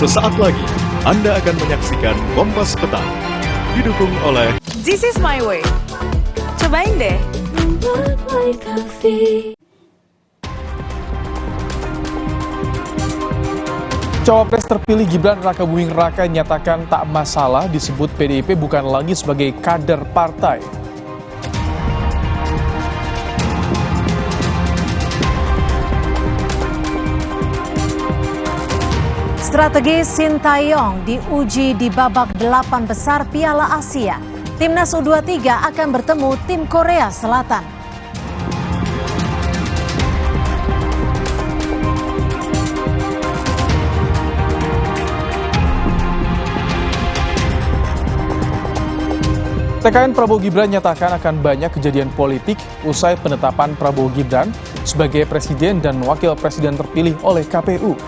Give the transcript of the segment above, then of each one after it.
Sesaat lagi, Anda akan menyaksikan Kompas Petang, didukung oleh This is my way. Cobain deh. Cawapres terpilih Gibran Rakabuming Raka nyatakan tak masalah disebut PDIP bukan lagi sebagai kader partai. Strategi Sintayong diuji di babak 8 besar Piala Asia. Timnas U23 akan bertemu tim Korea Selatan. TKN Prabowo Gibran nyatakan akan banyak kejadian politik usai penetapan Prabowo Gibran sebagai presiden dan wakil presiden terpilih oleh KPU.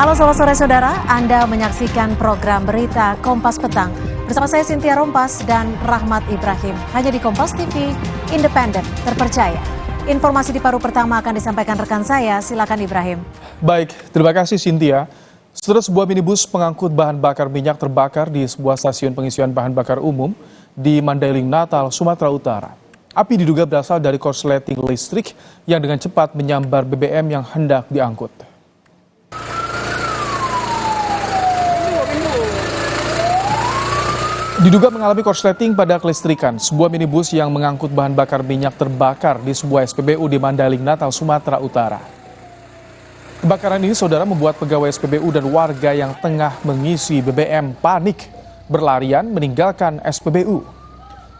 Halo selamat sore saudara, Anda menyaksikan program berita Kompas Petang. Bersama saya Cynthia Rompas dan Rahmat Ibrahim. Hanya di Kompas TV, independen, terpercaya. Informasi di paruh pertama akan disampaikan rekan saya, silakan Ibrahim. Baik, terima kasih Cynthia. Setelah sebuah minibus pengangkut bahan bakar minyak terbakar di sebuah stasiun pengisian bahan bakar umum di Mandailing, Natal, Sumatera Utara. Api diduga berasal dari korsleting listrik yang dengan cepat menyambar BBM yang hendak diangkut. Diduga mengalami korsleting pada kelistrikan, sebuah minibus yang mengangkut bahan bakar minyak terbakar di sebuah SPBU di Mandailing, Natal, Sumatera Utara. Kebakaran ini, saudara, membuat pegawai SPBU dan warga yang tengah mengisi BBM panik, berlarian meninggalkan SPBU.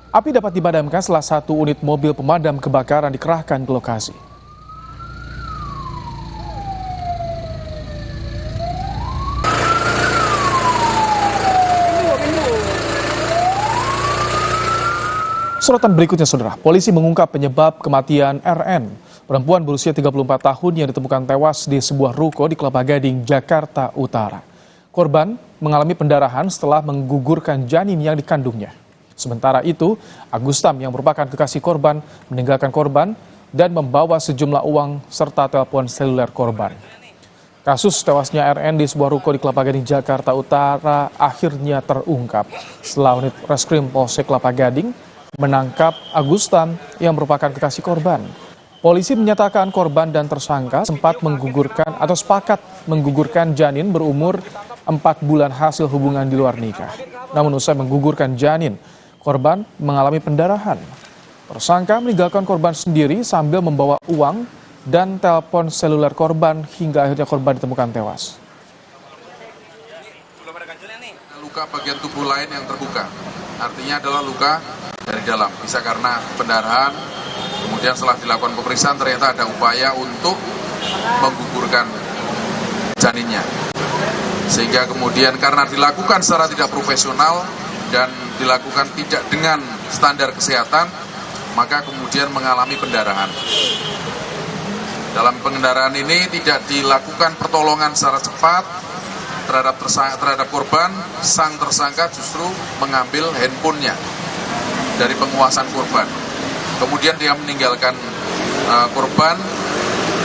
Api dapat dipadamkan setelah satu unit mobil pemadam kebakaran dikerahkan ke lokasi. Sorotan berikutnya, saudara, polisi mengungkap penyebab kematian RN, perempuan berusia 34 tahun yang ditemukan tewas di sebuah ruko di Kelapa Gading, Jakarta Utara. Korban mengalami pendarahan setelah menggugurkan janin yang dikandungnya. Sementara itu, Agustam yang merupakan kekasih korban meninggalkan korban dan membawa sejumlah uang serta telepon seluler korban. Kasus tewasnya RN di sebuah ruko di Kelapa Gading, Jakarta Utara akhirnya terungkap setelah unit reskrim Polsek Kelapa Gading menangkap Agustan yang merupakan kekasih korban. Polisi menyatakan korban dan tersangka sempat sepakat menggugurkan janin berumur 4 bulan hasil hubungan di luar nikah. Namun usai menggugurkan janin, korban mengalami pendarahan. Tersangka meninggalkan korban sendiri sambil membawa uang dan telepon seluler korban hingga akhirnya korban ditemukan tewas. Luka bagian tubuh lain yang terbuka, artinya adalah luka dari dalam, bisa karena pendarahan. Kemudian setelah dilakukan pemeriksaan ternyata ada upaya untuk menggugurkan janinnya, sehingga kemudian karena dilakukan secara tidak profesional dan dilakukan tidak dengan standar kesehatan, maka kemudian mengalami pendarahan. Dalam pengendaraan ini tidak dilakukan pertolongan secara cepat terhadap korban. Sang tersangka justru mengambil handphonenya dari penguasaan korban. Kemudian dia meninggalkan korban,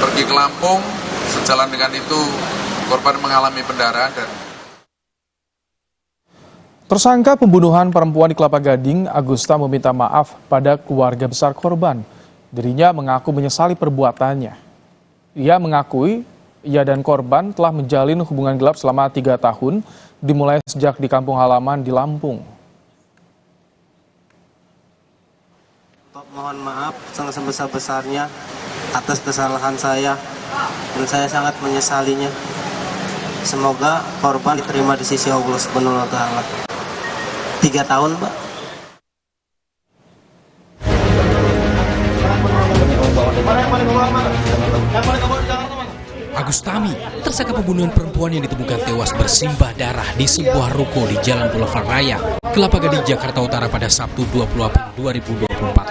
pergi ke Lampung. Sejalan dengan itu korban mengalami pendarahan dan Tersangka pembunuhan perempuan di Kelapa Gading, Agusta meminta maaf pada keluarga besar korban. Dirinya mengaku menyesali perbuatannya. Ia mengakui ia dan korban telah menjalin hubungan gelap selama 3 tahun, dimulai sejak di kampung halaman di Lampung. Mohon maaf sebesar-besarnya atas kesalahan saya, dan saya sangat menyesalinya. Semoga korban diterima di sisi Allah Subhanahu wa Ta'ala. 3 tahun, Pak. Agustami Tersangka pembunuhan perempuan yang ditemukan tewas bersimbah darah di sebuah ruko di Jalan Boulevard Raya, Kelapa Gading, Jakarta Utara pada Sabtu 20 April 2024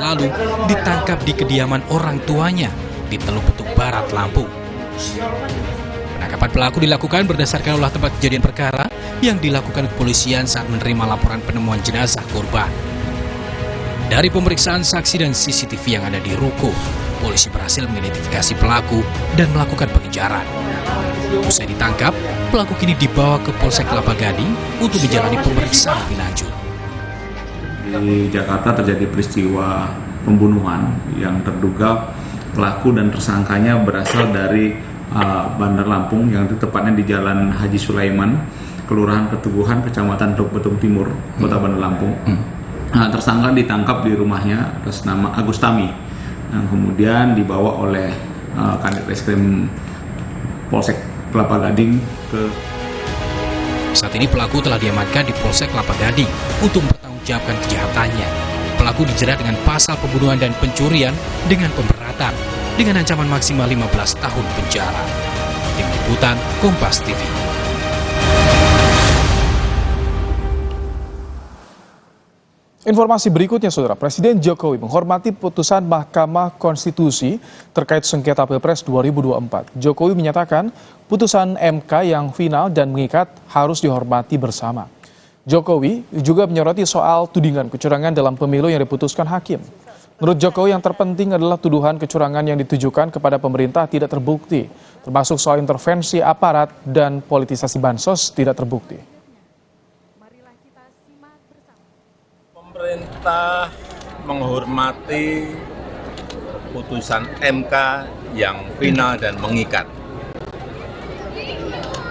lalu ditangkap di kediaman orang tuanya di Teluk Betung Barat, Lampung. Penangkapan pelaku dilakukan berdasarkan olah tempat kejadian perkara yang dilakukan kepolisian saat menerima laporan penemuan jenazah korban. Dari pemeriksaan saksi dan CCTV yang ada di ruko, polisi berhasil mengidentifikasi pelaku dan melakukan pengejaran. Usai ditangkap, pelaku kini dibawa ke Polsek Kelapa Gading untuk menjalani pemeriksaan lebih lanjut. Di Jakarta terjadi peristiwa pembunuhan yang terduga pelaku dan tersangkanya berasal dari Bandar Lampung yang tepatnya di Jalan Haji Sulaiman, Kelurahan Ketuguhan, Kecamatan Teluk Betung Timur, Kota Bandar Lampung. Tersangka ditangkap di rumahnya atas nama Agustami, yang kemudian dibawa oleh Kanit Reskrim Polsek Kelapa Gading ke. Saat ini pelaku telah diamankan di Polsek Kelapa Gading untuk mempertanggungjawabkan kejahatannya. Pelaku dijerat dengan pasal pembunuhan dan pencurian dengan pemberatan dengan ancaman maksimal 15 tahun penjara. Tim Liputan Kompas TV. Informasi berikutnya, Saudara. Presiden Jokowi menghormati putusan Mahkamah Konstitusi terkait sengketa Pilpres 2024. Jokowi menyatakan putusan MK yang final dan mengikat harus dihormati bersama. Jokowi juga menyoroti soal tudingan kecurangan dalam pemilu yang diputuskan hakim. Menurut Jokowi, yang terpenting adalah tuduhan kecurangan yang ditujukan kepada pemerintah tidak terbukti, termasuk soal intervensi aparat dan politisasi bansos tidak terbukti. Pemerintah menghormati putusan MK yang final dan mengikat,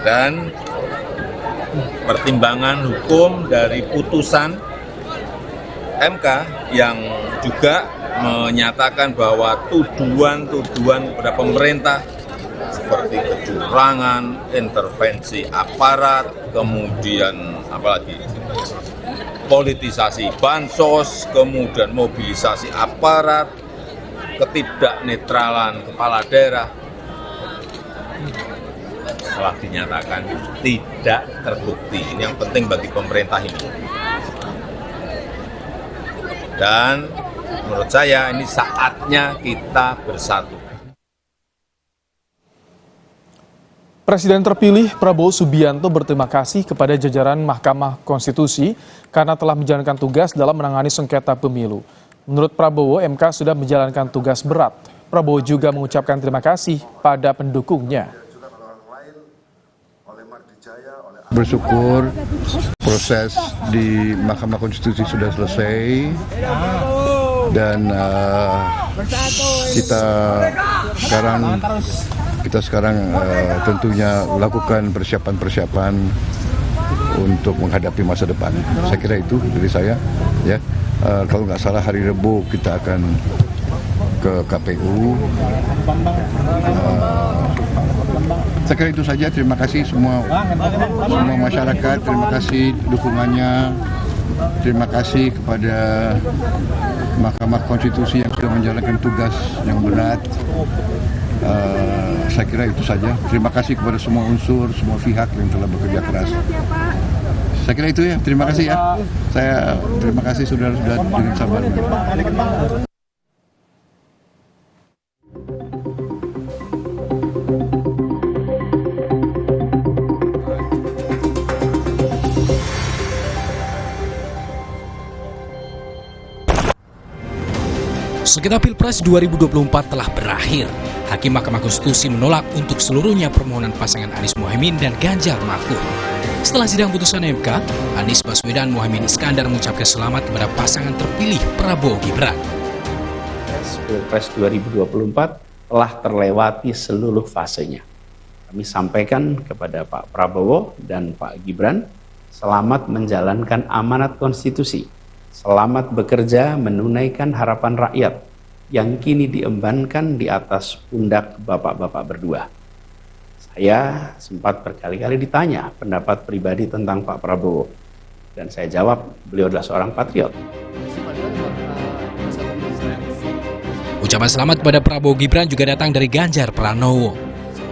dan pertimbangan hukum dari putusan MK yang juga menyatakan bahwa tuduhan-tuduhan kepada pemerintah seperti kecurangan, intervensi aparat, kemudian apalagi politisasi bansos, kemudian mobilisasi aparat, ketidaknetralan kepala daerah telah dinyatakan tidak terbukti. Ini yang penting bagi pemerintah ini. Dan menurut saya ini saatnya kita bersatu. Presiden terpilih Prabowo Subianto berterima kasih kepada jajaran Mahkamah Konstitusi karena telah menjalankan tugas dalam menangani sengketa pemilu. Menurut Prabowo, MK sudah menjalankan tugas berat. Prabowo juga mengucapkan terima kasih pada pendukungnya. Bersyukur proses di Mahkamah Konstitusi sudah selesai dan kita sekarang tentunya lakukan persiapan-persiapan untuk menghadapi masa depan. Saya kira itu dari saya. Ya, kalau nggak salah hari Rabu kita akan ke KPU. Saya kira itu saja. Terima kasih semua masyarakat. Terima kasih dukungannya. Terima kasih kepada Mahkamah Konstitusi yang sudah menjalankan tugas yang berat. Saya kira itu saja. Terima kasih kepada semua unsur, semua pihak yang telah bekerja keras. Saya kira itu ya. Terima kasih ya. Saya terima kasih sudah dengan sabar. Sengketa Pilpres 2024 telah berakhir. Hakim Mahkamah Konstitusi menolak untuk seluruhnya permohonan pasangan Anies Mohaimin dan Ganjar Mahfud. Setelah sidang putusan MK, Anies Baswedan Mohaimin Iskandar mengucapkan selamat kepada pasangan terpilih Prabowo Gibran. Pilpres 2024 telah terlewati seluruh fasenya. Kami sampaikan kepada Pak Prabowo dan Pak Gibran, selamat menjalankan amanat konstitusi. Selamat bekerja menunaikan harapan rakyat yang kini diembankan di atas pundak bapak-bapak berdua. Saya sempat berkali-kali ditanya pendapat pribadi tentang Pak Prabowo. Dan saya jawab, beliau adalah seorang patriot. Ucapan selamat kepada Prabowo Gibran juga datang dari Ganjar Pranowo.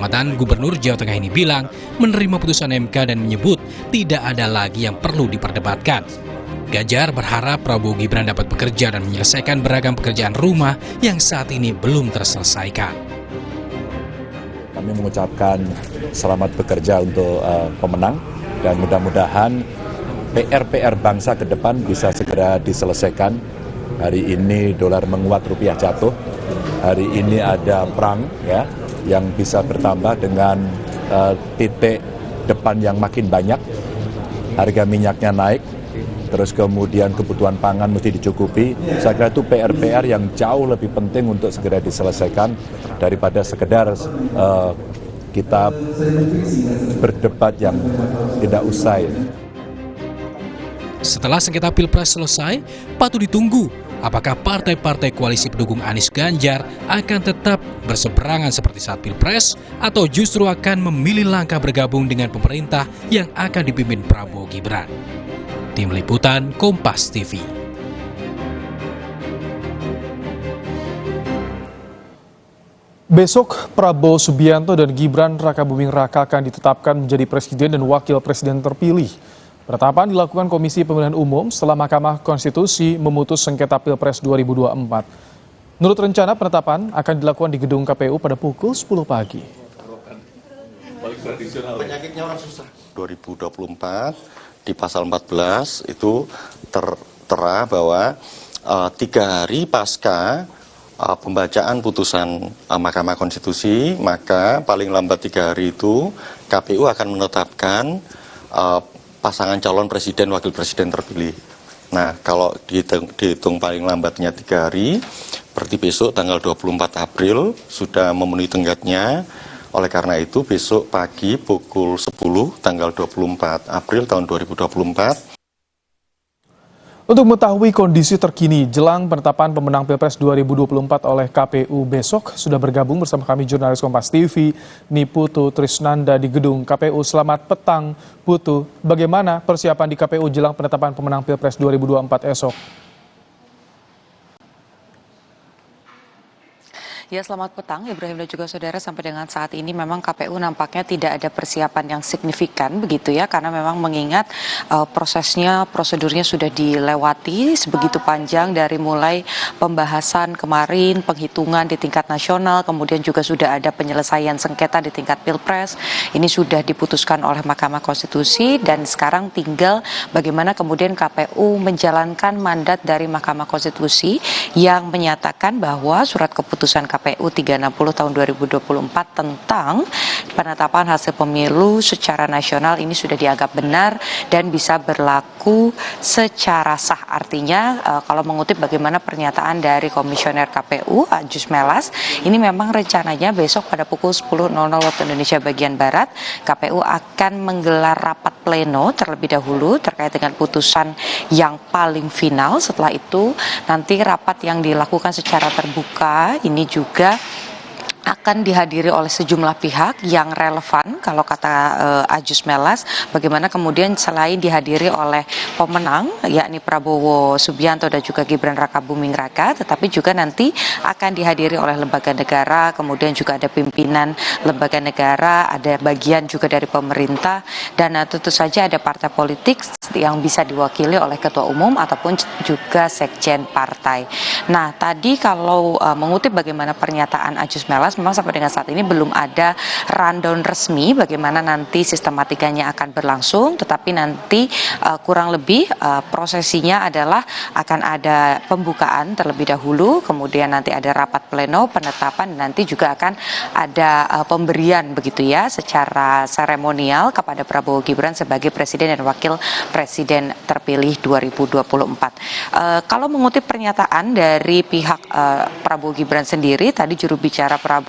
Mantan Gubernur Jawa Tengah ini bilang menerima putusan MK dan menyebut tidak ada lagi yang perlu diperdebatkan. Ganjar berharap Prabowo Gibran dapat bekerja dan menyelesaikan beragam pekerjaan rumah yang saat ini belum terselesaikan. Kami mengucapkan selamat bekerja untuk pemenang dan mudah-mudahan PR bangsa ke depan bisa segera diselesaikan. Hari ini dolar menguat, rupiah jatuh. Hari ini ada perang ya yang bisa bertambah dengan titik depan yang makin banyak. Harga minyaknya naik, terus kemudian kebutuhan pangan mesti dicukupi. Saya kira itu PR yang jauh lebih penting untuk segera diselesaikan daripada sekedar kita berdebat yang tidak usai. Setelah sengketa Pilpres selesai, patut ditunggu apakah partai-partai koalisi pendukung Anies Ganjar akan tetap berseberangan seperti saat Pilpres atau justru akan memilih langkah bergabung dengan pemerintah yang akan dipimpin Prabowo Gibran. Tim Liputan Kompas TV. Besok Prabowo Subianto dan Gibran Rakabuming Raka akan ditetapkan menjadi presiden dan wakil presiden terpilih. Penetapan dilakukan Komisi Pemilihan Umum setelah Mahkamah Konstitusi memutus sengketa Pilpres 2024. Menurut rencana, penetapan akan dilakukan di gedung KPU pada pukul 10 pagi. 2024 di pasal 14 itu tertera bahwa 3 hari pasca pembacaan putusan Mahkamah Konstitusi, maka paling lambat 3 hari itu KPU akan menetapkan pasangan calon presiden wakil presiden terpilih. Nah, kalau dihitung paling lambatnya 3 hari, berarti besok tanggal 24 April sudah memenuhi tenggatnya. Oleh karena itu besok pagi pukul 10 tanggal 24 April tahun 2024. Untuk mengetahui kondisi terkini jelang penetapan pemenang Pilpres 2024 oleh KPU besok, sudah bergabung bersama kami jurnalis Kompas TV, Niputu Trisnanda di gedung KPU. Selamat petang, Putu. Bagaimana persiapan di KPU jelang penetapan pemenang Pilpres 2024 esok? Ya, selamat petang Ibrahim dan juga saudara. Sampai dengan saat ini memang KPU nampaknya tidak ada persiapan yang signifikan begitu ya, karena memang mengingat prosedurnya sudah dilewati sebegitu panjang dari mulai pembahasan kemarin, penghitungan di tingkat nasional, kemudian juga sudah ada penyelesaian sengketa di tingkat Pilpres. Ini sudah diputuskan oleh Mahkamah Konstitusi dan sekarang tinggal bagaimana kemudian KPU menjalankan mandat dari Mahkamah Konstitusi yang menyatakan bahwa surat keputusan KPU 360 tahun 2024 tentang penetapan hasil pemilu secara nasional ini sudah dianggap benar dan bisa berlaku secara sah. Artinya kalau mengutip bagaimana pernyataan dari Komisioner KPU Ajus Melas, ini memang rencananya besok pada pukul 10.00 waktu Indonesia bagian Barat KPU akan menggelar rapat pleno terlebih dahulu terkait dengan putusan yang paling final. Setelah itu nanti rapat yang dilakukan secara terbuka ini juga akan dihadiri oleh sejumlah pihak yang relevan kalau kata Ajus Melas, bagaimana kemudian selain dihadiri oleh pemenang yakni Prabowo Subianto dan juga Gibran Rakabuming Raka, tetapi juga nanti akan dihadiri oleh lembaga negara, kemudian juga ada pimpinan lembaga negara, ada bagian juga dari pemerintah, dan tentu saja ada partai politik yang bisa diwakili oleh ketua umum ataupun juga sekjen partai. Nah, tadi kalau mengutip bagaimana pernyataan Ajus Melas, memang sampai dengan saat ini belum ada rundown resmi bagaimana nanti sistematikanya akan berlangsung, tetapi nanti kurang lebih prosesinya adalah akan ada pembukaan terlebih dahulu, kemudian nanti ada rapat pleno penetapan, dan nanti juga akan ada pemberian begitu ya secara seremonial kepada Prabowo Gibran sebagai presiden dan wakil presiden terpilih 2024. Kalau mengutip pernyataan dari pihak Prabowo Gibran sendiri, tadi juru bicara Prabowo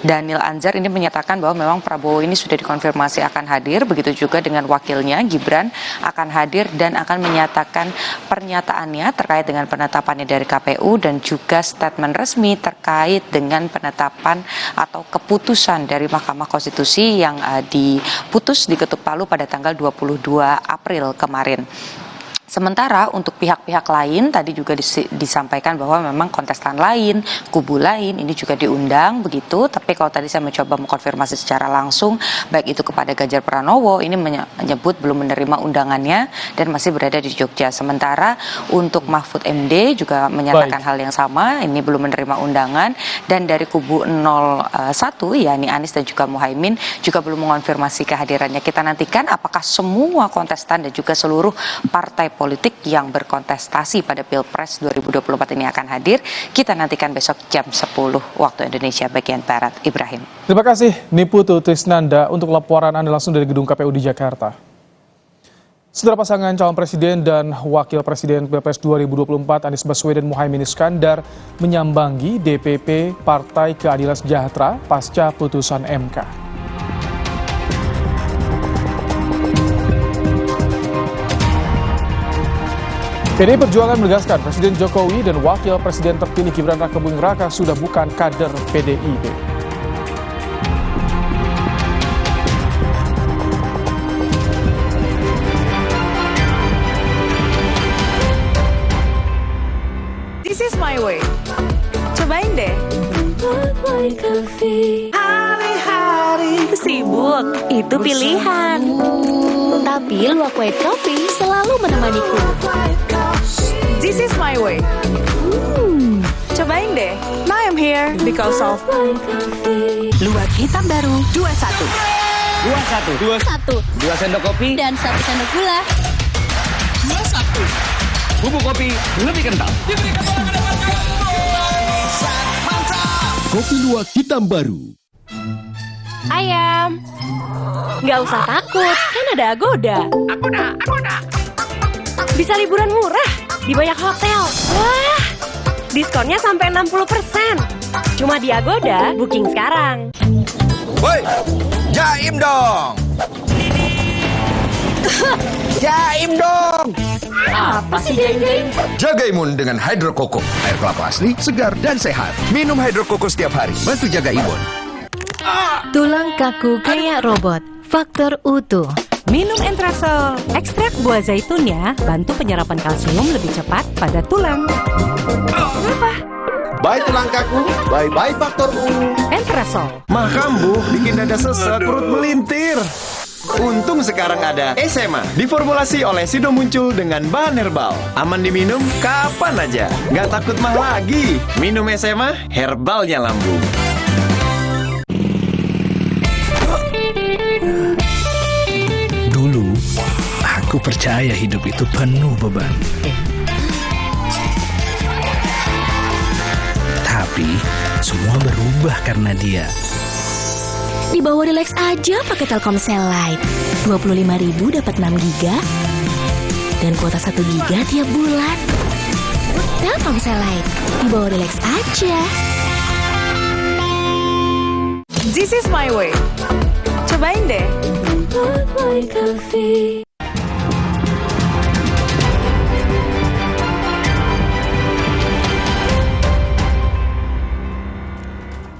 Daniel Anzar ini menyatakan bahwa memang Prabowo ini sudah dikonfirmasi akan hadir, begitu juga dengan wakilnya Gibran akan hadir dan akan menyatakan pernyataannya terkait dengan penetapannya dari KPU dan juga statement resmi terkait dengan penetapan atau keputusan dari Mahkamah Konstitusi yang diputus diketuk palu pada tanggal 22 April kemarin. Sementara untuk pihak-pihak lain tadi juga disampaikan bahwa memang kontestan lain, kubu lain ini juga diundang begitu. Tapi kalau tadi saya mencoba mengkonfirmasi secara langsung baik itu kepada Ganjar Pranowo ini menyebut belum menerima undangannya dan masih berada di Jogja. Sementara untuk Mahfud MD juga menyatakan hal yang sama, ini belum menerima undangan, dan dari kubu 01 yakni Anies dan juga Muhaimin juga belum mengonfirmasi kehadirannya. Kita nantikan apakah semua kontestan dan juga seluruh partai politik yang berkontestasi pada Pilpres 2024 ini akan hadir. Kita nantikan besok jam 10 waktu Indonesia bagian Barat. Ibrahim. Terima kasih Niputu Trisnanda untuk laporan Anda langsung dari gedung KPU di Jakarta. Setelah pasangan calon presiden dan wakil presiden Pilpres 2024 Anies Baswedan Muhaimin Iskandar menyambangi DPP Partai Keadilan Sejahtera pasca putusan MK. PDI Perjuangan menegaskan Presiden Jokowi dan Wakil Presiden terpilih Gibran Rakebuming Raka sudah bukan kader PDIP. This is my way. Cobain deh. Hari-hari sibuk, itu pilihan. Tapi Luwak White Coffee selalu menemaniku. This is my way. Cobain deh. Now I'm here because of Luwak hitam baru 21. 2 sendok kopi dan 1 sendok gula. 21. Bubuk kopi lebih kental. Kopi Luwak hitam baru. Ayam. Nggak usah takut, kan ada Agoda. Agoda. Bisa liburan murah di banyak hotel. Wah, diskonnya sampai 60%. Cuma di Agoda, booking sekarang. Woi, jaim dong. Jaim dong. Apa sih jaim-jaim? Jaga imun dengan Hydro Coco. Air kelapa asli, segar dan sehat. Minum Hydro Coco setiap hari, bantu jaga imun. Tulang kaku kayak robot, faktor utuh. Minum Entrasol, ekstrak buah zaitunnya bantu penyerapan kalsium lebih cepat pada tulang. Kenapa? Bye tulang kaku, bye faktor U. Entrasol. Mah kambuh, bikin dada sesek, perut melintir. Untung sekarang ada SMA, diformulasi oleh Sido Muncul dengan bahan herbal. Aman diminum kapan aja, nggak takut mah lagi. Minum SMA, herbalnya lambung. Dulu, aku percaya hidup itu penuh beban. Tapi, semua berubah karena dia. Di bawah Relax aja pakai Telkomsel Lite. 25.000 dapat 6 giga dan kuota 1 giga tiap bulan. Telkomsel Lite, di bawah Relax aja. This is my way. Cobain deh.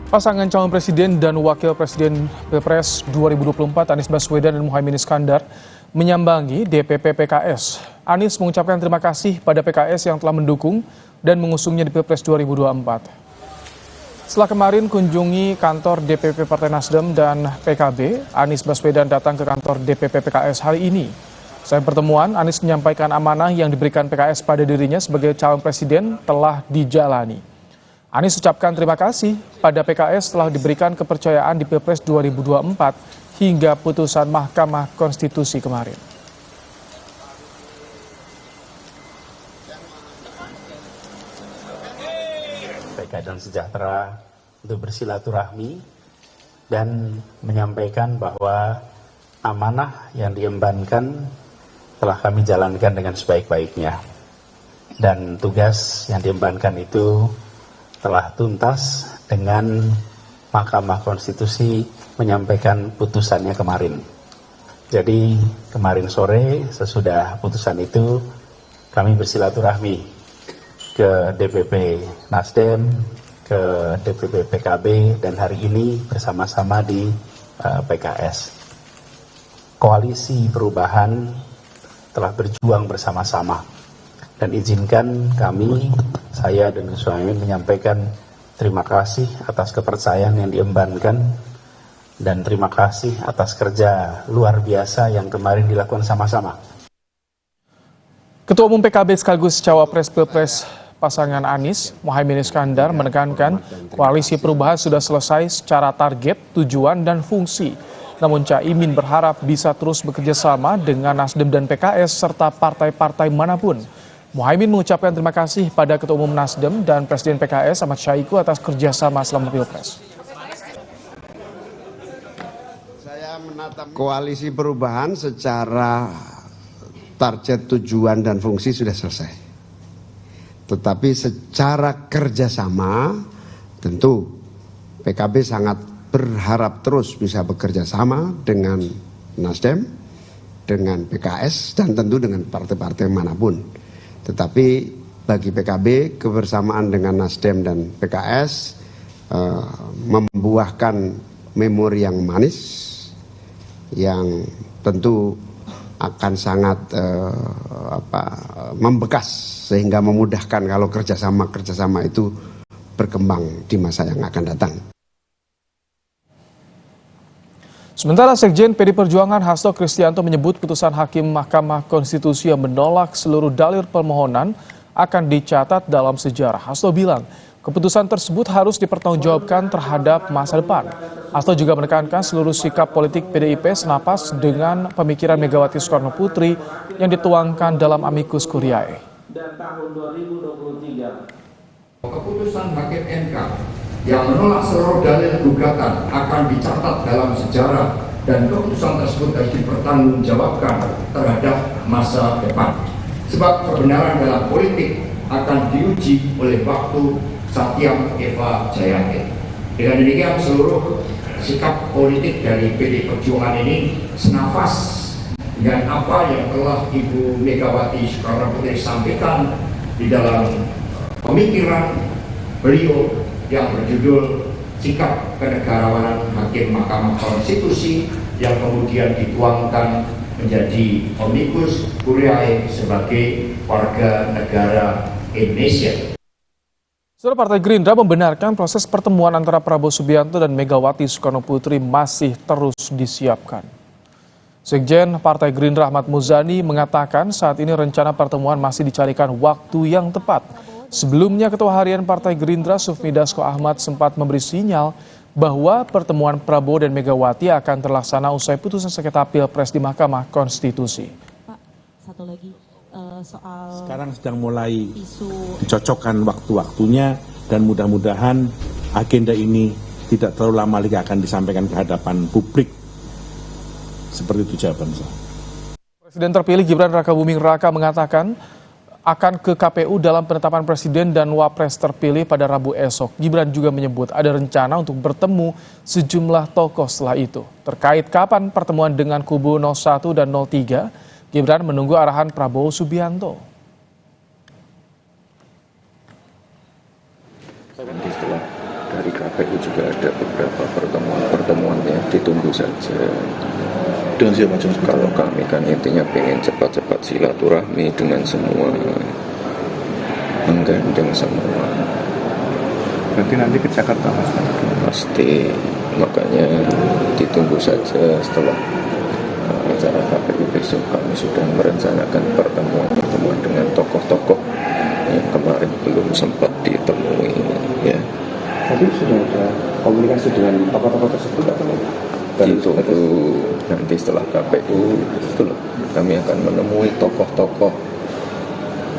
Pasangan calon presiden dan wakil presiden Pilpres 2024 Anies Baswedan dan Muhaimin Iskandar menyambangi DPP PKS. Anies mengucapkan terima kasih pada PKS yang telah mendukung dan mengusungnya di Pilpres 2024. Setelah kemarin kunjungi kantor DPP Partai Nasdem dan PKB, Anies Baswedan datang ke kantor DPP PKS hari ini. Selain pertemuan, Anies menyampaikan amanah yang diberikan PKS pada dirinya sebagai calon presiden telah dijalani. Anies ucapkan terima kasih pada PKS telah diberikan kepercayaan di Pilpres 2024 hingga putusan Mahkamah Konstitusi kemarin. Keadilan Sejahtera untuk bersilaturahmi dan menyampaikan bahwa amanah yang diembankan telah kami jalankan dengan sebaik-baiknya. Dan tugas yang diembankan itu telah tuntas dengan Mahkamah Konstitusi menyampaikan putusannya kemarin. Jadi kemarin sore sesudah putusan itu kami bersilaturahmi ke DPP Nasdem, ke DPP PKB, dan hari ini bersama-sama di PKS. Koalisi perubahan telah berjuang bersama-sama. Dan izinkan kami, saya dan Gus Muhaimin menyampaikan terima kasih atas kepercayaan yang diembankan dan terima kasih atas kerja luar biasa yang kemarin dilakukan sama-sama. Ketua Umum PKB sekaligus Cawapres Pilpres pasangan Anies, Muhaimin Iskandar menekankan koalisi perubahan sudah selesai secara target, tujuan, dan fungsi. Namun Caimin berharap bisa terus bekerja sama dengan Nasdem dan PKS serta partai-partai manapun. Muhaimin mengucapkan terima kasih pada Ketua Umum Nasdem dan Presiden PKS Ahmad Syahiku atas kerjasama selama Pilpres. Saya menatap koalisi perubahan secara target, tujuan, dan fungsi sudah selesai. Tetapi secara kerjasama tentu PKB sangat berharap terus bisa bekerja sama dengan Nasdem, dengan PKS, dan tentu dengan partai-partai manapun. Tetapi bagi PKB kebersamaan dengan Nasdem dan PKS membuahkan memori yang manis yang tentu akan sangat membekas sehingga memudahkan kalau kerjasama itu berkembang di masa yang akan datang. Sementara Sekjen PD Perjuangan Hasto Kristianto menyebut putusan Hakim Mahkamah Konstitusi yang menolak seluruh dalil permohonan akan dicatat dalam sejarah. Hasto bilang keputusan tersebut harus dipertanggungjawabkan terhadap masa depan. Hasto juga menekankan seluruh sikap politik PDIP senapas dengan pemikiran Megawati Soekarno Putri yang dituangkan dalam Amicus Curiae. Dan tahun 2023, keputusan Hakim MK yang menolak seluruh dalil gugatan akan dicatat dalam sejarah dan keputusan tersebut harus dipertanggungjawabkan terhadap masa depan. Sebab kebenaran dalam politik akan diuji oleh waktu. Satyam Eva Jayante. Dengan demikian seluruh sikap politik dari PD Perjuangan ini senafas dengan apa yang telah Ibu Megawati Soekarno Putri sampaikan di dalam pemikiran beliau yang berjudul Sikap Kenegarawanan Hakim Mahkamah Konstitusi yang kemudian dituangkan menjadi Amicus Curiae sebagai warga negara Indonesia. Saudara, Partai Gerindra membenarkan proses pertemuan antara Prabowo Subianto dan Megawati Soekarno Putri masih terus disiapkan. Sekjen Partai Gerindra Ahmad Muzani mengatakan saat ini rencana pertemuan masih dicarikan waktu yang tepat. Sebelumnya Ketua Harian Partai Gerindra Sufmi Dasko Ahmad sempat memberi sinyal bahwa pertemuan Prabowo dan Megawati akan terlaksana usai putusan sengketa Pilpres di Mahkamah Konstitusi. Pak, satu lagi. Soal sekarang sedang mulai dicocokkan waktu-waktunya dan mudah-mudahan agenda ini tidak terlalu lama lagi akan disampaikan ke hadapan publik. Seperti itu jawaban saya. Presiden terpilih Gibran Rakabuming Raka mengatakan akan ke KPU dalam penetapan presiden dan wapres terpilih pada Rabu esok. Gibran juga menyebut ada rencana untuk bertemu sejumlah tokoh setelah itu. Terkait kapan pertemuan dengan kubu 01 dan 03, Gibran menunggu arahan Prabowo Subianto. Setelah dari KPU juga ada beberapa pertemuan yang ditunggu saja. Dengan siapa? Kalau kami kan intinya pengen cepat-cepat silaturahmi dengan semua, menggandeng semua. Berarti nanti ke Jakarta Mas? Pasti, makanya ditunggu saja setelah acara KPU besok. Kami sudah merencanakan pertemuan dengan tokoh-tokoh yang kemarin belum sempat ditemui. Ya. Tapi sudah ada komunikasi dengan tokoh-tokoh tersebut atau? Ditunggu nanti setelah KPU, kami akan menemui tokoh-tokoh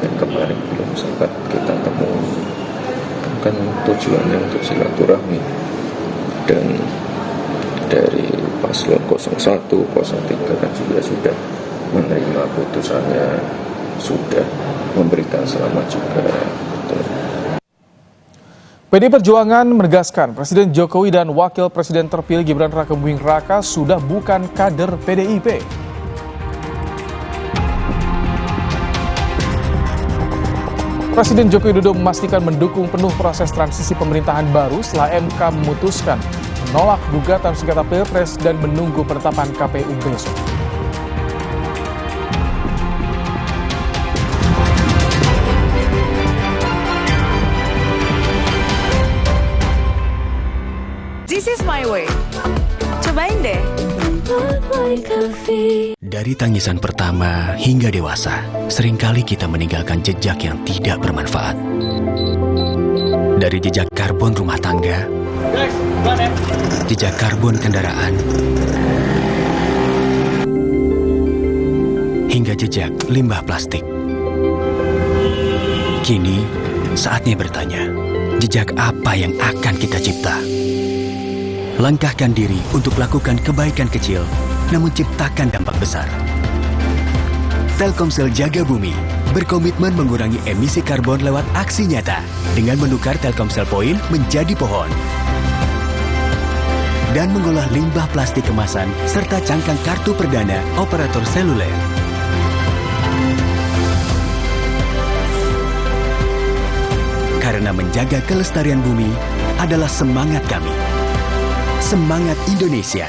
yang kemarin belum sempat kita temui. Kan tujuannya untuk silaturahmi, dan dari paslon 01, 03 kan juga sudah menerima putusannya, sudah memberikan selamat juga. PD Perjuangan menegaskan Presiden Jokowi dan Wakil Presiden terpilih Gibran Rakabuming Raka sudah bukan kader PDIP. Presiden Joko Widodo memastikan mendukung penuh proses transisi pemerintahan baru setelah MK memutuskan menolak gugatan sengketa Pilpres dan menunggu penetapan KPU besok. Dari tangisan pertama hingga dewasa, seringkali kita meninggalkan jejak yang tidak bermanfaat. Dari jejak karbon rumah tangga, jejak karbon kendaraan, hingga jejak limbah plastik. Kini, saatnya bertanya, jejak apa yang akan kita cipta? Langkahkan diri untuk lakukan kebaikan kecil, namun ciptakan dampak besar. Telkomsel Jaga Bumi berkomitmen mengurangi emisi karbon lewat aksi nyata dengan menukar Telkomsel Poin menjadi pohon. Dan mengolah limbah plastik kemasan serta cangkang kartu perdana operator seluler. Karena menjaga kelestarian bumi adalah semangat kami. Semangat Indonesia.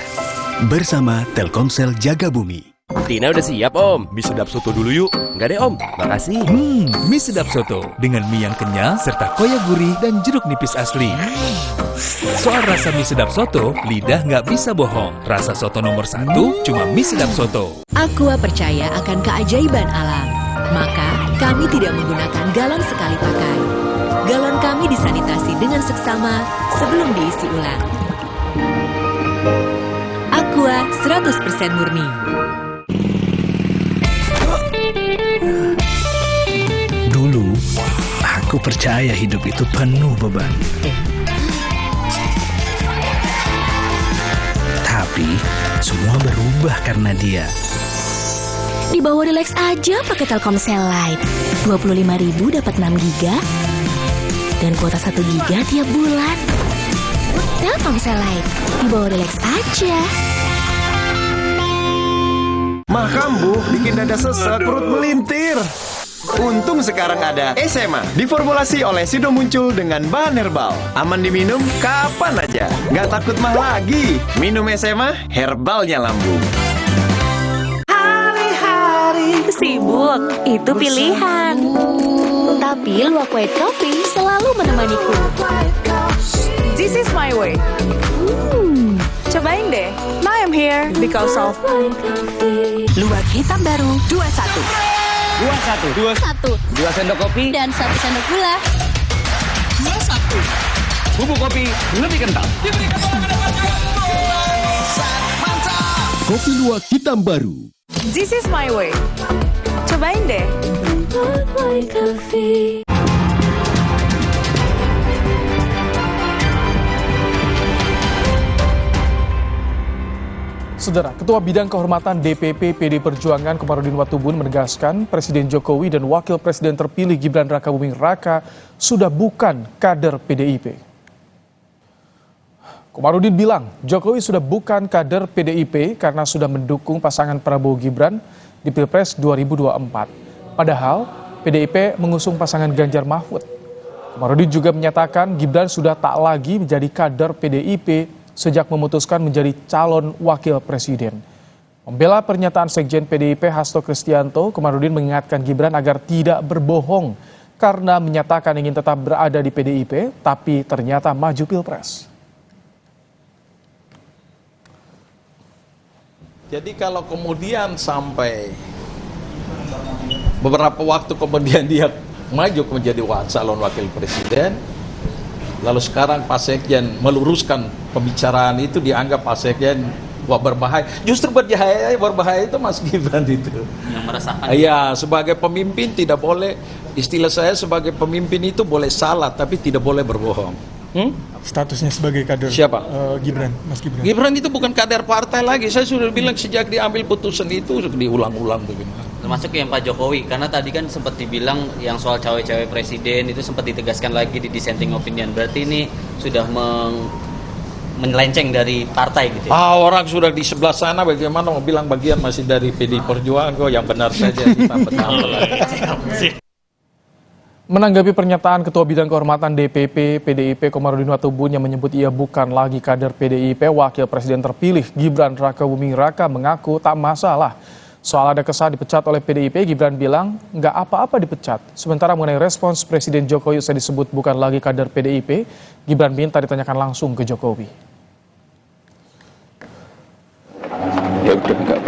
Bersama Telkomsel Jaga Bumi. Tina udah siap, Om. Mie sedap soto dulu yuk. Enggak deh, Om. Makasih. Mie sedap soto dengan mie yang kenyal serta koya gurih dan jeruk nipis asli. Soal rasa mie sedap soto, lidah nggak bisa bohong. Rasa soto nomor 1 cuma mie sedap soto. Aqua percaya akan keajaiban alam. Maka kami tidak menggunakan galon sekali pakai. Galon kami disanitasi dengan seksama sebelum diisi ulang. Aqua 100% murni. Dulu, aku percaya hidup itu penuh beban. Tapi, semua berubah karena dia. Di bawah relax aja pakai Telkomsel Lite. 25.000 dapat 6 giga dan kuota 1 giga tiap bulan. Telkomsel Lite, di bawah relax aja. Makan Bu, bikin dada sesek, perut melintir. Untung sekarang ada SMA, diformulasi oleh Sido Muncul dengan bahan herbal. Aman diminum kapan aja, nggak takut mah lagi. Minum SMA, herbalnya lambung. Hari-hari sibuk, itu pilihan. Tapi Luwak White Coffee selalu menemaniku. This is my way. Cobain deh. Now I'm here because of Luwak hitam baru 21. 2 sendok kopi Dan 1 sendok gula. 21. Bubuk kopi lebih kental. Kopi Luwak hitam baru. This is my way. Cobain deh. Saudara, Ketua Bidang Kehormatan DPP PD Perjuangan Komarudin Watubun menegaskan Presiden Jokowi dan Wakil Presiden terpilih Gibran Rakabuming Raka sudah bukan kader PDIP. Komarudin bilang Jokowi sudah bukan kader PDIP karena sudah mendukung pasangan Prabowo Gibran di Pilpres 2024. Padahal PDIP mengusung pasangan Ganjar Mahfud. Komarudin juga menyatakan Gibran sudah tak lagi menjadi kader PDIP sejak memutuskan menjadi calon wakil presiden. Membela pernyataan Sekjen PDIP Hasto Kristianto, Komarudin mengingatkan Gibran agar tidak berbohong karena menyatakan ingin tetap berada di PDIP, tapi ternyata maju Pilpres. Jadi kalau kemudian sampai beberapa waktu kemudian dia maju menjadi calon wakil presiden, lalu sekarang Pak Sekjen meluruskan pembicaraan itu, dianggap Pak Sekjen berbahaya. Justru berbahaya itu Mas Gibran itu. Yang meresahkan. Iya, sebagai pemimpin tidak boleh, istilah saya sebagai pemimpin itu boleh salah tapi tidak boleh berbohong. Statusnya sebagai kader siapa? Gibran, Mas Gibran. Gibran itu bukan kader partai lagi. Saya sudah bilang sejak diambil putusan itu diulang-ulang begini. Termasuk yang Pak Jokowi, karena tadi kan sempat dibilang yang soal cawe-cawe presiden itu sempat ditegaskan lagi di dissenting opinion. Berarti ini sudah melenceng dari partai gitu ya? Orang sudah di sebelah sana bagaimana mau bilang bagian masih dari PD Perjuangan kok, yang benar saja ditambah-tambah lagi. Menanggapi pernyataan Ketua Bidang Kehormatan DPP PDIP Komarudin Watubun yang menyebut ia bukan lagi kader PDIP, Wakil Presiden terpilih Gibran Rakabuming Raka mengaku tak masalah. Soal ada kesan dipecat oleh PDIP, Gibran bilang nggak apa-apa dipecat. Sementara mengenai respons Presiden Jokowi usai disebut bukan lagi kader PDIP, Gibran minta ditanyakan langsung ke Jokowi. Ya udah nggak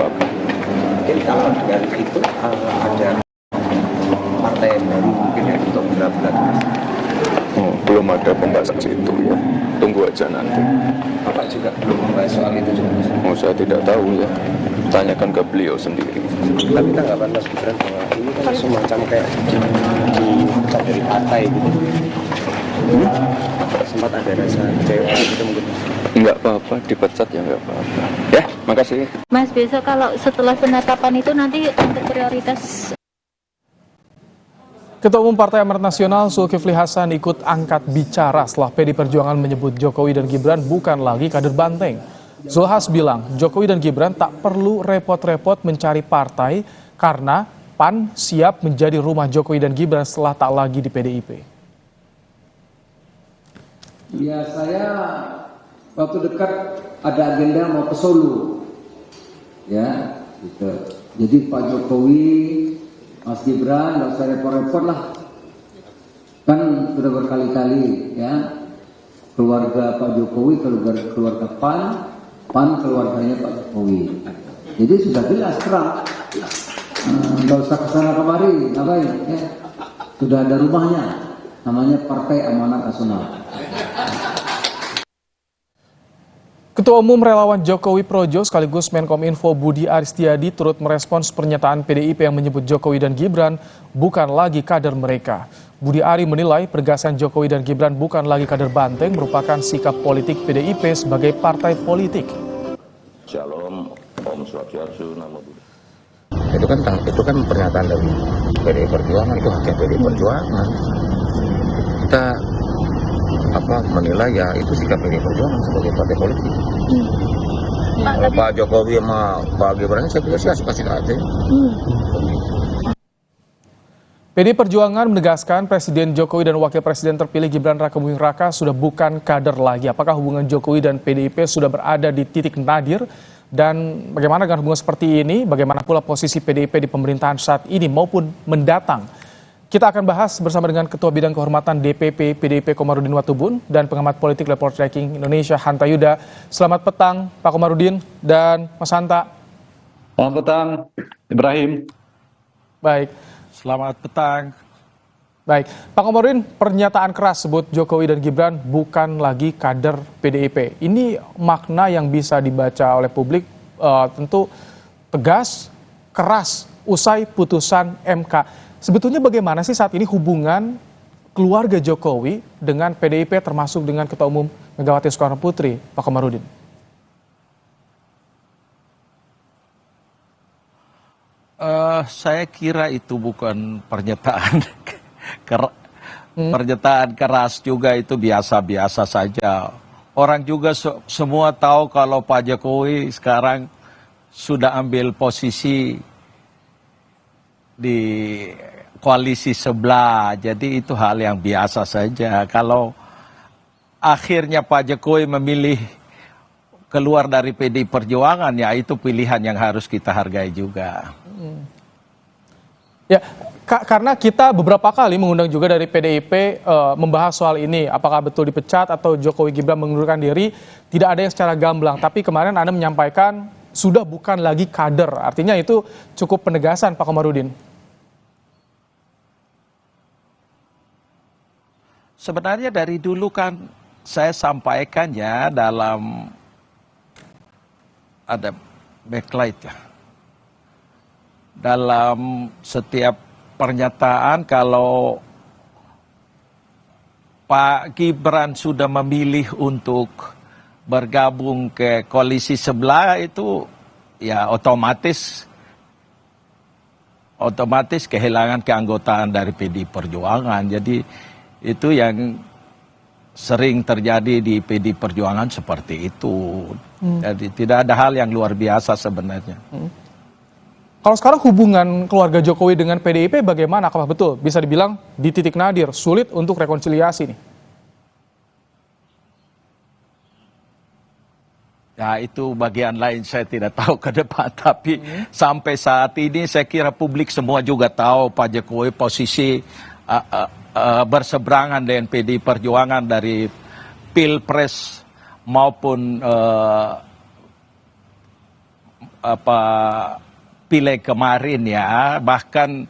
Kalau dari itu ada partai yang baru mungkin ya untuk belah-belah. Belum ada pembahasan itu ya. Tunggu aja nanti. Bapak juga belum membahas soal itu juga. Saya tidak tahu ya. Tanyakan ke beliau sendiri. Tapi tanggapan Mas Gibran bahwa ini kan semacam kayak dipecat dari partai gitu. Sempat ada rasa kecewa gitu mungkin. Enggak apa-apa, dipecat ya enggak apa-apa. Ya, makasih. Mas, besok kalau setelah penetapan itu nanti untuk prioritas. Ketua Umum Partai Amanat Nasional Zulkifli Hasan ikut angkat bicara setelah PD Perjuangan menyebut Jokowi dan Gibran bukan lagi kader banteng. Zulhas bilang Jokowi dan Gibran tak perlu repot-repot mencari partai karena PAN siap menjadi rumah Jokowi dan Gibran setelah tak lagi di PDIP. Ya, saya waktu dekat ada agenda mau ke Solo. Ya, gitu. Jadi Pak Jokowi, Mas Gibran, nggak usah repot-repot lah. Kan sudah berkali-kali ya, keluarga Pak Jokowi, keluarga PAN keluarganya Pak Jokowi. Jadi sudah jelas terang, nggak usah kesana kemari, ngapain? Ya. Sudah ada rumahnya, namanya Partai Amanat Nasional. Ketua Umum Relawan Jokowi Projo sekaligus Menkominfo Budi Aristiadi turut merespons pernyataan PDIP yang menyebut Jokowi dan Gibran bukan lagi kader mereka. Budi Ari menilai pergasan Jokowi dan Gibran bukan lagi kader banteng merupakan sikap politik PDIP sebagai partai politik. Shalom, Om Swastiastu, Namo Buddhaya. Itu kan pernyataan dari PDI Perjuangan, itu haknya PDI Perjuangan. Kita menilai ya itu sikap PDI Perjuangan sebagai partai politik. Pak Jokowi sama Pak Gibran saya pikir sih kasih aja. PDI Perjuangan menegaskan Presiden Jokowi dan Wakil Presiden terpilih Gibran Rakabuming Raka sudah bukan kader lagi. Apakah hubungan Jokowi dan PDIP sudah berada di titik nadir? Dan bagaimana dengan hubungan seperti ini? Bagaimana pula posisi PDIP di pemerintahan saat ini maupun mendatang? Kita akan bahas bersama dengan Ketua Bidang Kehormatan DPP PDIP Komarudin Watubun dan pengamat politik Report Tracking Indonesia Hanta Yuda. Selamat petang Pak Komarudin dan Mas Hanta. Selamat petang Ibrahim. Baik. Selamat petang. Baik, Pak Komarudin, pernyataan keras sebut Jokowi dan Gibran bukan lagi kader PDIP. Ini makna yang bisa dibaca oleh publik tentu tegas, keras, usai putusan MK. Sebetulnya bagaimana sih saat ini hubungan keluarga Jokowi dengan PDIP termasuk dengan Ketua Umum Megawati Soekarno Putri, Pak Komarudin? Saya kira itu bukan pernyataan pernyataan keras juga, itu biasa-biasa saja. Orang juga semua tahu kalau Pak Jokowi sekarang sudah ambil posisi di koalisi sebelah, jadi itu hal yang biasa saja. Kalau akhirnya Pak Jokowi memilih keluar dari PDI Perjuangan, ya itu pilihan yang harus kita hargai juga. Ya, karena kita beberapa kali mengundang juga dari PDIP membahas soal ini, apakah betul dipecat atau Jokowi Gibran mengundurkan diri, tidak ada yang secara gamblang. Tapi kemarin Anda menyampaikan sudah bukan lagi kader, artinya itu cukup penegasan Pak Komarudin. Sebenarnya dari dulu kan saya sampaikan ya dalam ada backlight ya. Dalam setiap pernyataan kalau Pak Gibran sudah memilih untuk bergabung ke koalisi sebelah, itu ya otomatis kehilangan keanggotaan dari PDI Perjuangan. Jadi itu yang sering terjadi di PDI Perjuangan seperti itu. Jadi tidak ada hal yang luar biasa sebenarnya. Kalau sekarang hubungan keluarga Jokowi dengan PDIP bagaimana? Apakah betul bisa dibilang di titik nadir, sulit untuk rekonsiliasi nih? Ya itu bagian lain saya tidak tahu ke depan, tapi sampai saat ini saya kira publik semua juga tahu Pak Jokowi posisi berseberangan dengan PDI Perjuangan dari Pilpres maupun pileg kemarin ya, bahkan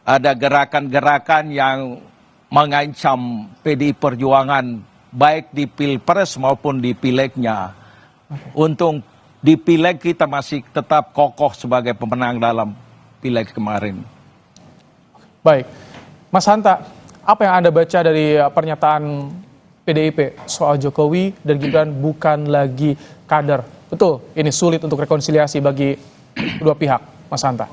ada gerakan-gerakan yang mengancam PDI Perjuangan baik di Pilpres maupun di pilegnya. Untung di pileg kita masih tetap kokoh sebagai pemenang dalam pileg kemarin. Baik, Mas Hanta, apa yang Anda baca dari pernyataan PDIP soal Jokowi dan Gibran bukan lagi kader? Betul, ini sulit untuk rekonsiliasi bagi kedua pihak, Mas Hanta.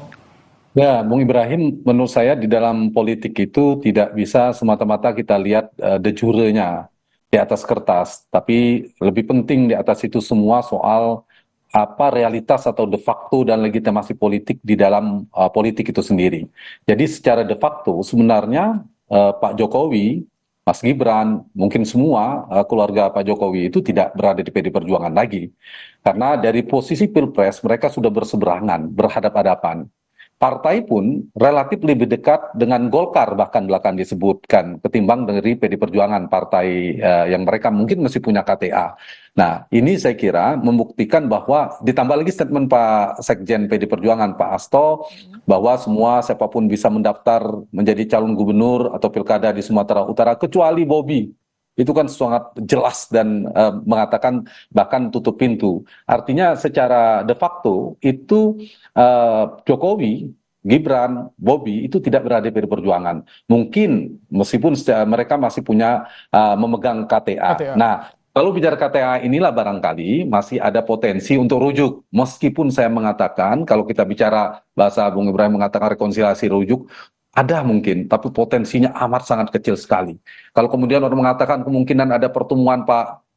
Ya, Bung Ibrahim, menurut saya di dalam politik itu tidak bisa semata-mata kita lihat de jure-nya di atas kertas, tapi lebih penting di atas itu semua soal apa realitas atau de facto dan legitimasi politik di dalam politik itu sendiri. Jadi secara de facto sebenarnya Pak Jokowi, Mas Gibran, mungkin semua keluarga Pak Jokowi itu tidak berada di PD Perjuangan lagi. Karena dari posisi Pilpres mereka sudah berseberangan, berhadap-hadapan. Partai pun relatif lebih dekat dengan Golkar bahkan belakang disebutkan ketimbang dari PD Perjuangan, partai yang mereka mungkin masih punya KTA. Nah, ini saya kira membuktikan bahwa ditambah lagi statement Pak Sekjen PD Perjuangan, Pak Hasto, bahwa semua siapapun bisa mendaftar menjadi calon gubernur atau pilkada di Sumatera Utara kecuali Bobi. Itu kan sangat jelas dan mengatakan bahkan tutup pintu. Artinya secara de facto itu Jokowi, Gibran, Bobi itu tidak berada di PD Perjuangan. Mungkin meskipun mereka masih punya memegang KTA. Nah, kalau bicara KTA inilah barangkali masih ada potensi untuk rujuk. Meskipun saya mengatakan kalau kita bicara bahasa Bung Ibrahim mengatakan rekonsiliasi rujuk, ada mungkin, tapi potensinya amat sangat kecil sekali. Kalau kemudian orang mengatakan kemungkinan ada pertemuan Pak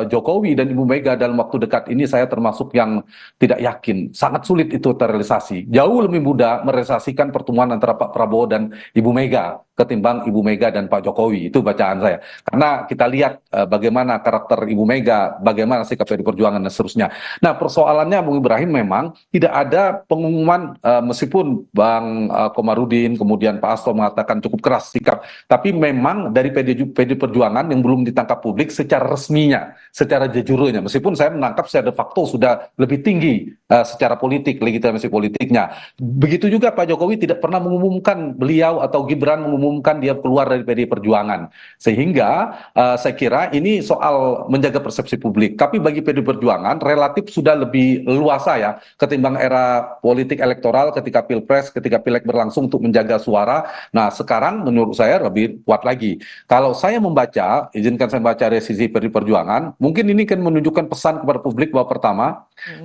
Jokowi dan Ibu Mega dalam waktu dekat ini, saya termasuk yang tidak yakin. Sangat sulit itu terrealisasi. Jauh lebih mudah merealisasikan pertemuan antara Pak Prabowo dan Ibu Mega ketimbang Ibu Mega dan Pak Jokowi. Itu bacaan saya. Karena kita lihat bagaimana karakter Ibu Mega, bagaimana sikap PD Perjuangan dan seterusnya. Nah, persoalannya Bung Ibrahim memang tidak ada pengumuman meskipun Bang Komarudin kemudian Pak Hasto mengatakan cukup keras sikap, tapi memang dari PD Perjuangan yang belum ditangkap publik secara resminya, secara jujurnya, meskipun saya menangkap secara de facto sudah lebih tinggi secara politik, legitimasi politiknya. Begitu juga Pak Jokowi tidak pernah mengumumkan beliau atau Gibran mengumumkan dia keluar dari PD Perjuangan. Sehingga saya kira ini soal menjaga persepsi publik. Tapi bagi PD Perjuangan relatif sudah lebih luasa ya ketimbang era politik elektoral ketika Pilpres, ketika Pileg berlangsung untuk menjaga suara. Nah, sekarang menurut saya lebih kuat lagi. Kalau saya membaca, izinkan saya baca dari sisi PD Perjuangan, mungkin ini kan menunjukkan pesan kepada publik bahwa pertama,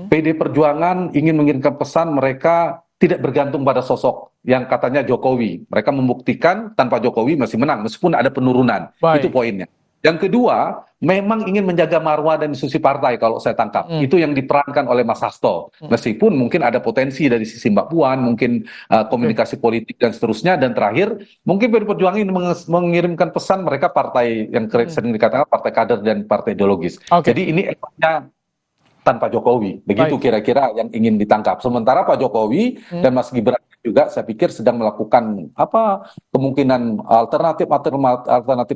PD Perjuangan ingin mengirimkan pesan mereka tidak bergantung pada sosok yang katanya Jokowi. Mereka membuktikan tanpa Jokowi masih menang, meskipun ada penurunan. Itu poinnya. Yang kedua, memang ingin menjaga marwah dan institusi partai kalau saya tangkap. Itu yang diperankan oleh Mas Hasto. Meskipun mungkin ada potensi dari sisi Mbak Puan, mungkin komunikasi politik dan seterusnya. Dan terakhir, mungkin PD Perjuangan ingin mengirimkan pesan mereka partai yang sering dikatakan partai kader dan partai ideologis. Jadi ini efeknya tanpa Jokowi. Begitu kira-kira yang ingin ditangkap. Sementara Pak Jokowi dan Mas Gibran juga saya pikir sedang melakukan kemungkinan alternatif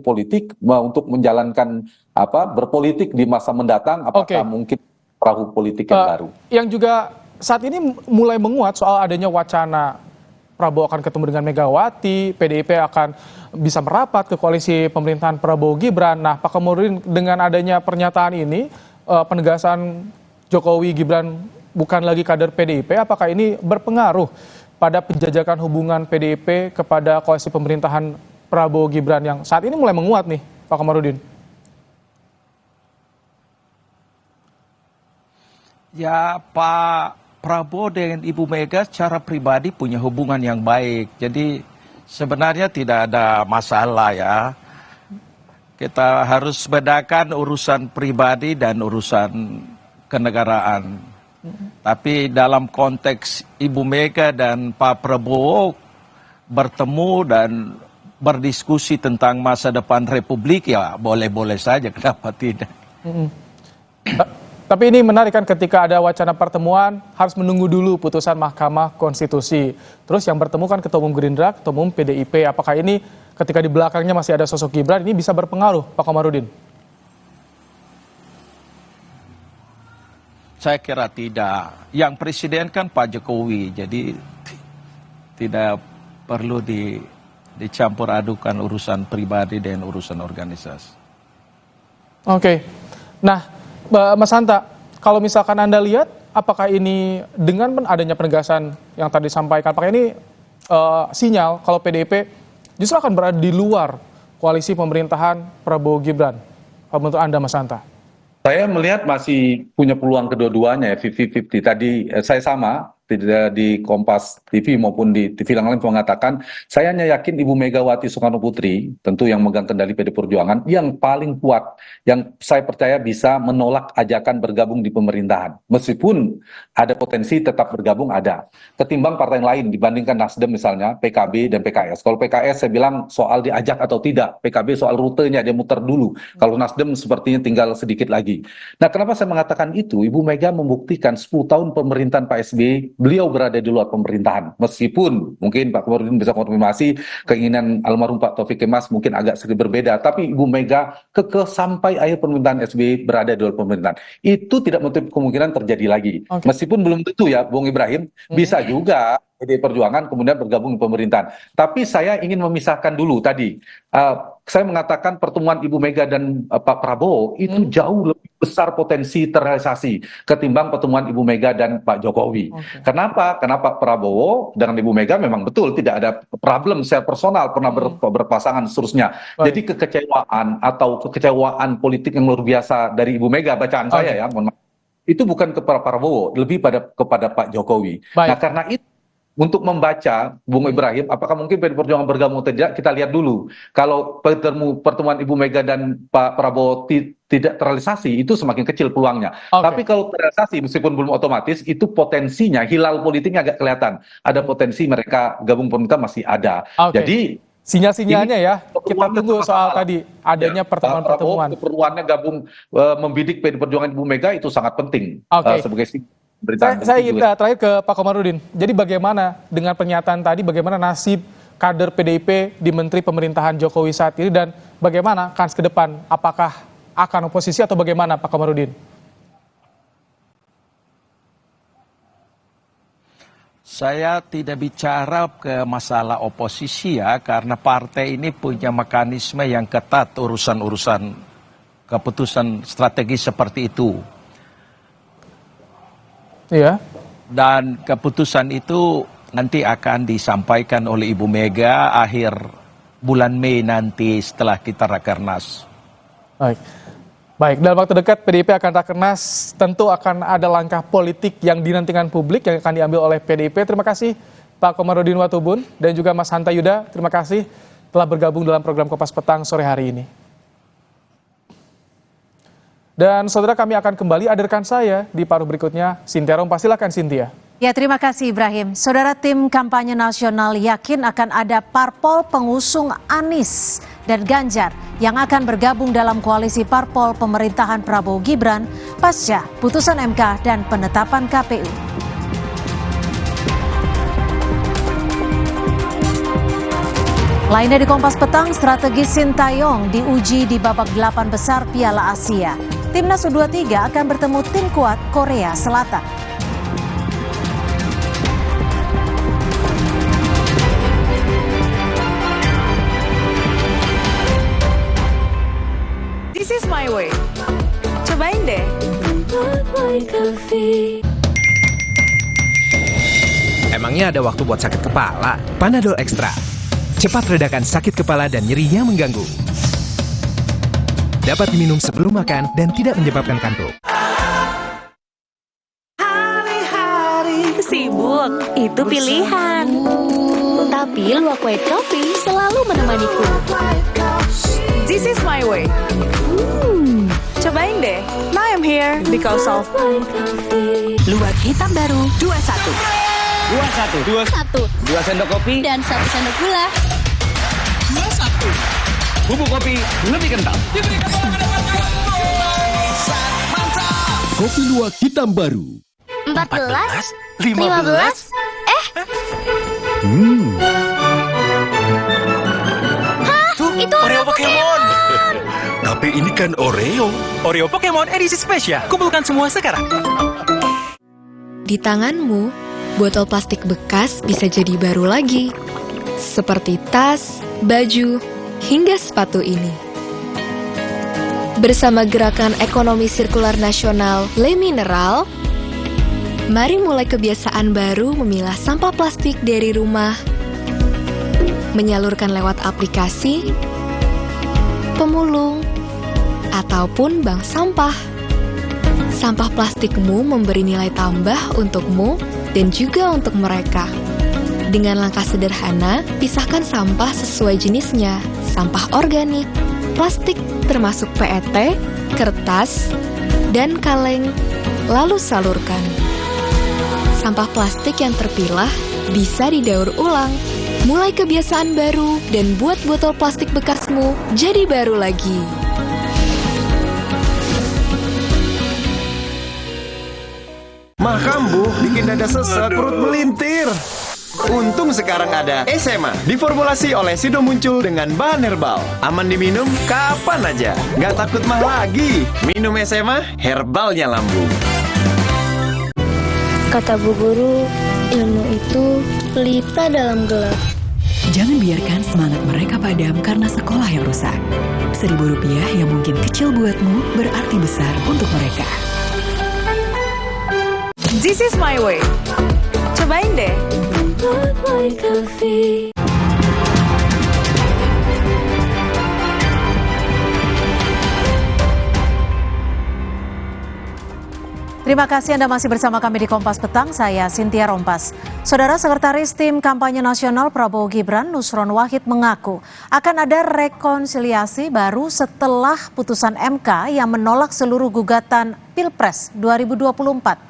politik untuk menjalankan berpolitik di masa mendatang, apakah mungkin perahu politik yang baru. Yang juga saat ini mulai menguat soal adanya wacana Prabowo akan ketemu dengan Megawati, PDIP akan bisa merapat ke koalisi pemerintahan Prabowo Gibran. Nah, Pak Komarudin, dengan adanya pernyataan ini, penegasan Jokowi Gibran bukan lagi kader PDIP, apakah ini berpengaruh pada penjajakan hubungan PDIP kepada koalisi pemerintahan Prabowo Gibran yang saat ini mulai menguat nih, Pak Komarudin? Ya, Pak Prabowo dengan Ibu Mega secara pribadi punya hubungan yang baik. Jadi sebenarnya tidak ada masalah ya. Kita harus bedakan urusan pribadi dan urusan kenegaraan. Tapi dalam konteks Ibu Mega dan Pak Prabowo bertemu dan berdiskusi tentang masa depan Republik, ya boleh-boleh saja, kenapa tidak. Tapi ini menarik kan, ketika ada wacana pertemuan harus menunggu dulu putusan Mahkamah Konstitusi. Terus yang bertemu kan Ketua Umum Gerindra, Ketua Umum PDIP. Apakah ini ketika di belakangnya masih ada sosok Gibran, ini bisa berpengaruh, Pak Komarudin? Saya kira tidak. Yang presiden kan Pak Jokowi, jadi tidak perlu dicampur adukan urusan pribadi dan urusan organisasi. Oke. Nah, Mas Hanta, kalau misalkan Anda lihat, apakah ini dengan adanya penegasan yang tadi disampaikan, apakah ini sinyal kalau PDIP justru akan berada di luar koalisi pemerintahan Prabowo Gibran? Kalau menurut Anda, Mas Hanta? Saya melihat masih punya peluang kedua-duanya ya, 50-50. Tadi saya sama, tidak di Kompas TV maupun di TV yang lain mengatakan, saya hanya yakin Ibu Megawati Soekarno Putri, tentu yang megang kendali PD Perjuangan, yang paling kuat, yang saya percaya bisa menolak ajakan bergabung di pemerintahan. Meskipun ada potensi tetap bergabung, ada. Ketimbang partai yang lain, dibandingkan Nasdem misalnya, PKB dan PKS. Kalau PKS saya bilang soal diajak atau tidak, PKB soal rutenya, dia muter dulu. Kalau Nasdem sepertinya tinggal sedikit lagi. Nah, kenapa saya mengatakan itu? Ibu Mega membuktikan 10 tahun pemerintahan Pak SBY, beliau berada di luar pemerintahan. Meskipun mungkin Pak Komarudin bisa konfirmasi keinginan almarhum Pak Taufik Kemas mungkin agak sedikit berbeda, tapi Ibu Mega kekeh sampai akhir pemerintahan SBY berada di luar pemerintahan. Itu tidak menutup kemungkinan terjadi lagi. Meskipun belum tentu ya, Bung Ibrahim, bisa juga PD Perjuangan kemudian bergabung di pemerintahan. Tapi saya ingin memisahkan dulu tadi. Saya mengatakan pertemuan Ibu Mega dan Pak Prabowo itu jauh lebih besar potensi terrealisasi ketimbang pertemuan Ibu Mega dan Pak Jokowi. Kenapa? Karena Pak Prabowo dengan Ibu Mega memang betul tidak ada problem secara personal, pernah berpasangan seterusnya. Jadi kekecewaan atau kekecewaan politik yang luar biasa dari Ibu Mega, bacaan saya ya, itu bukan kepada Prabowo, lebih kepada Pak Jokowi. Nah, karena itu untuk membaca, Bung Ibrahim, apakah mungkin PD Perjuangan bergabung atau tidak, kita lihat dulu. Kalau pertemuan Ibu Mega dan Pak Prabowo tidak terrealisasi, itu semakin kecil peluangnya. Tapi kalau terrealisasi, meskipun belum otomatis, itu potensinya, hilal politiknya agak kelihatan. Ada potensi mereka gabung pemerintah masih ada. Jadi sinyal-sinyalnya ya, kita tunggu soal tadi adanya pertemuan-pertemuan. Keperluannya gabung membidik PD Perjuangan Ibu Mega itu sangat penting sebagai Saya ingin terakhir ke Pak Komarudin. Jadi bagaimana dengan pernyataan tadi, bagaimana nasib kader PDIP di Menteri Pemerintahan Jokowi saat ini, dan bagaimana kans ke depan? Apakah akan oposisi atau bagaimana, Pak Komarudin? Saya tidak bicara ke masalah oposisi ya, karena partai ini punya mekanisme yang ketat urusan-urusan keputusan strategis seperti itu. Iya. Dan keputusan itu nanti akan disampaikan oleh Ibu Mega akhir bulan Mei nanti setelah kita Rakernas. Baik, dalam waktu dekat PDIP akan Rakernas, tentu akan ada langkah politik yang dinantikan publik yang akan diambil oleh PDIP. Terima kasih Pak Komarudin Watubun dan juga Mas Hanta Yuda. Terima kasih telah bergabung dalam program Kompas Petang sore hari ini. Dan saudara, kami akan kembali hadirkan saya di paruh berikutnya. Cynthia Rompas, silakan Cynthia. Ya, terima kasih Ibrahim. Saudara, tim kampanye nasional yakin akan ada parpol pengusung Anies dan Ganjar yang akan bergabung dalam koalisi parpol pemerintahan Prabowo Gibran pasca putusan MK dan penetapan KPU. Lainnya di Kompas Petang, strategi Sintayong diuji di babak 8 besar Piala Asia. Timnas U23 akan bertemu tim kuat Korea Selatan. This is my way. Cobain deh. Emangnya ada waktu buat sakit kepala? Panadol Extra. Cepat redakan sakit kepala dan nyeri yang mengganggu. Dapat diminum sebelum makan dan tidak menyebabkan kantuk. Hari-hari sibuk, itu pilihan. Tapi Luwak White Coffee selalu menemaniku. This is my way. Cobain deh. Now I'm here because of Luwak hitam baru 21. 2 sendok kopi Dan 1 sendok gula. 21. Bubuk kopi lebih kental. Kopi Luwak hitam baru. 14? 15? Hah? Itu Oreo Pokemon. Tapi ini kan Oreo. Oreo Pokemon edisi spesial. Kumpulkan semua sekarang. Di tanganmu, botol plastik bekas bisa jadi baru lagi. Seperti tas, baju, hingga sepatu ini. Bersama Gerakan Ekonomi Sirkular Nasional Le Mineral, mari mulai kebiasaan baru memilah sampah plastik dari rumah, menyalurkan lewat aplikasi, pemulung, ataupun bank sampah. Sampah plastikmu memberi nilai tambah untukmu dan juga untuk mereka. Dengan langkah sederhana, pisahkan sampah sesuai jenisnya, sampah organik, plastik termasuk PET, kertas, dan kaleng, lalu salurkan. Sampah plastik yang terpilah bisa didaur ulang. Mulai kebiasaan baru dan buat botol plastik bekasmu jadi baru lagi. Mah kambuh bikin dada sesek, perut melintir. Untung sekarang ada SMA, diformulasi oleh Sido Muncul dengan bahan herbal. Aman diminum kapan aja, nggak takut mah lagi. Minum SMA, herbalnya lambung. Kata Bu Guru, ilmu itu pelita dalam gelap. Jangan biarkan semangat mereka padam karena sekolah yang rusak. Rp1.000 yang mungkin kecil buatmu berarti besar untuk mereka. This is my way. Cobain deh. Terima kasih Anda masih bersama kami di Kompas Petang, saya Cynthia Rompas. Saudara Sekretaris Tim Kampanye Nasional Prabowo Gibran, Nusron Wahid mengaku akan ada rekonsiliasi baru setelah putusan MK yang menolak seluruh gugatan Pilpres 2024.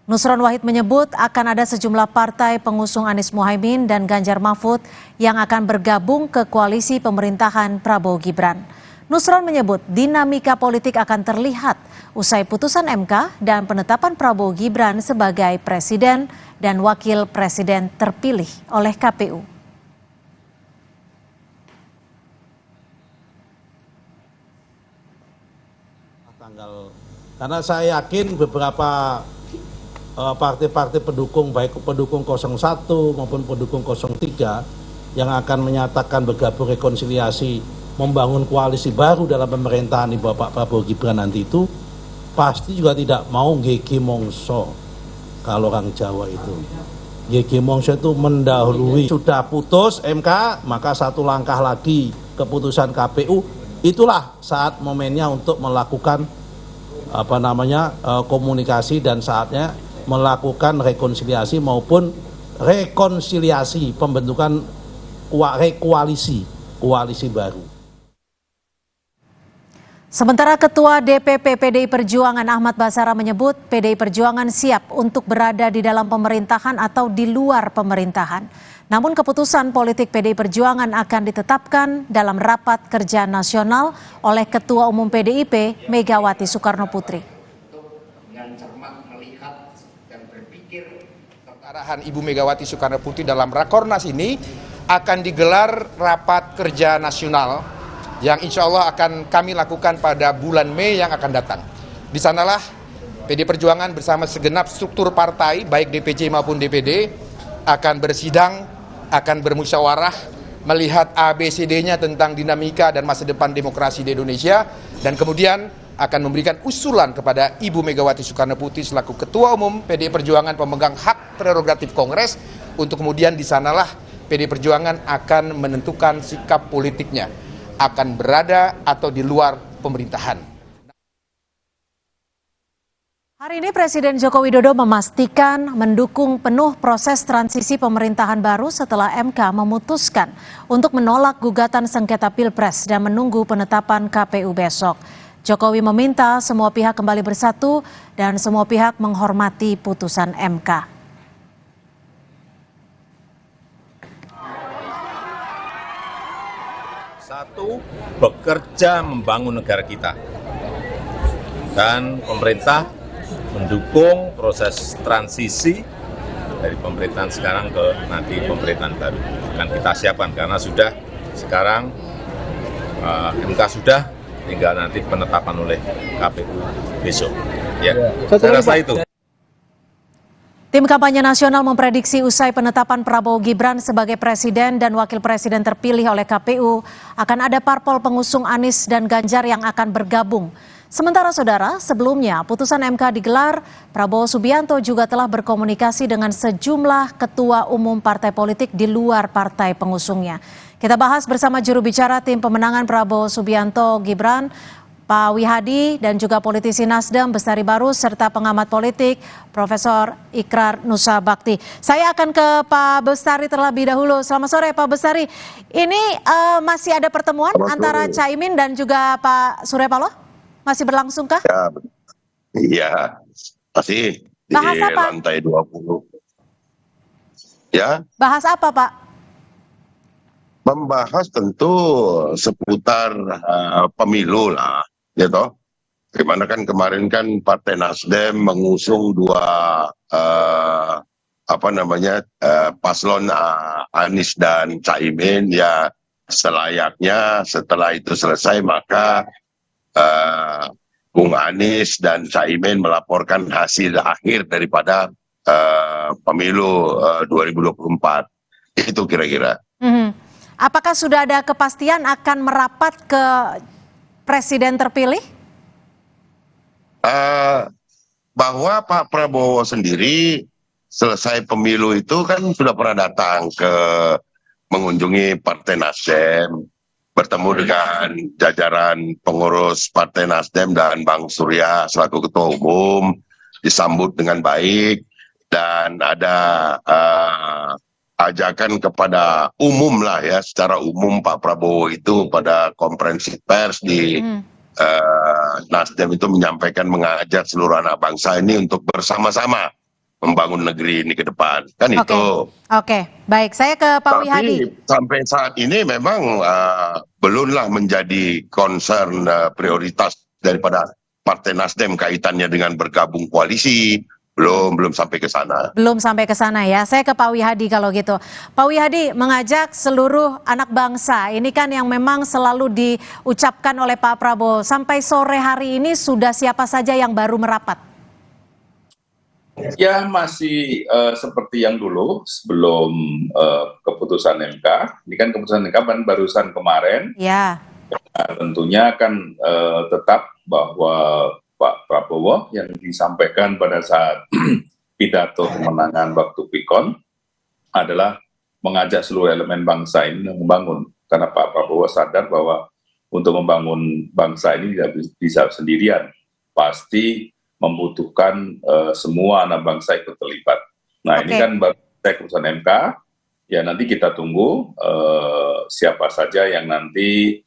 Nusron Wahid menyebut akan ada sejumlah partai pengusung Anies Muhaimin dan Ganjar Mahfud yang akan bergabung ke koalisi pemerintahan Prabowo Gibran. Nusron menyebut dinamika politik akan terlihat usai putusan MK dan penetapan Prabowo Gibran sebagai presiden dan wakil presiden terpilih oleh KPU. Karena saya yakin beberapa partai-partai pendukung, baik pendukung 01 maupun pendukung 03 yang akan menyatakan bergabung rekonsiliasi membangun koalisi baru dalam pemerintahan di Bapak Prabowo Gibran nanti itu pasti juga tidak mau gege mongso. Kalau orang Jawa itu gege mongso itu mendahului. Sudah putus MK, maka satu langkah lagi keputusan KPU, itulah saat momennya untuk melakukan komunikasi dan saatnya melakukan rekonsiliasi maupun rekonsiliasi pembentukan koalisi baru. Sementara Ketua DPP PDI Perjuangan Ahmad Basara menyebut PDI Perjuangan siap untuk berada di dalam pemerintahan atau di luar pemerintahan. Namun keputusan politik PDI Perjuangan akan ditetapkan dalam rapat kerja nasional oleh Ketua Umum PDIP Megawati Soekarno Putri. Dengan cermat melihat dan berpikir arahan Ibu Megawati Soekarno Putri dalam Rakornas ini akan digelar rapat kerja nasional yang insya Allah akan kami lakukan pada bulan Mei yang akan datang. Di sanalah PDI Perjuangan bersama segenap struktur partai, baik DPC maupun DPD, akan bersidang, akan bermusyawarah, melihat ABCD-nya tentang dinamika dan masa depan demokrasi di Indonesia, dan kemudian akan memberikan usulan kepada Ibu Megawati Soekarno Putri selaku Ketua Umum PDI Perjuangan pemegang hak prerogatif Kongres, untuk kemudian di sanalah PDI Perjuangan akan menentukan sikap politiknya, akan berada atau di luar pemerintahan. Hari ini Presiden Joko Widodo memastikan mendukung penuh proses transisi pemerintahan baru setelah MK memutuskan untuk menolak gugatan sengketa Pilpres dan menunggu penetapan KPU besok. Jokowi meminta semua pihak kembali bersatu dan semua pihak menghormati putusan MK. Satu, bekerja membangun negara kita, dan pemerintah mendukung proses transisi dari pemerintahan sekarang ke nanti pemerintahan baru. Dan kita siapkan karena sudah sekarang MK sudah, tinggal nanti penetapan oleh KPU besok. Ya, saya rasa itu. Tim kampanye nasional memprediksi usai penetapan Prabowo Gibran sebagai presiden dan wakil presiden terpilih oleh KPU, akan ada parpol pengusung Anies dan Ganjar yang akan bergabung. Sementara saudara, sebelumnya putusan MK digelar, Prabowo Subianto juga telah berkomunikasi dengan sejumlah ketua umum partai politik di luar partai pengusungnya. Kita bahas bersama juru bicara tim pemenangan Prabowo Subianto Gibran, Pak Wihadi, dan juga politisi Nasdem Bestari Barus serta pengamat politik Profesor Ikrar Nusa Bakti. Saya akan ke Pak Bestari terlebih dahulu. Selamat sore Pak Bestari. Ini masih ada pertemuan antara Caimin dan juga Pak Surya Paloh? Masih berlangsungkah? Ya, iya, masih di lantai 20. Ya. Bahas apa Pak? Membahas tentu seputar pemilu lah. Gitu. Gimana kan kemarin kan Partai Nasdem mengusung dua paslon Anies dan Caimin, ya selayaknya setelah itu selesai maka Bung Anies dan Caimin melaporkan hasil akhir daripada pemilu 2024. Itu kira-kira. Apakah sudah ada kepastian akan merapat ke presiden terpilih? Bahwa Pak Prabowo sendiri selesai pemilu itu kan sudah pernah datang ke mengunjungi Partai Nasdem, bertemu dengan jajaran pengurus Partai Nasdem dan Bang Surya selaku ketua umum, disambut dengan baik, dan ada ajakan kepada umum lah ya, secara umum Pak Prabowo itu pada konferensi pers di Nasdem itu menyampaikan, mengajak seluruh anak bangsa ini untuk bersama-sama membangun negeri ini ke depan. Kan itu. Oke, baik. Saya ke Pak Wihadi. Sampai saat ini memang belumlah menjadi concern prioritas daripada Partai Nasdem kaitannya dengan bergabung koalisi. Belum sampai ke sana. Belum sampai ke sana ya. Saya ke Pak Wihadi kalau gitu. Pak Wihadi mengajak seluruh anak bangsa. Ini kan yang memang selalu diucapkan oleh Pak Prabowo. Sampai sore hari ini sudah siapa saja yang baru merapat? Ya masih seperti yang dulu sebelum keputusan MK. Ini kan keputusan MK barusan kemarin. Ya. Nah, tentunya kan tetap bahwa Pak Prabowo yang disampaikan pada saat pidato kemenangan waktu PIKON adalah mengajak seluruh elemen bangsa ini membangun. Karena Pak Prabowo sadar bahwa untuk membangun bangsa ini tidak bisa sendirian. Pasti membutuhkan semua anak bangsa ikut terlibat. Nah ini kan baru keputusan MK, ya nanti kita tunggu siapa saja yang nanti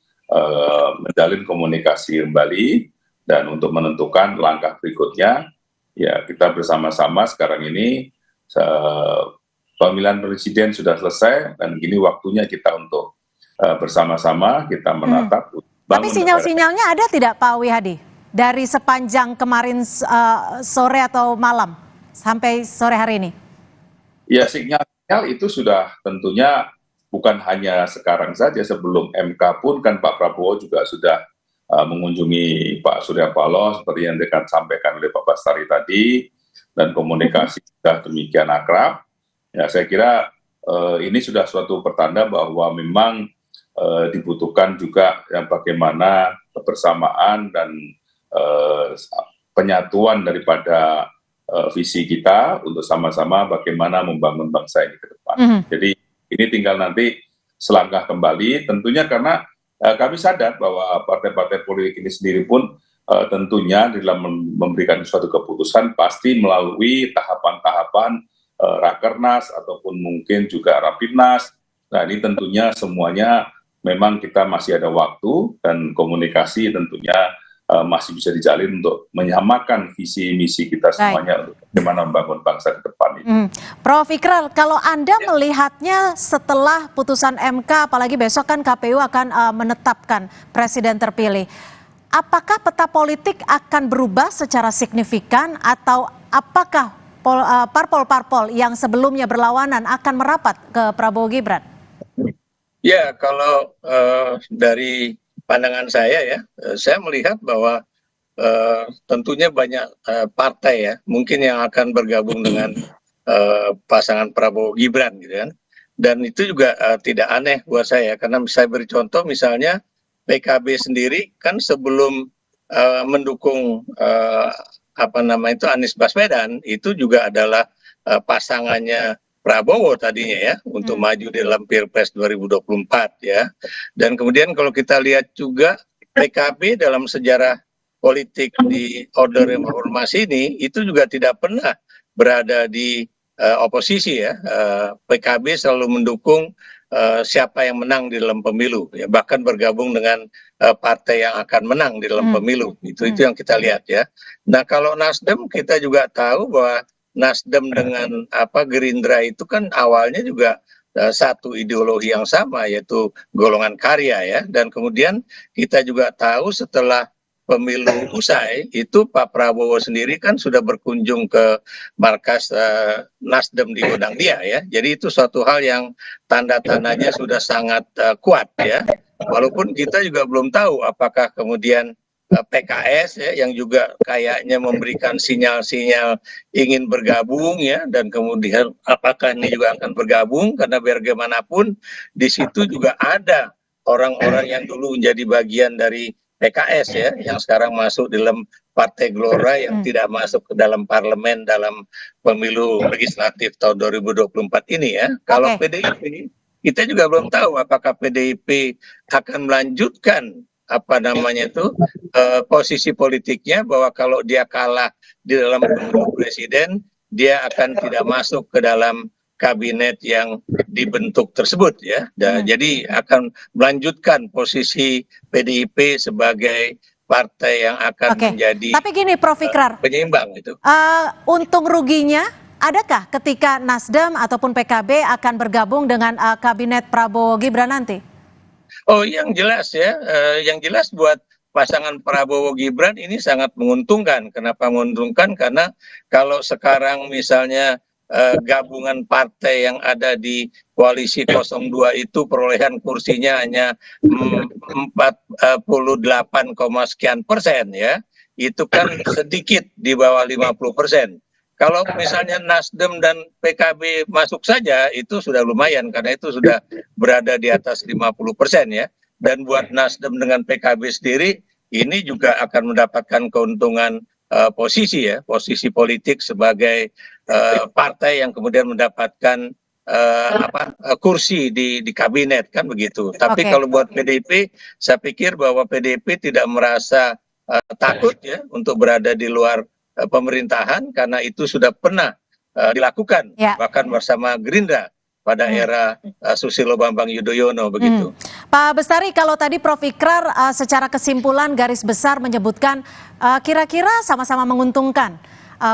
menjalin komunikasi kembali. Dan untuk menentukan langkah berikutnya, ya kita bersama-sama sekarang ini pemilihan presiden sudah selesai dan kini waktunya kita untuk bersama-sama kita menatap. Tapi sinyal-sinyalnya ada tidak Pak Wihadi? Dari sepanjang kemarin sore atau malam sampai sore hari ini? Ya sinyal itu sudah tentunya bukan hanya sekarang saja, sebelum MK pun kan Pak Prabowo juga sudah mengunjungi Pak Surya Paloh seperti yang disampaikan oleh Pak Bestari tadi, dan komunikasi sudah demikian akrab. Ya saya kira ini sudah suatu pertanda bahwa memang dibutuhkan juga yang bagaimana kebersamaan dan penyatuan daripada visi kita untuk sama-sama bagaimana membangun bangsa ini ke depan. Jadi ini tinggal nanti selangkah kembali, tentunya karena kami sadar bahwa partai-partai politik ini sendiri pun tentunya dalam memberikan suatu keputusan pasti melalui tahapan-tahapan Rakernas ataupun mungkin juga Rapimnas. Nah ini tentunya semuanya memang kita masih ada waktu dan komunikasi tentunya masih bisa dijalin untuk menyamakan visi misi kita semuanya untuk bagaimana membangun bangsa ke depan ini. Prof. Ikrar, kalau Anda melihatnya setelah putusan MK, apalagi besok kan KPU akan menetapkan presiden terpilih, apakah peta politik akan berubah secara signifikan atau apakah parpol-parpol yang sebelumnya berlawanan akan merapat ke Prabowo Gibran? Ya, kalau dari pandangan saya ya, saya melihat bahwa tentunya banyak partai ya, mungkin yang akan bergabung dengan pasangan Prabowo Gibran gitu kan. Dan itu juga tidak aneh buat saya, karena saya beri contoh misalnya PKB sendiri kan sebelum mendukung Anies Baswedan itu juga adalah pasangannya Prabowo tadinya ya untuk maju di dalam Pilpres 2024 ya. Dan kemudian kalau kita lihat juga PKB dalam sejarah politik di Orde Reformasi ini itu juga tidak pernah berada di oposisi ya. PKB selalu mendukung siapa yang menang di dalam pemilu ya, bahkan bergabung dengan partai yang akan menang di dalam pemilu. Itu yang kita lihat ya. Nah, kalau Nasdem kita juga tahu bahwa Nasdem dengan Gerindra itu kan awalnya juga satu ideologi yang sama, yaitu golongan karya ya. Dan kemudian kita juga tahu setelah pemilu usai itu Pak Prabowo sendiri kan sudah berkunjung ke markas Nasdem di Gondang Dia ya. Jadi itu suatu hal yang tanda-tandanya sudah sangat kuat ya. Walaupun kita juga belum tahu apakah kemudian PKS ya, yang juga kayaknya memberikan sinyal-sinyal ingin bergabung ya, dan kemudian apakah ini juga akan bergabung, karena bagaimanapun di situ juga ada orang-orang yang dulu menjadi bagian dari PKS ya, yang sekarang masuk dalam Partai Gelora yang tidak masuk ke dalam parlemen dalam pemilu legislatif tahun 2024 ini ya. Kalau PDIP kita juga belum tahu apakah PDIP akan melanjutkan posisi politiknya, bahwa kalau dia kalah di dalam pemilu presiden dia akan tidak masuk ke dalam kabinet yang dibentuk tersebut ya. Jadi akan melanjutkan posisi PDIP sebagai partai yang akan menjadi tapi gini Prof. Ikrar, penyeimbang itu. Untung ruginya adakah ketika Nasdem ataupun PKB akan bergabung dengan kabinet Prabowo Gibran nanti? Oh, yang jelas ya, yang jelas buat pasangan Prabowo Gibran ini sangat menguntungkan. Kenapa menguntungkan? Karena kalau sekarang misalnya gabungan partai yang ada di koalisi 02 itu perolehan kursinya hanya 48, sekian persen ya, itu kan sedikit di bawah 50%. Kalau misalnya Nasdem dan PKB masuk saja itu sudah lumayan, karena itu sudah berada di atas 50% ya. Dan buat Nasdem dengan PKB sendiri ini juga akan mendapatkan keuntungan posisi ya, posisi politik sebagai partai yang kemudian mendapatkan kursi di kabinet kan begitu. Tapi kalau buat PDIP, saya pikir bahwa PDIP tidak merasa takut ya untuk berada di luar pemerintahan, karena itu sudah pernah dilakukan bahkan bersama Gerindra pada era Susilo Bambang Yudhoyono begitu. Pak Bestari, kalau tadi Prof. Ikrar secara kesimpulan garis besar menyebutkan kira-kira sama-sama menguntungkan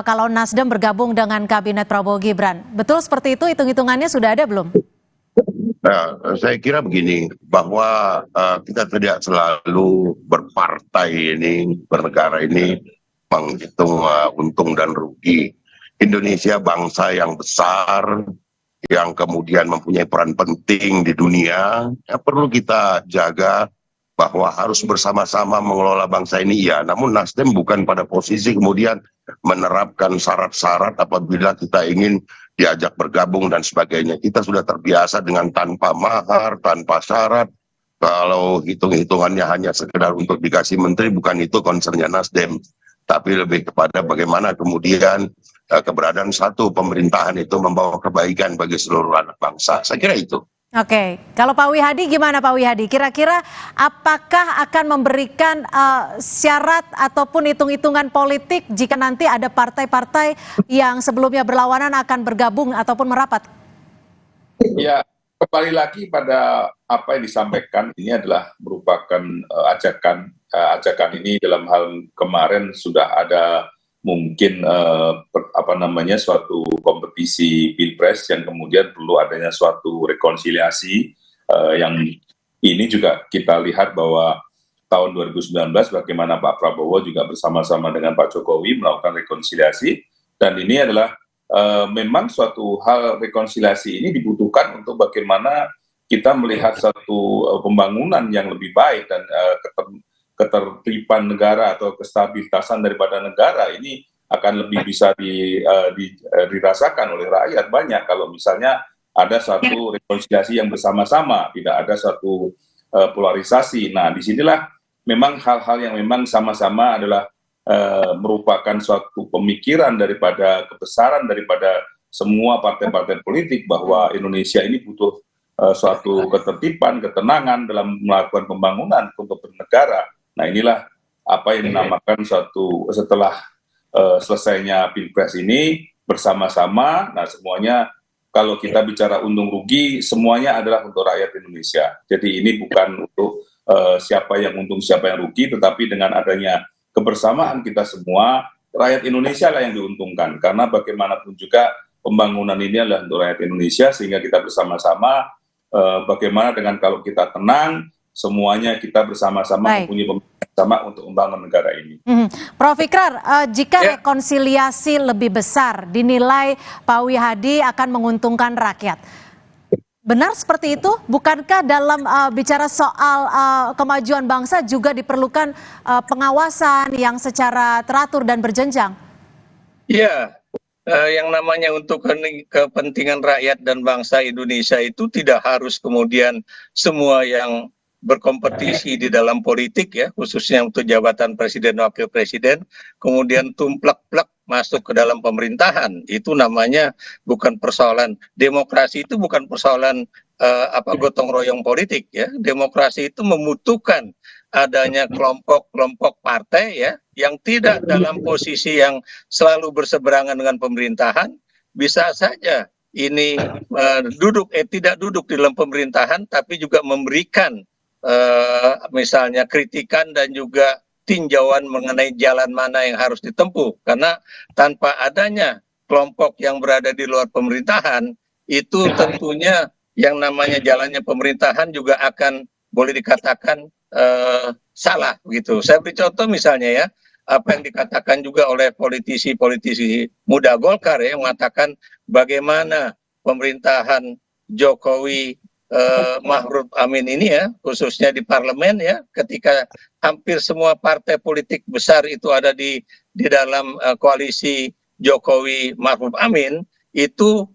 kalau Nasdem bergabung dengan kabinet Prabowo Gibran. Betul seperti itu, hitung-hitungannya sudah ada belum? Nah, saya kira begini, bahwa kita tidak selalu berpartai ini, bernegara ini menghitung untung dan rugi. Indonesia bangsa yang besar, yang kemudian mempunyai peran penting di dunia, ya perlu kita jaga bahwa harus bersama-sama mengelola bangsa ini ya. Namun Nasdem bukan pada posisi kemudian menerapkan syarat-syarat apabila kita ingin diajak bergabung dan sebagainya. Kita sudah terbiasa dengan tanpa mahar, tanpa syarat. Kalau hitung-hitungannya hanya sekedar untuk dikasih menteri, bukan itu concernnya Nasdem. Tapi lebih kepada bagaimana kemudian keberadaan satu pemerintahan itu membawa kebaikan bagi seluruh anak bangsa. Saya kira itu. Oke, kalau Pak Wihadi gimana Pak Wihadi? Kira-kira apakah akan memberikan syarat ataupun hitung-hitungan politik jika nanti ada partai-partai yang sebelumnya berlawanan akan bergabung ataupun merapat? Ya, kembali lagi pada apa yang disampaikan, ini adalah merupakan ajakan ini dalam hal kemarin sudah ada mungkin suatu kompetisi pilpres yang kemudian perlu adanya suatu rekonsiliasi yang ini juga kita lihat bahwa tahun 2019 bagaimana Pak Prabowo juga bersama-sama dengan Pak Jokowi melakukan rekonsiliasi, dan ini adalah memang suatu hal rekonsiliasi ini dibutuhkan untuk bagaimana kita melihat satu pembangunan yang lebih baik dan ketertiban negara atau kestabilitasan daripada negara ini akan lebih bisa dirasakan oleh rakyat banyak kalau misalnya ada satu rekonsiliasi yang bersama-sama, tidak ada satu polarisasi. Nah, disinilah memang hal-hal yang memang sama-sama adalah merupakan suatu pemikiran daripada kebesaran daripada semua partai-partai politik bahwa Indonesia ini butuh suatu ketertiban, ketenangan dalam melakukan pembangunan untuk bernegara. Nah, inilah apa yang dinamakan suatu setelah selesainya Pilpres ini bersama-sama. Nah, semuanya kalau kita bicara untung rugi, semuanya adalah untuk rakyat Indonesia. Jadi ini bukan untuk siapa yang untung, siapa yang rugi, tetapi dengan adanya kebersamaan kita semua, rakyat Indonesia lah yang diuntungkan. Karena bagaimanapun juga pembangunan ini adalah untuk rakyat Indonesia, sehingga kita bersama-sama, bagaimana dengan kalau kita tenang, semuanya kita bersama-sama mempunyai pemikiran sama untuk membangun negara ini. Prof. Ikrar, jika rekonsiliasi lebih besar dinilai Pak Wihadi akan menguntungkan rakyat, benar seperti itu? Bukankah dalam bicara soal kemajuan bangsa juga diperlukan pengawasan yang secara teratur dan berjenjang? Iya, yang namanya untuk kepentingan rakyat dan bangsa Indonesia itu tidak harus kemudian semua yang berkompetisi di dalam politik ya, khususnya untuk jabatan presiden wakil presiden, kemudian tumplek-plek masuk ke dalam pemerintahan. Itu namanya bukan persoalan demokrasi, itu bukan persoalan gotong royong politik ya. Demokrasi itu membutuhkan adanya kelompok-kelompok partai ya yang tidak dalam posisi yang selalu berseberangan dengan pemerintahan. Bisa saja ini tidak duduk di dalam pemerintahan tapi juga memberikan misalnya kritikan dan juga tinjauan mengenai jalan mana yang harus ditempuh, karena tanpa adanya kelompok yang berada di luar pemerintahan itu tentunya yang namanya jalannya pemerintahan juga akan boleh dikatakan salah begitu. Saya beri contoh misalnya ya, apa yang dikatakan juga oleh politisi-politisi muda Golkar ya, yang mengatakan bagaimana pemerintahan Jokowi Ma'ruf Amin ini ya, khususnya di parlemen ya, ketika hampir semua partai politik besar itu ada di dalam koalisi Jokowi Ma'ruf Amin, itu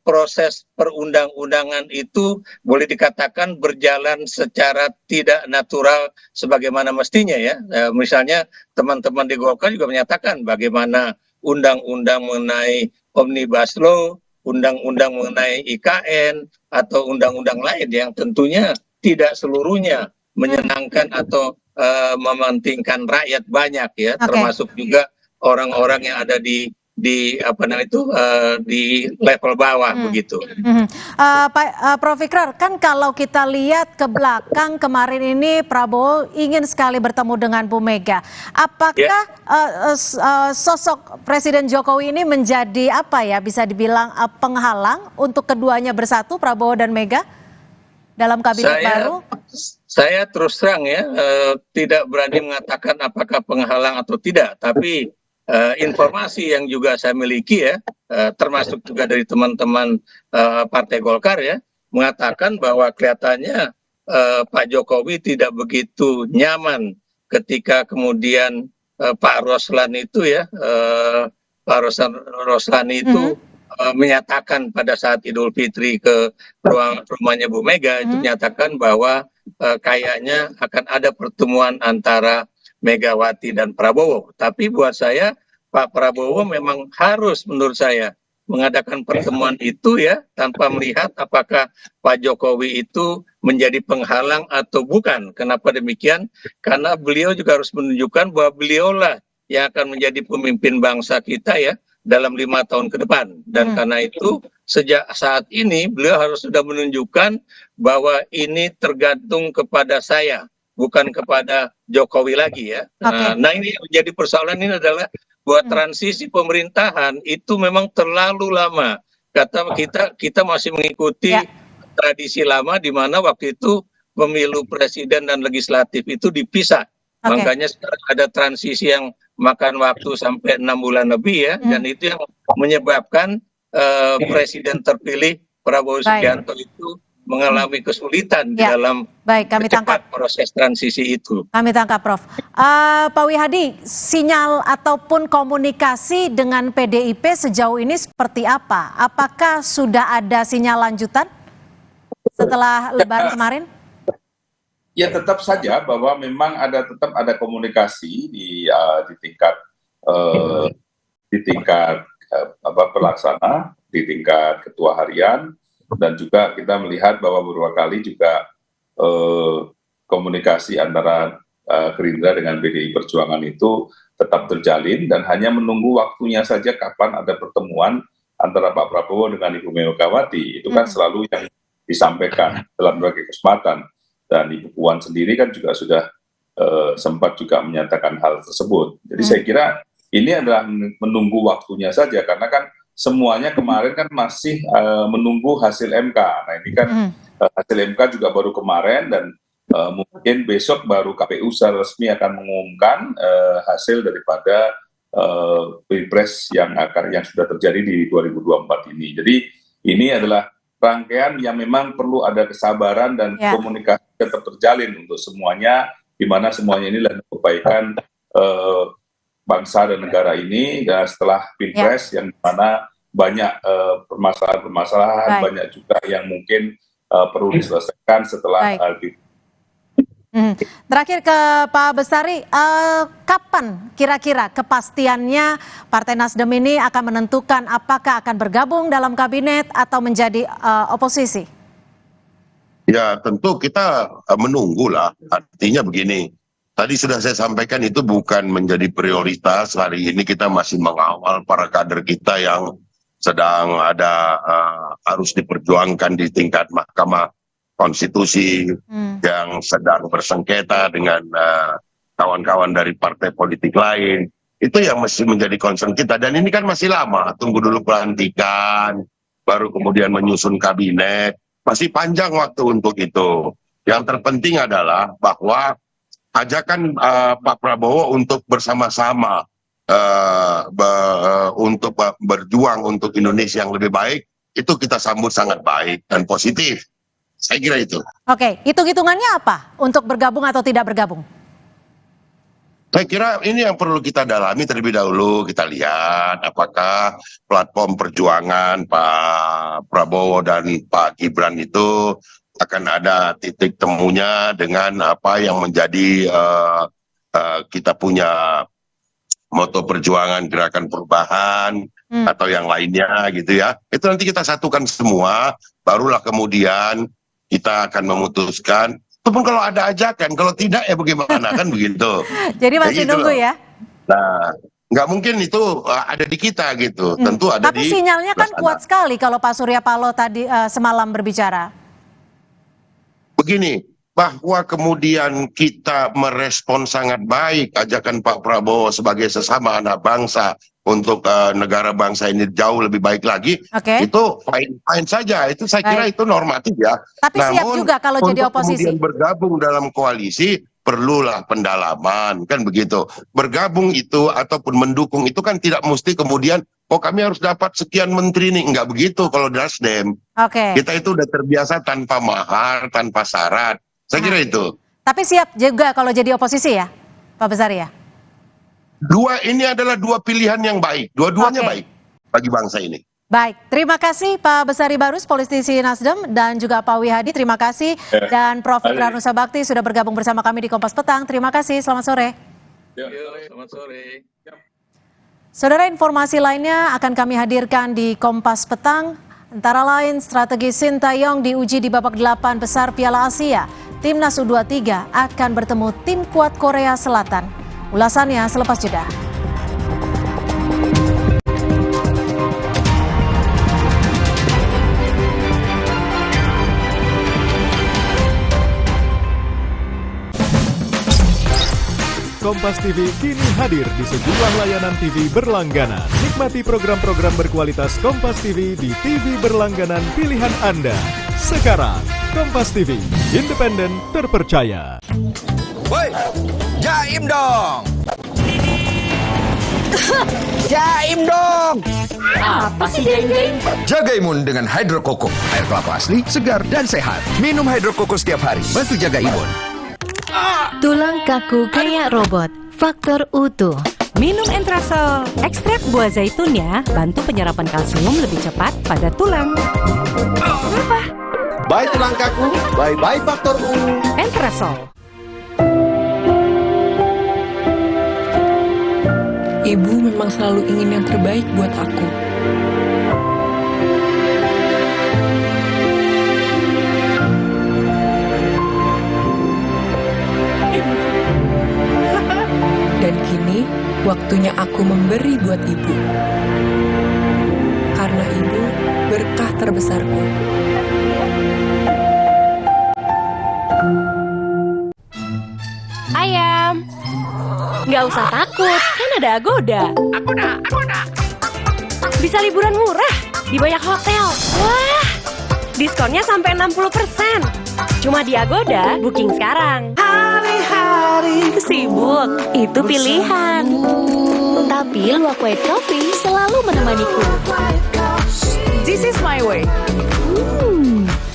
proses perundang-undangan itu boleh dikatakan berjalan secara tidak natural sebagaimana mestinya ya. Misalnya teman-teman di Golkar juga menyatakan bagaimana undang-undang mengenai Omnibus Law, undang-undang mengenai IKN atau undang-undang lain yang tentunya tidak seluruhnya menyenangkan atau mementingkan rakyat banyak ya, termasuk juga orang-orang yang ada di level bawah begitu. Prof. Ikrar, kan kalau kita lihat ke belakang kemarin ini Prabowo ingin sekali bertemu dengan Bu Mega. Apakah sosok Presiden Jokowi ini menjadi bisa dibilang penghalang untuk keduanya bersatu, Prabowo dan Mega dalam kabinet baru? Saya terus terang ya tidak berani mengatakan apakah penghalang atau tidak, tapi informasi yang juga saya miliki ya, termasuk juga dari teman-teman Partai Golkar ya, mengatakan bahwa kelihatannya Pak Jokowi tidak begitu nyaman ketika kemudian Pak Roslan itu ya, Pak Roslan itu menyatakan pada saat Idul Fitri ke rumahnya Bu Mega, itu menyatakan bahwa kayaknya akan ada pertemuan antara Megawati dan Prabowo. Tapi buat saya Pak Prabowo memang harus menurut saya mengadakan pertemuan itu ya, tanpa melihat apakah Pak Jokowi itu menjadi penghalang atau bukan. Kenapa demikian? Karena beliau juga harus menunjukkan bahwa beliaulah yang akan menjadi pemimpin bangsa kita ya dalam 5 tahun ke depan. Dan karena itu sejak saat ini beliau harus sudah menunjukkan bahwa ini tergantung kepada saya, bukan kepada Jokowi lagi ya. Nah ini yang menjadi persoalan ini adalah buat transisi pemerintahan itu memang terlalu lama. Kita masih mengikuti tradisi lama di mana waktu itu pemilu presiden dan legislatif itu dipisah. Makanya sekarang ada transisi yang makan waktu sampai 6 bulan lebih ya, dan itu yang menyebabkan presiden terpilih Prabowo Subianto itu mengalami kesulitan di dalam kami tangkap proses transisi itu. Kami tangkap, Prof. Pak Wihadi, sinyal ataupun komunikasi dengan PDIP sejauh ini seperti apa? Apakah sudah ada sinyal lanjutan setelah Lebaran kemarin? Ya, tetap saja bahwa memang tetap ada komunikasi di tingkat pelaksana, di tingkat ketua harian. Dan juga kita melihat bahwa beberapa kali juga komunikasi antara Gerindra dengan PDI Perjuangan itu tetap terjalin dan hanya menunggu waktunya saja kapan ada pertemuan antara Pak Prabowo dengan Ibu Megawati. Itu kan selalu yang disampaikan dalam berbagai kesempatan. Dan Ibu Puan sendiri kan juga sudah sempat juga menyatakan hal tersebut. Jadi saya kira ini adalah menunggu waktunya saja, karena kan semuanya kemarin kan masih menunggu hasil MK. Nah ini kan hasil MK juga baru kemarin dan mungkin besok baru KPU secara resmi akan mengumumkan hasil daripada Pilpres yang sudah terjadi di 2024 ini. Jadi ini adalah rangkaian yang memang perlu ada kesabaran dan komunikasi tetap terjalin untuk semuanya, di mana semuanya ini adalah kebaikan bangsa dan negara ini. Dan setelah Pilpres yang mana banyak permasalahan-permasalahan, banyak juga yang mungkin perlu diselesaikan setelah Terakhir ke Pak Bestari, kapan kira-kira kepastiannya Partai Nasdem ini akan menentukan apakah akan bergabung dalam kabinet atau menjadi oposisi? Ya tentu kita menunggulah, artinya begini. Tadi sudah saya sampaikan itu bukan menjadi prioritas. Hari ini kita masih mengawal para kader kita yang sedang ada harus diperjuangkan di tingkat Mahkamah Konstitusi, yang sedang bersengketa dengan kawan-kawan dari partai politik lain. Itu yang mesti menjadi concern kita. Dan ini kan masih lama, tunggu dulu pelantikan, baru kemudian menyusun kabinet. Masih panjang waktu untuk itu. Yang terpenting adalah bahwa ajakan Pak Prabowo untuk bersama-sama untuk berjuang untuk Indonesia yang lebih baik, itu kita sambut sangat baik dan positif. Saya kira itu. Oke, hitung-hitungannya apa untuk bergabung atau tidak bergabung? Saya kira ini yang perlu kita dalami terlebih dahulu. Kita lihat apakah platform perjuangan Pak Prabowo dan Pak Gibran itu akan ada titik temunya dengan apa yang menjadi kita punya moto perjuangan gerakan perubahan atau yang lainnya gitu ya. Itu nanti kita satukan semua, barulah kemudian kita akan memutuskan. Itu pun kalau ada ajakan, kalau tidak ya bagaimana, kan begitu. Jadi masih gitu nunggu ya? Nah, nggak mungkin itu ada di kita gitu. Tentu ada. Tapi sinyalnya kan kuat sekali kalau Pak Surya Paloh tadi semalam berbicara. Begini, bahwa kemudian kita merespon sangat baik ajakan Pak Prabowo sebagai sesama anak bangsa untuk negara bangsa ini jauh lebih baik lagi, itu fine saja. Itu saya kira itu normatif ya. Tapi siap juga kalau jadi oposisi. Kemudian bergabung dalam koalisi perlulah pendalaman, kan begitu. Bergabung itu ataupun mendukung itu kan tidak mesti kemudian kami harus dapat sekian menteri nih, enggak begitu kalau Nasdem. Kita itu udah terbiasa tanpa mahar, tanpa syarat. Saya kira itu. Tapi siap juga kalau jadi oposisi ya, Pak Bestari ya? Ini adalah dua pilihan yang baik. Dua-duanya baik bagi bangsa ini. Baik, terima kasih Pak Bestari Barus, politisi Nasdem, dan juga Pak Wihadi, terima kasih. Dan Prof. Nusa Bakti sudah bergabung bersama kami di Kompas Petang. Terima kasih, selamat sore. Selamat sore. Saudara, informasi lainnya akan kami hadirkan di Kompas Petang. Antara lain, strategi Sintayong diuji di babak 8 besar Piala Asia. Timnas U23 akan bertemu tim kuat Korea Selatan. Ulasannya selepas jeda. Kompas TV kini hadir di sejumlah layanan TV berlangganan. Nikmati program-program berkualitas Kompas TV di TV berlangganan pilihan Anda. Sekarang, Kompas TV, independen, terpercaya. Woi, jaim dong. Jaim dong. Apa sih jaim-jaim? Jaga imun dengan Hydro Koko. Air kelapa asli, segar, dan sehat. Minum Hydro Koko setiap hari. Bantu jaga imun. Tulang kaku kayak robot. Faktor utuh. Minum Entrasol. Ekstrak buah zaitunnya bantu penyerapan kalsium lebih cepat pada tulang. Apa? Bye tulang kaku, bye-bye faktor U. Entrasol. Ibu memang selalu ingin yang terbaik buat aku. Dan kini, waktunya aku memberi buat ibu. Karena ibu berkah terbesarku. Ayam. Nggak usah takut, kan ada Agoda. Agoda. Bisa liburan murah di banyak hotel. Wah, diskonnya sampai 60%. Cuma di Agoda, booking sekarang. Hari-hari sibuk, itu pilihan. Tapi Luwak White Coffee selalu menemaniku. This is my way.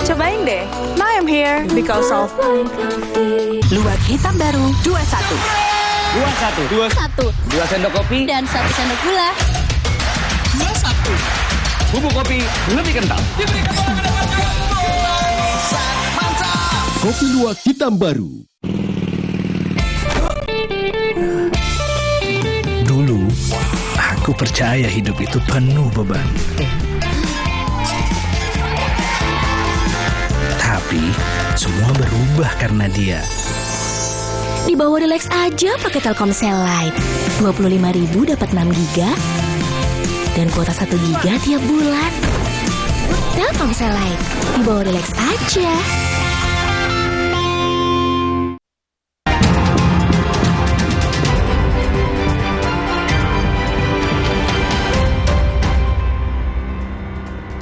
Cobain deh. Now I'm here because of Luwak hitam baru 21. 21. 2 sendok kopi Dan 1 sendok gula. 21. Bubuk kopi lebih kental. Kopi Luwak hitam baru. Dulu, aku percaya hidup itu penuh beban. Tapi, semua berubah karena dia. Di bawah Relax aja pakai Telkomsel Lite. 25.000 dapat 6 giga dan kuota 1 giga tiap bulan. Telkomsel Lite, di bawah Relax aja.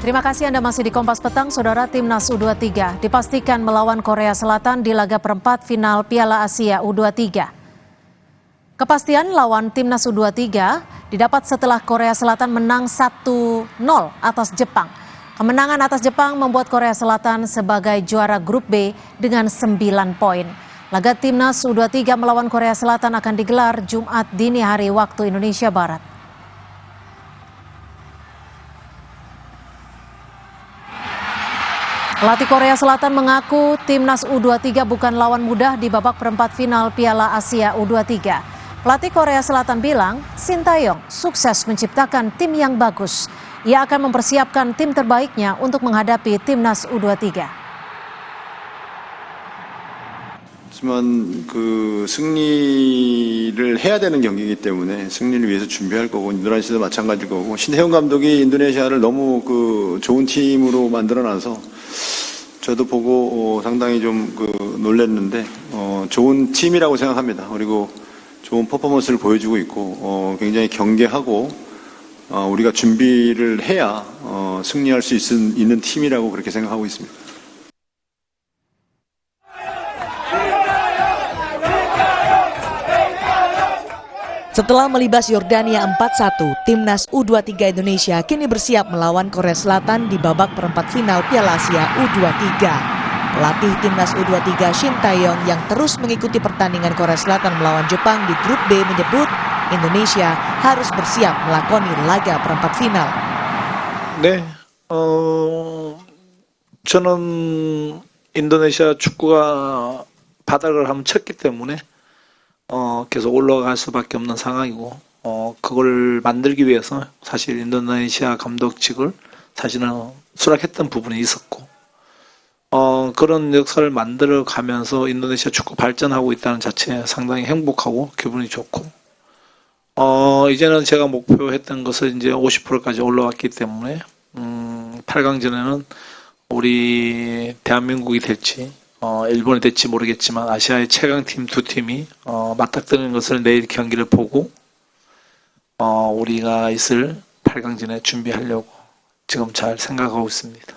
Terima kasih Anda masih di Kompas Petang. Saudara, Timnas U23 dipastikan melawan Korea Selatan di laga perempat final Piala Asia U23. Kepastian lawan Timnas U23 didapat setelah Korea Selatan menang 1-0 atas Jepang. Kemenangan atas Jepang membuat Korea Selatan sebagai juara grup B dengan 9 poin. Laga Timnas U23 melawan Korea Selatan akan digelar Jumat dini hari waktu Indonesia Barat. Pelatih Korea Selatan mengaku Timnas U23 bukan lawan mudah di babak perempat final Piala Asia U23. Pelatih Korea Selatan bilang, Sintayong sukses menciptakan tim yang bagus. Ia akan mempersiapkan tim terbaiknya untuk menghadapi Timnas U23. 하지만 그 승리를 해야 되는 경기이기 때문에 승리를 위해서 준비할 거고 인도네시아도 마찬가지일 거고 신태용 감독이 인도네시아를 너무 그 좋은 팀으로 만들어놔서 저도 보고 상당히 좀 놀랐는데 좋은 팀이라고 생각합니다. 그리고 좋은 퍼포먼스를 보여주고 있고 굉장히 경계하고 우리가 준비를 해야 승리할 수 있는 팀이라고 그렇게 생각하고 있습니다. Setelah melibas Yordania 4-1, Timnas U23 Indonesia kini bersiap melawan Korea Selatan di babak perempat final Piala Asia U23. Pelatih Timnas U23 Sintayong yang terus mengikuti pertandingan Korea Selatan melawan Jepang di grup B menyebut Indonesia harus bersiap melakoni laga perempat final. 네, 저는 인도네시아 축구가 바닥을 한번 쳤기 때문에 계속 올라갈 수밖에 없는 상황이고 그걸 만들기 위해서 사실 인도네시아 감독 측을 사실은 수락했던 부분이 있었고 그런 역사를 만들어 가면서 인도네시아 축구 발전하고 있다는 자체에 상당히 행복하고 기분이 좋고 이제는 제가 목표했던 것을 이제 50%까지 올라왔기 때문에 8강전에는 우리 대한민국이 될지 일본이 될지 모르겠지만 아시아의 최강팀 두 팀이 맞닥뜨리는 것을 내일 경기를 보고 우리가 있을 8강전에 준비하려고 지금 잘 생각하고 있습니다.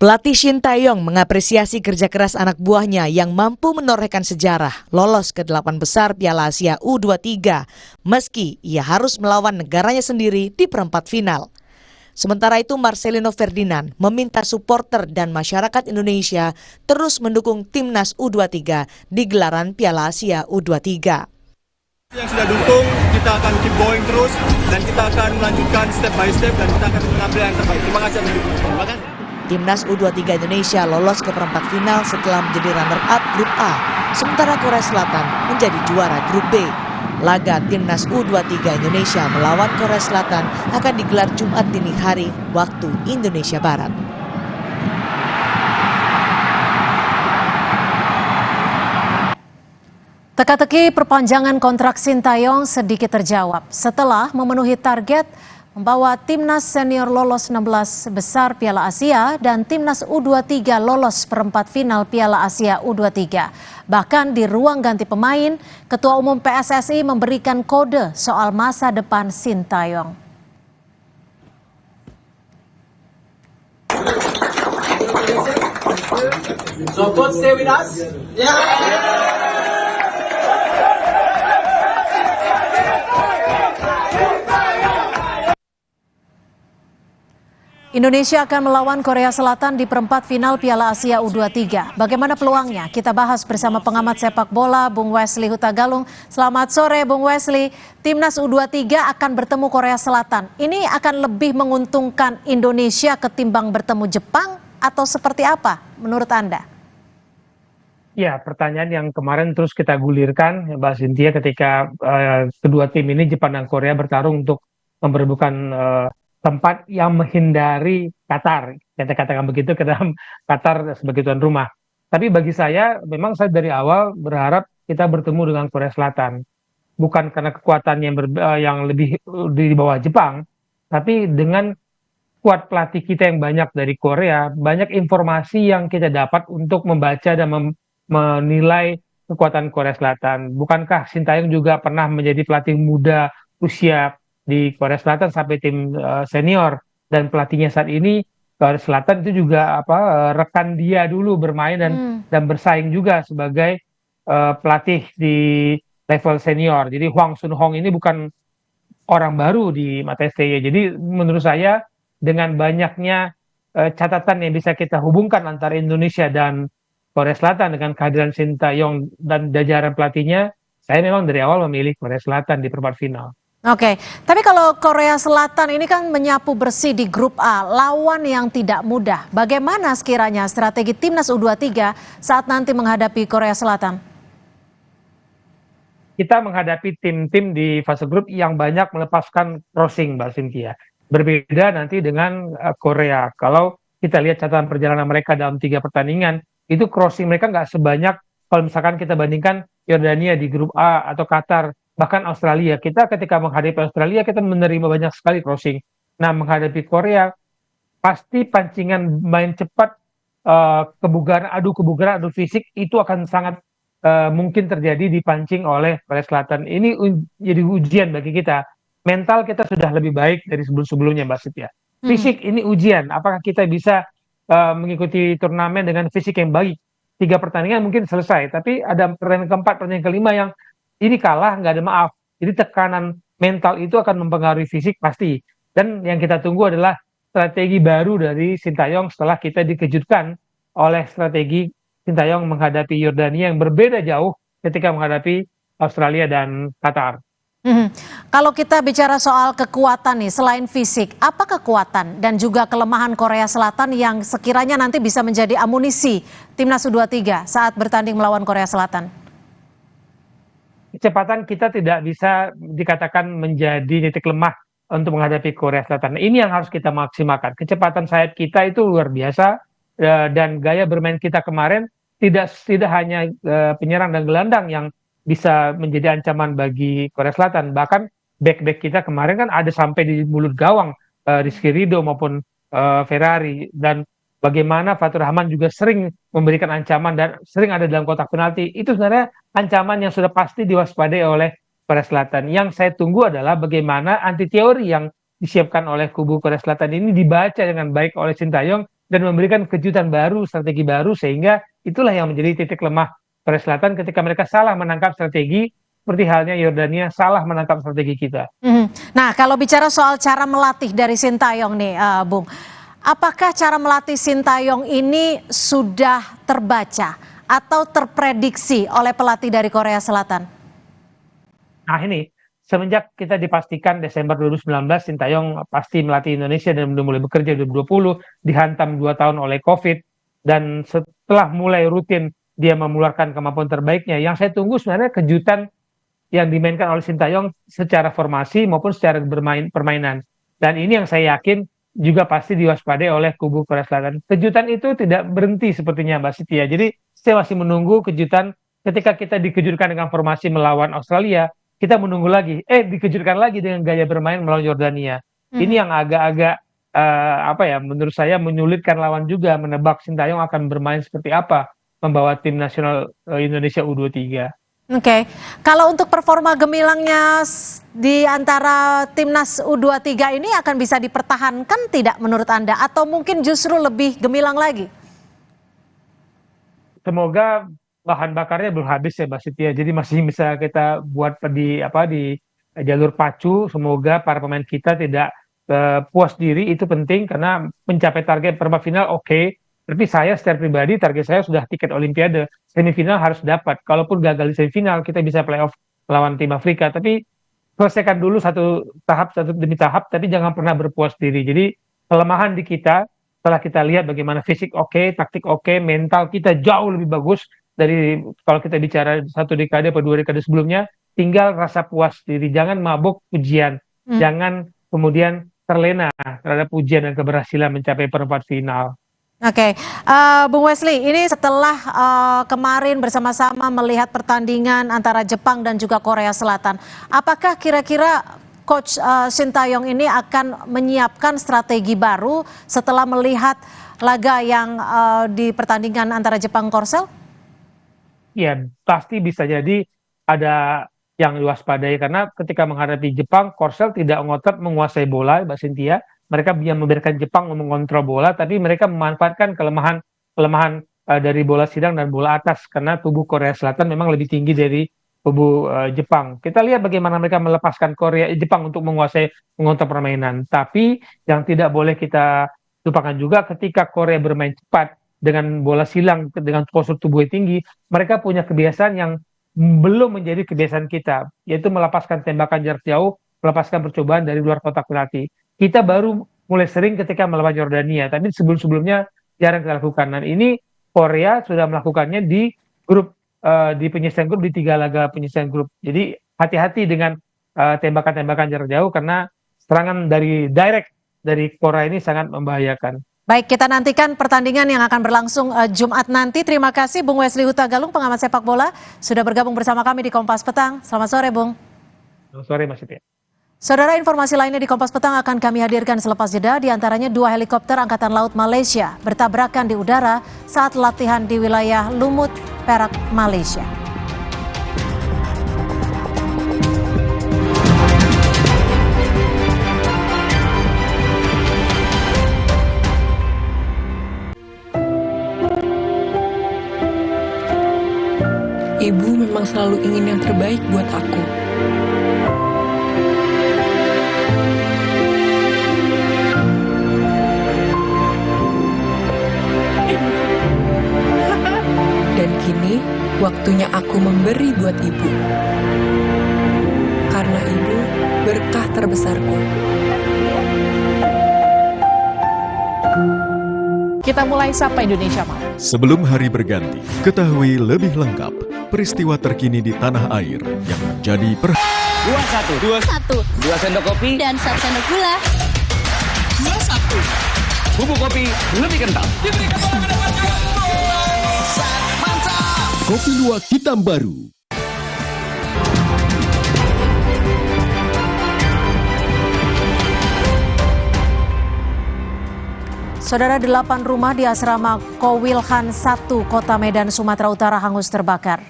Pelatih Shin Tae-yong mengapresiasi kerja keras anak buahnya yang mampu menorehkan sejarah lolos ke 8 besar Piala Asia U23 meski ia harus melawan negaranya sendiri di perempat final. Sementara itu Marcelino Ferdinand meminta supporter dan masyarakat Indonesia terus mendukung timnas U23 di gelaran Piala Asia U23. Yang sudah dukung, kita akan keep going terus dan kita akan melanjutkan step by step dan kita akan mengambil yang terbaik. Terima kasih. Terima kasih. Timnas U23 Indonesia lolos ke perempat final setelah menjadi runner-up grup A, sementara Korea Selatan menjadi juara grup B. Laga Timnas U23 Indonesia melawan Korea Selatan akan digelar Jumat dini hari waktu Indonesia Barat. Teka-teki perpanjangan kontrak Shin Tae-yong sedikit terjawab setelah memenuhi target membawa timnas senior lolos 16 besar Piala Asia dan timnas U23 lolos perempat final Piala Asia U23. Bahkan di ruang ganti pemain, Ketua Umum PSSI memberikan kode soal masa depan Shin Tae-yong. So coach, stay with us. Yeah. Indonesia akan melawan Korea Selatan di perempat final Piala Asia U23. Bagaimana peluangnya? Kita bahas bersama pengamat sepak bola Bung Wesley Hutagalung. Selamat sore Bung Wesley. Timnas U23 akan bertemu Korea Selatan. Ini akan lebih menguntungkan Indonesia ketimbang bertemu Jepang atau seperti apa menurut Anda? Ya, pertanyaan yang kemarin terus kita gulirkan, Mbak Cynthia, ketika kedua tim ini Jepang dan Korea bertarung untuk memperebutkan tempat yang menghindari Qatar, kita katakan begitu, ke dalam Qatar sebagai tuan rumah. Tapi bagi saya, memang saya dari awal berharap kita bertemu dengan Korea Selatan. Bukan karena kekuatan yang lebih di bawah Jepang, tapi dengan kuat pelatih kita yang banyak dari Korea, banyak informasi yang kita dapat untuk membaca dan menilai kekuatan Korea Selatan. Bukankah Shin Tae-yong juga pernah menjadi pelatih muda usia di Korea Selatan sampai tim senior, dan pelatihnya saat ini Korea Selatan itu juga rekan dia dulu bermain dan bersaing juga sebagai pelatih di level senior. Jadi Hwang Sun-hong ini bukan orang baru di mata STY. Jadi menurut saya dengan banyaknya catatan yang bisa kita hubungkan antara Indonesia dan Korea Selatan dengan kehadiran Shin Tae-yong dan jajaran pelatihnya, saya memang dari awal memilih Korea Selatan di perempat final. Oke, tapi kalau Korea Selatan ini kan menyapu bersih di grup A, lawan yang tidak mudah. Bagaimana sekiranya strategi timnas U23 saat nanti menghadapi Korea Selatan? Kita menghadapi tim-tim di fase grup yang banyak melepaskan crossing, Mbak Cynthia. Berbeda nanti dengan Korea. Kalau kita lihat catatan perjalanan mereka dalam 3 pertandingan, itu crossing mereka nggak sebanyak kalau misalkan kita bandingkan Yordania di grup A atau Qatar. Bahkan Australia, kita ketika menghadapi Australia kita menerima banyak sekali crossing. Nah, menghadapi Korea pasti pancingan main cepat, kebugaran adu fisik itu akan sangat mungkin terjadi dipancing oleh Korea Selatan. Ini jadi ujian bagi kita. Mental kita sudah lebih baik dari sebelum-sebelumnya, Mbak Cynthia. Fisik ini ujian, apakah kita bisa mengikuti turnamen dengan fisik yang baik? 3 pertandingan mungkin selesai, tapi ada pertandingan keempat, pertandingan kelima yang ini kalah, nggak ada maaf. Jadi tekanan mental itu akan mempengaruhi fisik pasti. Dan yang kita tunggu adalah strategi baru dari Shin Tae-yong setelah kita dikejutkan oleh strategi Shin Tae-yong menghadapi Yordania yang berbeda jauh ketika menghadapi Australia dan Qatar. Kalau kita bicara soal kekuatan nih, selain fisik, apa kekuatan dan juga kelemahan Korea Selatan yang sekiranya nanti bisa menjadi amunisi timnas U23 saat bertanding melawan Korea Selatan? Kecepatan kita tidak bisa dikatakan menjadi titik lemah untuk menghadapi Korea Selatan. Ini yang harus kita maksimalkan. Kecepatan sayap kita itu luar biasa, dan gaya bermain kita kemarin tidak hanya penyerang dan gelandang yang bisa menjadi ancaman bagi Korea Selatan. Bahkan back-back kita kemarin kan ada sampai di mulut gawang, Rizky Ridho maupun Ferrari, dan bagaimana Fatur Rahman juga sering memberikan ancaman dan sering ada dalam kotak penalti. Itu sebenarnya ancaman yang sudah pasti diwaspadai oleh Korea Selatan. Yang saya tunggu adalah bagaimana anti teori yang disiapkan oleh kubu Korea Selatan ini dibaca dengan baik oleh Shin Tae-yong dan memberikan kejutan baru, strategi baru, sehingga itulah yang menjadi titik lemah Korea Selatan ketika mereka salah menangkap strategi, seperti halnya Yordania salah menangkap strategi kita. Nah, kalau bicara soal cara melatih dari Sintayong nih, Bung, apakah cara melatih Sintayong ini sudah terbaca atau terprediksi oleh pelatih dari Korea Selatan? Nah ini, semenjak kita dipastikan Desember 2019 Sintayong pasti melatih Indonesia dan mulai bekerja 2020, dihantam 2 tahun oleh COVID, dan setelah mulai rutin dia mengeluarkan kemampuan terbaiknya, yang saya tunggu sebenarnya kejutan yang dimainkan oleh Sintayong secara formasi maupun secara permainan. Dan ini yang saya yakin juga pasti diwaspadai oleh kubu Korea Selatan. Kejutan itu tidak berhenti sepertinya, Mbak Siti. Jadi saya masih menunggu kejutan ketika kita dikejutkan dengan formasi melawan Australia, kita menunggu lagi, dikejutkan lagi dengan gaya bermain melawan Yordania. Ini yang agak-agak menurut saya menyulitkan lawan juga menebak Sintayong akan bermain seperti apa membawa tim nasional Indonesia U23. Oke, kalau untuk performa gemilangnya di antara timnas U23 ini akan bisa dipertahankan tidak menurut Anda, atau mungkin justru lebih gemilang lagi? Semoga bahan bakarnya belum habis ya, Mbak Siti. Jadi masih bisa kita buat di jalur pacu. Semoga para pemain kita tidak puas diri, itu penting karena mencapai target perempat final oke. Tapi saya secara pribadi target saya sudah tiket Olimpiade, semifinal harus dapat. Kalaupun gagal di semifinal kita bisa playoff melawan tim Afrika. Tapi selesaikan dulu satu demi tahap, tapi jangan pernah berpuas diri. Jadi kelemahan di kita setelah kita lihat bagaimana fisik oke, taktik oke, mental kita jauh lebih bagus dari kalau kita bicara 1 dekade atau 2 dekade sebelumnya. Tinggal rasa puas diri, jangan mabuk pujian, jangan kemudian terlena terhadap pujian dan keberhasilan mencapai perempat final. Oke, Bung Wesley, ini setelah kemarin bersama-sama melihat pertandingan antara Jepang dan juga Korea Selatan, apakah kira-kira Coach Sintayong ini akan menyiapkan strategi baru setelah melihat laga yang di pertandingan antara Jepang Korsel? Ya, pasti bisa jadi ada yang diwaspadai karena ketika menghadapi Jepang, Korsel tidak ngotot menguasai bola, Mbak Cynthia. Mereka bisa membiarkan Jepang mengontrol bola, tapi mereka memanfaatkan kelemahan dari bola sidang dan bola atas karena tubuh Korea Selatan memang lebih tinggi dari tubuh Jepang. Kita lihat bagaimana mereka melepaskan Jepang untuk mengontrol permainan. Tapi yang tidak boleh kita lupakan juga ketika Korea bermain cepat dengan bola silang dengan postur tubuh yang tinggi, mereka punya kebiasaan yang belum menjadi kebiasaan kita, yaitu melepaskan tembakan jarak jauh, melepaskan percobaan dari luar kotak penalti. Kita baru mulai sering ketika melawan Yordania, tapi sebelum-sebelumnya jarang kita lakukan. Dan ini Korea sudah melakukannya di grup di penyisian grup, di 3 laga penyisian grup. Jadi hati-hati dengan tembakan-tembakan jarak jauh karena serangan dari direct dari Korea ini sangat membahayakan. Baik, kita nantikan pertandingan yang akan berlangsung Jumat nanti. Terima kasih Bung Wesley Hutagalung, pengamat sepak bola, sudah bergabung bersama kami di Kompas Petang. Selamat sore, Bung. Selamat sore, Mas Siti. Saudara, informasi lainnya di Kompas Petang akan kami hadirkan selepas jeda, diantaranya 2 helikopter Angkatan Laut Malaysia bertabrakan di udara saat latihan di wilayah Lumut, Perak, Malaysia. Ibu memang selalu ingin yang terbaik buat aku. Dan kini, waktunya aku memberi buat ibu. Karena ibu berkah terbesarku. Kita mulai Sapa Indonesia Malam. Sebelum hari berganti, ketahui lebih lengkap peristiwa terkini di tanah air yang menjadi 21. 2 sendok kopi Dan 1 sendok gula. 21. Bubuk kopi lebih kental. Diberikan bola ke depan mantap. Kopi Luwak Hitam Baru. Saudara, 8 rumah di asrama Kowilhan 1, Kota Medan, Sumatera Utara hangus terbakar.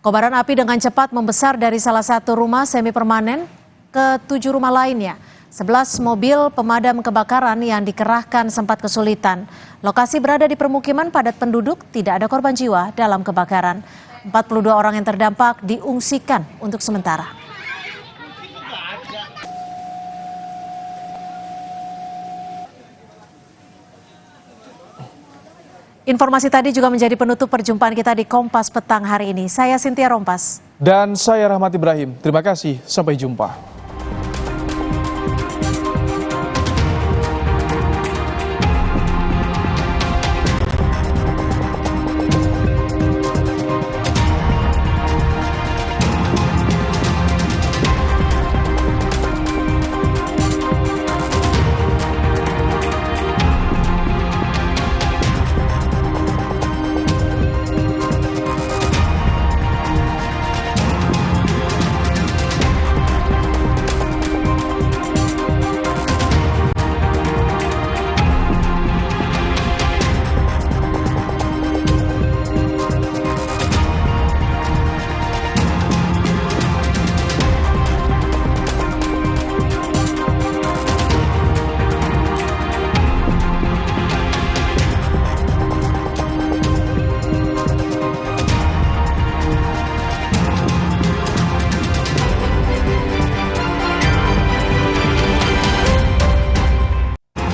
Kobaran api dengan cepat membesar dari salah satu rumah semi permanen ke 7 rumah lainnya. 11 mobil pemadam kebakaran yang dikerahkan sempat kesulitan. Lokasi berada di permukiman padat penduduk, tidak ada korban jiwa dalam kebakaran. 42 orang yang terdampak diungsikan untuk sementara. Informasi tadi juga menjadi penutup perjumpaan kita di Kompas Petang hari ini. Saya Cynthia Rompas. Dan saya Rahmat Ibrahim. Terima kasih, sampai jumpa.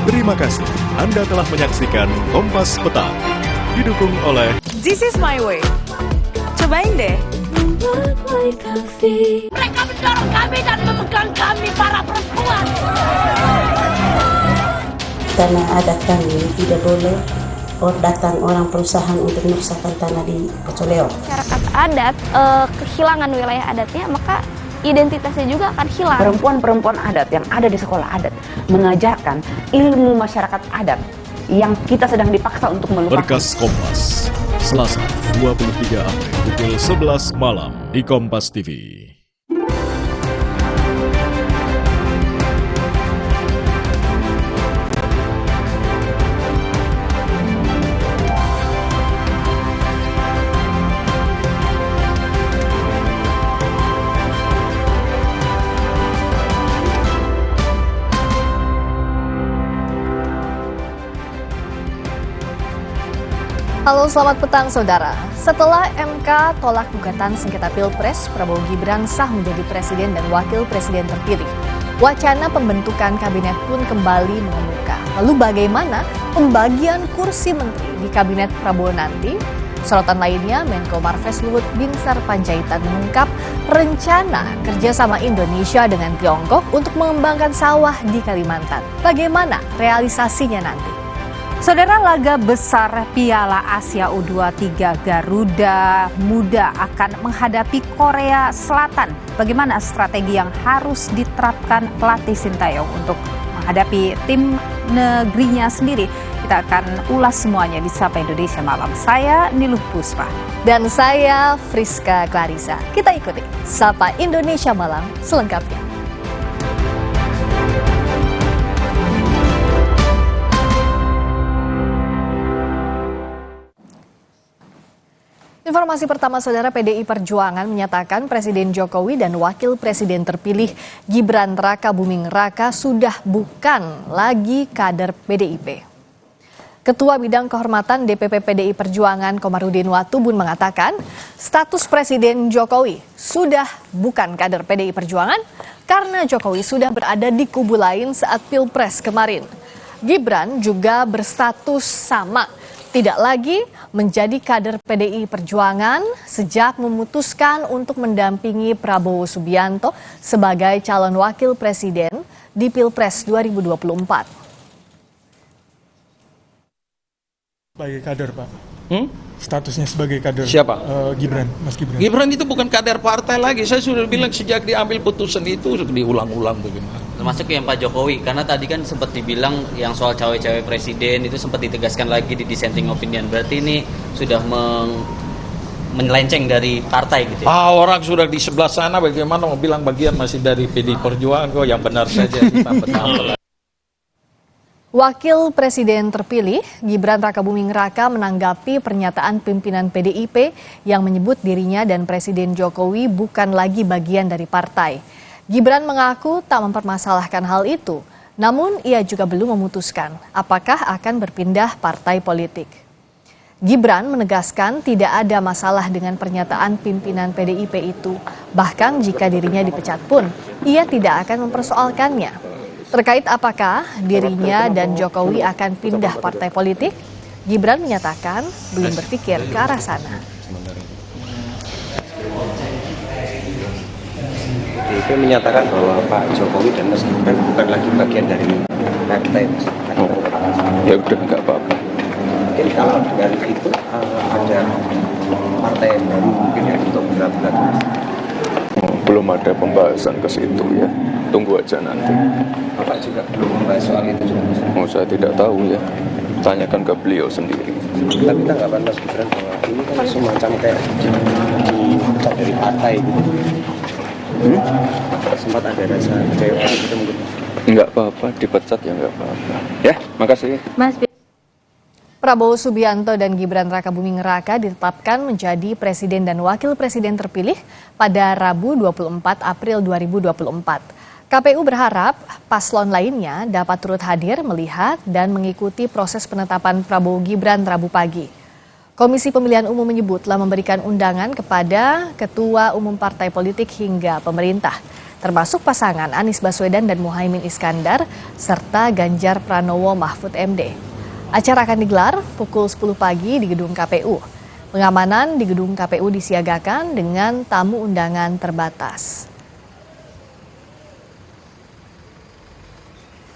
Terima kasih Anda telah menyaksikan Kompas Petang. Didukung oleh This is my way. Cobain deh. Mereka mendorong kami dan memegang kami para perempuan. Tanah adat kami tidak boleh datang orang perusahaan untuk merusakkan tanah di Pocoleo. Masyarakat adat kehilangan wilayah adatnya, maka identitasnya juga akan hilang. Perempuan-perempuan adat yang ada di sekolah adat mengajarkan ilmu masyarakat adat yang kita sedang dipaksa untuk melupakan. Berkas Kompas, Selasa 23 April pukul 11 malam di Kompas TV. Halo, selamat petang saudara. Setelah MK tolak gugatan sengketa Pilpres, Prabowo Gibran sah menjadi presiden dan wakil presiden terpilih. Wacana pembentukan kabinet pun kembali mengemuka. Lalu bagaimana pembagian kursi menteri di kabinet Prabowo nanti? Sorotan lainnya, Menko Marves Luhut Binsar Panjaitan mengungkap rencana kerjasama Indonesia dengan Tiongkok untuk mengembangkan sawah di Kalimantan. Bagaimana realisasinya nanti? Saudara, laga besar Piala Asia U23 Garuda Muda akan menghadapi Korea Selatan. Bagaimana strategi yang harus diterapkan pelatih Sintayong untuk menghadapi tim negerinya sendiri? Kita akan ulas semuanya di Sapa Indonesia Malam. Saya Niluh Puspa. Dan saya Friska Clarissa. Kita ikuti Sapa Indonesia Malam selengkapnya. Informasi pertama, saudara, PDI Perjuangan menyatakan Presiden Jokowi dan Wakil Presiden terpilih Gibran Raka Buming Raka sudah bukan lagi kader PDIP. Ketua Bidang Kehormatan DPP PDI Perjuangan Komarudin Watubun mengatakan status Presiden Jokowi sudah bukan kader PDI Perjuangan karena Jokowi sudah berada di kubu lain saat Pilpres kemarin. Gibran juga berstatus sama, tidak lagi menjadi kader PDI Perjuangan sejak memutuskan untuk mendampingi Prabowo Subianto sebagai calon wakil presiden di Pilpres 2024. Sebagai kader, Pak. Statusnya sebagai kader. Siapa? Gibran, Mas Gibran. Gibran itu bukan kader partai lagi. Saya sudah bilang sejak diambil putusan itu diulang-ulang bagaimana. Termasuk yang Pak Jokowi, karena tadi kan sempat dibilang yang soal cawe-cawe presiden itu sempat ditegaskan lagi di dissenting opinion. Berarti ini sudah menyelenceng dari partai gitu ya? Orang sudah di sebelah sana bagaimana mau bilang bagian masih dari PDI Perjuangan kok, yang benar saja. Wakil Presiden terpilih Gibran Raka Buming Raka menanggapi pernyataan pimpinan PDIP yang menyebut dirinya dan Presiden Jokowi bukan lagi bagian dari partai. Gibran mengaku tak mempermasalahkan hal itu, namun ia juga belum memutuskan apakah akan berpindah partai politik. Gibran menegaskan tidak ada masalah dengan pernyataan pimpinan PDIP itu. Bahkan jika dirinya dipecat pun, ia tidak akan mempersoalkannya. Terkait apakah dirinya dan Jokowi akan pindah partai politik, Gibran menyatakan belum berpikir ke arah sana. PDIP menyatakan bahwa Pak Jokowi dan Mas Gibran bukan lagi bagian dari partai. Ya udah, nggak apa-apa. Mungkin kalau dengan itu ada partai yang baru mungkin ya untuk berat-berat. Belum ada pembahasan ke situ ya, tunggu aja nanti. Bapak juga belum membahas soal itu juga? Saya tidak tahu ya, tanyakan ke beliau sendiri. Tapi tanggapan Mas Gibran bahwa ini kan semacam kayak dipecat dari partai gitu. Sempat ada rasa kecewa gitu mungkin. Nggak apa-apa, dipecat ya nggak apa-apa. Ya, makasih. Mas Prabowo Subianto dan Gibran Rakabuming Raka ditetapkan menjadi Presiden dan Wakil Presiden terpilih pada Rabu 24 April 2024. KPU berharap paslon lainnya dapat turut hadir melihat dan mengikuti proses penetapan Prabowo Gibran Rabu pagi. Komisi Pemilihan Umum menyebut telah memberikan undangan kepada Ketua Umum Partai Politik hingga pemerintah, termasuk pasangan Anies Baswedan dan Muhaimin Iskandar, serta Ganjar Pranowo Mahfud MD. Acara akan digelar pukul 10 pagi di gedung KPU. Pengamanan di gedung KPU disiagakan dengan tamu undangan terbatas.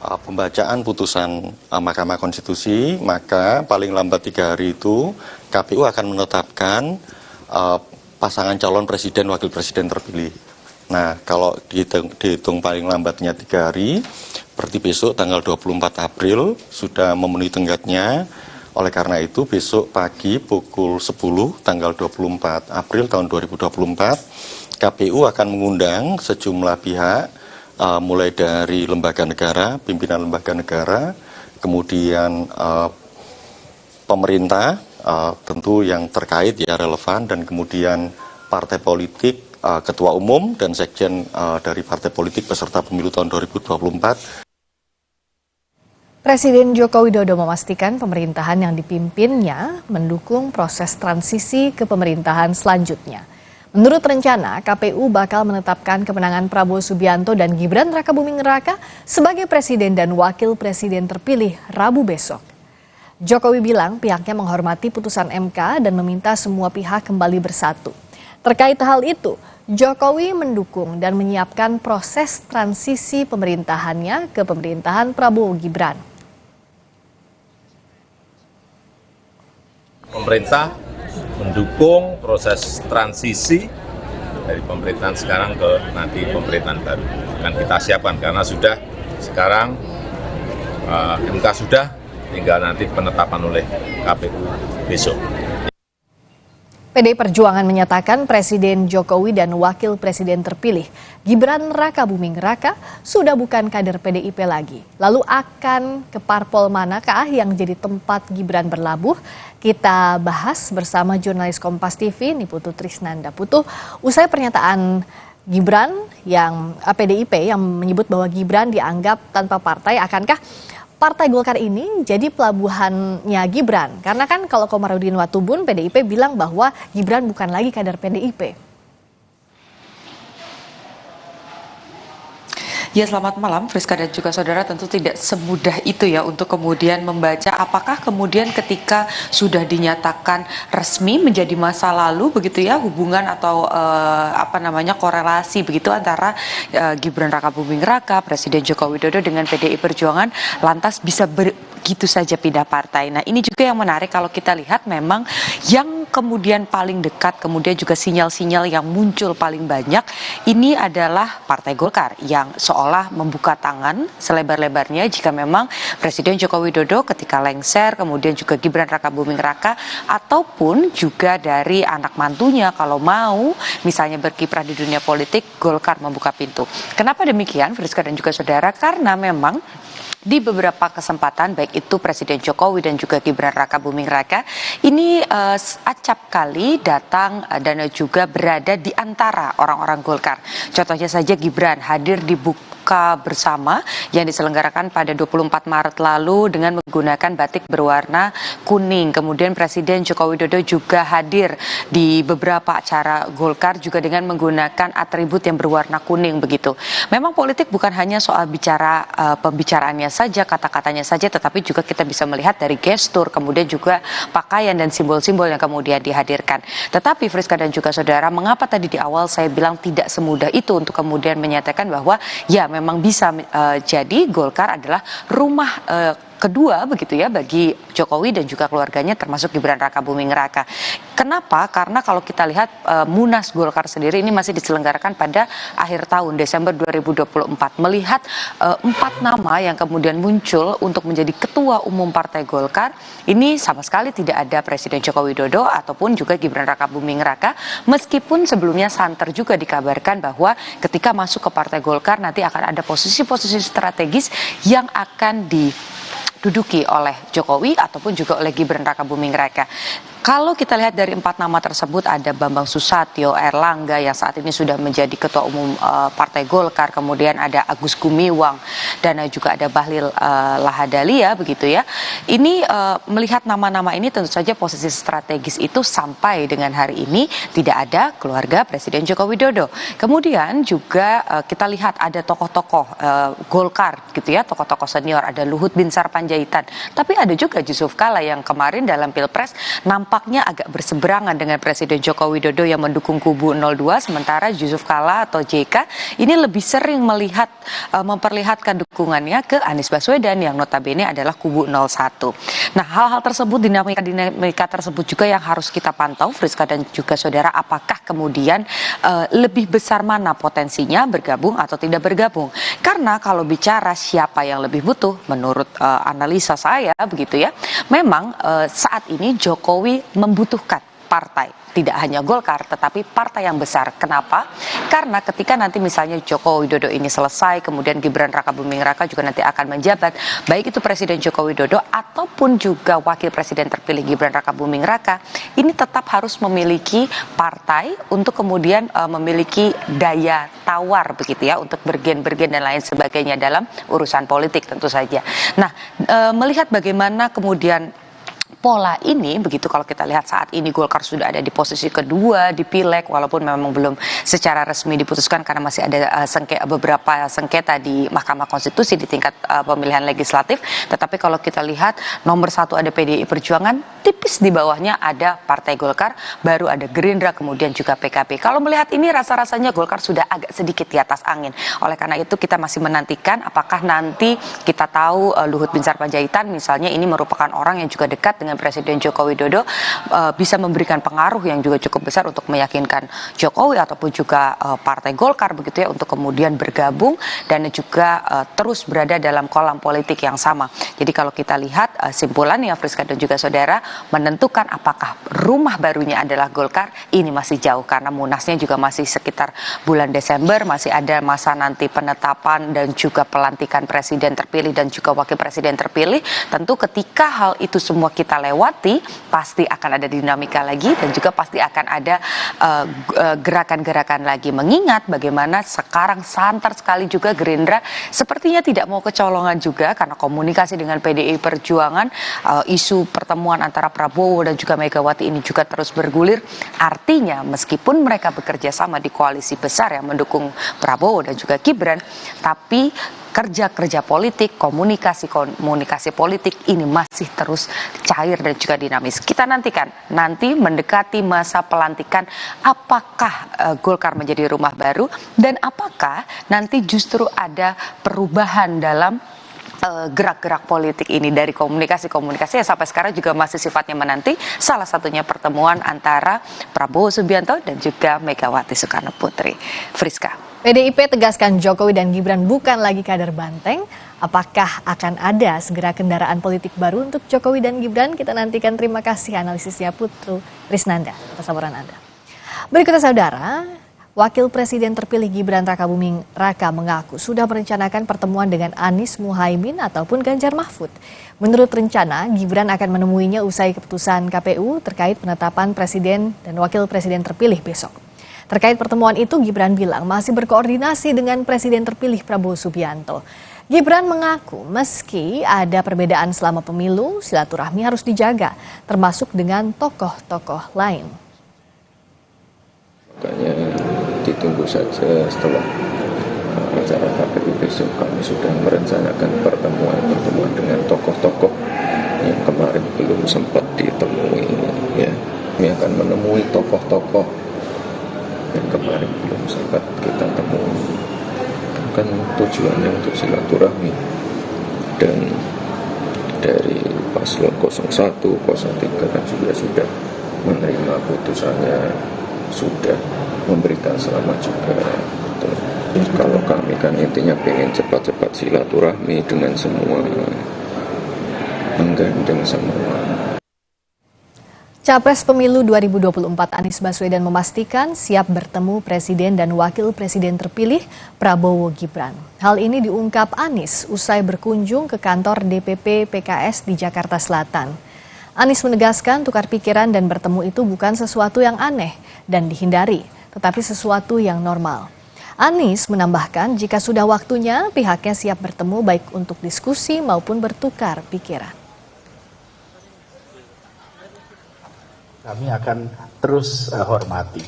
Pembacaan putusan Mahkamah Konstitusi, maka paling lambat 3 hari itu KPU akan menetapkan pasangan calon presiden wakil presiden terpilih. Nah, kalau dihitung paling lambatnya 3 hari, berarti besok tanggal 24 April sudah memenuhi tenggatnya. Oleh karena itu besok pagi pukul 10 tanggal 24 April tahun 2024 KPU akan mengundang sejumlah pihak mulai dari lembaga negara, pimpinan lembaga negara, kemudian pemerintah tentu yang terkait ya relevan, dan kemudian partai politik, ketua umum dan sekjen dari partai politik peserta pemilu tahun 2024. Presiden Joko Widodo memastikan pemerintahan yang dipimpinnya mendukung proses transisi ke pemerintahan selanjutnya. Menurut rencana, KPU bakal menetapkan kemenangan Prabowo Subianto dan Gibran Rakabuming Raka sebagai presiden dan wakil presiden terpilih Rabu besok. Jokowi bilang pihaknya menghormati putusan MK dan meminta semua pihak kembali bersatu. Terkait hal itu, Jokowi mendukung dan menyiapkan proses transisi pemerintahannya ke pemerintahan Prabowo Gibran. Pemerintah mendukung proses transisi dari pemerintahan sekarang ke nanti pemerintahan baru. Akan kita siapkan karena sudah sekarang MK sudah, tinggal nanti penetapan oleh KPU besok. PDI Perjuangan menyatakan Presiden Jokowi dan Wakil Presiden terpilih Gibran Rakabuming Raka sudah bukan kader PDIP lagi. Lalu akan ke parpol manakah yang jadi tempat Gibran berlabuh? Kita bahas bersama jurnalis Kompas TV Niputu Trisnanda Putu. Usai pernyataan Gibran yang PDIP yang menyebut bahwa Gibran dianggap tanpa partai, akankah Partai Golkar ini jadi pelabuhannya Gibran? Karena kan kalau Komarudin Watubun PDIP bilang bahwa Gibran bukan lagi kader PDIP. Ya, selamat malam Friska dan juga saudara. Tentu tidak semudah itu ya untuk kemudian membaca apakah kemudian ketika sudah dinyatakan resmi menjadi masa lalu begitu ya hubungan atau korelasi begitu antara Gibran Rakabuming Raka, Presiden Joko Widodo dengan PDI Perjuangan lantas bisa begitu saja pindah partai. Nah, ini juga yang menarik kalau kita lihat memang yang kemudian paling dekat, kemudian juga sinyal-sinyal yang muncul paling banyak ini adalah Partai Golkar yang seolah membuka tangan selebar-lebarnya jika memang Presiden Joko Widodo ketika lengser, kemudian juga Gibran Rakabuming Raka ataupun juga dari anak mantunya kalau mau misalnya berkiprah di dunia politik, Golkar membuka pintu. Kenapa demikian Friska dan juga saudara? Karena memang di beberapa kesempatan, baik itu Presiden Jokowi dan juga Gibran Raka Buming Raka, ini acap kali datang dan juga berada di antara orang-orang Golkar. Contohnya saja Gibran hadir di buka bersama yang diselenggarakan pada 24 Maret lalu dengan menggunakan batik berwarna kuning. Kemudian Presiden Joko Widodo juga hadir di beberapa acara Golkar juga dengan menggunakan atribut yang berwarna kuning begitu. Memang politik bukan hanya soal pembicaraannya saja, kata-katanya saja, tetapi juga kita bisa melihat dari gestur, kemudian juga pakaian dan simbol-simbol yang kemudian dihadirkan. Tetapi Friska dan juga saudara, mengapa tadi di awal saya bilang tidak semudah itu untuk kemudian menyatakan bahwa ya memang bisa jadi Golkar adalah rumah kedua begitu ya bagi Jokowi dan juga keluarganya termasuk Gibran Raka Buming Raka. Kenapa? Karena kalau kita lihat Munas Golkar sendiri ini masih diselenggarakan pada akhir tahun Desember 2024. Melihat 4 nama yang kemudian muncul untuk menjadi ketua umum Partai Golkar, ini sama sekali tidak ada Presiden Joko Widodo ataupun juga Gibran Raka Buming Raka, meskipun sebelumnya santer juga dikabarkan bahwa ketika masuk ke Partai Golkar nanti akan ada posisi-posisi strategis yang akan diduduki oleh Jokowi ataupun juga oleh Gibran Raka Buming Raka. Kalau kita lihat dari 4 nama tersebut ada Bambang Susatyo, Erlangga yang saat ini sudah menjadi ketua umum Partai Golkar, kemudian ada Agus Gumiwang dan juga ada Bahlil Lahadalia begitu ya. Ini melihat nama-nama ini tentu saja posisi strategis itu sampai dengan hari ini tidak ada keluarga Presiden Joko Widodo. Kemudian juga kita lihat ada tokoh-tokoh Golkar gitu ya, tokoh-tokoh senior, ada Luhut Binsar Panjaitan. Tapi ada juga Yusuf Kala yang kemarin dalam Pilpres nampaknya agak berseberangan dengan Presiden Joko Widodo yang mendukung kubu 02, sementara Yusuf Kala atau JK ini lebih sering memperlihatkan dukungannya ke Anies Baswedan yang notabene adalah kubu 01. Nah, hal-hal tersebut, dinamika tersebut juga yang harus kita pantau, Friska dan juga saudara, apakah kemudian lebih besar mana potensinya bergabung atau tidak bergabung. Karena kalau bicara siapa yang lebih butuh, menurut analisa saya begitu ya, memang saat ini Jokowi membutuhkan partai, tidak hanya Golkar tetapi partai yang besar. Kenapa? Karena ketika nanti misalnya Joko Widodo ini selesai, kemudian Gibran Raka Buming Raka juga nanti akan menjabat, baik itu Presiden Joko Widodo ataupun juga Wakil Presiden terpilih Gibran Raka Buming Raka, ini tetap harus memiliki partai untuk kemudian memiliki daya tawar begitu ya, untuk bergen-bergen dan lain sebagainya dalam urusan politik tentu saja. Nah, melihat bagaimana kemudian pola ini begitu, kalau kita lihat saat ini Golkar sudah ada di posisi kedua di Pileg, walaupun memang belum secara resmi diputuskan karena masih ada beberapa sengketa di Mahkamah Konstitusi di tingkat pemilihan legislatif. Tetapi kalau kita lihat nomor 1 ada PDI Perjuangan, tipis di bawahnya ada Partai Golkar, baru ada Gerindra, kemudian juga PKB. Kalau melihat ini rasa-rasanya Golkar sudah agak sedikit di atas angin. Oleh karena itu kita masih menantikan apakah nanti kita tahu Luhut Binsar Panjaitan misalnya ini merupakan orang yang juga dekat dengan Presiden Joko Widodo, bisa memberikan pengaruh yang juga cukup besar untuk meyakinkan Jokowi ataupun juga Partai Golkar begitu ya untuk kemudian bergabung dan juga terus berada dalam kolam politik yang sama. Jadi kalau kita lihat simpulannya Friska dan juga saudara, menentukan apakah rumah barunya adalah Golkar ini masih jauh karena munasnya juga masih sekitar bulan Desember, masih ada masa nanti penetapan dan juga pelantikan presiden terpilih dan juga wakil presiden terpilih. Tentu ketika hal itu semua kita lewati, pasti akan ada dinamika lagi dan juga pasti akan ada gerakan-gerakan lagi. Mengingat bagaimana sekarang santer sekali juga Gerindra sepertinya tidak mau kecolongan juga karena komunikasi dengan PDI Perjuangan, isu pertemuan antara Prabowo dan juga Megawati ini juga terus bergulir. Artinya meskipun mereka bekerja sama di koalisi besar yang mendukung Prabowo dan juga Gibran, tapi kerja-kerja politik, komunikasi politik ini masih terus cair dan juga dinamis. Kita nantikan nanti mendekati masa pelantikan apakah Golkar menjadi rumah baru dan apakah nanti justru ada perubahan dalam gerak-gerak politik ini dari komunikasi yang sampai sekarang juga masih sifatnya menanti, salah satunya pertemuan antara Prabowo Subianto dan juga Megawati Soekarno Putri. Friska. PDIP tegaskan Jokowi dan Gibran bukan lagi kader banteng. Apakah akan ada segera kendaraan politik baru untuk Jokowi dan Gibran? Kita nantikan. Terima kasih analisisnya Putu Risnanda atas laporan Anda. Berikutnya saudara, Wakil Presiden terpilih Gibran Rakabuming Raka mengaku sudah merencanakan pertemuan dengan Anies Muhaimin ataupun Ganjar Mahfud. Menurut rencana, Gibran akan menemuinya usai keputusan KPU terkait penetapan Presiden dan Wakil Presiden terpilih besok. Terkait pertemuan itu, Gibran bilang masih berkoordinasi dengan Presiden terpilih Prabowo Subianto. Gibran mengaku meski ada perbedaan selama pemilu, silaturahmi harus dijaga, termasuk dengan tokoh-tokoh lain. Makanya ditunggu saja setelah acara KPU besok, kami sudah merencanakan pertemuan dengan tokoh-tokoh yang kemarin belum sempat ditemui. Ya, kami akan menemui tokoh-tokoh yang kemarin belum sempat kita temui. Kan tujuannya untuk silaturahmi, dan dari paslon 01, 03 kan juga sudah menerima putusannya, sudah memberikan selamat juga. Kalau kami kan intinya pengen cepat-cepat silaturahmi dengan semua, menggandeng semua. Capres Pemilu 2024 Anies Baswedan memastikan siap bertemu Presiden dan Wakil Presiden terpilih Prabowo Gibran. Hal ini diungkap Anies usai berkunjung ke kantor DPP PKS di Jakarta Selatan. Anies menegaskan tukar pikiran dan bertemu itu bukan sesuatu yang aneh dan dihindari, tetapi sesuatu yang normal. Anies menambahkan jika sudah waktunya pihaknya siap bertemu baik untuk diskusi maupun bertukar pikiran. Kami akan terus hormati,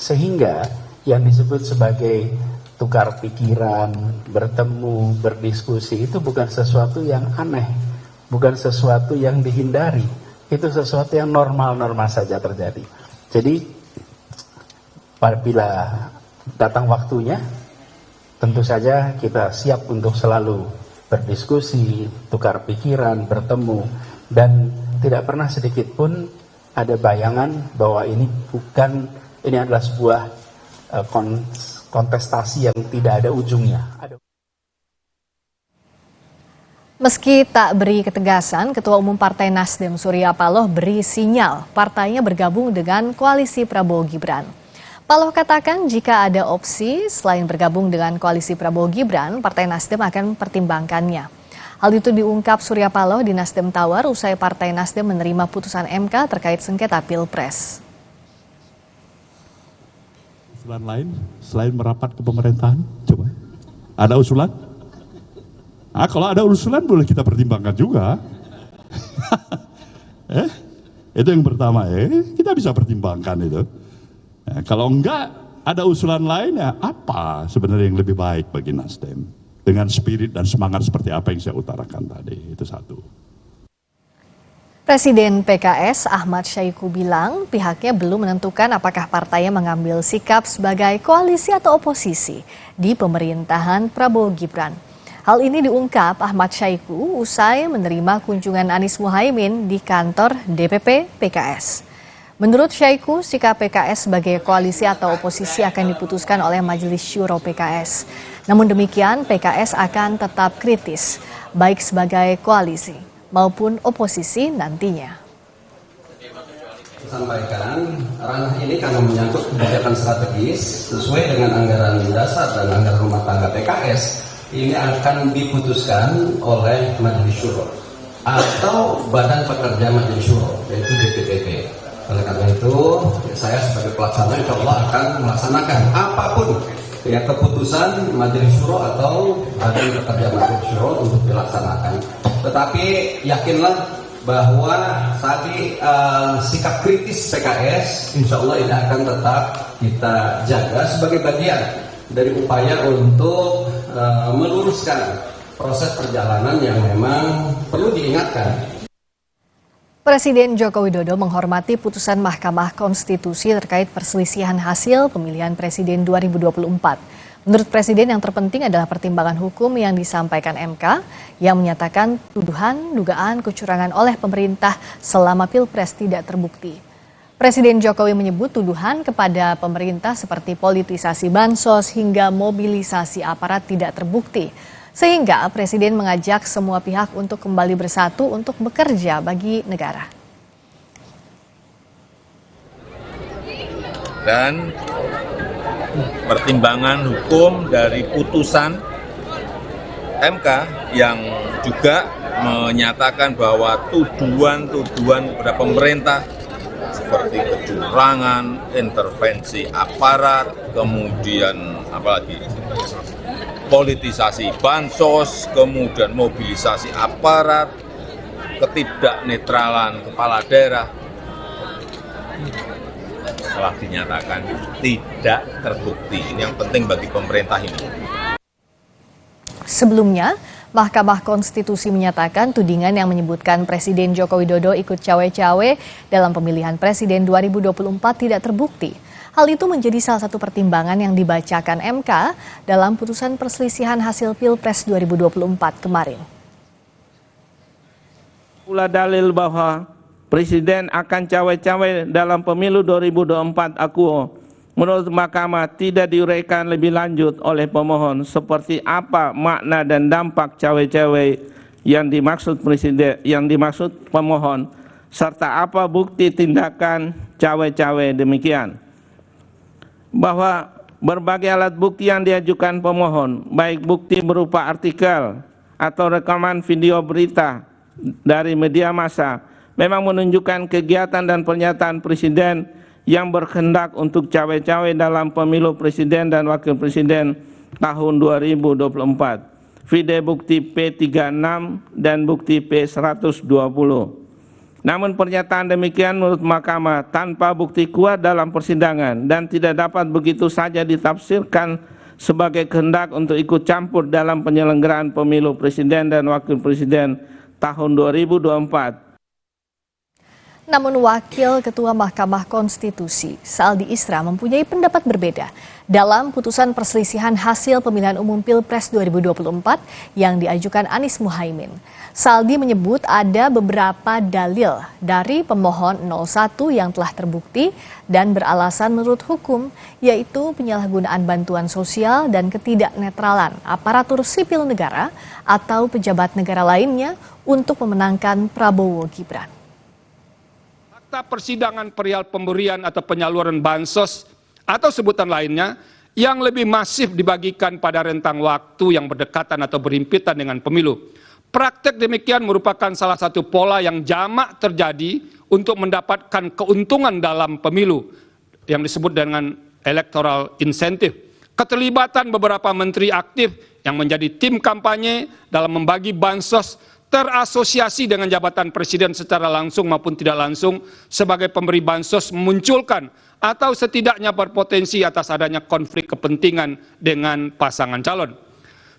sehingga yang disebut sebagai tukar pikiran, bertemu, berdiskusi itu bukan sesuatu yang aneh, bukan sesuatu yang dihindari, itu sesuatu yang normal-normal saja terjadi. Jadi apabila datang waktunya, tentu saja kita siap untuk selalu berdiskusi, tukar pikiran, bertemu, dan tidak pernah sedikit pun ada bayangan bahwa ini adalah sebuah kontestasi yang tidak ada ujungnya. Meski tak beri ketegasan, Ketua Umum Partai Nasdem Surya Paloh beri sinyal partainya bergabung dengan koalisi Prabowo Gibran. Paloh katakan jika ada opsi selain bergabung dengan koalisi Prabowo Gibran, Partai Nasdem akan pertimbangkannya. Hal itu diungkap Surya Paloh di Nasdem Tower usai Partai Nasdem menerima putusan MK terkait sengketa Pilpres. Usulan lain selain merapat ke pemerintahan, coba ada usulan? Kalau ada usulan boleh kita pertimbangkan juga. Itu yang pertama, kita bisa pertimbangkan itu. Kalau enggak ada usulan lain, ya apa sebenarnya yang lebih baik bagi Nasdem? Dengan spirit dan semangat seperti apa yang saya utarakan tadi, itu satu. Presiden PKS Ahmad Syahiku bilang pihaknya belum menentukan apakah partainya mengambil sikap sebagai koalisi atau oposisi di pemerintahan Prabowo Gibran. Hal ini diungkap Ahmad Syahiku usai menerima kunjungan Anies Muhaimin di kantor DPP PKS. Menurut Syahiku, sikap PKS sebagai koalisi atau oposisi akan diputuskan oleh Majelis Syuro PKS. Namun demikian, PKS akan tetap kritis, baik sebagai koalisi maupun oposisi nantinya. Sampaikan, ranah ini karena menyangkut kebijakan strategis sesuai dengan anggaran dasar dan anggaran rumah tangga PKS, ini akan diputuskan oleh Majelis Syuro atau Badan Pekerja Majelis Syuro, yaitu DPP. Oleh karena itu, saya sebagai pelaksana insya Allah akan melaksanakan apapun ya keputusan Majelis Syuro atau Badan Pekerja Majelis Syuro untuk dilaksanakan. Tetapi yakinlah bahwa tadi sikap kritis PKS insya Allah ini akan tetap kita jaga sebagai bagian dari upaya untuk meluruskan proses perjalanan yang memang perlu diingatkan. Presiden Joko Widodo menghormati putusan Mahkamah Konstitusi terkait perselisihan hasil pemilihan Presiden 2024. Menurut Presiden yang terpenting adalah pertimbangan hukum yang disampaikan MK yang menyatakan tuduhan dugaan kecurangan oleh pemerintah selama Pilpres tidak terbukti. Presiden Jokowi menyebut tuduhan kepada pemerintah seperti politisasi bansos hingga mobilisasi aparat tidak terbukti. Sehingga Presiden mengajak semua pihak untuk kembali bersatu untuk bekerja bagi negara. Dan pertimbangan hukum dari putusan MK yang juga menyatakan bahwa tuduhan-tuduhan kepada pemerintah seperti kecurangan, intervensi aparat, kemudian apalagi politisasi bansos, kemudian mobilisasi aparat, ketidaknetralan kepala daerah telah dinyatakan tidak terbukti. Ini yang penting bagi pemerintah ini. Sebelumnya, Mahkamah Konstitusi menyatakan tudingan yang menyebutkan Presiden Joko Widodo ikut cawe-cawe dalam pemilihan Presiden 2024 tidak terbukti. Hal itu menjadi salah satu pertimbangan yang dibacakan MK dalam putusan perselisihan hasil Pilpres 2024 kemarin. Pula dalil bahwa Presiden akan cawe-cawe dalam pemilu 2024 akuo. Menurut Mahkamah tidak diuraikan lebih lanjut oleh pemohon seperti apa makna dan dampak cawe-cawe yang dimaksud pemohon serta apa bukti tindakan cawe-cawe demikian. Bahwa berbagai alat bukti yang diajukan pemohon, baik bukti berupa artikel atau rekaman video berita dari media massa, memang menunjukkan kegiatan dan pernyataan Presiden yang berkehendak untuk cawe-cawe dalam pemilu Presiden dan Wakil Presiden tahun 2024. Video bukti P36 dan bukti P120. Namun pernyataan demikian menurut Mahkamah tanpa bukti kuat dalam persidangan dan tidak dapat begitu saja ditafsirkan sebagai kehendak untuk ikut campur dalam penyelenggaraan pemilu Presiden dan Wakil Presiden tahun 2024. Namun Wakil Ketua Mahkamah Konstitusi, Saldi Isra, mempunyai pendapat berbeda dalam putusan perselisihan hasil pemilihan umum Pilpres 2024 yang diajukan Anies Muhaimin. Saldi menyebut ada beberapa dalil dari pemohon 01 yang telah terbukti dan beralasan menurut hukum, yaitu penyalahgunaan bantuan sosial dan ketidaknetralan aparatur sipil negara atau pejabat negara lainnya untuk memenangkan Prabowo Gibran. Fakta persidangan perihal pemberian atau penyaluran bansos atau sebutan lainnya yang lebih masif dibagikan pada rentang waktu yang berdekatan atau berhimpitan dengan pemilu. Praktek demikian merupakan salah satu pola yang jamak terjadi untuk mendapatkan keuntungan dalam pemilu yang disebut dengan electoral incentive. Keterlibatan beberapa menteri aktif yang menjadi tim kampanye dalam membagi bansos terasosiasi dengan jabatan presiden secara langsung maupun tidak langsung sebagai pemberi bansos memunculkan atau setidaknya berpotensi atas adanya konflik kepentingan dengan pasangan calon.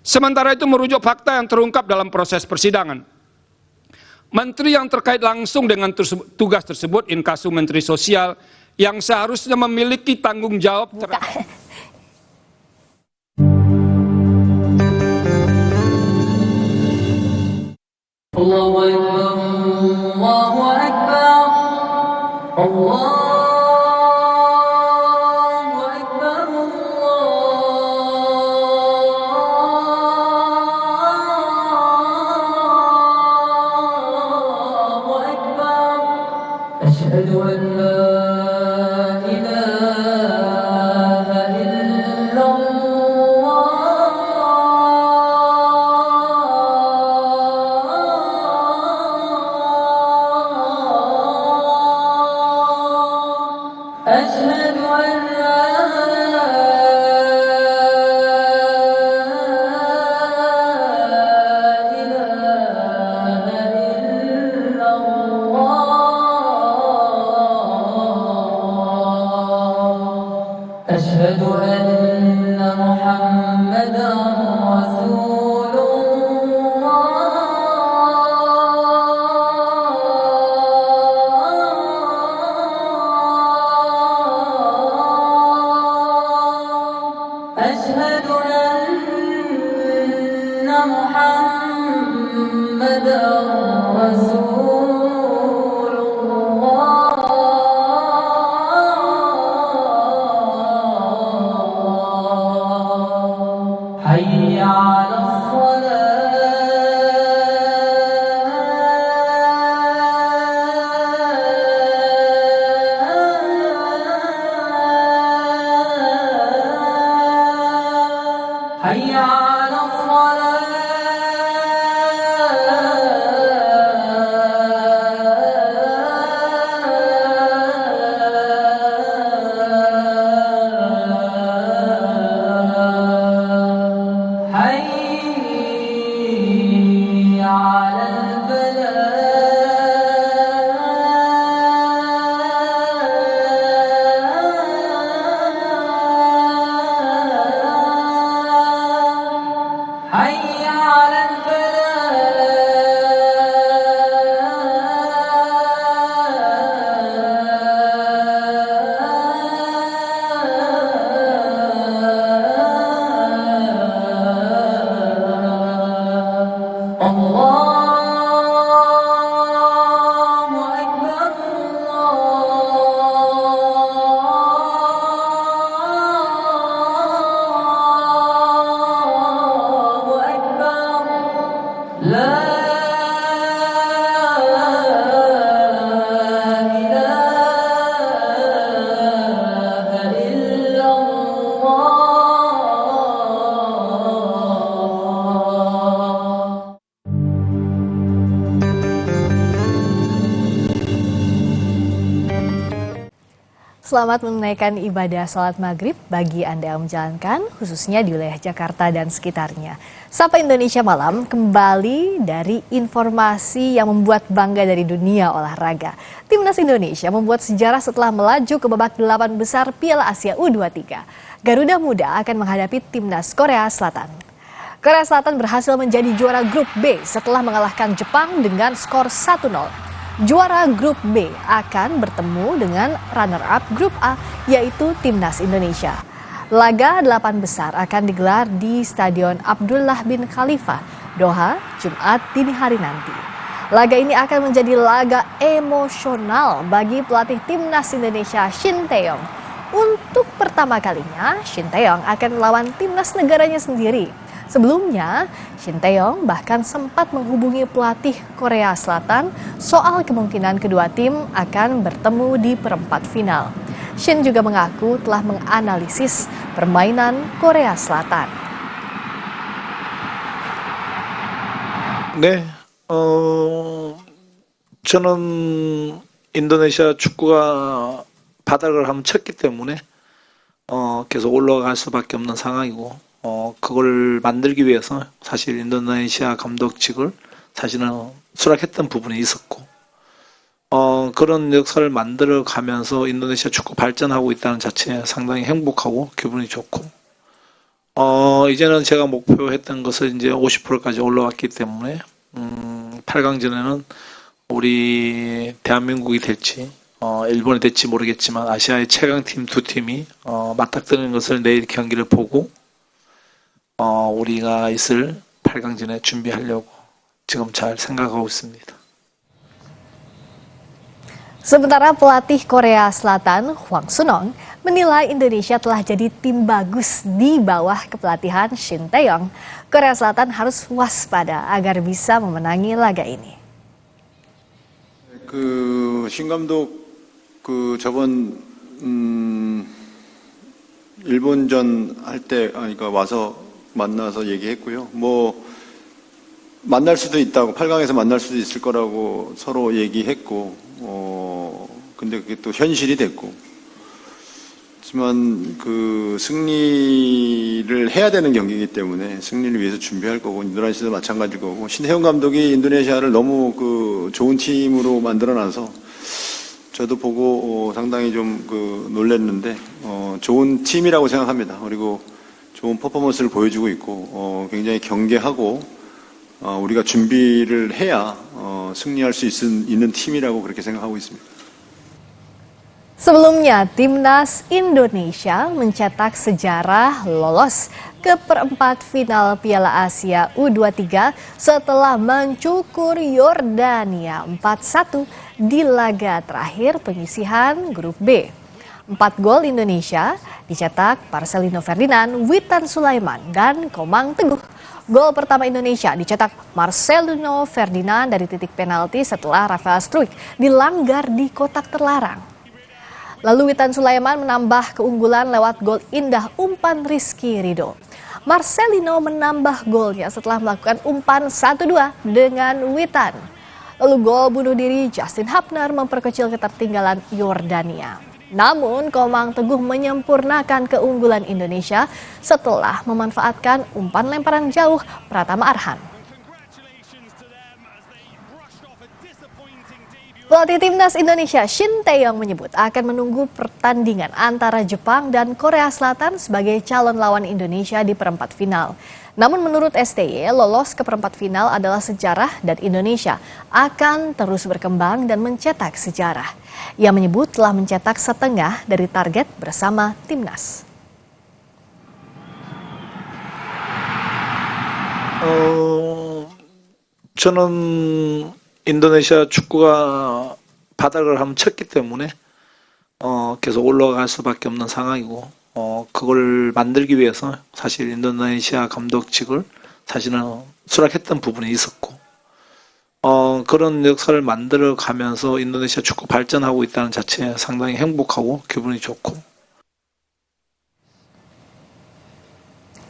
Sementara itu merujuk fakta yang terungkap dalam proses persidangan. Menteri yang terkait langsung dengan tugas tersebut, inkasu Menteri Sosial, yang seharusnya memiliki tanggung jawab terhadap Allahu Akbar, Allahu Akbar, Allahu Akbar, Allahu Akbar. Asyhadu an la ilaha illallah. حي على الصلاة حي على الفلاح حي على الفلاح الله أكبر الله أكبر لا إله إلا الله. Selamat menunaikan ibadah sholat maghrib bagi Anda yang menjalankan, khususnya di wilayah Jakarta dan sekitarnya. Sapa Indonesia Malam kembali dari informasi yang membuat bangga dari dunia olahraga. Timnas Indonesia membuat sejarah setelah melaju ke babak 8 besar Piala Asia U23. Garuda Muda akan menghadapi Timnas Korea Selatan. Korea Selatan berhasil menjadi juara grup B setelah mengalahkan Jepang dengan skor 1-0. Juara grup B akan bertemu dengan runner-up grup A, yaitu Timnas Indonesia. Laga 8 besar akan digelar di Stadion Abdullah bin Khalifa, Doha, Jumat dini hari nanti. Laga ini akan menjadi laga emosional bagi pelatih Timnas Indonesia Shin Tae-yong. Untuk pertama kalinya, Shin Tae-yong akan melawan timnas negaranya sendiri. Sebelumnya, Shin Tae-yong bahkan sempat menghubungi pelatih Korea Selatan soal kemungkinan kedua tim akan bertemu di perempat final. Shin juga mengaku telah menganalisis permainan Korea Selatan. 네, 저는 인도네시아 축구가 바닥을 한번 쳤기 때문에 계속 올라갈 수밖에 없는 상황이고 그걸 만들기 위해서 사실 인도네시아 감독직을 사실은 수락했던 부분이 있었고 그런 역사를 만들어 가면서 인도네시아 축구 발전하고 있다는 자체에 상당히 행복하고 기분이 좋고 이제는 제가 목표했던 것을 이제 50%까지 올라왔기 때문에 8강전에는 우리 대한민국이 될지 일본이 될지 모르겠지만 아시아의 최강팀 두 팀이 맞닥뜨리는 것을 내일 경기를 보고 우리가 있을 8강전에 준비하려고 지금 잘 생각하고 있습니다. Sementara pelatih Korea Selatan Hwang Sunong menilai Indonesia telah jadi tim bagus di bawah kepelatihan Shin Tae-yong. Korea Selatan harus waspada agar bisa memenangi laga ini. 신 감독 저번 일본전 할 때 그러니까 와서 만나서 얘기했고요. 만날 수도 있다고 8강에서 만날 수도 있을 거라고 서로 얘기했고 근데 그게 또 현실이 됐고 하지만 승리를 해야 되는 경기이기 때문에 승리를 위해서 준비할 거고 인도네시아도 마찬가지일 거고 신태용 감독이 인도네시아를 너무 좋은 팀으로 만들어놔서 저도 보고 상당히 좀 놀랐는데 좋은 팀이라고 생각합니다. 그리고 좋은 퍼포먼스를 보여주고 있고 굉장히 경계하고 우리가 준비를 해야 승리할 수 있는 팀이라고 그렇게 생각하고 있습니다. Sebelumnya, Timnas Indonesia mencetak sejarah lolos ke perempat final Piala Asia U23 setelah mencukur Yordania 4-1 di laga terakhir penyisihan grup B. 4 gol Indonesia dicetak Marcelino Ferdinand, Witan Sulaiman, dan Komang Teguh. Gol pertama Indonesia dicetak Marcelino Ferdinand dari titik penalti setelah Rafael Struijk dilanggar di kotak terlarang. Lalu Witan Sulaiman menambah keunggulan lewat gol indah umpan Rizky Ridho. Marcelino menambah golnya setelah melakukan umpan 1-2 dengan Witan. Lalu gol bunuh diri Justin Hapner memperkecil ketertinggalan Yordania. Namun Komang Teguh menyempurnakan keunggulan Indonesia setelah memanfaatkan umpan lemparan jauh Pratama Arhan. Pelatih Timnas Indonesia Shin Tae-yong menyebut akan menunggu pertandingan antara Jepang dan Korea Selatan sebagai calon lawan Indonesia di perempat final. Namun menurut STY, lolos ke perempat final adalah sejarah dan Indonesia akan terus berkembang dan mencetak sejarah. Ia menyebut telah mencetak setengah dari target bersama Timnas. 저는 인도네시아 축구가 바닥을 한번 쳤기 때문에 계속 올라갈 수밖에 없는 상황이고 그걸 만들기 위해서 사실 인도네시아 감독직을 사실은 수락했던 부분이 있었고 그런 역사를 만들어 가면서 인도네시아 축구 발전하고 있다는 자체에 상당히 행복하고 기분이 좋고.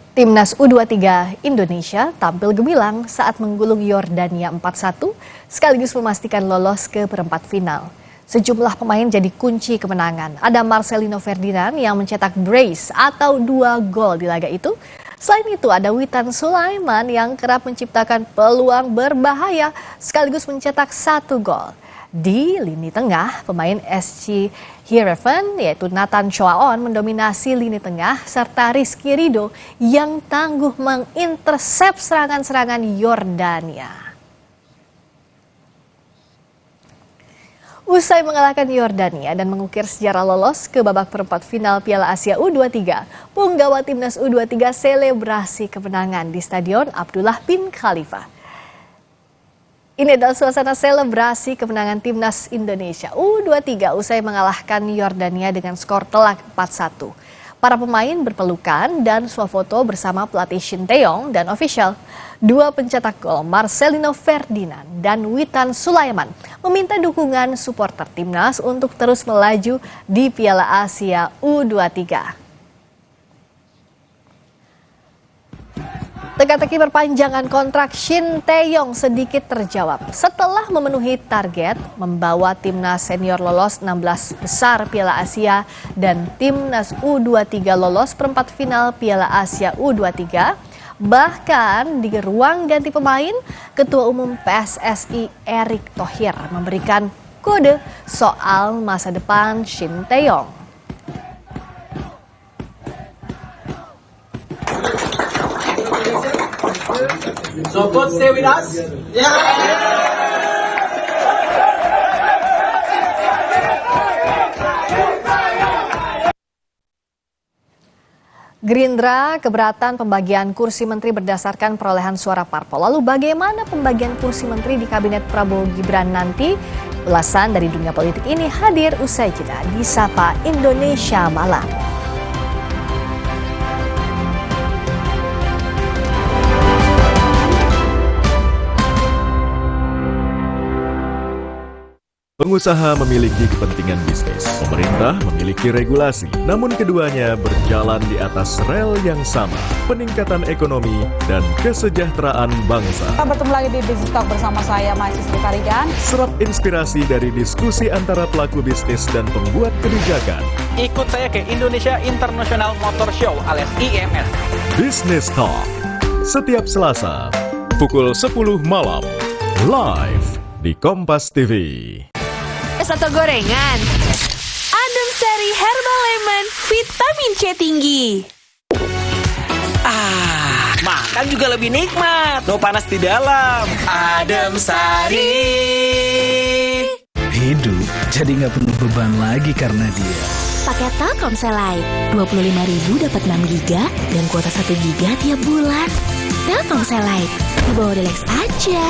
Timnas U23 Indonesia tampil gemilang saat menggulung Yordania 4-1 sekaligus memastikan lolos ke perempat final. Sejumlah pemain jadi kunci kemenangan. Ada Marcelino Ferdinand yang mencetak brace atau 2 gol di laga itu. Selain itu ada Witan Sulaiman yang kerap menciptakan peluang berbahaya sekaligus mencetak 1 gol. Di lini tengah, pemain SC Heerenveen yaitu Nathan Choaon mendominasi lini tengah serta Rizky Ridho yang tangguh mengintersep serangan-serangan Yordania. Usai mengalahkan Yordania dan mengukir sejarah lolos ke babak perempat final Piala Asia U23, punggawa Timnas U23 selebrasi kemenangan di Stadion Abdullah bin Khalifa. Ini adalah suasana selebrasi kemenangan Timnas Indonesia U23 usai mengalahkan Yordania dengan skor telak 4-1. Para pemain berpelukan dan swafoto bersama pelatih Shin Tae-yong dan official. 2 pencetak gol Marcelino Ferdinand dan Witan Sulaiman meminta dukungan supporter Timnas untuk terus melaju di Piala Asia U23. Teka-teki perpanjangan kontrak Shin Tae-yong sedikit terjawab setelah memenuhi target membawa timnas senior lolos 16 besar Piala Asia dan timnas U23 lolos perempat final Piala Asia U23. Bahkan di ruang ganti pemain, Ketua Umum PSSI Erick Thohir memberikan kode soal masa depan Shin Tae-yong. So coach, stay with us. Gerindra keberatan pembagian kursi menteri berdasarkan perolehan suara parpol. Lalu bagaimana pembagian kursi menteri di kabinet Prabowo Gibran nanti? Ulasan dari dunia politik ini hadir usai jeda di Sapa Indonesia Malam. Pengusaha memiliki kepentingan bisnis, pemerintah memiliki regulasi, namun keduanya berjalan di atas rel yang sama, peningkatan ekonomi dan kesejahteraan bangsa. Kita bertemu lagi di Business Talk bersama saya, Mahasiswi Faridan. Serap inspirasi dari diskusi antara pelaku bisnis dan pembuat kebijakan. Ikut saya ke Indonesia International Motor Show alias IMS. Business Talk, setiap Selasa, pukul 10 malam, live di Kompas TV. Atau gorengan. Adem Sari Herbal Lemon, vitamin C tinggi. Makan juga lebih nikmat, no panas di dalam. Adem Sari. Hidup jadi nggak penuh beban lagi karena dia. Pakai Telkomsel Lite, 25.000 dapat 6 GB dan kuota 1 GB tiap bulan. Telkomsel Lite, dibawa relax aja.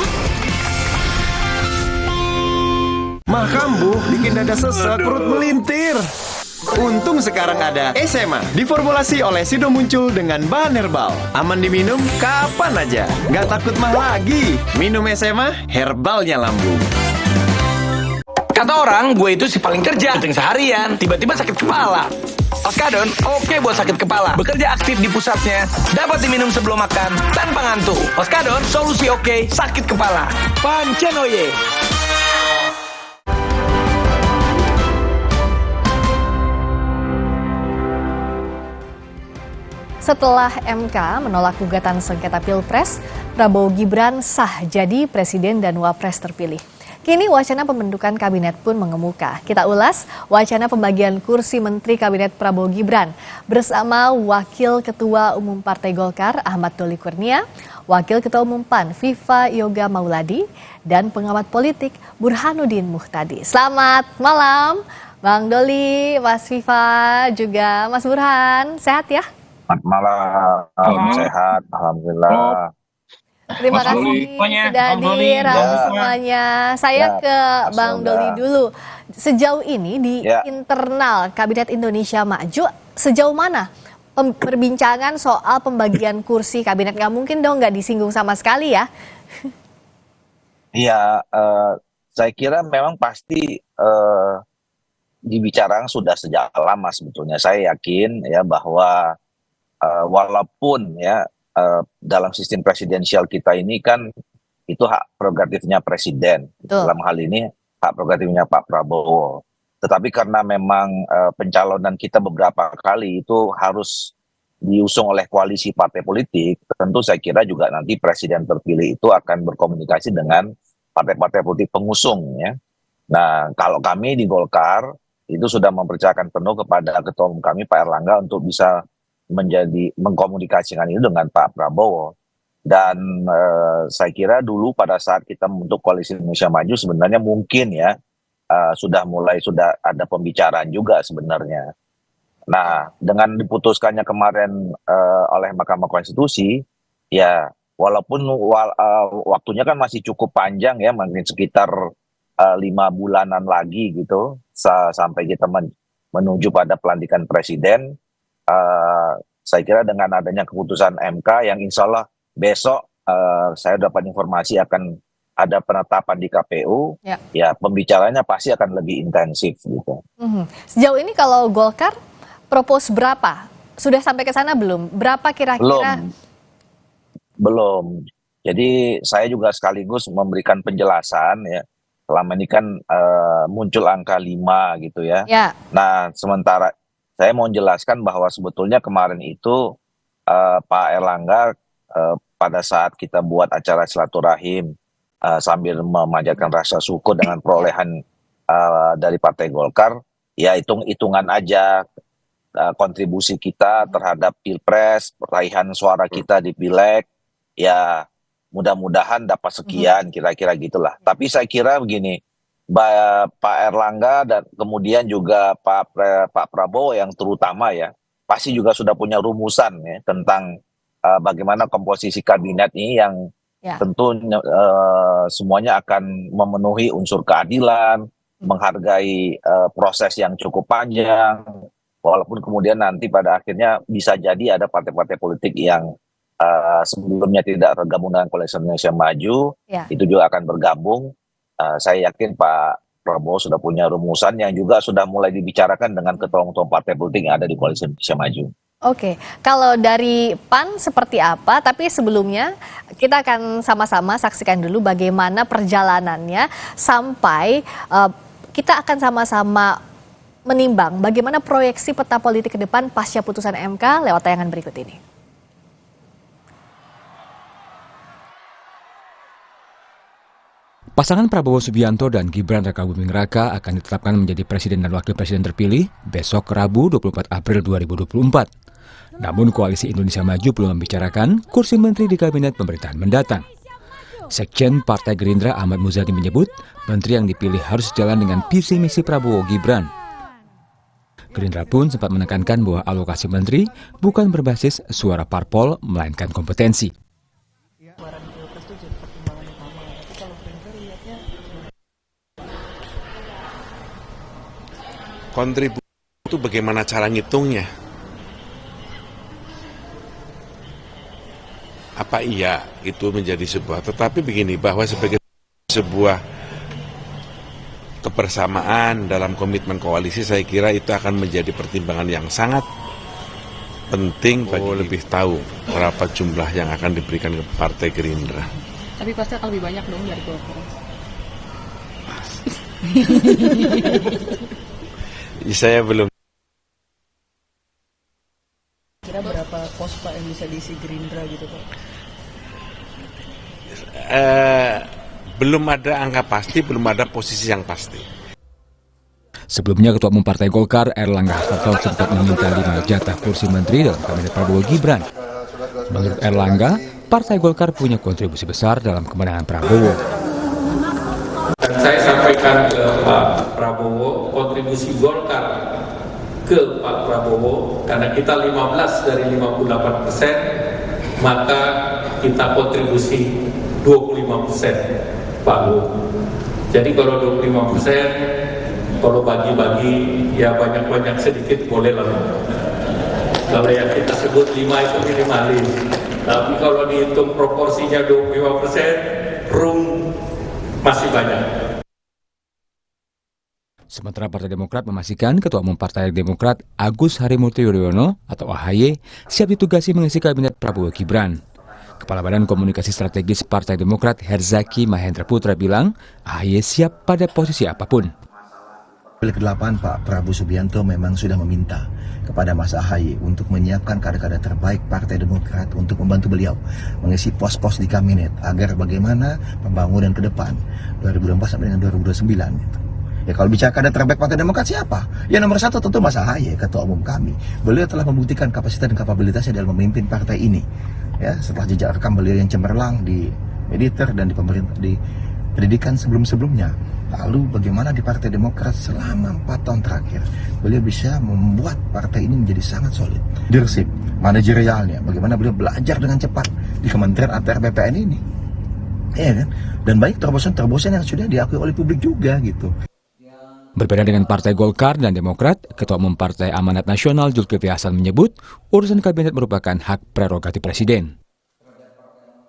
Mah kambuh, bikin dada sesek, perut melintir. Untung sekarang ada SMA, diformulasi oleh Sido Muncul dengan bahan herbal. Aman diminum kapan aja, nggak takut mah lagi. Minum SMA, herbalnya lambung. Kata orang, gue itu si paling kerja, kencing seharian, tiba-tiba sakit kepala. Oskadon, oke buat sakit kepala. Bekerja aktif di pusatnya, dapat diminum sebelum makan, tanpa ngantuk. Oskadon, solusi oke, sakit kepala. Pancenoye. Setelah MK menolak gugatan sengketa Pilpres, Prabowo Gibran sah jadi Presiden dan Wapres terpilih. Kini wacana pembentukan kabinet pun mengemuka. Kita ulas wacana pembagian kursi Menteri Kabinet Prabowo Gibran bersama Wakil Ketua Umum Partai Golkar Ahmad Doli Kurnia, Wakil Ketua Umum PAN Viva Yoga Mauladi, dan pengamat politik Burhanuddin Muhtadi. Selamat malam Bang Doli, Mas Viva, juga Mas Burhan. Sehat ya? Selamat malam, sehat, alhamdulillah. Terima kasih sudah hadir semuanya. Saya ke Bang Doli dulu. Sejauh ini di internal Kabinet Indonesia Maju, sejauh mana perbincangan soal pembagian kursi kabinet? Nggak mungkin dong nggak disinggung sama sekali ya? Iya, saya kira memang pasti dibicarakan sudah sejak lama sebetulnya. Saya yakin ya bahwa walaupun ya dalam sistem presidensial kita ini kan itu hak prerogatifnya presiden. Dalam hal ini hak prerogatifnya Pak Prabowo. Tetapi karena memang pencalonan kita beberapa kali itu harus diusung oleh koalisi partai politik, tentu saya kira juga nanti presiden terpilih itu akan berkomunikasi dengan partai-partai politik pengusung ya. Nah, kalau kami di Golkar itu sudah mempercayakan penuh kepada ketua umum kami Pak Erlangga untuk bisa mengkomunikasikan itu dengan Pak Prabowo. Dan saya kira dulu pada saat kita membentuk Koalisi Indonesia Maju sebenarnya mungkin ya sudah ada pembicaraan juga sebenarnya. Nah, dengan diputuskannya kemarin oleh Mahkamah Konstitusi, ya walaupun waktunya kan masih cukup panjang ya, mungkin sekitar 5 bulanan lagi gitu sampai kita menuju pada pelantikan presiden. Saya kira dengan adanya keputusan MK yang insya Allah besok saya dapat informasi akan ada penetapan di KPU, ya pembicaranya pasti akan lebih intensif gitu. Sejauh ini kalau Golkar propose berapa? Sudah sampai ke sana belum? Berapa kira-kira? Belum. Jadi saya juga sekaligus memberikan penjelasan ya. Selama ini kan muncul angka 5 gitu ya. Nah, sementara saya mau menjelaskan bahwa sebetulnya kemarin itu Pak Erlangga pada saat kita buat acara silaturahim sambil memanjatkan rasa syukur dengan perolehan dari Partai Golkar, ya hitung-hitungan aja kontribusi kita terhadap Pilpres, peraihan suara kita di Pileg, ya mudah-mudahan dapat sekian kira-kira gitulah. Tapi saya kira begini, Pak Erlangga dan kemudian juga Pak Prabowo yang terutama ya pasti juga sudah punya rumusan ya tentang bagaimana komposisi kabinet ini yang tentu semuanya akan memenuhi unsur keadilan, menghargai proses yang cukup panjang, walaupun kemudian nanti pada akhirnya bisa jadi ada partai-partai politik yang sebelumnya tidak tergabung dengan Koalisi Indonesia Maju, itu juga akan bergabung. Saya yakin Pak Prabowo sudah punya rumusan yang juga sudah mulai dibicarakan dengan ketua-ketua partai politik yang ada di Koalisi Indonesia Maju. Oke, kalau dari PAN seperti apa? Tapi sebelumnya kita akan sama-sama saksikan dulu bagaimana perjalanannya sampai kita akan sama-sama menimbang bagaimana proyeksi peta politik ke depan pasca putusan MK lewat tayangan berikut ini. Pasangan Prabowo Subianto dan Gibran Rakabuming Raka akan ditetapkan menjadi Presiden dan Wakil Presiden terpilih besok Rabu 24 April 2024. Namun Koalisi Indonesia Maju belum membicarakan kursi menteri di kabinet pemerintahan mendatang. Sekjen Partai Gerindra Ahmad Muzani menyebut menteri yang dipilih harus sejalan dengan visi misi Prabowo Gibran. Gerindra pun sempat menekankan bahwa alokasi menteri bukan berbasis suara parpol melainkan kompetensi. Kontribusi itu bagaimana cara ngitungnya? Apa iya itu menjadi sebuah, tetapi begini, bahwa sebagai sebuah kebersamaan dalam komitmen koalisi, saya kira itu akan menjadi pertimbangan yang sangat penting bagi lebih tahu berapa jumlah yang akan diberikan ke Partai Gerindra. Tapi pasti akan lebih banyak dong dari Golkar. Saya belum. Kira berapa pos Pak yang bisa diisi Gerindra gitu Pak? Belum ada angka pasti, belum ada posisi yang pasti. Sebelumnya Ketua Umum Partai Golkar Erlangga Hartarto sempat meminta 5 jatah kursi menteri dalam kabinet Prabowo Gibran. Menurut Erlangga, Partai Golkar punya kontribusi besar dalam kemenangan Prabowo. Dan saya sampaikan ke Pak Prabowo, kontribusi Golkar ke Pak Prabowo, karena kita 15 dari 58%, maka kita kontribusi 25%. Pak Bu. Jadi kalau 25%, kalau bagi-bagi ya banyak-banyak sedikit boleh lah. Kalau yang kita sebut 5 itu minimalis. Tapi kalau dihitung proporsinya 25%, room masih banyak. Sementara Partai Demokrat memastikan Ketua Umum Partai Demokrat Agus Harimurti Yudhoyono atau AHY siap ditugasi mengisi kabinet Prabowo Gibran. Kepala Badan Komunikasi Strategis Partai Demokrat Herzaki Mahendra Putra bilang AHY siap pada posisi apapun. Ke-8 Pak Prabowo Subianto memang sudah meminta kepada Mas AHY untuk menyiapkan kader-kader terbaik Partai Demokrat untuk membantu beliau mengisi pos-pos di kabinet agar bagaimana pembangunan ke depan 2024 sampai dengan 2029 gitu. Ya kalau bicara kader terbaik Partai Demokrat siapa? Ya nomor 1 tentu Mas AHY, Ketua Umum kami. Beliau telah membuktikan kapasitas dan kapabilitasnya dalam memimpin partai ini. Ya, setelah jejak rekam beliau yang cemerlang di militer dan di pemerintah, di pendidikan sebelum-sebelumnya. Lalu bagaimana di Partai Demokrat selama 4 tahun terakhir beliau bisa membuat partai ini menjadi sangat solid. Leadership, manajerialnya, bagaimana beliau belajar dengan cepat di Kementerian ATR BPN ini. Ya kan? Dan baik terobosan-terobosan yang sudah diakui oleh publik juga gitu. Berbeda dengan Partai Golkar dan Demokrat, Ketua Umum Partai Amanat Nasional Zulkifli Hasan menyebut urusan kabinet merupakan hak prerogatif Presiden.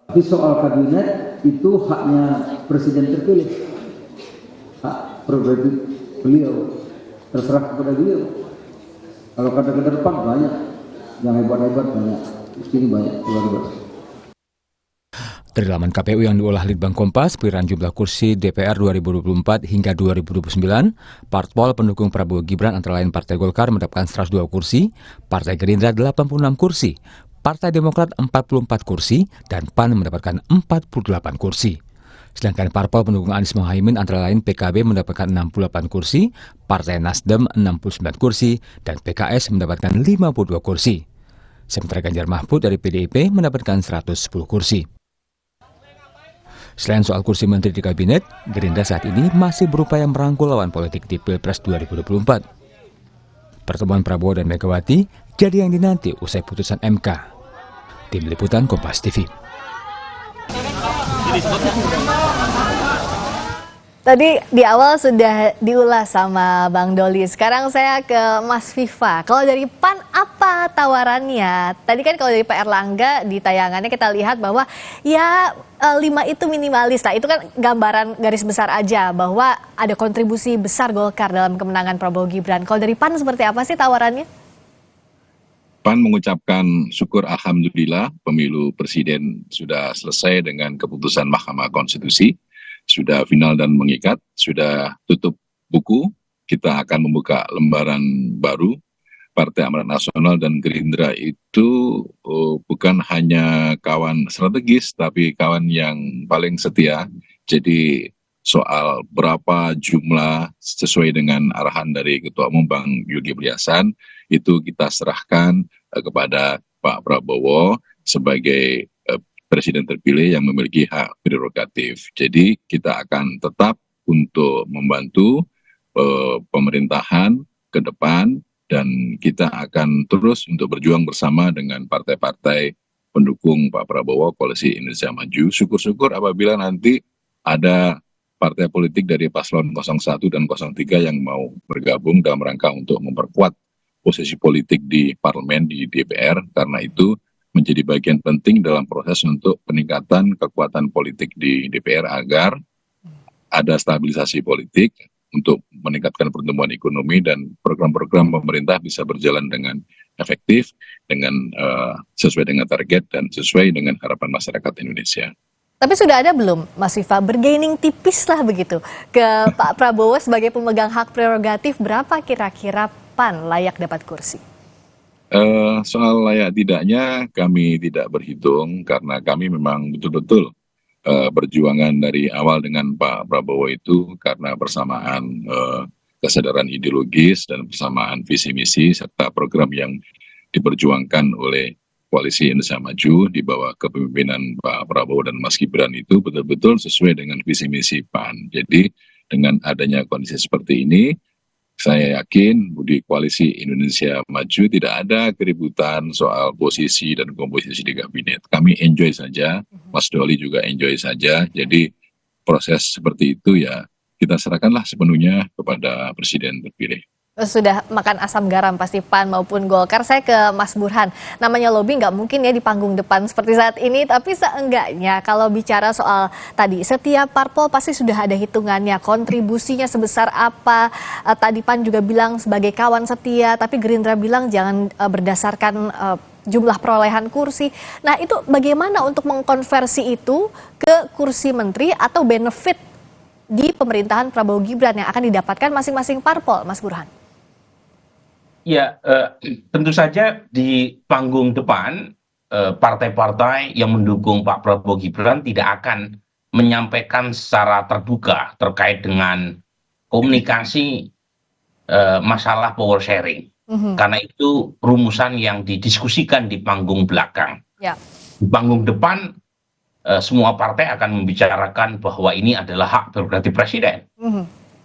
Tapi soal kabinet itu haknya Presiden terpilih, hak prerogatif beliau, terserah kepada beliau. Kalau kader-kader PAN banyak, yang hebat-hebat banyak, di sini banyak hebat-hebat. Dari laman KPU yang diolah Litbang Kompas, peliran jumlah kursi DPR 2024 hingga 2029, parpol pendukung Prabowo Gibran antara lain Partai Golkar mendapatkan 102 kursi, Partai Gerindra 86 kursi, Partai Demokrat 44 kursi, dan PAN mendapatkan 48 kursi. Sedangkan parpol pendukung Anies Mohaimin antara lain PKB mendapatkan 68 kursi, Partai Nasdem 69 kursi, dan PKS mendapatkan 52 kursi. Sementara Ganjar Mahfud dari PDIP mendapatkan 110 kursi. Selain soal kursi menteri di kabinet, Gerindra saat ini masih berupaya merangkul lawan politik di Pilpres 2024. Pertemuan Prabowo dan Megawati jadi yang dinanti usai putusan MK. Tim Liputan Kompas TV. Tadi di awal sudah diulas sama Bang Doli. Sekarang saya ke Mas Viva. Kalau dari PAN apa tawarannya? Tadi kan kalau dari Pak Erlangga di tayangannya kita lihat bahwa ya 5 itu minimalis lah. Itu kan gambaran garis besar aja bahwa ada kontribusi besar Golkar dalam kemenangan Prabowo Gibran. Kalau dari PAN seperti apa sih tawarannya? PAN mengucapkan syukur alhamdulillah pemilu presiden sudah selesai dengan keputusan Mahkamah Konstitusi. Sudah final dan mengikat, sudah tutup buku, kita akan membuka lembaran baru. Partai Amanat Nasional dan Gerindra itu bukan hanya kawan strategis, tapi kawan yang paling setia. Jadi soal berapa jumlah sesuai dengan arahan dari Ketua Umum Bang Zulkifli Hasan, itu kita serahkan kepada Pak Prabowo sebagai Presiden terpilih yang memiliki hak prerogatif. Jadi kita akan tetap untuk membantu pemerintahan ke depan dan kita akan terus untuk berjuang bersama dengan partai-partai pendukung Pak Prabowo, Koalisi Indonesia Maju. Syukur-syukur apabila nanti ada partai politik dari paslon 01 dan 03 yang mau bergabung dalam rangka untuk memperkuat posisi politik di parlemen, di DPR, karena itu menjadi bagian penting dalam proses untuk peningkatan kekuatan politik di DPR agar ada stabilisasi politik, untuk meningkatkan pertumbuhan ekonomi dan program-program pemerintah bisa berjalan dengan efektif, dengan sesuai dengan target dan sesuai dengan harapan masyarakat Indonesia. Tapi sudah ada belum, Mas Viva, bergaining tipis lah begitu ke Pak Prabowo sebagai pemegang hak prerogatif, berapa kira-kira PAN layak dapat kursi? Soal layak tidaknya kami tidak berhitung karena kami memang betul-betul perjuangan dari awal dengan Pak Prabowo itu karena persamaan kesadaran ideologis dan persamaan visi misi serta program yang diperjuangkan oleh Koalisi Indonesia Maju di bawah kepemimpinan Pak Prabowo dan Mas Gibran itu betul-betul sesuai dengan visi misi PAN. Jadi dengan adanya kondisi seperti ini, saya yakin di Koalisi Indonesia Maju tidak ada keributan soal posisi dan komposisi di kabinet. Kami enjoy saja, Mas Doli juga enjoy saja. Jadi proses seperti itu ya kita serahkanlah sepenuhnya kepada Presiden terpilih. Sudah makan asam garam pasti PAN maupun Golkar. Saya ke Mas Burhan. Namanya lobby nggak mungkin ya di panggung depan seperti saat ini, tapi seenggaknya kalau bicara soal tadi, setiap parpol pasti sudah ada hitungannya, kontribusinya sebesar apa. Tadi PAN juga bilang sebagai kawan setia, tapi Gerindra bilang jangan berdasarkan jumlah perolehan kursi. Nah, itu bagaimana untuk mengkonversi itu ke kursi menteri atau benefit di pemerintahan Prabowo Gibran yang akan didapatkan masing-masing parpol, Mas Burhan? Ya, tentu saja di panggung depan partai-partai yang mendukung Pak Prabowo Gibran tidak akan menyampaikan secara terbuka terkait dengan komunikasi masalah power sharing. Karena itu rumusan yang didiskusikan di panggung belakang. Ya. Di panggung depan semua partai akan membicarakan bahwa ini adalah hak prerogatif presiden.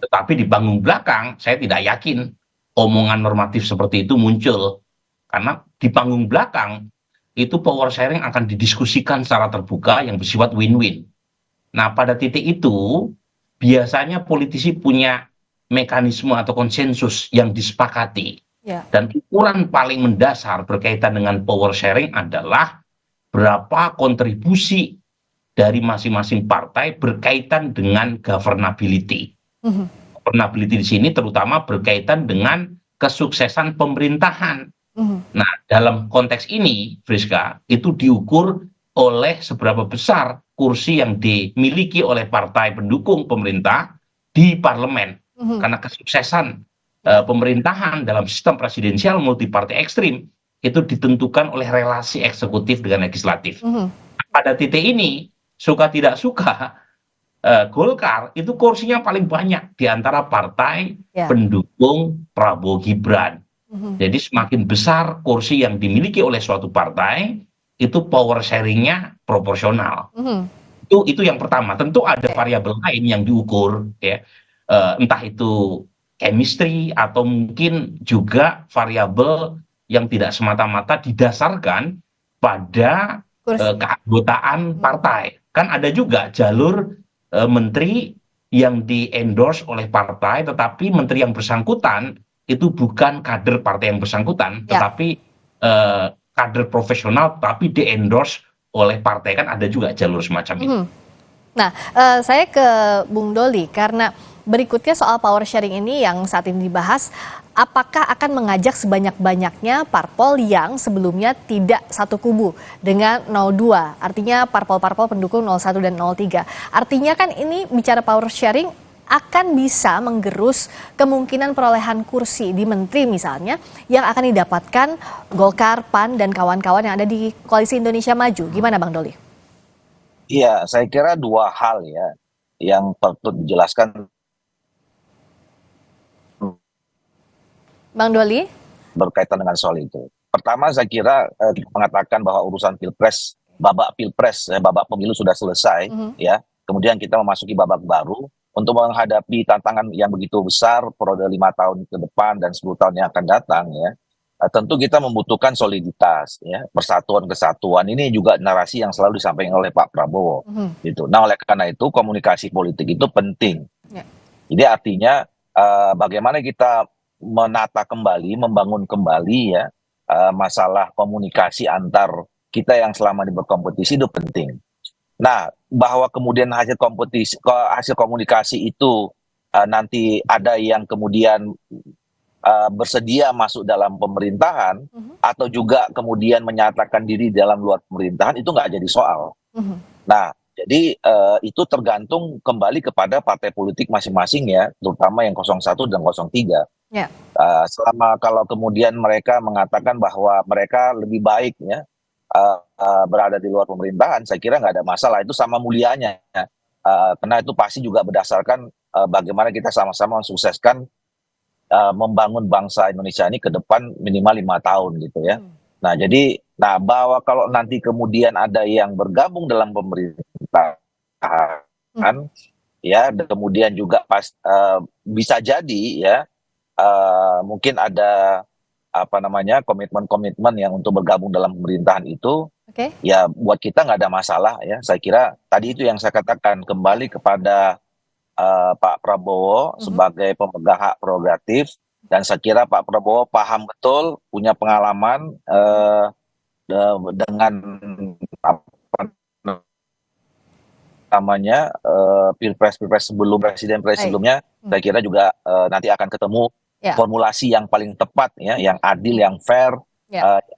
Tetapi di panggung belakang saya tidak yakin omongan normatif seperti itu muncul. Karena di panggung belakang itu power sharing akan didiskusikan secara terbuka yang bersifat win-win. Nah, pada titik itu biasanya politisi punya mekanisme atau konsensus yang disepakati. Ya. Dan ukuran paling mendasar berkaitan dengan power sharing adalah berapa kontribusi dari masing-masing partai berkaitan dengan governability. Governability di sini terutama berkaitan dengan kesuksesan pemerintahan. Nah, dalam konteks ini, Friska, itu diukur oleh seberapa besar kursi yang dimiliki oleh partai pendukung pemerintah di parlemen. Karena kesuksesan pemerintahan dalam sistem presidensial multipartai ekstrim itu ditentukan oleh relasi eksekutif dengan legislatif. Pada titik ini, suka tidak suka, Golkar itu kursinya paling banyak di antara partai pendukung Prabowo Gibran. Jadi semakin besar kursi yang dimiliki oleh suatu partai, itu power sharingnya proporsional. Itu yang pertama. Tentu ada variabel lain yang diukur, ya, entah itu chemistry atau mungkin juga variabel yang tidak semata-mata didasarkan pada keanggotaan partai. Kan ada juga jalur menteri yang di-endorse oleh partai, tetapi menteri yang bersangkutan itu bukan kader partai yang bersangkutan, tetapi kader profesional, tapi di-endorse oleh partai. Kan ada juga jalur semacam itu. Nah, saya ke Bung Doli, karena berikutnya soal power sharing ini yang saat ini dibahas, apakah akan mengajak sebanyak-banyaknya parpol yang sebelumnya tidak satu kubu dengan 02, artinya parpol-parpol pendukung 01 dan 03. Artinya kan ini bicara power sharing akan bisa menggerus kemungkinan perolehan kursi di menteri misalnya yang akan didapatkan Golkar, PAN, dan kawan-kawan yang ada di Koalisi Indonesia Maju. Gimana Bang Doli? Iya, saya kira dua hal ya yang perlu dijelaskan. Bang Doli? Berkaitan dengan soal itu. Pertama saya kira mengatakan bahwa urusan pilpres, babak pemilu sudah selesai, ya. Kemudian kita memasuki babak baru untuk menghadapi tantangan yang begitu besar periode 5 tahun ke depan dan 10 tahun yang akan datang, ya. Tentu kita membutuhkan soliditas, ya, persatuan kesatuan. Ini juga narasi yang selalu disampaikan oleh Pak Prabowo. Gitu. Nah, oleh karena itu komunikasi politik itu penting. Jadi artinya bagaimana kita menata kembali, membangun kembali ya masalah komunikasi antar kita yang selama ini berkompetisi itu penting. Nah, bahwa kemudian hasil komunikasi itu nanti ada yang kemudian bersedia masuk dalam pemerintahan atau juga kemudian menyatakan diri dalam luar pemerintahan, itu nggak jadi soal. Nah, jadi itu tergantung kembali kepada partai politik masing-masing ya, terutama yang 01 dan 03. Ya. Selama kalau kemudian mereka mengatakan bahwa mereka lebih baik ya berada di luar pemerintahan, saya kira nggak ada masalah, itu sama mulianya. Karena itu pasti juga berdasarkan bagaimana kita sama-sama mensukseskan membangun bangsa Indonesia ini ke depan minimal 5 tahun gitu ya. Nah jadi, bahwa kalau nanti kemudian ada yang bergabung dalam pemerintahan, ya, dan kemudian juga bisa jadi ya, mungkin ada komitmen-komitmen yang untuk bergabung dalam pemerintahan itu, ya buat kita nggak ada masalah ya. Saya kira tadi itu yang saya katakan, kembali kepada Pak Prabowo sebagai pemegang hak prerogatif, dan saya kira Pak Prabowo paham betul, punya pengalaman dengan pilpres sebelumnya. Saya kira juga nanti akan ketemu formulasi yang paling tepat ya, yang adil, yang fair,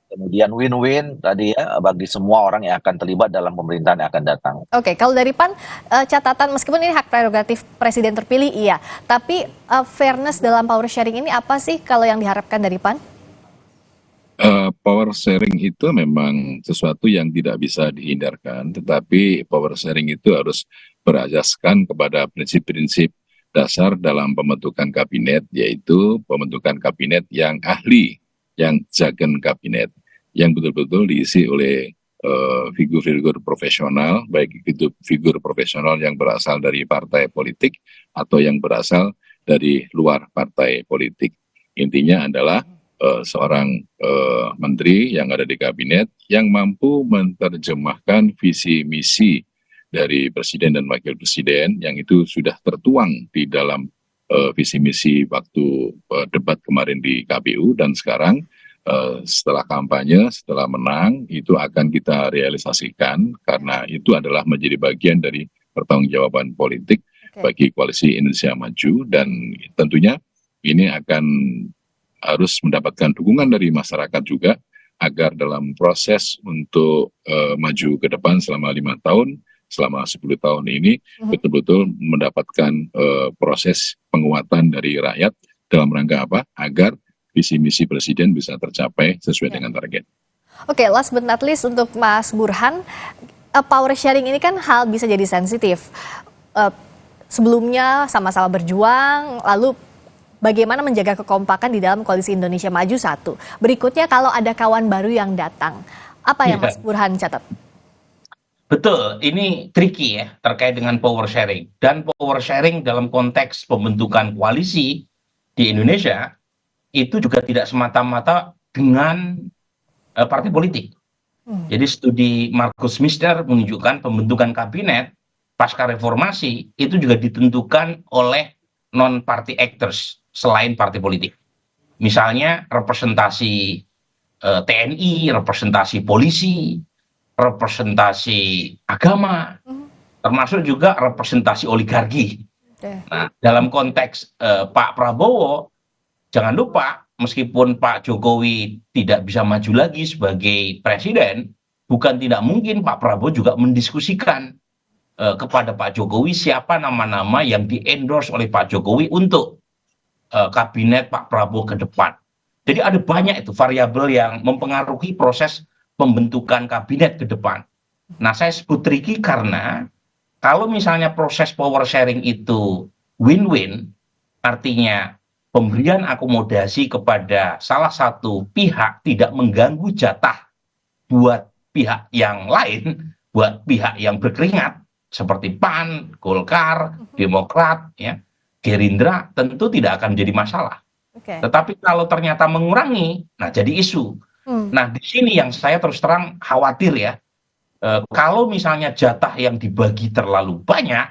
kemudian win-win tadi ya bagi semua orang yang akan terlibat dalam pemerintahan yang akan datang. Oke, kalau dari PAN catatan, meskipun ini hak prerogatif presiden terpilih iya, tapi fairness dalam power sharing ini apa sih kalau yang diharapkan dari PAN? Power sharing itu memang sesuatu yang tidak bisa dihindarkan, tetapi power sharing itu harus berasaskan kepada prinsip-prinsip dasar dalam pembentukan kabinet, yaitu pembentukan kabinet yang ahli, yang jagen kabinet, yang betul-betul diisi oleh figur-figur profesional, baik itu figur profesional yang berasal dari partai politik atau yang berasal dari luar partai politik. Intinya adalah seorang menteri yang ada di kabinet yang mampu menerjemahkan visi misi dari presiden dan wakil presiden, yang itu sudah tertuang di dalam visi misi waktu debat kemarin di KPU, dan sekarang setelah kampanye, setelah menang, itu akan kita realisasikan, karena itu adalah menjadi bagian dari pertanggungjawaban politik bagi koalisi Indonesia Maju, dan tentunya ini akan harus mendapatkan dukungan dari masyarakat juga, agar dalam proses untuk maju ke depan selama 5 tahun, selama 10 tahun ini betul-betul mendapatkan proses penguatan dari rakyat dalam rangka apa? Agar visi misi presiden bisa tercapai sesuai dengan target. Oke, last but not least untuk Mas Burhan, power sharing ini kan hal bisa jadi sensitif. Sebelumnya sama-sama berjuang, lalu bagaimana menjaga kekompakan di dalam koalisi Indonesia Maju satu. Berikutnya kalau ada kawan baru yang datang, apa yang Mas Burhan catat? Betul, ini tricky ya terkait dengan power sharing. Dan power sharing dalam konteks pembentukan koalisi di Indonesia itu juga tidak semata-mata dengan partai politik. Jadi studi Markus Mister menunjukkan pembentukan kabinet pasca reformasi itu juga ditentukan oleh non-party actors selain partai politik. Misalnya representasi TNI, representasi polisi, representasi agama, termasuk juga representasi oligarki. Nah, dalam konteks Pak Prabowo, jangan lupa meskipun Pak Jokowi tidak bisa maju lagi sebagai presiden, bukan tidak mungkin Pak Prabowo juga mendiskusikan kepada Pak Jokowi siapa nama-nama yang di-endorse oleh Pak Jokowi untuk kabinet Pak Prabowo ke depan. Jadi ada banyak itu variabel yang mempengaruhi proses pembentukan kabinet ke depan. Nah, saya sebut tricky karena kalau misalnya proses power sharing itu win-win, artinya pemberian akomodasi kepada salah satu pihak tidak mengganggu jatah buat pihak yang lain, buat pihak yang berkeringat, seperti PAN, Golkar, Demokrat, ya, Gerindra, tentu tidak akan menjadi masalah. Tetapi kalau ternyata mengurangi, nah jadi isu. Nah, di sini yang saya terus terang khawatir ya, kalau misalnya jatah yang dibagi terlalu banyak,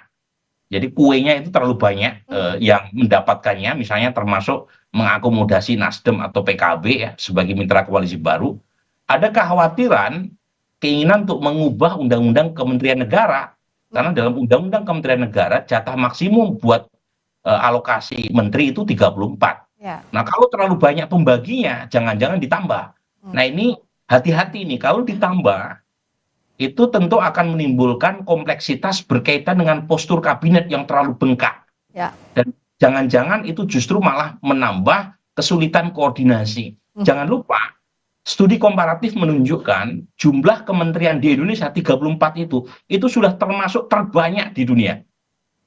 jadi kuenya itu terlalu banyak yang mendapatkannya, misalnya termasuk mengakomodasi Nasdem atau PKB ya sebagai mitra koalisi baru, ada kekhawatiran keinginan untuk mengubah undang-undang Kementerian Negara, karena dalam undang-undang Kementerian Negara jatah maksimum buat alokasi menteri itu 34. Ya. Nah, kalau terlalu banyak pembaginya, jangan-jangan ditambah. Nah, ini hati-hati nih, kalau ditambah, itu tentu akan menimbulkan kompleksitas berkaitan dengan postur kabinet yang terlalu bengkak. Ya. Dan jangan-jangan itu justru malah menambah kesulitan koordinasi. Jangan lupa, studi komparatif menunjukkan jumlah kementerian di Indonesia 34 itu sudah termasuk terbanyak di dunia.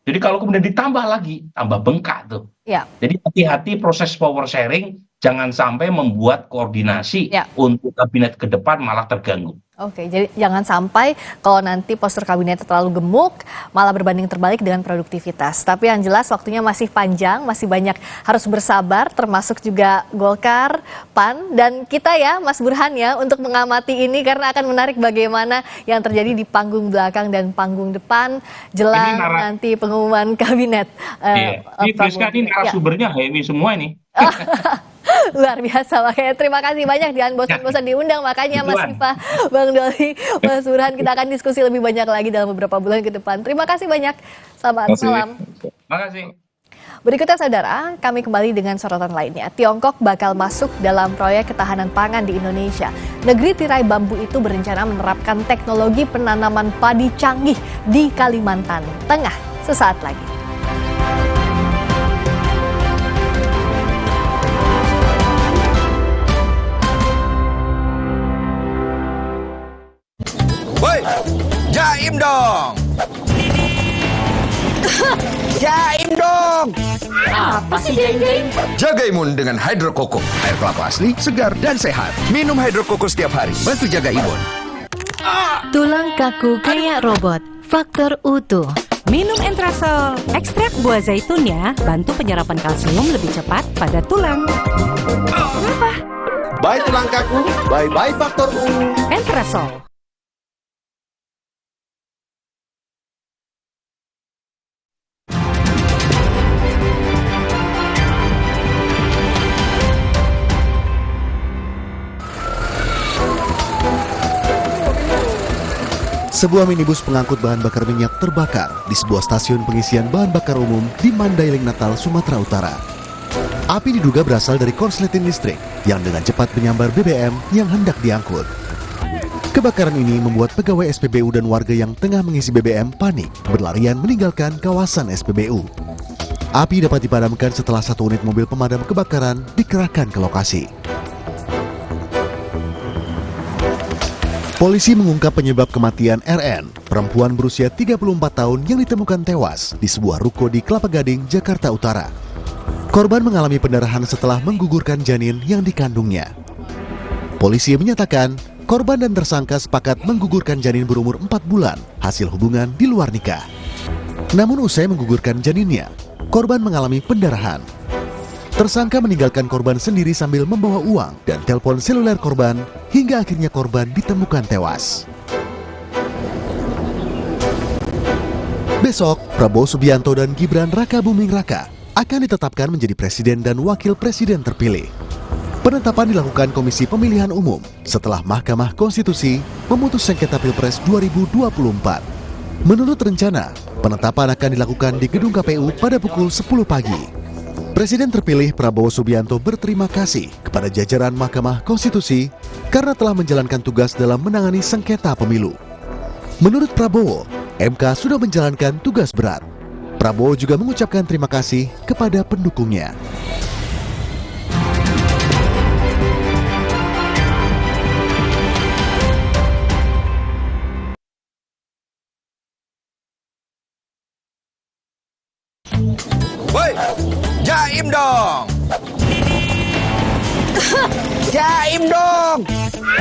Jadi kalau kemudian ditambah lagi, tambah bengkak tuh. Ya. Jadi hati-hati proses power sharing, jangan sampai membuat koordinasi untuk kabinet ke depan malah terganggu. Oke, jadi jangan sampai kalau nanti postur kabinet terlalu gemuk, malah berbanding terbalik dengan produktivitas. Tapi yang jelas waktunya masih panjang, masih banyak harus bersabar, termasuk juga Golkar, PAN, dan kita ya, Mas Burhan ya, untuk mengamati ini karena akan menarik bagaimana yang terjadi di panggung belakang dan panggung depan jelang nanti pengumuman kabinet. Ini Friska ini narasumbernya Hemi semua ini. Luar biasa, makanya terima kasih banyak, jangan bosan-bosan diundang, makanya Mas Viva, Bang Doli, Mas Burhan, kita akan diskusi lebih banyak lagi dalam beberapa bulan ke depan. Terima kasih banyak, selamat malam. Terima kasih. Berikutnya saudara, kami kembali dengan sorotan lainnya. Tiongkok bakal masuk dalam proyek ketahanan pangan di Indonesia. Negeri tirai bambu itu berencana menerapkan teknologi penanaman padi canggih di Kalimantan Tengah sesaat lagi. Woi, jaim dong. Jaim dong. Apa sih jaim-jaim? Jaga imun dengan Hydro Koko. Air kelapa asli, segar dan sehat. Minum Hydro Koko setiap hari. Bantu jaga imun. Tulang kaku kayak robot. Faktor utuh. Minum Entrasol. Ekstrak buah zaitunnya bantu penyerapan kalsium lebih cepat pada tulang. Kenapa? Bye tulang kaku, bye-bye faktor U. Entrasol. Sebuah minibus pengangkut bahan bakar minyak terbakar di sebuah stasiun pengisian bahan bakar umum di Mandailing, Natal, Sumatera Utara. Api diduga berasal dari korsleting listrik yang dengan cepat menyambar BBM yang hendak diangkut. Kebakaran ini membuat pegawai SPBU dan warga yang tengah mengisi BBM panik berlarian meninggalkan kawasan SPBU. Api dapat dipadamkan setelah satu unit mobil pemadam kebakaran dikerahkan ke lokasi. Polisi mengungkap penyebab kematian RN, perempuan berusia 34 tahun yang ditemukan tewas di sebuah ruko di Kelapa Gading, Jakarta Utara. Korban mengalami pendarahan setelah menggugurkan janin yang dikandungnya. Polisi menyatakan, korban dan tersangka sepakat menggugurkan janin berumur 4 bulan hasil hubungan di luar nikah. Namun usai menggugurkan janinnya, korban mengalami pendarahan. Tersangka meninggalkan korban sendiri sambil membawa uang dan telepon seluler korban hingga akhirnya korban ditemukan tewas. Besok, Prabowo Subianto dan Gibran Rakabuming Raka akan ditetapkan menjadi presiden dan wakil presiden terpilih. Penetapan dilakukan Komisi Pemilihan Umum setelah Mahkamah Konstitusi memutus sengketa Pilpres 2024. Menurut rencana, penetapan akan dilakukan di gedung KPU pada pukul 10 pagi. Presiden terpilih Prabowo Subianto berterima kasih kepada jajaran Mahkamah Konstitusi karena telah menjalankan tugas dalam menangani sengketa pemilu. Menurut Prabowo, MK sudah menjalankan tugas berat. Prabowo juga mengucapkan terima kasih kepada pendukungnya. Woi, jaim dong. Jaim dong.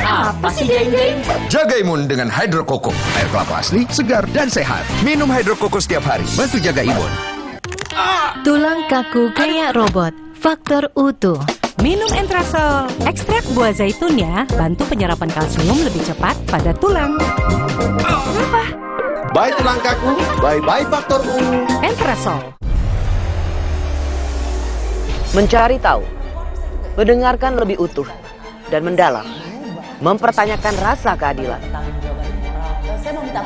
Apa sih jaim-jaim? Jaga imun dengan Hydro Koko. Air kelapa asli, segar dan sehat. Minum Hydro Koko setiap hari. Bantu jaga imun. Tulang kaku kayak robot. Faktor utuh. Minum Entrasol. Ekstrak buah zaitunnya bantu penyerapan kalsium lebih cepat pada tulang. Kenapa? Bye tulang kaku, bye-bye faktor U. Entrasol. Mencari tahu, mendengarkan lebih utuh dan mendalam, mempertanyakan rasa keadilan. Saya mau minta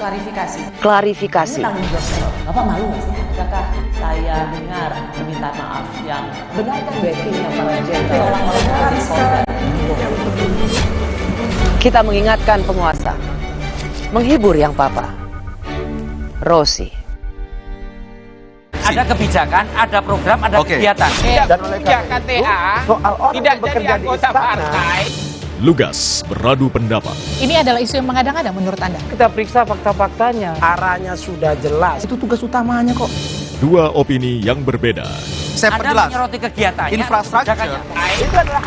Klarifikasi. Ini tanggung jawab saya. Bapak malu nggak sih? Kakak, saya dengar permintaan maaf yang benar kan backing-nya para jenderal orang-orang di Polda. Kita mengingatkan penguasa. Menghibur yang papa. Rosi. Ada kebijakan, ada program, ada kegiatan. Dan oleh KTA soal orang tidak yang bekerja jadi di anggota istana. partai. Lugas beradu pendapat. Ini adalah isu yang mengada-ngada menurut Anda? Kita periksa fakta-faktanya. Arahnya sudah jelas. Itu tugas utamanya kok. Dua opini yang berbeda. Saya perjelas. Anda menyoroti kegiatannya. Infrastruktur. Itu adalah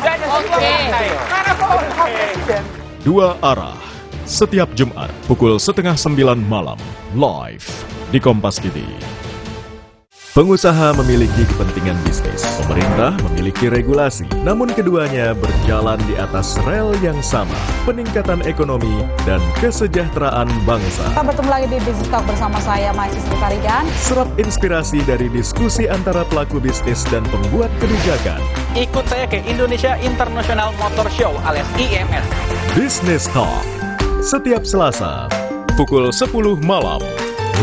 Dua arah. Setiap Jumat pukul 8:30 malam. Live di Kompas TV. Pengusaha memiliki kepentingan bisnis, pemerintah memiliki regulasi, namun keduanya berjalan di atas rel yang sama, peningkatan ekonomi dan kesejahteraan bangsa. Kita bertemu lagi di Business Talk bersama saya, Mahasiswa Tarigan. Serap inspirasi dari diskusi antara pelaku bisnis dan pembuat kebijakan. Ikut saya ke Indonesia International Motor Show alias IMS. Business Talk, setiap Selasa, pukul 10 malam,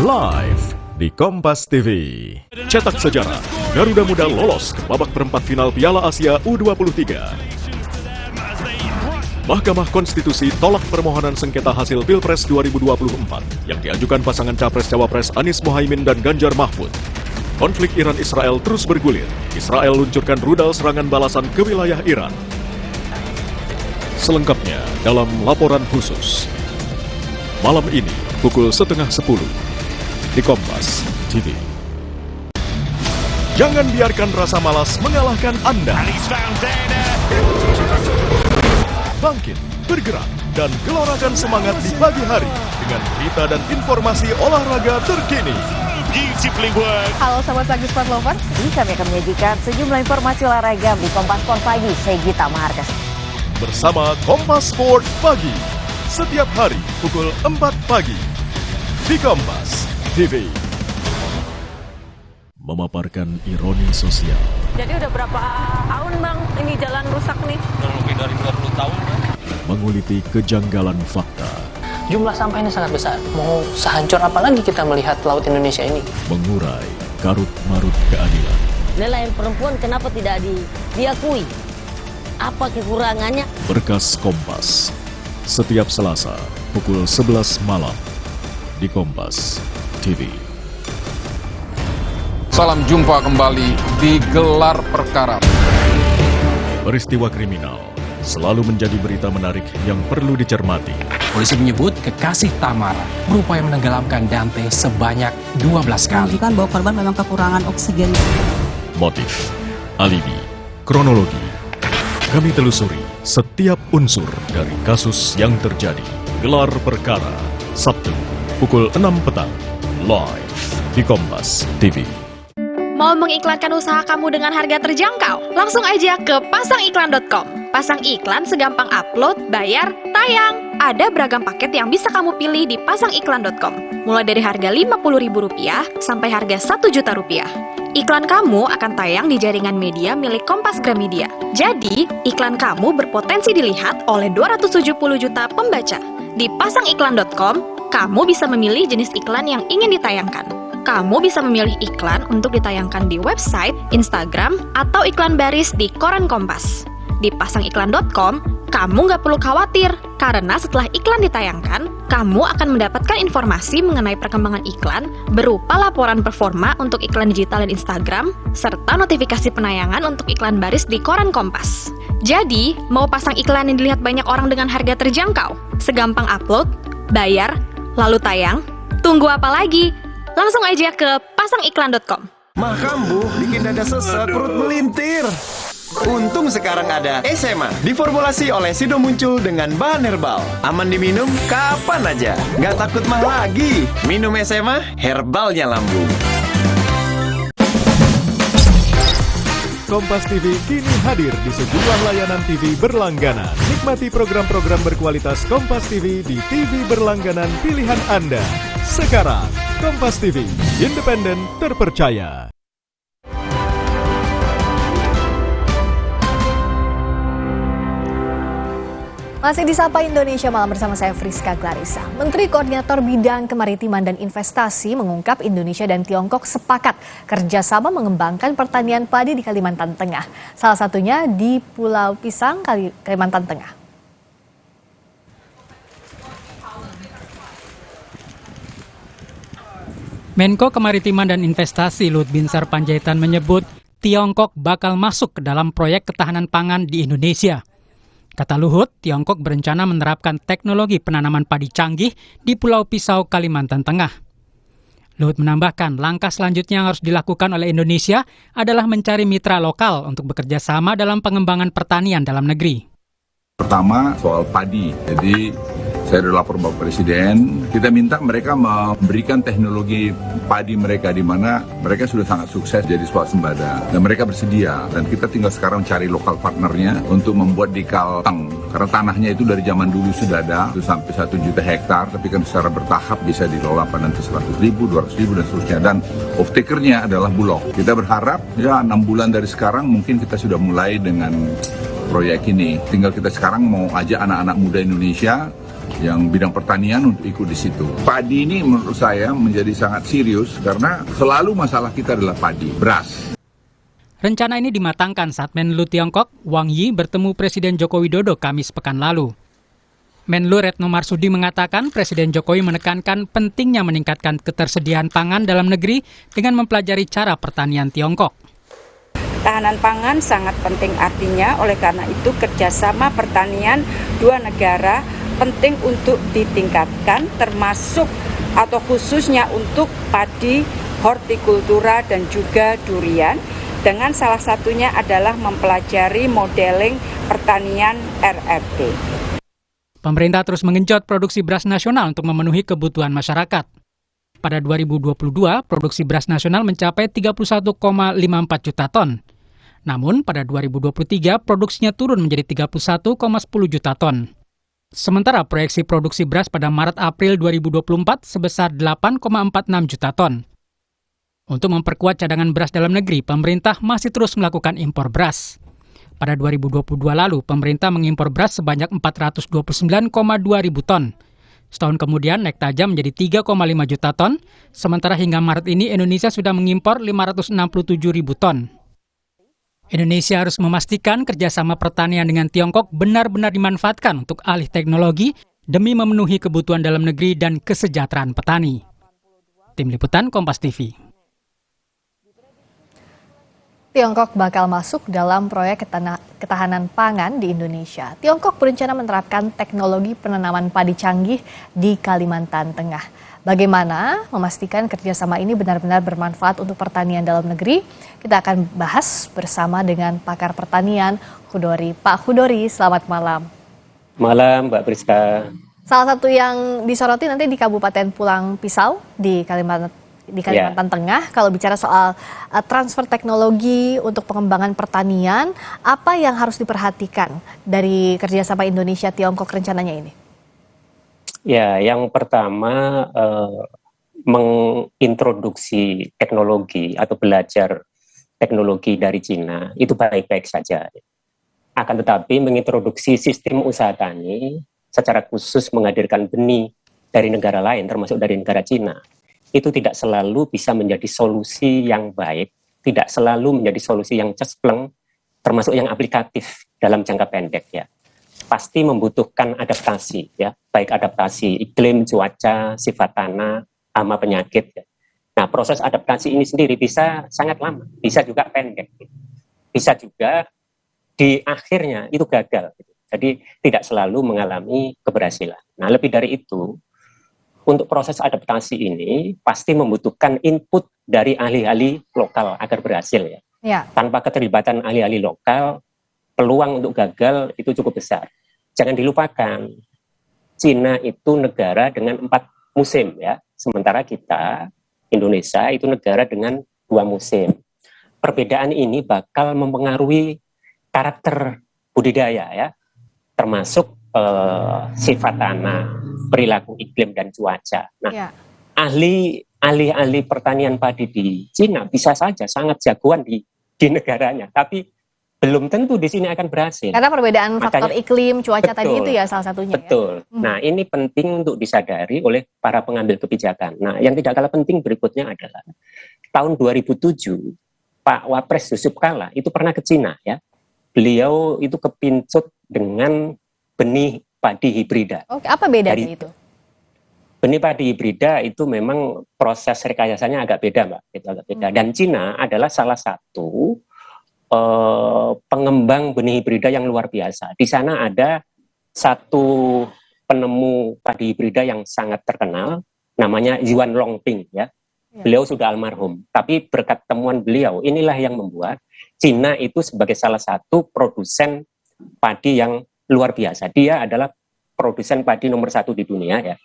live di Kompas TV. Cetak sejarah, Garuda Muda lolos ke babak perempat final Piala Asia U23. Mahkamah Konstitusi tolak permohonan sengketa hasil Pilpres 2024 yang diajukan pasangan Capres-Cawapres Anies Mohaimin dan Ganjar Mahfud. Konflik Iran-Israel terus bergulir. Israel luncurkan rudal serangan balasan ke wilayah Iran. Selengkapnya dalam laporan khusus. Malam ini pukul 9:30 di Kompas TV. Jangan biarkan rasa malas mengalahkan Anda. Bangkit, bergerak, dan gelorakan semangat di pagi hari dengan berita dan informasi olahraga terkini. Halo sahabat Pagi Sport Lover. Kami akan menyajikan sejumlah informasi olahraga di Kompas Sport Pagi. Saya Gita Maharkas. Bersama Kompas Sport Pagi. Setiap hari pukul 4 pagi. Di Kompas TV. Memaparkan ironi sosial. Jadi udah berapa tahun Bang ini jalan rusak nih? Lebih dari 20 tahun. Menguliti kejanggalan fakta. Jumlah sampah ini sangat besar. Mau sehancur apa lagi kita melihat laut Indonesia ini? Mengurai karut-marut keadilan. Nelayan perempuan kenapa tidak diakui? Apa kekurangannya? Berkas Kompas. Setiap Selasa pukul 11 malam di Kompas TV. Salam jumpa kembali di Gelar Perkara. Peristiwa kriminal selalu menjadi berita menarik yang perlu dicermati. Polisi menyebut kekasih Tamara berupaya menenggelamkan Dante sebanyak 12 kali. Menunjukkan bahwa korban memang kekurangan oksigen. Motif, alibi, kronologi. Kami telusuri setiap unsur dari kasus yang terjadi. Gelar Perkara, Sabtu, pukul 6 petang, live di Kompas TV. Mau mengiklankan usaha kamu dengan harga terjangkau? Langsung aja ke pasangiklan.com. Pasang iklan segampang upload, bayar, tayang. Ada beragam paket yang bisa kamu pilih di pasangiklan.com. Mulai dari harga Rp50.000 sampai harga Rp1.000.000. Iklan kamu akan tayang di jaringan media milik Kompas Gramedia. Jadi, iklan kamu berpotensi dilihat oleh 270 juta pembaca. Di pasangiklan.com, kamu bisa memilih jenis iklan yang ingin ditayangkan. Kamu bisa memilih iklan untuk ditayangkan di website, Instagram, atau iklan baris di koran Kompas. Di pasangiklan.com, kamu nggak perlu khawatir, karena setelah iklan ditayangkan, kamu akan mendapatkan informasi mengenai perkembangan iklan berupa laporan performa untuk iklan digital dan Instagram, serta notifikasi penayangan untuk iklan baris di koran Kompas. Jadi, mau pasang iklan yang dilihat banyak orang dengan harga terjangkau? Segampang upload, bayar, lalu tayang? Tunggu apa lagi? Langsung aja ke pasangiklan.com. Mah kambuh bikin dada sesek, perut melintir. Untung sekarang ada SMA, diformulasi oleh Sido Muncul dengan bahan herbal. Aman diminum kapan aja, nggak takut mah lagi. Minum SMA, herbalnya lambung. Kompas TV kini hadir di sejumlah layanan TV berlangganan. Nikmati program-program berkualitas Kompas TV di TV berlangganan pilihan Anda. Sekarang, Kompas TV, independen, terpercaya. Masih di Sapa Indonesia Malam bersama saya Friska Clarissa. Menteri Koordinator Bidang Kemaritiman dan Investasi mengungkap Indonesia dan Tiongkok sepakat kerjasama mengembangkan pertanian padi di Kalimantan Tengah. Salah satunya di Pulau Pisang, Kalimantan Tengah. Menko Kemaritiman dan Investasi Luhut Binsar Panjaitan menyebut Tiongkok bakal masuk ke dalam proyek ketahanan pangan di Indonesia. Kata Luhut, Tiongkok berencana menerapkan teknologi penanaman padi canggih di Pulau Pisau, Kalimantan Tengah. Luhut menambahkan, langkah selanjutnya yang harus dilakukan oleh Indonesia adalah mencari mitra lokal untuk bekerja sama dalam pengembangan pertanian dalam negeri. Pertama, soal padi. Jadi, saya sudah lapor Bapak Presiden, kita minta mereka memberikan teknologi padi mereka di mana mereka sudah sangat sukses jadi swasembada dan mereka bersedia dan kita tinggal sekarang cari lokal partnernya untuk membuat di Kalteng karena tanahnya itu dari zaman dulu sudah ada itu sampai 1 juta hektar tapi kan secara bertahap bisa dikelola nanti 100.000, 200.000 dan seterusnya dan off-takernya adalah Bulog. Kita berharap ya 6 bulan dari sekarang mungkin kita sudah mulai dengan proyek ini. Tinggal kita sekarang mau ajak anak-anak muda Indonesia yang bidang pertanian untuk ikut di situ. Padi ini menurut saya menjadi sangat serius karena selalu masalah kita adalah padi, beras. Rencana ini dimatangkan saat Menlu Tiongkok, Wang Yi, bertemu Presiden Joko Widodo Kamis pekan lalu. Menlu Retno Marsudi mengatakan Presiden Jokowi menekankan pentingnya meningkatkan ketersediaan pangan dalam negeri dengan mempelajari cara pertanian Tiongkok. Tahanan pangan sangat penting artinya, oleh karena itu kerjasama pertanian dua negara penting untuk ditingkatkan termasuk atau khususnya untuk padi, hortikultura dan juga durian dengan salah satunya adalah mempelajari modeling pertanian RRT. Pemerintah terus mengenjot produksi beras nasional untuk memenuhi kebutuhan masyarakat. Pada 2022, produksi beras nasional mencapai 31,54 juta ton. Namun pada 2023 produksinya turun menjadi 31,10 juta ton. Sementara proyeksi produksi beras pada Maret-April 2024 sebesar 8,46 juta ton. Untuk memperkuat cadangan beras dalam negeri, pemerintah masih terus melakukan impor beras. Pada 2022 lalu, pemerintah mengimpor beras sebanyak 429,2 ribu ton. Setahun kemudian naik tajam menjadi 3,5 juta ton, sementara hingga Maret ini Indonesia sudah mengimpor 567 ribu ton. Indonesia harus memastikan kerjasama pertanian dengan Tiongkok benar-benar dimanfaatkan untuk alih teknologi demi memenuhi kebutuhan dalam negeri dan kesejahteraan petani. Tim Liputan Kompas TV. Tiongkok bakal masuk dalam proyek ketahanan pangan di Indonesia. Tiongkok berencana menerapkan teknologi penanaman padi canggih di Kalimantan Tengah. Bagaimana memastikan kerjasama ini benar-benar bermanfaat untuk pertanian dalam negeri? Kita akan bahas bersama dengan pakar pertanian, Hudori. Pak Hudori, selamat malam. Malam, Mbak Priska. Salah satu yang disoroti nanti di Kabupaten Pulau Pisau di Kalimantan Tengah. Kalau bicara soal transfer teknologi untuk pengembangan pertanian, apa yang harus diperhatikan dari kerjasama Indonesia-Tiongkok rencananya ini? Ya, yang pertama mengintroduksi teknologi atau belajar teknologi dari Cina itu baik-baik saja. Akan tetapi mengintroduksi sistem usaha tani secara khusus menghadirkan benih dari negara lain termasuk dari negara Cina itu tidak selalu bisa menjadi solusi yang baik, tidak selalu menjadi solusi yang cespleng termasuk yang aplikatif dalam jangka pendek ya. Pasti membutuhkan adaptasi ya, baik adaptasi iklim, cuaca, sifat tanah, hama penyakit ya. Nah, proses adaptasi ini sendiri bisa sangat lama, bisa juga pendek. Bisa juga di akhirnya itu gagal. Jadi tidak selalu mengalami keberhasilan. Nah, lebih dari itu, untuk proses adaptasi ini pasti membutuhkan input dari ahli-ahli lokal agar berhasil ya. Tanpa keterlibatan ahli-ahli lokal, peluang untuk gagal itu cukup besar. Jangan dilupakan, Cina itu negara dengan 4 musim ya, sementara kita, Indonesia itu negara dengan 2 musim. Perbedaan ini bakal mempengaruhi karakter budidaya ya, termasuk sifat tanah, perilaku iklim dan cuaca. Nah, ahli pertanian padi di Cina bisa saja sangat jagoan di negaranya, tapi belum tentu di sini akan berhasil. Karena perbedaan faktor iklim, cuaca betul, tadi itu ya salah satunya. Betul. Ya? Nah, ini penting untuk disadari oleh para pengambil kebijakan. Nah, yang tidak kalah penting berikutnya adalah tahun 2007 Pak Wapres Yusuf Kalla itu pernah ke Cina ya. Beliau itu kepincut dengan benih padi hibrida. Oke, apa bedanya itu? Benih padi hibrida itu memang proses rekayasanya agak beda, Mbak. Itu agak beda. Dan Cina adalah salah satu pengembang benih hibrida yang luar biasa. Di sana ada satu penemu padi hibrida yang sangat terkenal, namanya Yuan Longping ya. Beliau sudah almarhum, tapi berkat temuan beliau inilah yang membuat Cina itu sebagai salah satu produsen padi yang luar biasa. Dia adalah produsen padi nomor 1 di dunia ya.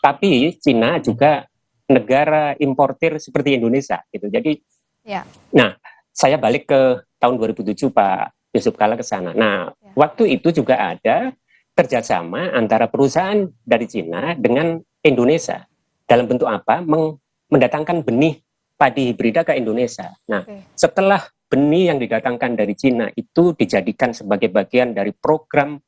Tapi Cina juga negara importir seperti Indonesia gitu. Jadi, nah saya balik ke tahun 2007 Pak Yusuf Kalla ke sana. Nah, waktu itu juga ada kerjasama antara perusahaan dari Cina dengan Indonesia. Dalam bentuk apa? Mendatangkan benih padi hibrida ke Indonesia. Nah, setelah benih yang didatangkan dari Cina itu dijadikan sebagai bagian dari program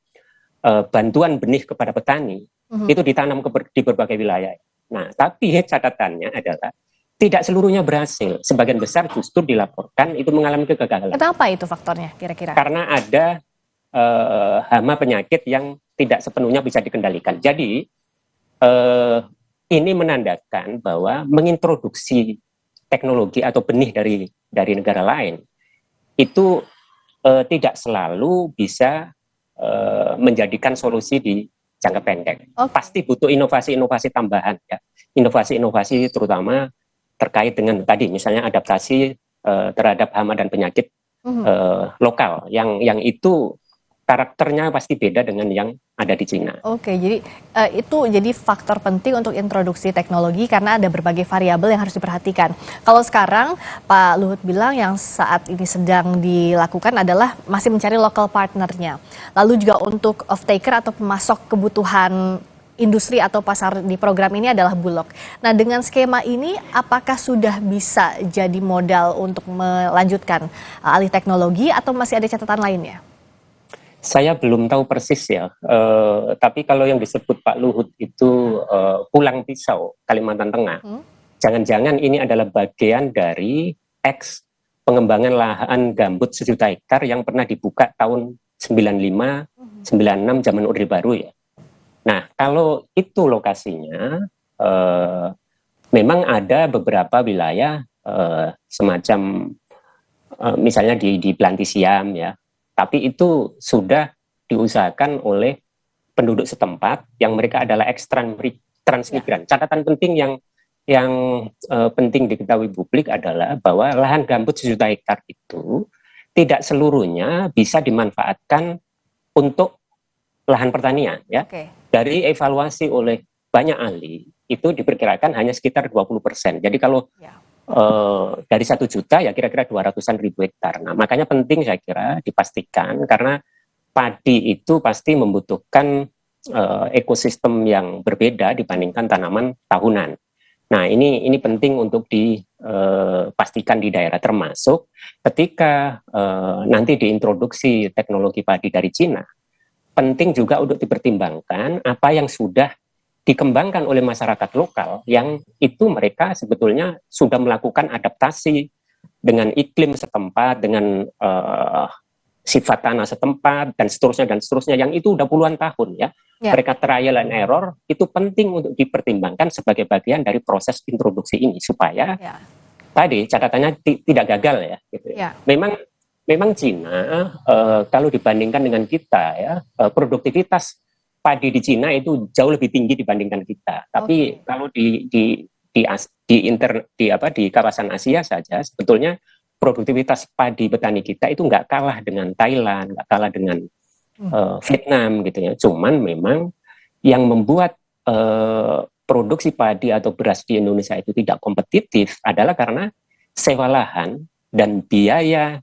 bantuan benih kepada petani, itu ditanam di berbagai wilayah. Nah, tapi catatannya adalah tidak seluruhnya berhasil. Sebagian besar justru dilaporkan itu mengalami kegagalan. Kenapa itu faktornya kira-kira? Karena ada hama penyakit yang tidak sepenuhnya bisa dikendalikan. Jadi ini menandakan bahwa mengintroduksi teknologi atau benih dari negara lain itu tidak selalu bisa menjadikan solusi di jangka pendek. Pasti butuh inovasi-inovasi tambahan ya. Inovasi-inovasi terutama terkait dengan tadi misalnya adaptasi terhadap hama dan penyakit lokal yang itu karakternya pasti beda dengan yang ada di Cina. Oke, jadi itu jadi faktor penting untuk introduksi teknologi karena ada berbagai variabel yang harus diperhatikan. Kalau sekarang Pak Luhut bilang yang saat ini sedang dilakukan adalah masih mencari local partnernya. Lalu juga untuk off-taker atau pemasok kebutuhan industri atau pasar di program ini adalah Bulog. Nah, dengan skema ini apakah sudah bisa jadi modal untuk melanjutkan alih teknologi atau masih ada catatan lainnya? Saya belum tahu persis ya, tapi kalau yang disebut Pak Luhut itu pulang pisau Kalimantan Tengah, jangan-jangan ini adalah bagian dari pengembangan lahan gambut 1 juta hektar yang pernah dibuka tahun 95, 96 zaman Orde Baru ya. Nah, kalau itu lokasinya, memang ada beberapa wilayah semacam misalnya di Plantisiam ya, tapi itu sudah diusahakan oleh penduduk setempat yang mereka adalah transmigran. Catatan penting yang penting diketahui publik adalah bahwa lahan gambut 1 juta hektar itu tidak seluruhnya bisa dimanfaatkan untuk lahan pertanian ya. Dari evaluasi oleh banyak ahli itu diperkirakan hanya sekitar 20%. Jadi kalau dari 1 juta ya kira-kira 200-an ribu hektar. Nah, makanya penting saya kira dipastikan karena padi itu pasti membutuhkan ekosistem yang berbeda dibandingkan tanaman tahunan. Nah, ini penting untuk dipastikan di daerah, termasuk ketika nanti diintroduksi teknologi padi dari Cina. Penting juga untuk dipertimbangkan apa yang sudah dikembangkan oleh masyarakat lokal yang itu mereka sebetulnya sudah melakukan adaptasi dengan iklim setempat, dengan sifat tanah setempat, dan seterusnya, yang itu udah puluhan tahun ya. Mereka trial and error, itu penting untuk dipertimbangkan sebagai bagian dari proses introduksi ini, supaya tadi catatannya tidak gagal ya. Gitu ya. Memang Cina, kalau dibandingkan dengan kita ya, produktivitas padi di Cina itu jauh lebih tinggi dibandingkan kita. Tapi kalau di kawasan Asia saja sebetulnya produktivitas padi petani kita itu nggak kalah dengan Thailand, nggak kalah dengan Vietnam gitu ya. Cuman memang yang membuat produksi padi atau beras di Indonesia itu tidak kompetitif adalah karena sewa lahan dan biaya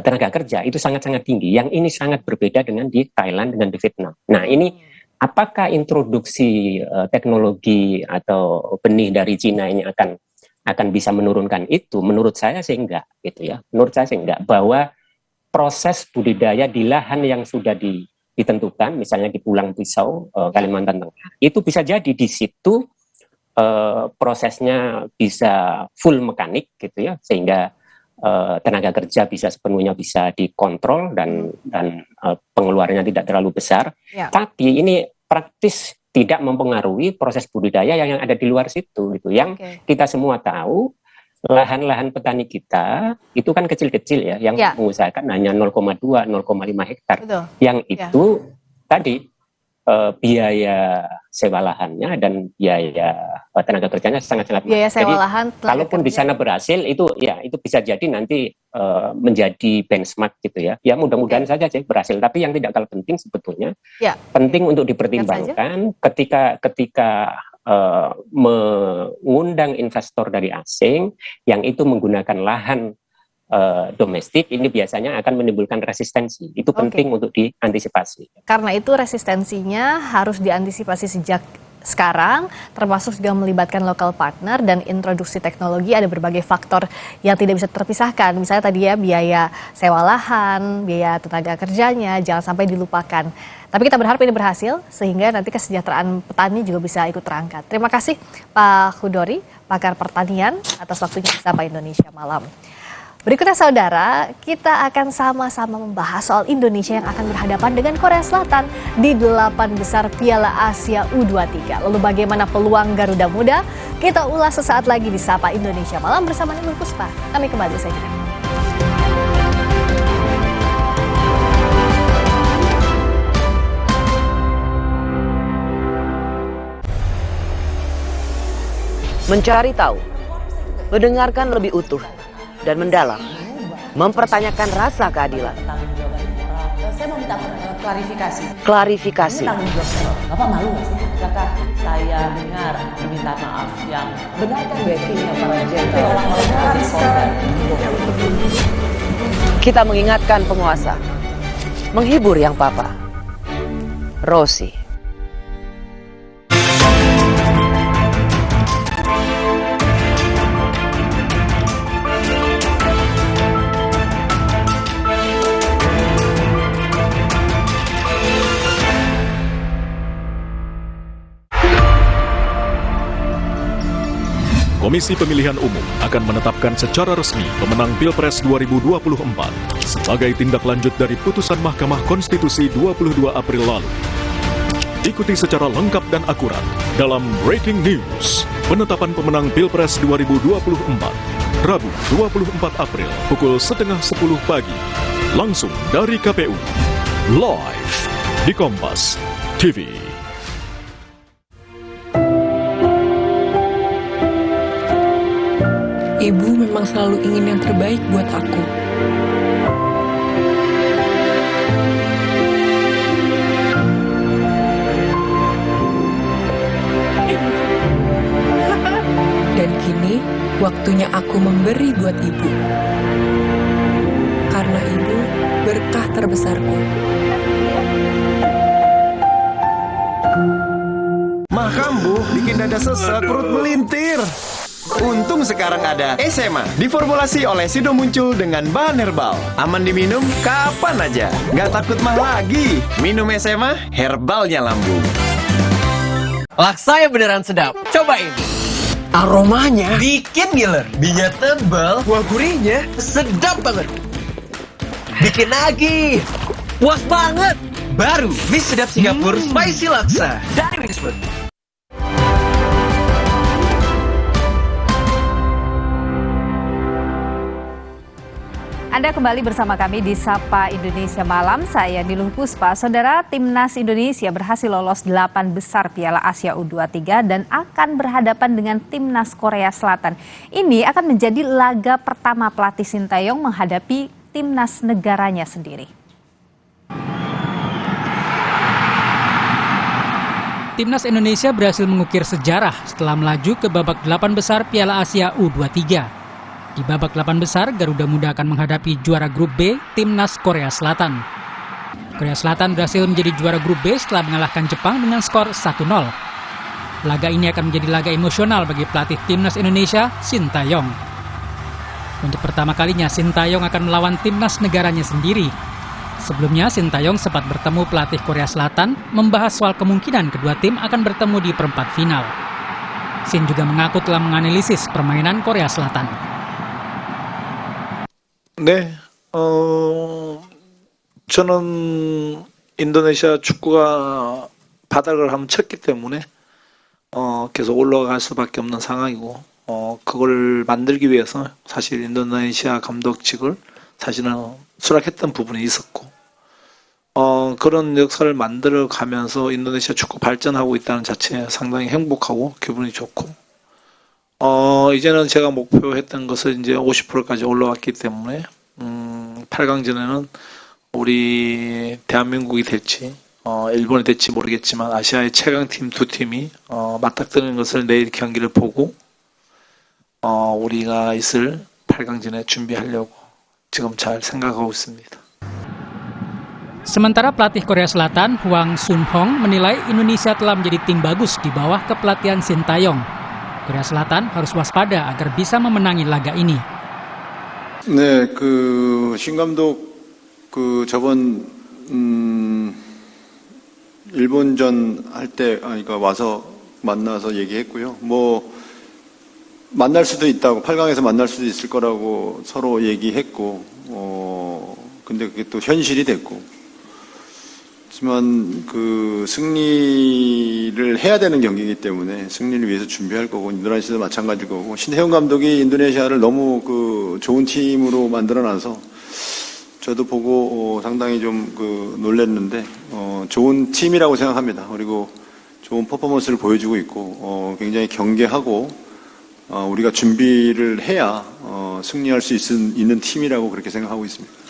tenaga kerja itu sangat-sangat tinggi. Yang ini sangat berbeda dengan di Thailand, dengan di Vietnam. Nah, ini apakah introduksi teknologi atau benih dari Cina ini akan bisa menurunkan itu? Menurut saya sih enggak, gitu ya. Menurut saya sih enggak, bahwa proses budidaya di lahan yang sudah ditentukan, misalnya di Pulang Pisau, Kalimantan Tengah, itu bisa jadi di situ prosesnya bisa full mekanik gitu ya, sehingga tenaga kerja sepenuhnya bisa dikontrol dan pengeluarannya tidak terlalu besar. Ya. Tapi ini praktis tidak mempengaruhi proses budidaya yang ada di luar situ gitu. Yang kita semua tahu, lahan-lahan petani kita itu kan kecil-kecil ya, yang mengusahakan hanya 0,2, 0,5 hektar. Betul. Yang itu tadi biaya sewa lahannya dan biaya tenaga kerjanya sangat-sangat biaya sewa lahan. Kalaupun di sana berhasil itu bisa jadi nanti menjadi benchmark gitu ya. Ya mudah-mudahan saja sih berhasil. Tapi yang tidak kalah penting sebetulnya penting untuk dipertimbangkan ketika mengundang investor dari asing yang itu menggunakan lahan domestik, ini biasanya akan menimbulkan resistensi. Itu penting untuk diantisipasi. Karena itu resistensinya harus diantisipasi sejak sekarang, termasuk juga melibatkan local partner dan introduksi teknologi. Ada berbagai faktor yang tidak bisa terpisahkan. Misalnya tadi ya, biaya sewa lahan, biaya tenaga kerjanya, jangan sampai dilupakan. Tapi kita berharap ini berhasil, sehingga nanti kesejahteraan petani juga bisa ikut terangkat. Terima kasih Pak Khudori, pakar pertanian, atas waktunya di Sapa Indonesia Malam. Berikutnya saudara, kita akan sama-sama membahas soal Indonesia yang akan berhadapan dengan Korea Selatan di 8 besar Piala Asia U23. Lalu bagaimana peluang Garuda Muda? Kita ulas sesaat lagi di Sapa Indonesia Malam bersama Nurul Puspa. Kami kembali saja. Mencari tahu, mendengarkan lebih utuh dan mendalam, mempertanyakan rasa keadilan. Saya mau minta klarifikasi. Klarifikasi. Bapak malu nggak sih? Apakah saya dengar permintaan maaf yang benarkah backingnya para jenderal Kita mengingatkan penguasa, menghibur yang papa. Rosi. Komisi Pemilihan Umum akan menetapkan secara resmi pemenang Pilpres 2024 sebagai tindak lanjut dari putusan Mahkamah Konstitusi 22 April lalu. Ikuti secara lengkap dan akurat dalam Breaking News, penetapan pemenang Pilpres 2024, Rabu 24 April pukul 9:30 pagi, langsung dari KPU, live di Kompas TV. Ibu memang selalu ingin yang terbaik buat aku. Dan kini, waktunya aku memberi buat ibu. Karena ibu berkah terbesarku. Mah kambuh bikin dada sesek, perut melintir. Untung sekarang ada SMA, diformulasi oleh Sido Muncul dengan bahan herbal. Aman diminum kapan aja, nggak takut mah lagi. Minum SMA, herbalnya lambung. Laksanya beneran sedap, cobain. Aromanya bikin ngiler, binya tebal, buah gurihnya sedap banget. Bikin lagi, puas banget. Baru mie sedap Singapura Spicy Laksa dari Whisper. Anda kembali bersama kami di Sapa Indonesia Malam. Saya Nurul Puspa. Saudara, Timnas Indonesia berhasil lolos 8 besar Piala Asia U23 dan akan berhadapan dengan Timnas Korea Selatan. Ini akan menjadi laga pertama pelatih Sintayong menghadapi Timnas negaranya sendiri. Timnas Indonesia berhasil mengukir sejarah setelah melaju ke babak 8 besar Piala Asia U23. Di babak 8 besar, Garuda Muda akan menghadapi juara grup B, Timnas Korea Selatan. Korea Selatan berhasil menjadi juara grup B setelah mengalahkan Jepang dengan skor 1-0. Laga ini akan menjadi laga emosional bagi pelatih Timnas Indonesia, Sintayong. Untuk pertama kalinya, Sintayong akan melawan timnas negaranya sendiri. Sebelumnya, Sintayong sempat bertemu pelatih Korea Selatan, membahas soal kemungkinan kedua tim akan bertemu di perempat final. Sin juga mengaku telah menganalisis permainan Korea Selatan. 네, 저는 인도네시아 축구가 바닥을 한번 쳤기 때문에 계속 올라갈 수밖에 없는 상황이고 그걸 만들기 위해서 사실 인도네시아 감독직을 사실은 수락했던 부분이 있었고 그런 역사를 만들어 가면서 인도네시아 축구 발전하고 있다는 자체에 상당히 행복하고 기분이 좋고 이제는 제가 목표했던 것을 이제 50%까지 올라왔기 때문에 8강전에는 우리 대한민국이 될지 일본이 될지 모르겠지만 아시아의 최강팀 두 팀이 맞닥뜨리는 것을 내일 경기를 보고 우리가 있을 8강전에 준비하려고 지금 잘 생각하고 있습니다. Sementara pelatih Korea Selatan, Hwang Sun-hong, menilai Indonesia telah menjadi tim bagus di bawah kepelatihan Sintayong. Korea Selatan harus waspada agar bisa memenangi laga ini. 네, 신 감독 저번 일본전 할 때 그러니까 와서 만나서 얘기했고요. 만날 수도 있다고 8강에서 만날 수도 있을 거라고 서로 얘기했고 근데 그게 또 현실이 됐고 하지만 승리를 해야 되는 경기이기 때문에 승리를 위해서 준비할 거고 인도네시아도 마찬가지일 거고 신혜영 감독이 인도네시아를 너무 좋은 팀으로 만들어놔서 저도 보고 상당히 좀 놀랐는데 좋은 팀이라고 생각합니다. 그리고 좋은 퍼포먼스를 보여주고 있고 굉장히 경계하고 우리가 준비를 해야 승리할 수 있는 팀이라고 그렇게 생각하고 있습니다.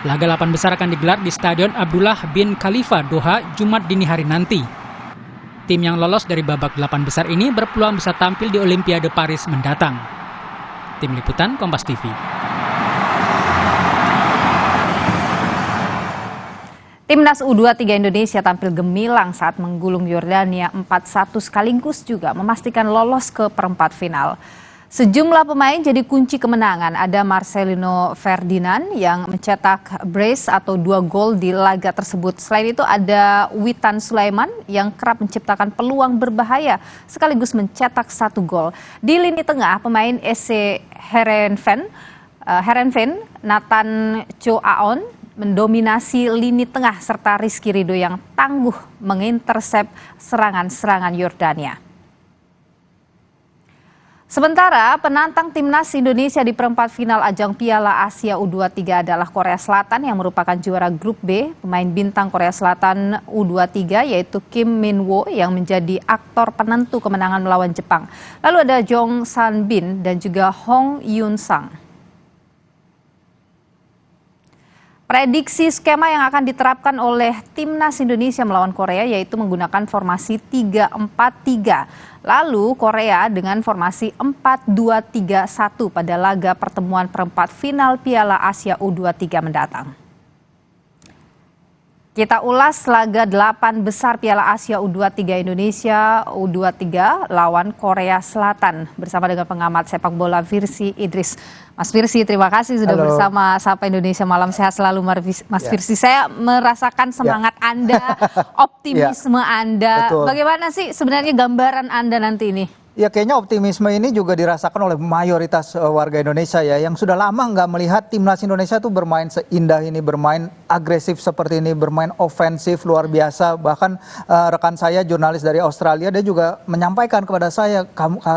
Laga 8 besar akan digelar di Stadion Abdullah bin Khalifa, Doha, Jumat dini hari nanti. Tim yang lolos dari babak 8 besar ini berpeluang bisa tampil di Olimpiade Paris mendatang. Tim Liputan Kompas TV. Timnas U23 Indonesia tampil gemilang saat menggulung Yordania 4-1 sekaligus juga memastikan lolos ke perempat final. Sejumlah pemain jadi kunci kemenangan. Ada Marcelino Ferdinand yang mencetak brace atau 2 gol di laga tersebut. Selain itu ada Witan Sulaiman yang kerap menciptakan peluang berbahaya sekaligus mencetak 1 gol. Di lini tengah pemain SC Heerenveen, Nathan Choaon mendominasi lini tengah serta Rizky Ridho yang tangguh mengintersep serangan-serangan Yordania. Sementara penantang timnas Indonesia di perempat final ajang Piala Asia U23 adalah Korea Selatan yang merupakan juara grup B. Pemain bintang Korea Selatan U23 yaitu Kim Min-woo yang menjadi aktor penentu kemenangan melawan Jepang. Lalu ada Jong San-bin dan juga Hong Yoon-sang. Prediksi skema yang akan diterapkan oleh timnas Indonesia melawan Korea yaitu menggunakan formasi 3-4-3. Lalu Korea dengan formasi 4-2-3-1 pada laga pertemuan perempat final Piala Asia U23 mendatang. Kita ulas laga 8 besar Piala Asia U23 Indonesia U23 lawan Korea Selatan bersama dengan pengamat sepak bola Firsi Idris. Mas Firsi, terima kasih sudah bersama Sapa Indonesia Malam. Sehat selalu Mas Firsi. Saya merasakan semangat Anda, optimisme Anda. Betul. Bagaimana sih sebenarnya gambaran Anda nanti ini? Ya kayaknya optimisme ini juga dirasakan oleh mayoritas warga Indonesia ya, yang sudah lama nggak melihat timnas Indonesia tuh bermain seindah ini, bermain agresif seperti ini, bermain ofensif luar biasa. Bahkan rekan saya jurnalis dari Australia, dia juga menyampaikan kepada saya,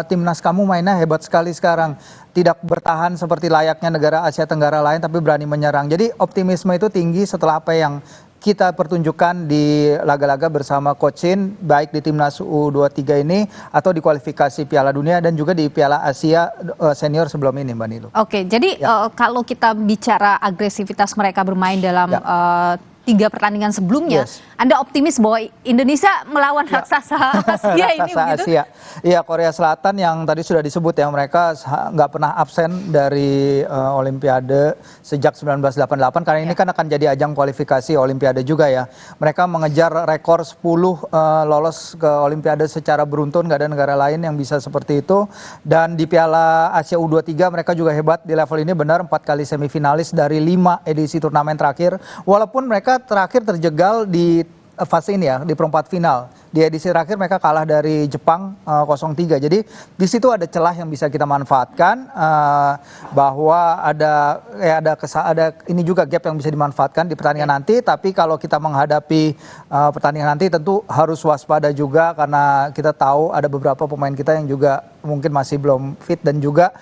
timnas kamu mainnya hebat sekali sekarang. Tidak bertahan seperti layaknya negara Asia Tenggara lain, tapi berani menyerang. Jadi optimisme itu tinggi setelah apa yang kita pertunjukkan di laga-laga bersama Coach Shin, baik di timnas U23 ini atau di kualifikasi Piala Dunia dan juga di Piala Asia senior sebelum ini, Mbak Nilu. Oke, jadi kalau kita bicara agresivitas mereka bermain dalam 3 pertandingan sebelumnya. Anda optimis bahwa Indonesia melawan raksasa Asia ini begitu? Asia. Iya, Korea Selatan yang tadi sudah disebut ya, mereka nggak pernah absen dari Olimpiade sejak 1988 karena ini kan akan jadi ajang kualifikasi Olimpiade juga ya. Mereka mengejar rekor 10 lolos ke Olimpiade secara beruntun, nggak ada negara lain yang bisa seperti itu. Dan di Piala Asia U23 mereka juga hebat di level ini, benar 4 kali semifinalis dari 5 edisi turnamen terakhir. Walaupun mereka terakhir terjegal di fase ini ya, di perempat final. Di edisi terakhir mereka kalah dari Jepang 0-3. Jadi di situ ada celah yang bisa kita manfaatkan, bahwa ada ini juga gap yang bisa dimanfaatkan di pertandingan nanti. Tapi kalau kita menghadapi pertandingan nanti tentu harus waspada juga, karena kita tahu ada beberapa pemain kita yang juga mungkin masih belum fit, dan juga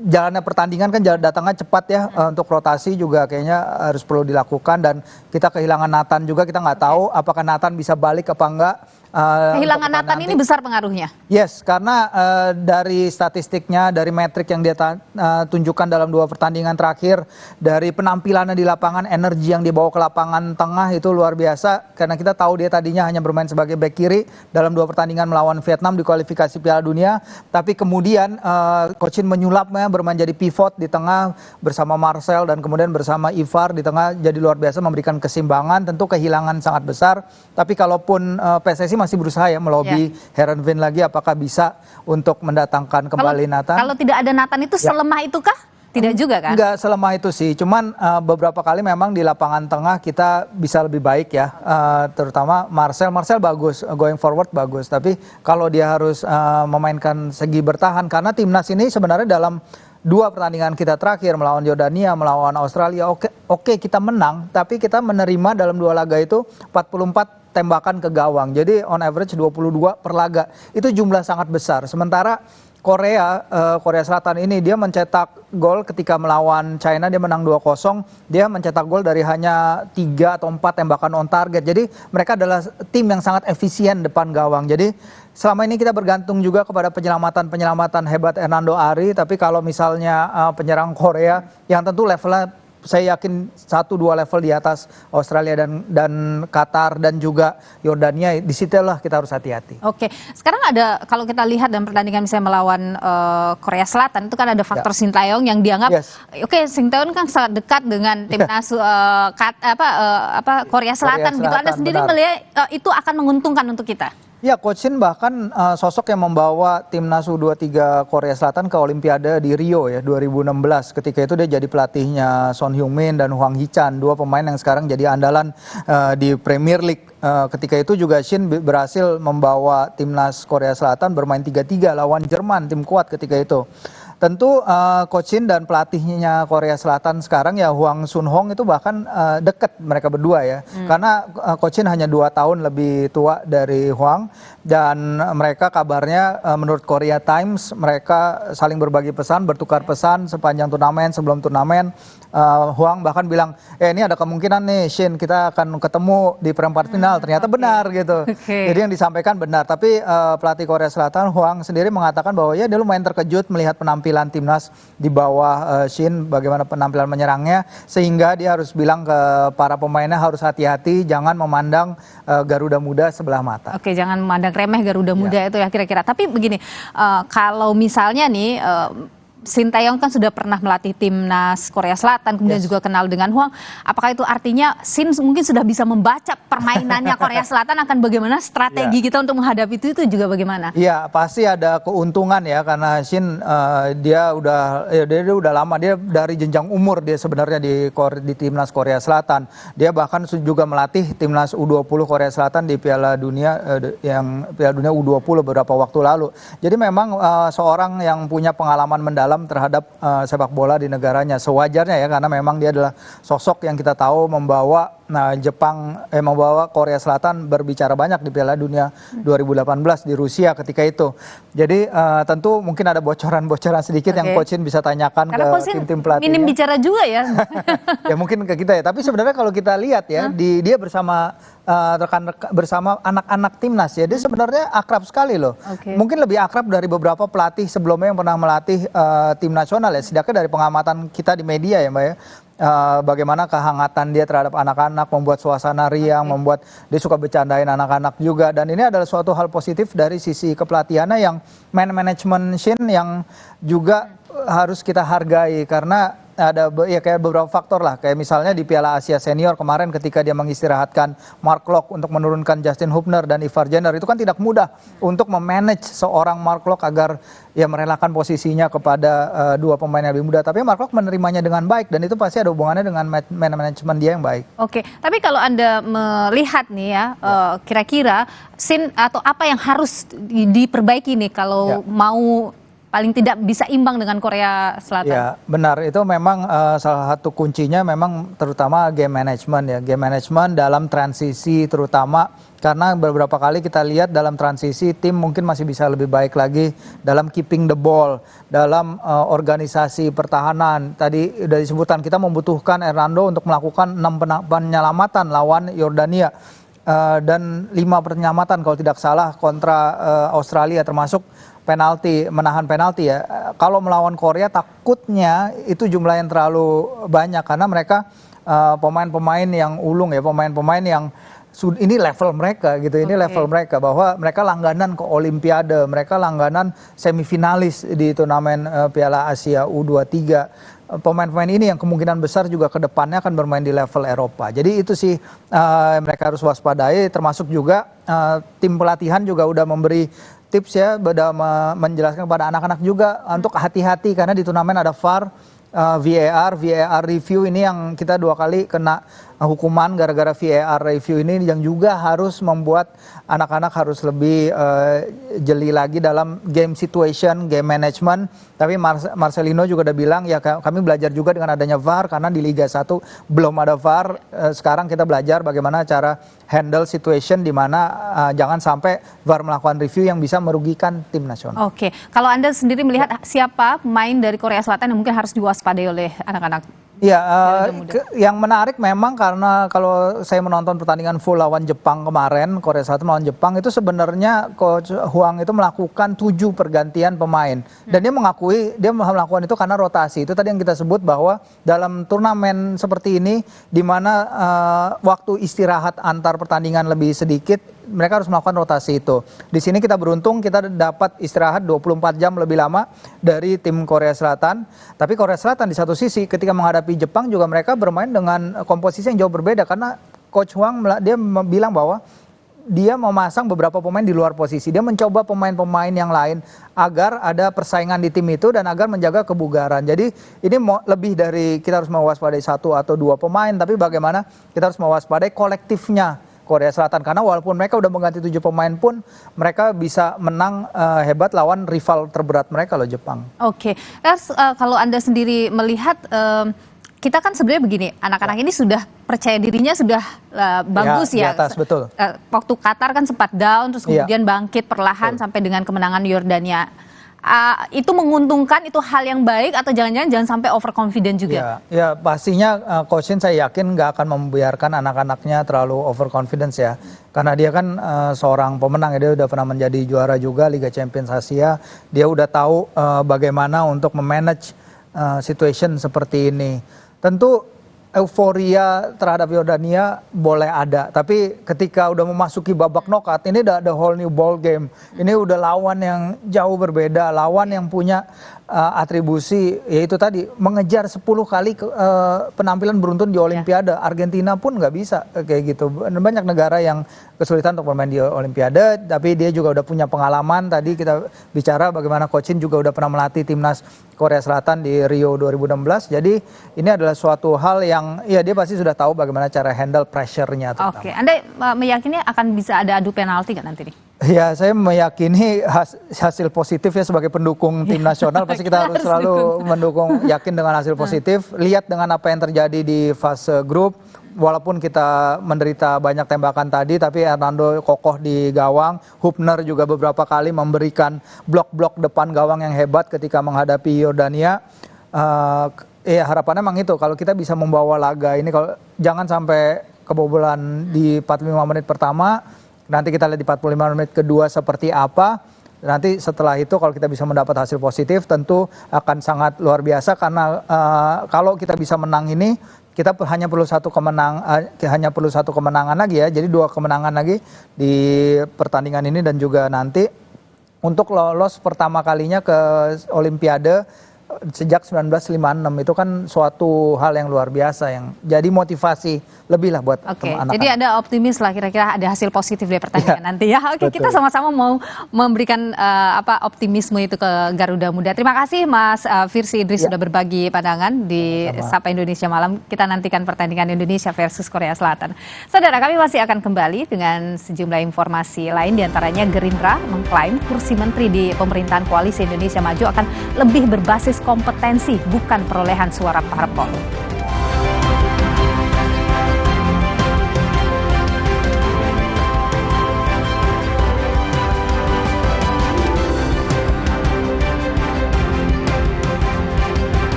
jalannya pertandingan kan datangnya cepat ya, untuk rotasi juga kayaknya harus perlu dilakukan. Dan kita kehilangan Nathan juga, kita nggak tahu apakah Nathan bisa balik apa enggak. Kehilangan Nathan ini besar pengaruhnya? Yes, karena dari statistiknya, dari metrik yang dia tunjukkan dalam 2 pertandingan terakhir, dari penampilannya di lapangan, energi yang dibawa ke lapangan tengah itu luar biasa. Karena kita tahu dia tadinya hanya bermain sebagai bek kiri dalam 2 pertandingan melawan Vietnam di kualifikasi Piala Dunia. Tapi kemudian Coach Shin menyulapnya, bermain jadi pivot di tengah bersama Marcel dan kemudian bersama Ivar di tengah, jadi luar biasa memberikan keseimbangan. Tentu kehilangan sangat besar, tapi kalaupun PSSI masih berusaha ya melobi Heerenveen lagi apakah bisa untuk mendatangkan kembali Nathan. Kalau tidak ada Nathan itu selemah itukah? Tidak juga kan? Enggak selemah itu sih, cuman beberapa kali memang di lapangan tengah kita bisa lebih baik ya, terutama Marcel bagus, going forward bagus, tapi kalau dia harus memainkan segi bertahan, karena timnas ini sebenarnya dalam 2 pertandingan kita terakhir melawan Yordania, melawan Australia, oke kita menang, tapi kita menerima dalam 2 laga itu 44 tembakan ke gawang. Jadi on average 22 per laga. Itu jumlah sangat besar. Sementara Korea Selatan ini dia mencetak gol ketika melawan China, dia menang 2-0. Dia mencetak gol dari hanya 3 atau 4 tembakan on target. Jadi mereka adalah tim yang sangat efisien depan gawang. Jadi selama ini kita bergantung juga kepada penyelamatan hebat Hernando Ari. Tapi kalau misalnya penyerang Korea yang tentu levelnya saya yakin 1-2 level di atas Australia dan Qatar dan juga Yordania, disitulah kita harus hati-hati. Oke, sekarang ada, kalau kita lihat dalam pertandingan misalnya melawan Korea Selatan itu kan ada faktor Sintayong yang dianggap Sintayong kan sangat dekat dengan timnas Korea Selatan gitu. Anda sendiri melihat itu akan menguntungkan untuk kita? Ya, Coach Shin bahkan sosok yang membawa timnas U23 Korea Selatan ke Olimpiade di Rio ya 2016. Ketika itu dia jadi pelatihnya Son Heung-min dan Hwang Hee-chan, 2 pemain yang sekarang jadi andalan di Premier League. Ketika itu juga Shin berhasil membawa timnas Korea Selatan bermain 3-3 lawan Jerman, tim kuat ketika itu. Tentu Coach Shin dan pelatihnya Korea Selatan sekarang ya Hwang Sun-hong itu bahkan dekat mereka berdua ya. Karena Coach Shin hanya 2 tahun lebih tua dari Hwang, dan mereka kabarnya menurut Korea Times mereka saling berbagi pesan, bertukar pesan sepanjang turnamen, sebelum turnamen. Hwang bahkan bilang, ini ada kemungkinan nih Shin kita akan ketemu di perempat final. Ternyata benar gitu. Jadi yang disampaikan benar. Tapi pelatih Korea Selatan Hwang sendiri mengatakan bahwa ya dia lumayan terkejut melihat penampilan timnas di bawah Shin, bagaimana penampilan menyerangnya, sehingga dia harus bilang ke para pemainnya harus hati-hati, jangan memandang Garuda Muda sebelah mata. Oke, jangan memandang remeh Garuda Muda itu ya kira-kira. Tapi begini, kalau misalnya nih Sintayong kan sudah pernah melatih timnas Korea Selatan, kemudian juga kenal dengan Hwang. Apakah itu artinya Shin mungkin sudah bisa membaca permainannya Korea Selatan akan bagaimana strategi kita untuk menghadapi itu juga bagaimana? Iya, pasti ada keuntungan ya, karena Shin dia udah lama, dia dari jenjang umur dia sebenarnya di timnas Korea Selatan. Dia bahkan juga melatih timnas U20 Korea Selatan di Piala Dunia Piala Dunia U20 beberapa waktu lalu. Jadi memang seorang yang punya pengalaman mendalam terhadap sepak bola di negaranya, sewajarnya ya, karena memang dia adalah sosok yang kita tahu membawa membawa Korea Selatan berbicara banyak di Piala Dunia 2018 di Rusia ketika itu. Jadi tentu mungkin ada bocoran-bocoran sedikit yang Coach Shin bisa tanyakan karena ke tim-tim pelatih. Minim bicara juga ya. Ya mungkin ke kita ya, tapi sebenarnya kalau kita lihat ya, dia bersama bersama anak-anak timnas ya, dia sebenarnya akrab sekali loh. Mungkin lebih akrab dari beberapa pelatih sebelumnya yang pernah melatih tim nasional ya, setidaknya dari pengamatan kita di media ya Mbak ya. bagaimana kehangatan dia terhadap anak-anak, membuat suasana riang, membuat dia suka bercandain anak-anak juga. Dan ini adalah suatu hal positif dari sisi kepelatihannya yang man management Shin yang juga harus kita hargai karena ada ya kayak beberapa faktor lah, kayak misalnya di Piala Asia Senior kemarin ketika dia mengistirahatkan Mark Locke untuk menurunkan Justin Hubner dan Ivar Jenner, itu kan tidak mudah untuk memanage seorang Mark Locke agar ya merelakan posisinya kepada dua pemain yang lebih muda. Tapi Mark Locke menerimanya dengan baik dan itu pasti ada hubungannya dengan manajemen dia yang baik. Oke, tapi kalau Anda melihat nih ya, kira-kira Shin atau apa yang harus diperbaiki nih kalau mau paling tidak bisa imbang dengan Korea Selatan. Ya, benar. Itu memang salah satu kuncinya memang terutama game management ya. Game management dalam transisi terutama karena beberapa kali kita lihat dalam transisi tim mungkin masih bisa lebih baik lagi dalam keeping the ball, dalam organisasi pertahanan. Tadi sudah disebutkan kita membutuhkan Hernando untuk melakukan 6 penyelamatan lawan Yordania. Dan 5 penyelamatan kalau tidak salah kontra Australia termasuk penalti, menahan penalti ya. Kalau melawan Korea takutnya itu jumlah yang terlalu banyak karena mereka pemain-pemain yang ulung ya, pemain-pemain yang ini level mereka gitu, ini level mereka bahwa mereka langganan ke Olimpiade, mereka langganan semifinalis di turnamen Piala Asia U23. Pemain-pemain ini yang kemungkinan besar juga ke depannya akan bermain di level Eropa. Jadi itu sih mereka harus waspadai, termasuk juga tim pelatihan juga udah memberi tips ya, udah menjelaskan kepada anak-anak juga untuk hati-hati karena di turnamen ada VAR, VAR review ini yang kita 2 kali kena hukuman gara-gara VAR review ini yang juga harus membuat anak-anak harus lebih jeli lagi dalam game situation, game management. Tapi Marcelino juga udah bilang ya kami belajar juga dengan adanya VAR karena di Liga 1 belum ada VAR. Sekarang kita belajar bagaimana cara handle situation di mana jangan sampai VAR melakukan review yang bisa merugikan tim nasional. Oke, kalau Anda sendiri melihat siapa pemain dari Korea Selatan yang mungkin harus diwaspadai oleh anak-anak? Ya, yang menarik memang karena kalau saya menonton pertandingan full lawan Jepang kemarin, Korea Selatan lawan Jepang itu sebenarnya Coach Hwang itu melakukan 7 pergantian pemain. Dan dia mengakui dia melakukan itu karena rotasi. Itu tadi yang kita sebut bahwa dalam turnamen seperti ini di mana waktu istirahat antar pertandingan lebih sedikit, mereka harus melakukan rotasi itu. Di sini kita beruntung kita dapat istirahat 24 jam lebih lama dari tim Korea Selatan. Tapi Korea Selatan di satu sisi ketika menghadapi Jepang juga mereka bermain dengan komposisi yang jauh berbeda karena Coach Hwang dia bilang bahwa dia memasang beberapa pemain di luar posisi. Dia mencoba pemain-pemain yang lain agar ada persaingan di tim itu dan agar menjaga kebugaran. Jadi ini lebih dari kita harus mewaspadai 1 atau 2 pemain, tapi bagaimana kita harus mewaspadai kolektifnya Korea Selatan karena walaupun mereka udah mengganti 7 pemain pun mereka bisa menang hebat lawan rival terberat mereka loh, Jepang. Oke, kalau Anda sendiri melihat kita kan sebenarnya begini, anak-anak ini sudah percaya dirinya sudah bagus ya. Di atas, betul. Waktu Qatar kan sempat down terus kemudian bangkit perlahan sampai dengan kemenangan Yordania. Itu menguntungkan, itu hal yang baik atau jangan sampai overconfident juga? Ya pastinya Coach Shin saya yakin nggak akan membiarkan anak-anaknya terlalu overconfidence ya. Karena dia kan seorang pemenang ya, dia udah pernah menjadi juara juga Liga Champions Asia. Dia udah tahu bagaimana untuk memanage situation seperti ini. Tentu euforia terhadap Yordania boleh ada, tapi ketika udah memasuki babak knockout ini udah ada whole new ball game. Ini udah lawan yang jauh berbeda, lawan yang punya atribusi yaitu tadi mengejar 10 kali penampilan beruntun di Olimpiade. Argentina pun nggak bisa kayak gitu. Banyak negara yang kesulitan untuk bermain di Olimpiade, tapi dia juga udah punya pengalaman. Tadi kita bicara bagaimana Coach Shin juga udah pernah melatih timnas Korea Selatan di Rio 2016. Jadi ini adalah suatu hal yang ya dia pasti sudah tahu bagaimana cara handle pressure-nya. Oke, Anda meyakini akan bisa ada adu penalti nggak nanti nih? Ya, saya meyakini hasil positif ya sebagai pendukung tim nasional pasti kita harus selalu mendukung, yakin dengan hasil positif. Lihat dengan apa yang terjadi di fase grup, walaupun kita menderita banyak tembakan tadi, tapi Hernando kokoh di gawang. Hubner juga beberapa kali memberikan blok-blok depan gawang yang hebat ketika menghadapi Yordania. Ya harapannya memang itu, kalau kita bisa membawa laga ini, kalau jangan sampai kebobolan di 45 menit pertama. Nanti kita lihat di 45 menit kedua seperti apa. Nanti setelah itu kalau kita bisa mendapat hasil positif tentu akan sangat luar biasa karena kalau kita bisa menang ini kita hanya perlu satu kemenangan lagi ya. Jadi 2 kemenangan lagi di pertandingan ini dan juga nanti untuk lolos pertama kalinya ke Olimpiade sejak 1956 itu kan suatu hal yang luar biasa yang jadi motivasi lebih lah buat anak-anak. Jadi ada optimis lah kira-kira ada hasil positif dari pertandingan nanti ya. Oke, kita sama-sama mau memberikan optimisme itu ke Garuda Muda. Terima kasih Mas Firsi Idris sudah berbagi pandangan di Sapa Indonesia Malam. Kita nantikan pertandingan Indonesia versus Korea Selatan. Saudara, kami masih akan kembali dengan sejumlah informasi lain, diantaranya Gerindra mengklaim kursi menteri di pemerintahan Koalisi Indonesia Maju akan lebih berbasis kompetensi, bukan perolehan suara parpol.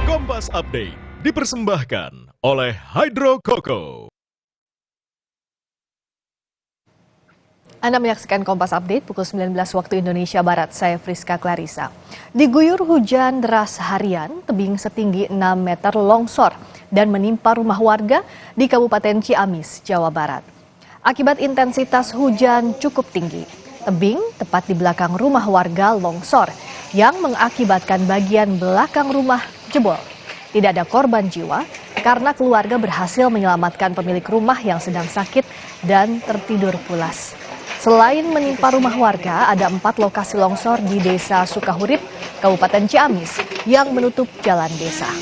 Kompas Update dipersembahkan oleh Hydro Coco. Anda menyaksikan Kompas Update pukul 19 waktu Indonesia Barat. Saya Friska Clarissa. Diguyur hujan deras harian, tebing setinggi 6 meter longsor dan menimpa rumah warga di Kabupaten Ciamis, Jawa Barat. Akibat intensitas hujan cukup tinggi, tebing tepat di belakang rumah warga longsor yang mengakibatkan bagian belakang rumah jebol. Tidak ada korban jiwa karena keluarga berhasil menyelamatkan pemilik rumah yang sedang sakit dan tertidur pulas. Selain menimpa rumah warga, ada 4 lokasi longsor di Desa Sukahurip, Kabupaten Ciamis yang menutup jalan desa.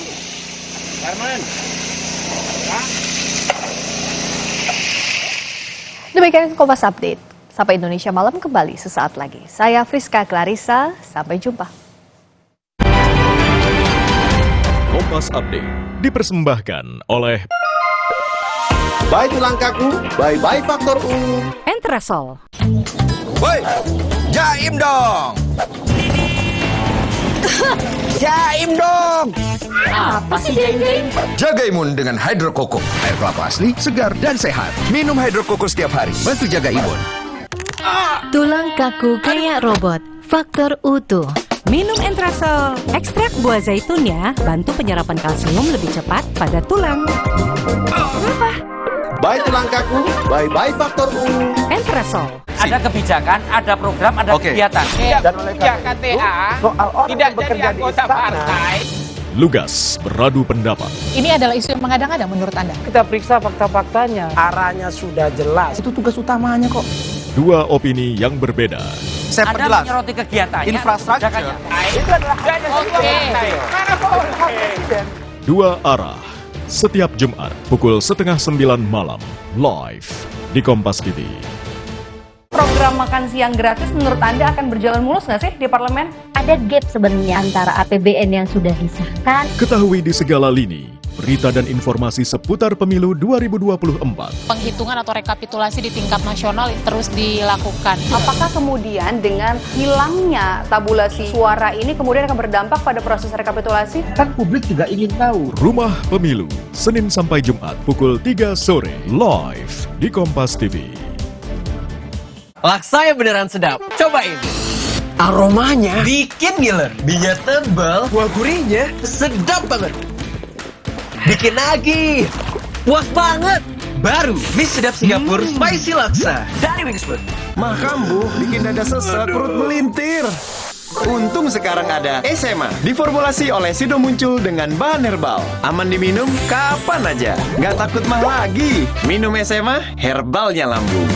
Demikian Kompas Update. Sapa Indonesia Malam kembali sesaat lagi. Saya Friska Clarissa, sampai jumpa. Kompas Update dipersembahkan oleh Bye tulang kaku, bye-bye faktor U. Entrasol. Woi, jaim dong. Jaim dong. Apa sih jaim-jaim? Jaga imun dengan Hydro Coco. Air kelapa asli, segar dan sehat. Minum Hydro Coco setiap hari, bantu jaga imun. Tulang kaku kayak robot, faktor utuh. Minum Entrasol. Ekstrak buah zaitunnya bantu penyerapan kalsium lebih cepat pada tulang. Kenapa? Bye tulang kaku, bye-bye faktor U. Entrasol. Ada kebijakan, ada program, ada kegiatan. Dan oleh karena itu, soal orang tidak yang bekerja jadi di anggota istana, partai. Lugas beradu pendapat. Ini adalah isu yang mengada-ngada menurut Anda? kita periksa fakta-faktanya. Arahnya sudah jelas. Itu tugas utamanya kok. 2 opini yang berbeda. Saya Anda perjelas. menyoroti kegiatannya, Infrastruktur. kebijakannya. Itu adalah hak 2 arah. Setiap Jumat pukul 8:30 malam. Live di Kompas TV. Program makan siang gratis menurut Anda akan berjalan mulus nggak sih di parlemen? Ada gap sebenarnya antara APBN yang sudah disahkan. Ketahui di segala lini, berita dan informasi seputar pemilu 2024. Penghitungan atau rekapitulasi di tingkat nasional terus dilakukan. Apakah kemudian dengan hilangnya tabulasi suara ini kemudian akan berdampak pada proses rekapitulasi? Kan publik juga ingin tahu. Rumah Pemilu, Senin sampai Jumat pukul 3 sore. Live di Kompas TV. Laksanya beneran sedap. Cobain. Aromanya bikin ngiler. Minyak tebal, kuah gurihnya sedap banget. Bikin lagi. Puas banget. Baru mie sedap Singapura Spicy Laksa dari Wingsfood. Makambu bikin dada sesek, perut melintir. Untung sekarang ada SMA, diformulasi oleh Sido Muncul dengan bahan herbal. Aman diminum kapan aja, nggak takut mah lagi. Minum SMA, herbalnya lambung.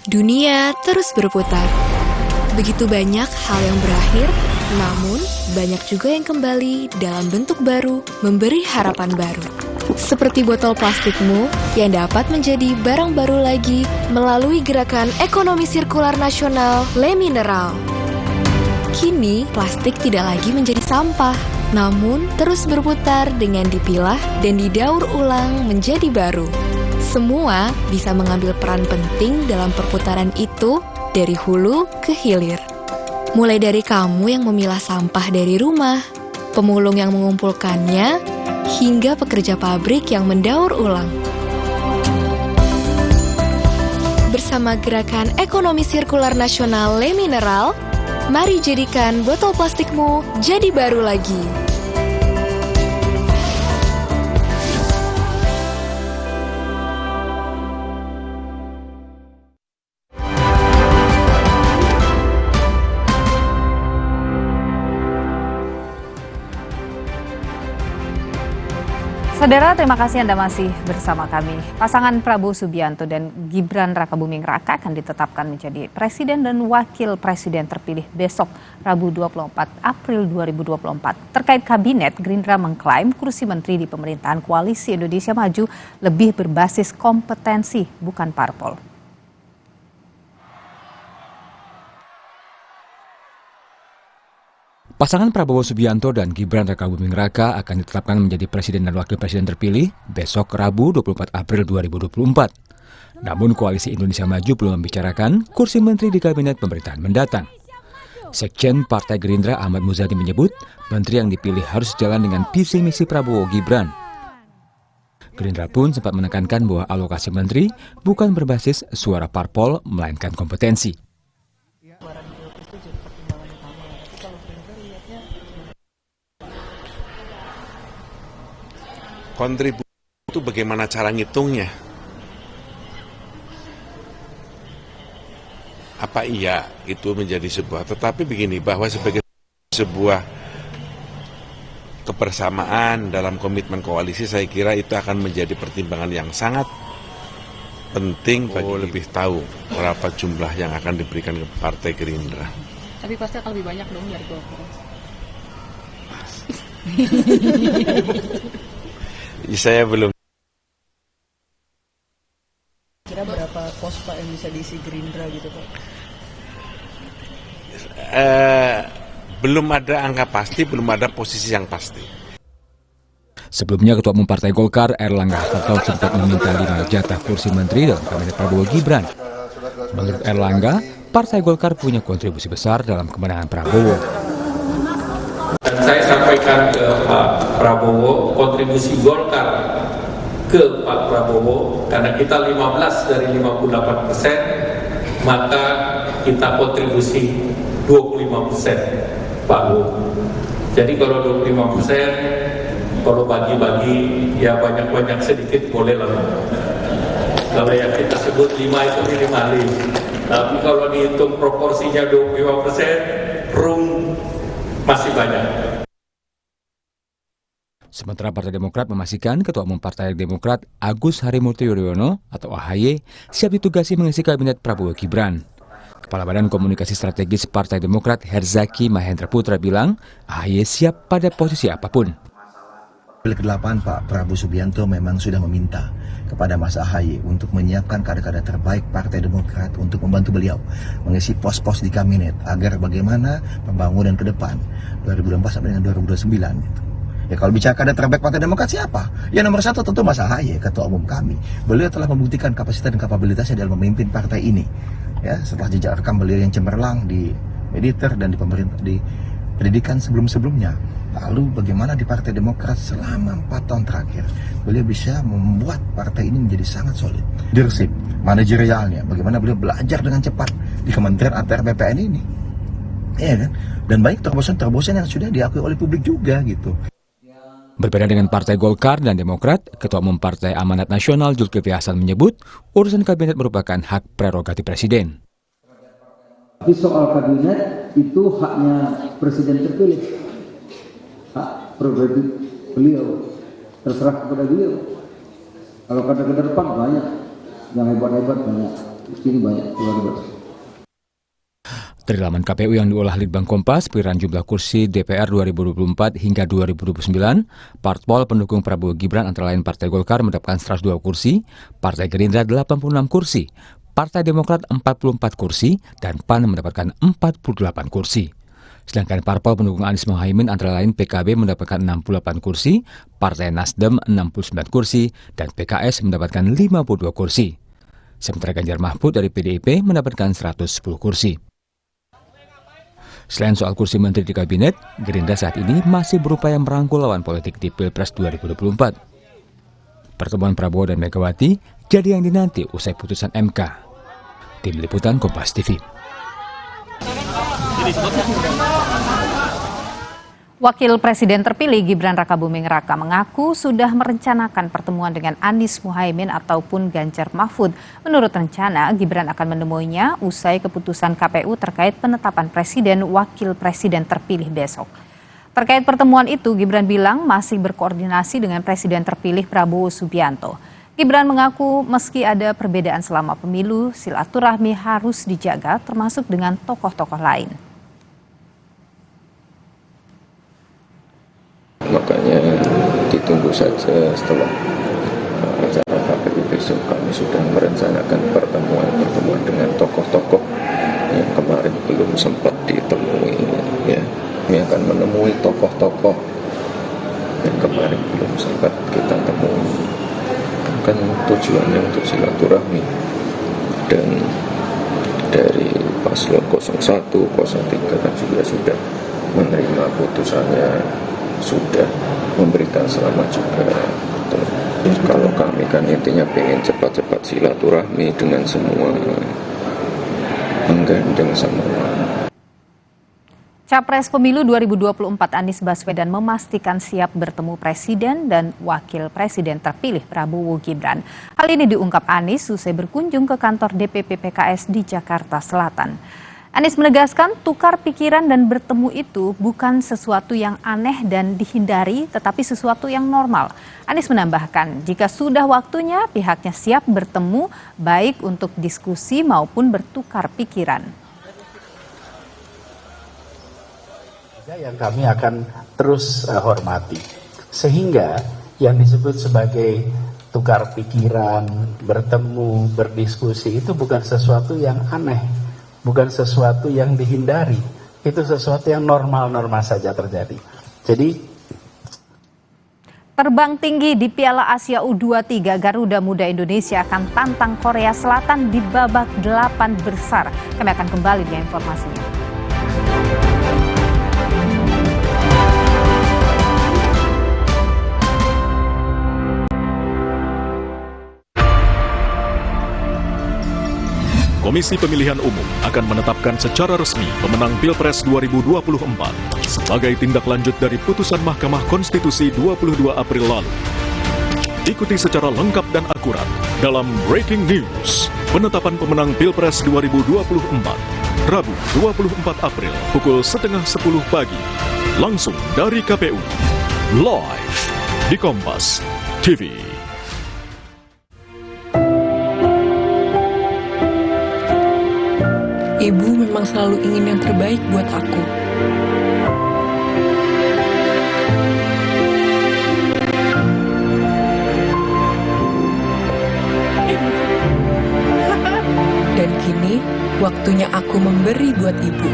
Dunia terus berputar. Begitu banyak hal yang berakhir, namun banyak juga yang kembali dalam bentuk baru, memberi harapan baru. Seperti botol plastikmu yang dapat menjadi barang baru lagi melalui gerakan ekonomi sirkular nasional Le Mineral. Kini, plastik tidak lagi menjadi sampah, namun terus berputar dengan dipilah dan didaur ulang menjadi baru. Semua bisa mengambil peran penting dalam perputaran itu dari hulu ke hilir. Mulai dari kamu yang memilah sampah dari rumah, pemulung yang mengumpulkannya, hingga pekerja pabrik yang mendaur ulang. Bersama Gerakan Ekonomi Sirkular Nasional Le Mineral, mari jadikan botol plastikmu jadi baru lagi. Saudara, terima kasih Anda masih bersama kami. Pasangan Prabowo Subianto dan Gibran Rakabuming Raka akan ditetapkan menjadi Presiden dan Wakil Presiden terpilih besok, Rabu 24 April 2024. Terkait kabinet, Gerindra mengklaim kursi menteri di pemerintahan Koalisi Indonesia Maju lebih berbasis kompetensi, bukan parpol. Pasangan Prabowo Subianto dan Gibran Rakabuming Raka akan ditetapkan menjadi Presiden dan Wakil Presiden terpilih besok Rabu 24 April 2024. Namun Koalisi Indonesia Maju belum membicarakan kursi menteri di kabinet pemerintahan mendatang. Sekjen Partai Gerindra Ahmad Muzani menyebut menteri yang dipilih harus sejalan dengan visi misi Prabowo Gibran. Gerindra pun sempat menekankan bahwa alokasi menteri bukan berbasis suara parpol melainkan kompetensi. Kontribusi itu bagaimana cara ngitungnya? Apa iya itu menjadi sebuah, tetapi begini, bahwa sebagai sebuah kebersamaan dalam komitmen koalisi, saya kira itu akan menjadi pertimbangan yang sangat penting bagi lebih tahu berapa jumlah yang akan diberikan ke Partai Gerindra. Tapi pasti akan lebih banyak dong dari Golkar. Saya belum. Kira berapa pos Pak yang bisa diisi Gerindra gitu Pak? Belum ada angka pasti, belum ada posisi yang pasti. Sebelumnya Ketua Umum Partai Golkar Erlangga Hartarto sempat meminta 5 jatah kursi menteri dalam kabinet Prabowo Gibran. Menurut Erlangga, Partai Golkar punya kontribusi besar dalam kemenangan Prabowo. Dan saya sampaikan ke Pak Prabowo, kontribusi Golkar ke Pak Prabowo, karena kita 15 dari 58%, maka kita kontribusi 25%, Pak Bu. Jadi kalau 25%, kalau bagi-bagi ya banyak-banyak sedikit boleh lah. Kalau yang kita sebut 5 itu minimalis. Tapi kalau dihitung proporsinya 25%, room masih banyak. Sementara Partai Demokrat memastikan Ketua Umum Partai Demokrat Agus Harimurti Yudhoyono atau AHY siap ditugasi mengisi kabinet Prabowo Gibran. Kepala Badan Komunikasi Strategis Partai Demokrat Herzaki Mahendra Putra bilang AHY siap pada posisi apapun. Ke-8 Pak Prabowo Subianto memang sudah meminta kepada Mas AHY untuk menyiapkan kader-kader terbaik Partai Demokrat untuk membantu beliau mengisi pos-pos di kabinet agar bagaimana pembangunan ke depan 2024 sampai dengan 2029 gitu. Ya kalau bicara kader terbaik Partai Demokrat siapa? Ya nomor 1 tentu Mas AHY, Ketua Umum kami. Beliau telah membuktikan kapasitas dan kapabilitasnya dalam memimpin partai ini. Ya, setelah jejak rekam beliau yang cemerlang di militer dan di pemerintah, di pendidikan sebelum-sebelumnya. Lalu bagaimana di Partai Demokrat selama 4 tahun terakhir beliau bisa membuat partai ini menjadi sangat solid. Leadership, manajerialnya, bagaimana beliau belajar dengan cepat di Kementerian ATR BPN ini. Ya kan? Dan banyak terobosan-terobosan yang sudah diakui oleh publik juga gitu. Berbeda dengan Partai Golkar dan Demokrat, Ketua Umum Partai Amanat Nasional Zulkifli Hasan menyebut urusan kabinet merupakan hak prerogatif Presiden. Tapi soal kabinet itu haknya Presiden terpilih, hak prerogatif beliau, terserah kepada beliau. Kalau kader-kader PAN banyak, yang hebat-hebat banyak, di sini banyak hebat-hebat. Dari laman KPU yang diolah Litbang Kompas, perkiraan jumlah kursi DPR 2024 hingga 2029, parpol pendukung Prabowo Gibran antara lain Partai Golkar mendapatkan 102 kursi, Partai Gerindra 86 kursi, Partai Demokrat 44 kursi, dan PAN mendapatkan 48 kursi. Sedangkan parpol pendukung Anies Mohaimin antara lain PKB mendapatkan 68 kursi, Partai Nasdem 69 kursi, dan PKS mendapatkan 52 kursi. Sementara Ganjar Mahfud dari PDIP mendapatkan 110 kursi. Selain soal kursi menteri di kabinet, Gerindra saat ini masih berupaya merangkul lawan politik di Pilpres 2024. Pertemuan Prabowo dan Megawati jadi yang dinanti usai putusan MK. Tim Liputan Kompas TV. Wakil Presiden terpilih Gibran Rakabuming Raka mengaku sudah merencanakan pertemuan dengan Anies Muhaimin ataupun Ganjar Mahfud. Menurut rencana, Gibran akan menemuinya usai keputusan KPU terkait penetapan Presiden Wakil Presiden terpilih besok. Terkait pertemuan itu, Gibran bilang masih berkoordinasi dengan Presiden terpilih Prabowo Subianto. Gibran mengaku meski ada perbedaan selama pemilu, silaturahmi harus dijaga termasuk dengan tokoh-tokoh lain. Makanya ditunggu saja setelah acara KPU besok. Kami sudah merencanakan pertemuan dengan tokoh-tokoh yang kemarin belum sempat ditemui. Ya, kami akan menemui tokoh-tokoh yang kemarin belum sempat kita temui. Kan tujuannya untuk silaturahmi, dan dari paslon 01, 03 kan juga sudah menerima putusannya, sudah memberikan selamat juga. Kalau kami kan intinya pengen cepat-cepat silaturahmi dengan semua, menggandeng semua. Capres Pemilu 2024 Anies Baswedan memastikan siap bertemu Presiden dan Wakil Presiden terpilih Prabowo Gibran. Hal ini diungkap Anies usai berkunjung ke kantor DPP PKS di Jakarta Selatan. Anies menegaskan tukar pikiran dan bertemu itu bukan sesuatu yang aneh dan dihindari, tetapi sesuatu yang normal. Anies menambahkan, jika sudah waktunya pihaknya siap bertemu baik untuk diskusi maupun bertukar pikiran. Yang kami akan terus hormati, sehingga yang disebut sebagai tukar pikiran, bertemu, berdiskusi itu bukan sesuatu yang aneh, bukan sesuatu yang dihindari, itu sesuatu yang normal-normal saja terjadi. Jadi terbang tinggi di Piala Asia U23, Garuda Muda Indonesia akan tantang Korea Selatan di babak 8 besar. Kami akan kembali dengan informasinya. Komisi Pemilihan Umum akan menetapkan secara resmi pemenang Pilpres 2024 sebagai tindak lanjut dari putusan Mahkamah Konstitusi 22 April lalu. Ikuti secara lengkap dan akurat dalam Breaking News, penetapan pemenang Pilpres 2024, Rabu 24 April pukul 9:30 pagi, langsung dari KPU, live di Kompas TV. Ibu memang selalu ingin yang terbaik buat aku. Dan kini, waktunya aku memberi buat ibu.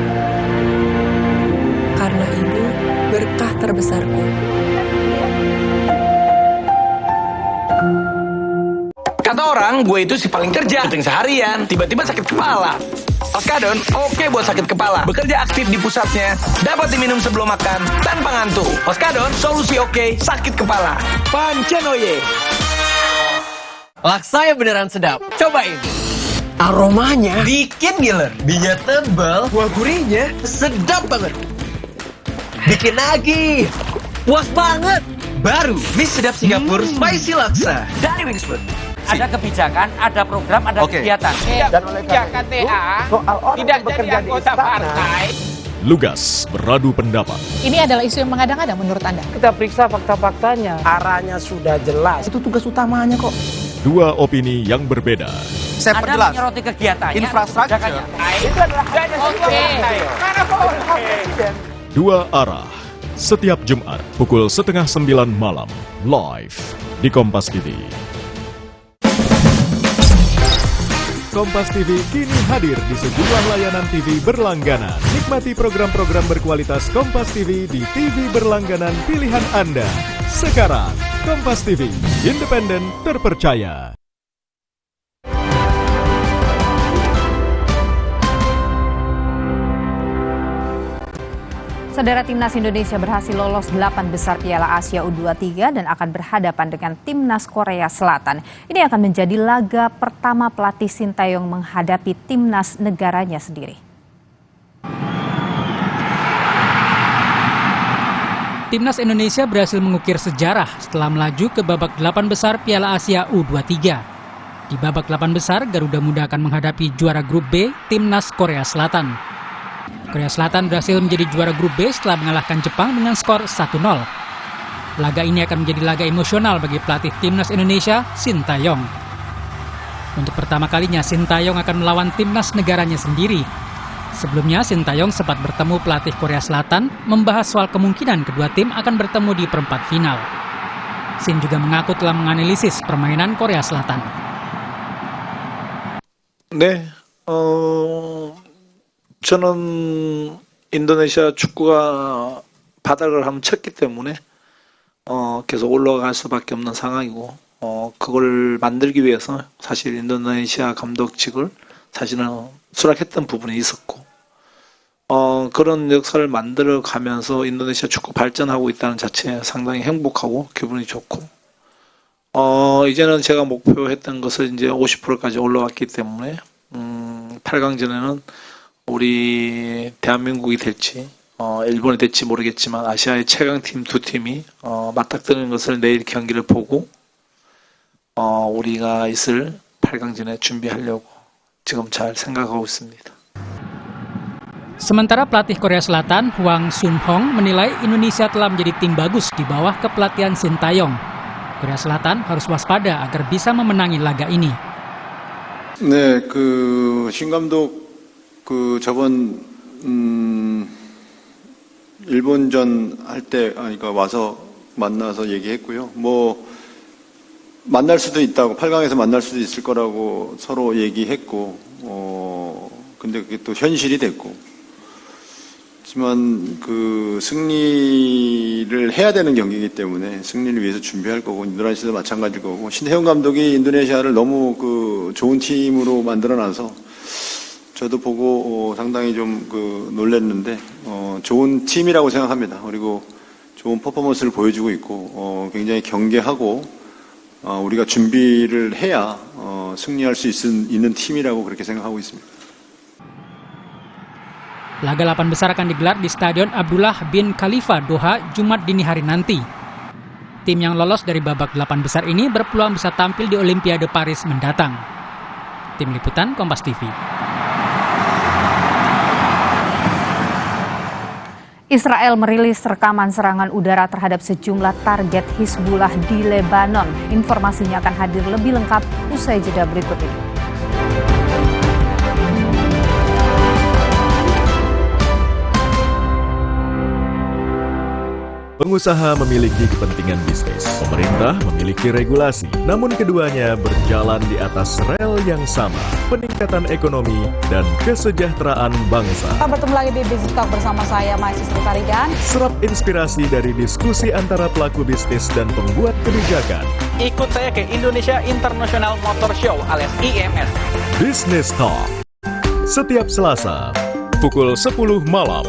Karena ibu berkah terbesarku. Kata orang, gue itu si paling kerja, syuting seharian, tiba-tiba sakit kepala. Oskadon, oke buat sakit kepala. Bekerja aktif di pusatnya, dapat diminum sebelum makan, tanpa ngantuk. Oskadon, solusi oke, sakit kepala. Pancenoye. Laksanya beneran sedap, cobain. Aromanya bikin ngiler, biji tebal, kuah gurihnya sedap banget. Bikin lagi, puas banget. Baru, mie sedap Singapura Spicy Laksa dari Wingsfood. Ada kebijakan, ada program, ada kegiatan. Dan oleh karena itu, soal orang tidak bekerja di partai. Lugas beradu pendapat. Ini adalah isu yang mengada-ngada menurut Anda? Kita periksa fakta-faktanya. Arahnya sudah jelas. Itu tugas utamanya kok. Dua opini yang berbeda. Saya perjelas. Anda menyoroti kegiatannya. Infrastruktur. Itu adalah Dua arah. Setiap Jumat pukul 8:30 malam. Live di Kompas TV. Kompas TV kini hadir di sejumlah layanan TV berlangganan. Nikmati program-program berkualitas Kompas TV di TV berlangganan pilihan Anda. Sekarang, Kompas TV, independen, terpercaya. Saudara, Timnas Indonesia berhasil lolos 8 besar Piala Asia U23 dan akan berhadapan dengan Timnas Korea Selatan. Ini akan menjadi laga pertama pelatih Sintayong menghadapi Timnas negaranya sendiri. Timnas Indonesia berhasil mengukir sejarah setelah melaju ke babak 8 besar Piala Asia U23. Di babak 8 besar, Garuda Muda akan menghadapi juara grup B, Timnas Korea Selatan. Korea Selatan berhasil menjadi juara grup B setelah mengalahkan Jepang dengan skor 1-0. Laga ini akan menjadi laga emosional bagi pelatih Timnas Indonesia, Sintayong. Untuk pertama kalinya, Sintayong akan melawan Timnas negaranya sendiri. Sebelumnya, Sintayong sempat bertemu pelatih Korea Selatan, membahas soal kemungkinan kedua tim akan bertemu di perempat final. Sin juga mengaku telah menganalisis permainan Korea Selatan. 저는 인도네시아 축구가 바닥을 한번 쳤기 때문에 계속 올라갈 수밖에 없는 상황이고 그걸 만들기 위해서 사실 인도네시아 감독직을 사실은 수락했던 부분이 있었고 그런 역사를 만들어 가면서 인도네시아 축구 발전하고 있다는 자체에 상당히 행복하고 기분이 좋고 이제는 제가 목표했던 것을 이제 50%까지 올라왔기 때문에 8강전에는 우리 대한민국이 될지 일본이 될지 모르겠지만 아시아의 최강팀 두 팀이 맞닥뜨리는 것을 내일 경기를 보고 우리가 있을 8강전에 준비하려고 지금 잘 생각하고 있습니다. Sementara pelatih Korea Selatan, Hwang Sun-hong, menilai Indonesia telah menjadi tim bagus di bawah kepelatihan Sintayong. Korea Selatan harus waspada agar bisa memenangi laga ini. 네, 신 감독 저번 일본전 할 때 그러니까 와서 만나서 얘기했고요. 만날 수도 있다고 8강에서 만날 수도 있을 거라고 서로 얘기했고 근데 그게 또 현실이 됐고 하지만 승리를 해야 되는 경기이기 때문에 승리를 위해서 준비할 거고 인도네시아도 마찬가지일 거고 신혜영 감독이 인도네시아를 너무 좋은 팀으로 만들어놔서 저도 보고 상당히 좀 놀랐는데 좋은 팀이라고 생각합니다. 그리고 좋은 퍼포먼스를 보여주고 있고 굉장히 경계하고 우리가 준비를 해야 승리할 수 있는 팀이라고 그렇게 생각하고 있습니다. Laga 8 besar akan digelar di Stadion Abdullah bin Khalifa Doha Jumat dini hari nanti. Tim yang lolos dari babak 8 besar ini berpeluang bisa tampil di Olimpiade Paris mendatang. Tim Liputan Kompas TV. Israel merilis rekaman serangan udara terhadap sejumlah target Hizbullah di Lebanon. Informasinya akan hadir lebih lengkap usai jeda berikut ini. Pengusaha memiliki kepentingan bisnis, pemerintah memiliki regulasi, namun keduanya berjalan di atas rel yang sama, peningkatan ekonomi dan kesejahteraan bangsa. Kita bertemu lagi di Business Talk bersama saya, Mahasiswa Tarigan. Serap inspirasi dari diskusi antara pelaku bisnis dan pembuat kebijakan. Ikut saya ke Indonesia International Motor Show alias IMS. Business Talk, setiap Selasa, pukul 10 malam,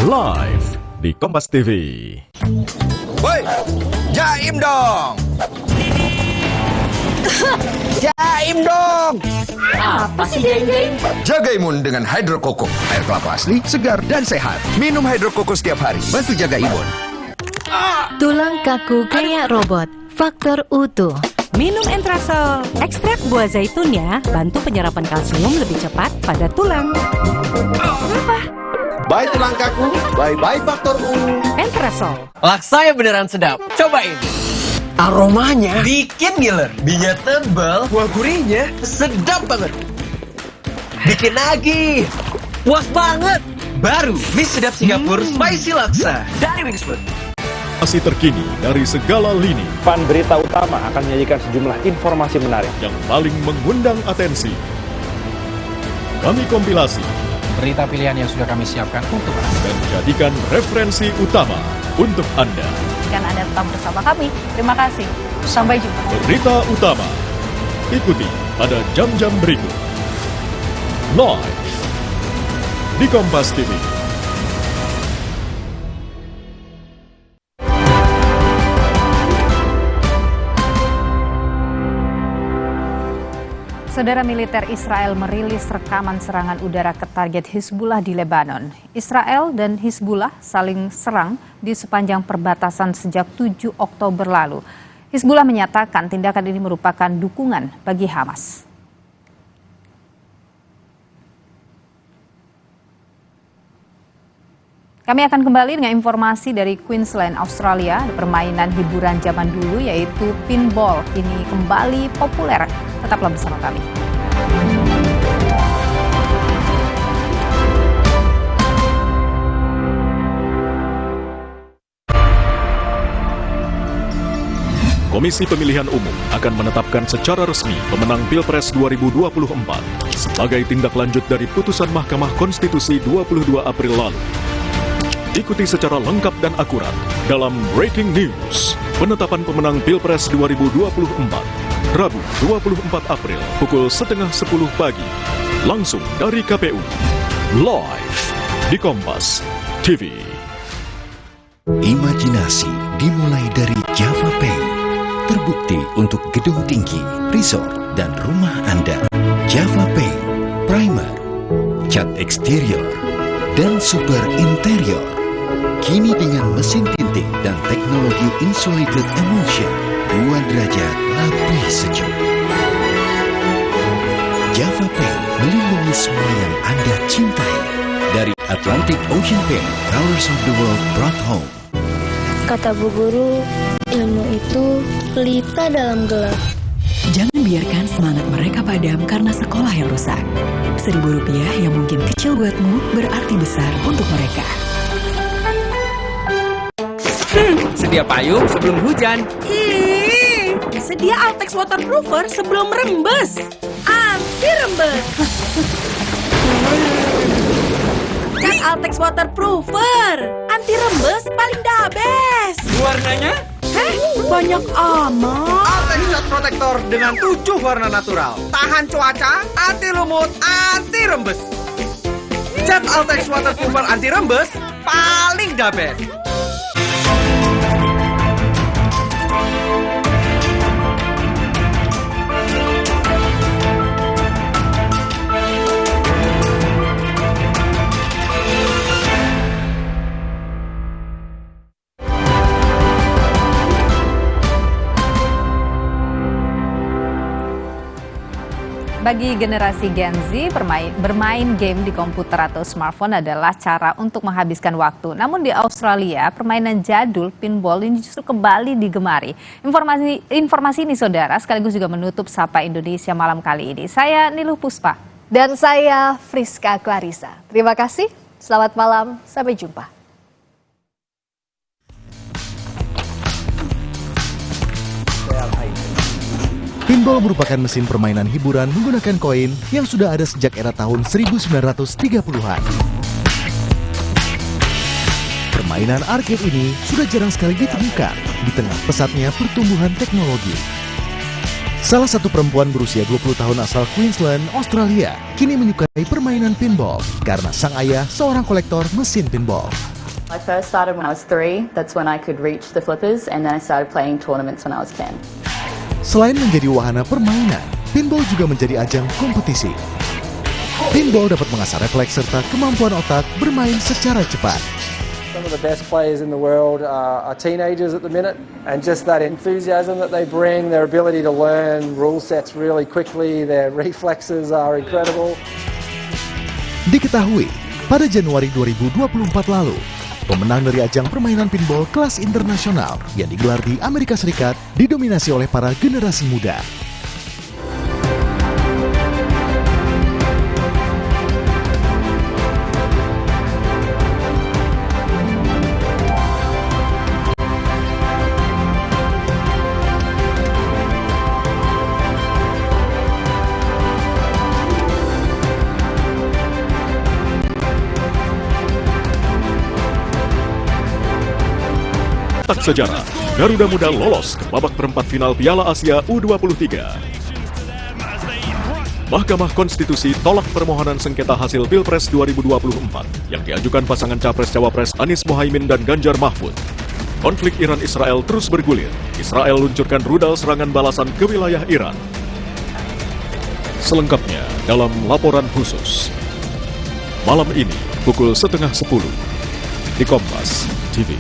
live di Kompas TV. Woi, jaim dong. Jaim dong. Apa sih jaim-jaim? Jaga imun dengan Hydro Coco. Air kelapa asli, segar dan sehat. Minum Hydro Coco setiap hari, bantu jaga imun. Tulang kaku kayak robot, faktor utuh. Minum Entrasol, ekstrak buah zaitunnya bantu penyerapan kalsium lebih cepat pada tulang. Apa? Bye tulang kaku, bye-bye faktor U. Entrasol. Laksa yang beneran sedap, cobain. Aromanya bikin ngiler, minyak tebal, kuah gurihnya sedap banget. Bikin lagi, puas banget. Baru mie sedap Singapura Spicy Laksa dari Wingsfood. Masih terkini dari segala lini. Pan Berita Utama akan menyajikan sejumlah informasi menarik yang paling mengundang atensi. Kami kompilasi berita pilihan yang sudah kami siapkan untuk Anda dan jadikan referensi utama untuk Anda. Dan Anda tetap bersama kami. Terima kasih. Sampai jumpa. Berita utama ikuti pada jam-jam berikut. Live di Kompas TV. Saudara, militer Israel merilis rekaman serangan udara ke target Hizbullah di Lebanon. Israel dan Hizbullah saling serang di sepanjang perbatasan sejak 7 Oktober lalu. Hizbullah menyatakan tindakan ini merupakan dukungan bagi Hamas. Kami akan kembali dengan informasi dari Queensland, Australia. Permainan hiburan zaman dulu yaitu pinball ini kembali populer. Tetaplah bersama kami. Komisi Pemilihan Umum akan menetapkan secara resmi pemenang Pilpres 2024 sebagai tindak lanjut dari putusan Mahkamah Konstitusi 22 April lalu. Ikuti secara lengkap dan akurat dalam Breaking News, penetapan pemenang Pilpres 2024, Rabu 24 April pukul 9:30 pagi, langsung dari KPU, live di Kompas TV. Imajinasi dimulai dari Java Pay, terbukti untuk gedung tinggi, resort, dan rumah Anda. Java Pay, primer, cat eksterior, dan super interior. Kini dengan mesin tinting dan teknologi insulated emulsion, 2 derajat lebih sejuk. Java Paint melindungi semua yang Anda cintai. Dari Atlantic Ocean Paint, Colors of the World brought home. Kata Bu Guru, ilmu itu pelita dalam gelap. Jangan biarkan semangat mereka padam karena sekolah yang rusak. Rp1.000 yang mungkin kecil buatmu berarti besar untuk mereka. Sedia payung sebelum hujan. Sedia Altex waterproofer sebelum rembes. Anti rembes. Cat Altex waterproofer, anti rembes paling the best. Warnanya? Banyak amat. Altex Cat Protector dengan 7 warna natural. Tahan cuaca, anti lumut, anti rembes. Cat Altex waterproofer anti rembes paling the best. Bagi generasi Gen Z, bermain game di komputer atau smartphone adalah cara untuk menghabiskan waktu. Namun di Australia, permainan jadul pinball ini justru kembali digemari. Informasi ini, saudara, sekaligus juga menutup Sapa Indonesia malam kali ini. Saya Niluh Puspa. Dan saya Friska Clarissa. Terima kasih, selamat malam, sampai jumpa. Pinball merupakan mesin permainan hiburan menggunakan koin yang sudah ada sejak era tahun 1930-an. Permainan arcade ini sudah jarang sekali ditemukan di tengah pesatnya pertumbuhan teknologi. Salah satu perempuan berusia 20 tahun asal Queensland, Australia, kini menyukai permainan pinball karena sang ayah seorang kolektor mesin pinball. I first started when I was 3, that's when I could reach the flippers, and then I started playing tournaments when I was 10. Selain menjadi wahana permainan, pinball juga menjadi ajang kompetisi. Pinball dapat mengasah refleks serta kemampuan otak bermain secara cepat. Some of the best players in the world are teenagers at the minute, and just that enthusiasm that they bring, their ability to learn rule sets really quickly, their reflexes are incredible. Diketahui, pada Januari 2024 lalu, pemenang dari ajang permainan pinball kelas internasional yang digelar di Amerika Serikat didominasi oleh para generasi muda. Sejarah, Garuda Muda lolos ke babak perempat final Piala Asia U23. Mahkamah Konstitusi tolak permohonan sengketa hasil Pilpres 2024 yang diajukan pasangan Capres-Cawapres Anies Mohaimin dan Ganjar Mahfud. Konflik Iran-Israel terus bergulir. Israel luncurkan rudal serangan balasan ke wilayah Iran. selengkapnya dalam laporan khusus. Malam ini pukul 9:30 di Kompas TV.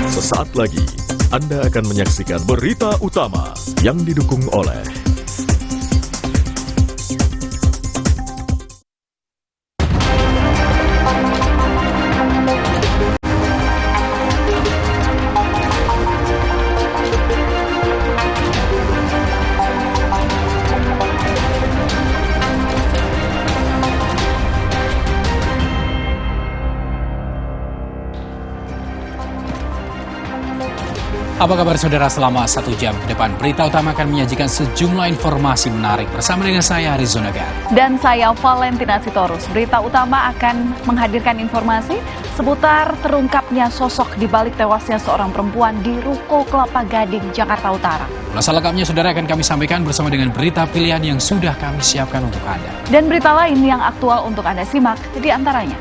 Sesaat lagi Anda akan menyaksikan berita utama yang didukung oleh Apa kabar saudara, selama 1 jam ke depan berita utama akan menyajikan sejumlah informasi menarik bersama dengan saya Arizona Gar. Dan saya Valentina Sitorus. Berita utama akan menghadirkan informasi seputar terungkapnya sosok di balik tewasnya seorang perempuan di Ruko Kelapa Gading, Jakarta Utara. Ulasan lengkapnya saudara akan kami sampaikan bersama dengan berita pilihan yang sudah kami siapkan untuk Anda. Dan berita lain yang aktual untuk Anda simak di antaranya.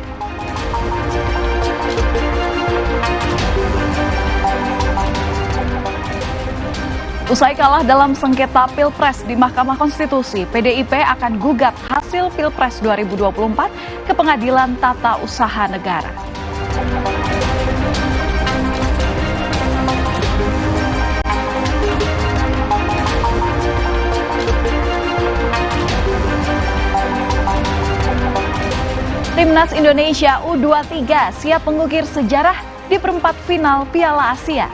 Usai kalah dalam sengketa Pilpres di Mahkamah Konstitusi, PDIP akan gugat hasil Pilpres 2024 ke Pengadilan Tata Usaha Negara. Timnas Indonesia U23 siap mengukir sejarah di perempat final Piala Asia.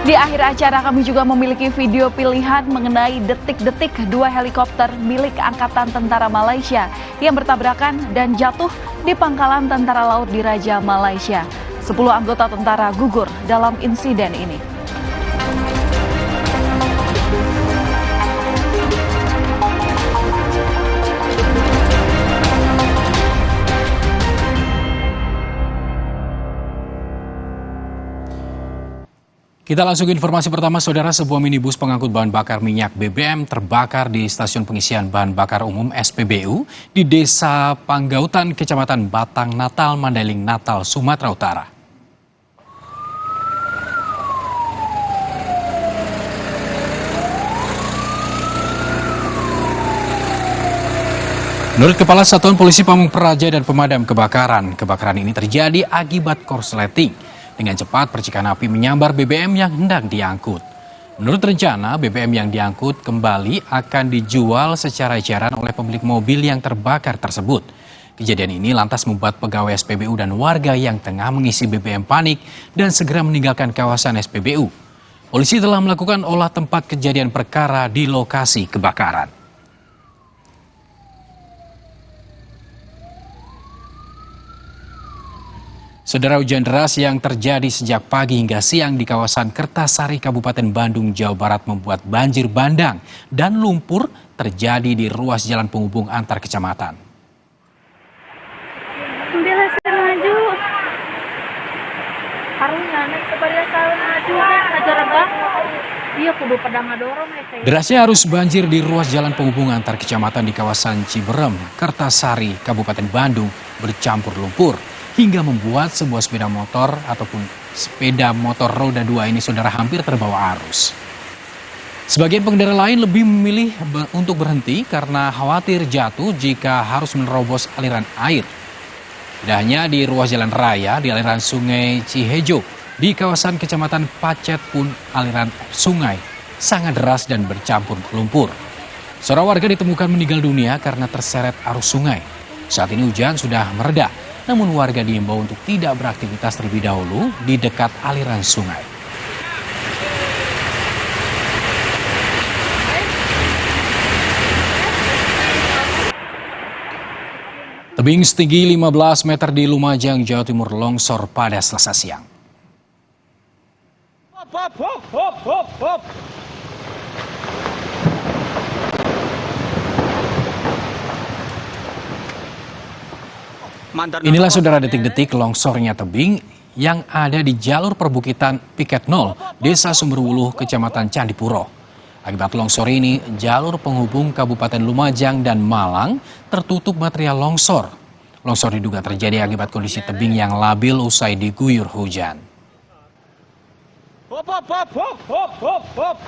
Di akhir acara kami juga memiliki video pilihan mengenai detik-detik 2 helikopter milik Angkatan Tentara Malaysia yang bertabrakan dan jatuh di pangkalan Tentara Laut Diraja Malaysia. 10 anggota tentara gugur dalam insiden ini. Kita langsung ke informasi pertama, saudara. Sebuah minibus pengangkut bahan bakar minyak BBM terbakar di stasiun pengisian bahan bakar umum SPBU di Desa Panggautan, Kecamatan Batang Natal, Mandailing Natal, Sumatera Utara. Menurut Kepala Satuan Polisi Pamung Praja dan Pemadam Kebakaran, kebakaran ini terjadi akibat korsleting. Dengan cepat percikan api menyambar BBM yang hendak diangkut. Menurut rencana, BBM yang diangkut kembali akan dijual secara eceran oleh pemilik mobil yang terbakar tersebut. Kejadian ini lantas membuat pegawai SPBU dan warga yang tengah mengisi BBM panik dan segera meninggalkan kawasan SPBU. Polisi telah melakukan olah tempat kejadian perkara di lokasi kebakaran. Saudara, hujan deras yang terjadi sejak pagi hingga siang di kawasan Kertasari, Kabupaten Bandung, Jawa Barat membuat banjir bandang dan lumpur terjadi di ruas jalan penghubung antar kecamatan. Derasnya arus banjir di ruas jalan penghubung antar kecamatan di kawasan Ciberem, Kertasari, Kabupaten Bandung bercampur lumpur, hingga membuat sebuah sepeda motor ataupun sepeda motor roda 2 ini saudara hampir terbawa arus. Sebagian pengendara lain lebih memilih untuk berhenti karena khawatir jatuh jika harus menerobos aliran air. Tidak hanya di ruas jalan raya, di aliran sungai Cihejo, di kawasan Kecamatan Pacet pun aliran sungai sangat deras dan bercampur lumpur. Seorang warga ditemukan meninggal dunia karena terseret arus sungai. Saat ini hujan sudah mereda, namun warga diimbau untuk tidak beraktivitas terlebih dahulu di dekat aliran sungai. Tebing setinggi 15 meter di Lumajang, Jawa Timur longsor pada Selasa siang. Inilah saudara detik-detik longsornya tebing yang ada di jalur perbukitan Piket 0, Desa Sumberwuluh, Kecamatan Candipuro. Akibat longsor ini, jalur penghubung Kabupaten Lumajang dan Malang tertutup material longsor. Longsor diduga terjadi akibat kondisi tebing yang labil usai diguyur hujan. Hop, hop, hop, hop, hop, hop, hop.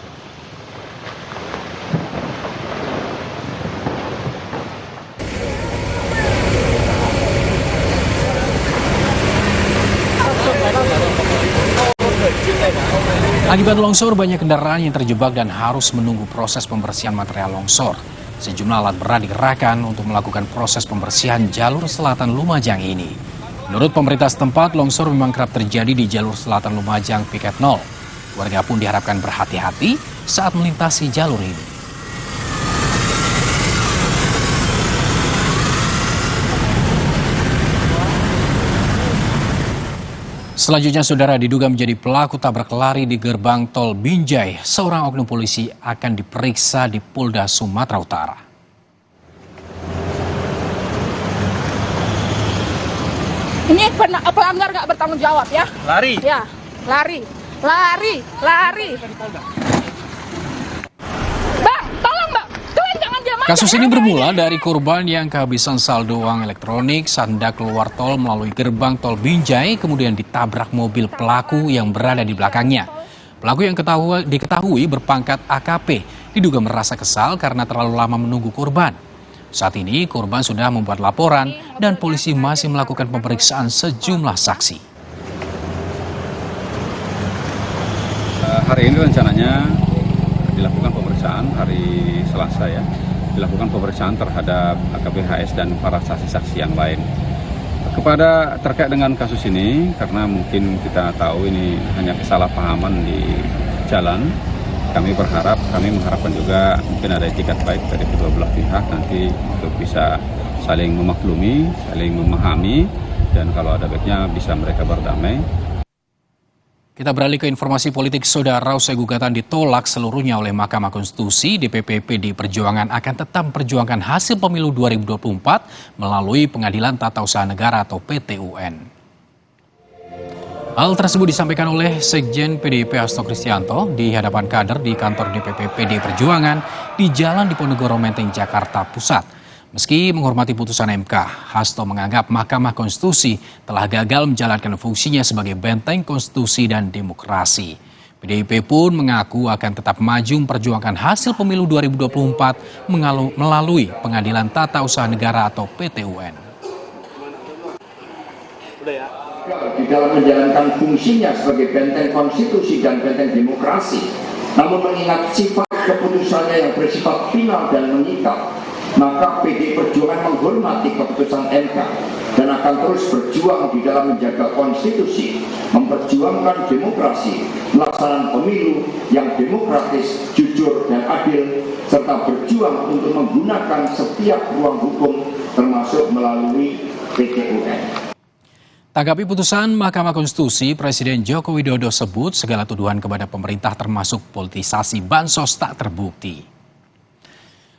Akibat longsor, banyak kendaraan yang terjebak dan harus menunggu proses pembersihan material longsor. Sejumlah alat berat dikerahkan untuk melakukan proses pembersihan jalur selatan Lumajang ini. Menurut pemerintah setempat, longsor memang kerap terjadi di jalur selatan Lumajang Piket 0. Warga pun diharapkan berhati-hati saat melintasi jalur ini. Selanjutnya, saudara, diduga menjadi pelaku tabrak lari di gerbang tol Binjai. Seorang oknum polisi akan diperiksa di Polda Sumatera Utara. Ini pelanggar nggak bertanggung jawab ya? Lari? Ya, lari. Bang, tolong bang. Kalian jangan diam aja. Kasus ini bermula dari korban yang kehabisan saldo uang elektronik saat hendak keluar tol melalui gerbang tol Binjai, kemudian ditabrak mobil pelaku yang berada di belakangnya. Pelaku yang diketahui berpangkat AKP diduga merasa kesal karena terlalu lama menunggu korban. Saat ini korban sudah membuat laporan dan polisi masih melakukan pemeriksaan sejumlah saksi. Hari ini rencananya dilakukan pemeriksaan hari Selasa ya. Dilakukan pemeriksaan terhadap AKP HS dan para saksi-saksi yang lain. Terkait dengan kasus ini, karena mungkin kita tahu ini hanya kesalahpahaman di jalan, kami mengharapkan juga mungkin ada etikat baik dari kedua belah pihak nanti untuk bisa saling memaklumi, saling memahami, dan kalau ada baiknya bisa mereka berdamai. Kita beralih ke informasi politik, saudara. Usai gugatan ditolak seluruhnya oleh Mahkamah Konstitusi, DPP PD Perjuangan akan tetap memperjuangkan hasil pemilu 2024 melalui Pengadilan Tata Usaha Negara atau PT-UN. Hal tersebut disampaikan oleh Sekjen PDIP Hasto Kristianto di hadapan kader di kantor DPP PD Perjuangan di Jalan Diponegoro Menteng, Jakarta Pusat. Meski menghormati putusan MK, Hasto menganggap Mahkamah Konstitusi telah gagal menjalankan fungsinya sebagai benteng konstitusi dan demokrasi. PDIP pun mengaku akan tetap maju memperjuangkan hasil pemilu 2024 melalui Pengadilan Tata Usaha Negara atau PT-UN. Di dalam menjalankan fungsinya sebagai benteng konstitusi dan benteng demokrasi, namun mengingat sifat keputusannya yang bersifat final dan mengikat, maka PD Perjuangan menghormati keputusan MK dan akan terus berjuang di dalam menjaga konstitusi, memperjuangkan demokrasi, pelaksanaan pemilu yang demokratis, jujur, dan adil, serta berjuang untuk menggunakan setiap ruang hukum termasuk melalui PT-UN. Tanggapi putusan Mahkamah Konstitusi, Presiden Joko Widodo sebut segala tuduhan kepada pemerintah termasuk politisasi bansos tak terbukti.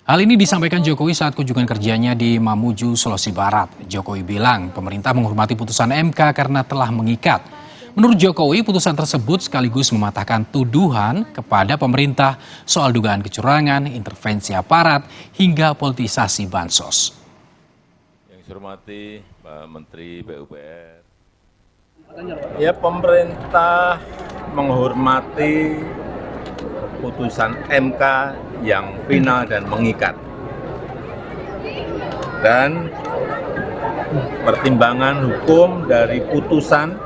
Hal ini disampaikan Jokowi saat kunjungan kerjanya di Mamuju, Sulawesi Barat. Jokowi bilang pemerintah menghormati putusan MK karena telah mengikat. Menurut Jokowi, putusan tersebut sekaligus mematahkan tuduhan kepada pemerintah soal dugaan kecurangan, intervensi aparat, hingga politisasi bansos. Yang saya hormati Pak Menteri PUPR. Ya, pemerintah menghormati putusan MK yang final dan mengikat, dan pertimbangan hukum dari putusan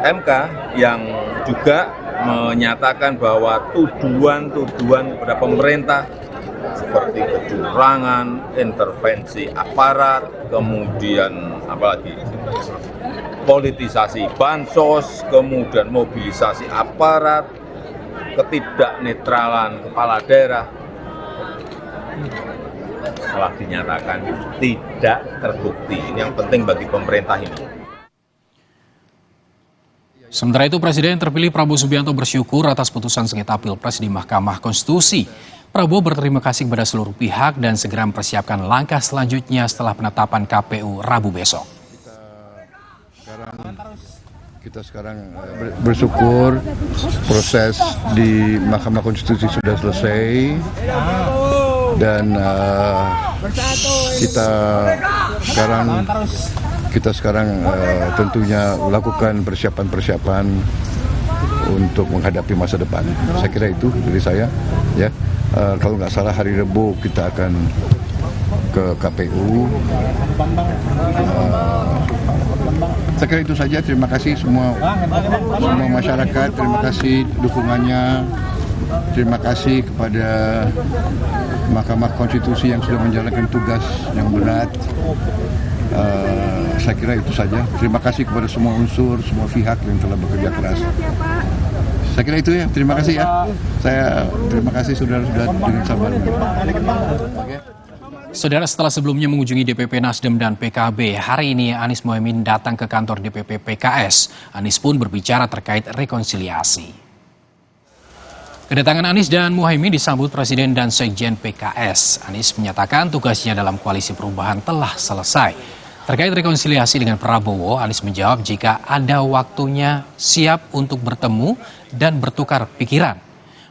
MK yang juga menyatakan bahwa tuduhan-tuduhan kepada pemerintah seperti kecurangan, intervensi aparat, kemudian apalagi politisasi bansos, kemudian mobilisasi aparat, ketidaknetralan kepala daerah telah dinyatakan tidak terbukti. Ini yang penting bagi pemerintah ini. Sementara itu, Presiden terpilih Prabowo Subianto bersyukur atas putusan sengketa Pilpres di Mahkamah Konstitusi. Prabowo berterima kasih kepada seluruh pihak dan segera mempersiapkan langkah selanjutnya setelah penetapan KPU Rabu besok. Kita sekarang bersyukur proses di Mahkamah Konstitusi sudah selesai dan kita sekarang tentunya lakukan persiapan untuk menghadapi masa depan. Saya kira itu dari saya. Ya, kalau nggak salah hari Rabu kita akan ke KPU. Saya kira itu saja. Terima kasih semua masyarakat. Terima kasih dukungannya. Terima kasih kepada Mahkamah Konstitusi yang sudah menjalankan tugas yang berat. Saya kira itu saja. Terima kasih kepada semua unsur, semua pihak yang telah bekerja keras. Saya kira itu ya. Terima kasih ya. Saya terima kasih saudara-saudara dengan sabar. Okay. Saudara, setelah sebelumnya mengunjungi DPP Nasdem dan PKB, hari ini Anies Mohaimin datang ke kantor DPP PKS. Anies pun berbicara terkait rekonsiliasi. Kedatangan Anies dan Mohaimin disambut Presiden dan Sekjen PKS. Anies menyatakan tugasnya dalam koalisi perubahan telah selesai. Terkait rekonsiliasi dengan Prabowo, Anies menjawab jika ada waktunya siap untuk bertemu dan bertukar pikiran.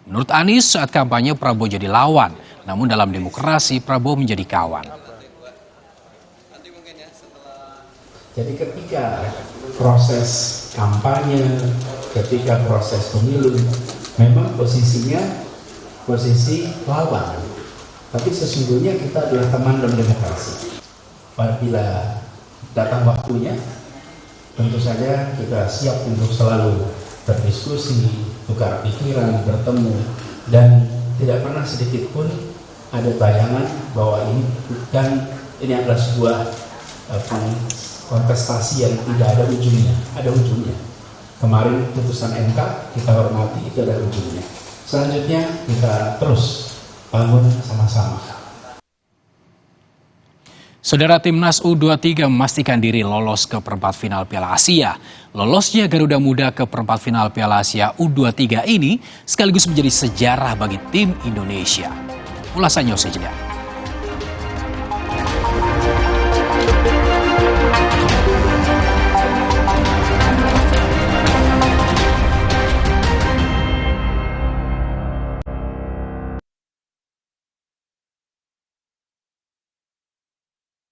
Menurut Anies, saat kampanye Prabowo jadi lawan. Namun dalam demokrasi, Prabowo menjadi kawan. Jadi ketika proses kampanye, ketika proses pemilu, memang posisinya posisi lawan. Tapi sesungguhnya kita adalah teman dalam demokrasi. Apabila datang waktunya, tentu saja kita siap untuk selalu berdiskusi, tukar pikiran, bertemu, dan tidak pernah sedikit pun ada bayangan bahwa ini adalah sebuah kontestasi yang tidak ada ujungnya. Ada ujungnya. Kemarin putusan MK kita hormati, itu ada ujungnya. Selanjutnya kita terus bangun sama-sama. Saudara, Timnas U23 memastikan diri lolos ke perempat final Piala Asia. Lolosnya Garuda Muda ke perempat final Piala Asia U23 ini sekaligus menjadi sejarah bagi tim Indonesia. Ulasannya usai jeda.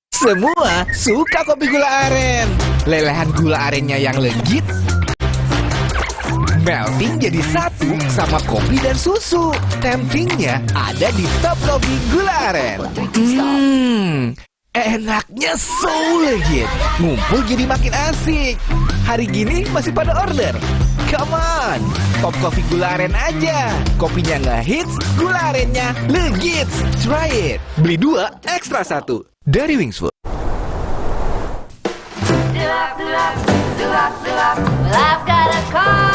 Semua suka kopi gula aren. Lelehan gula arennya yang legit melting jadi satu sama kopi dan susu. Temptingnya ada di Top Coffee Gula Aren. Enaknya so legit. Ngumpul jadi makin asik. Hari gini masih pada order? Come on, Top Coffee Gula Aren aja. Kopinya ngehits, gula arennya legit. Try it. Beli 2, ekstra 1. Dari Wings Food. Well, I've got a car.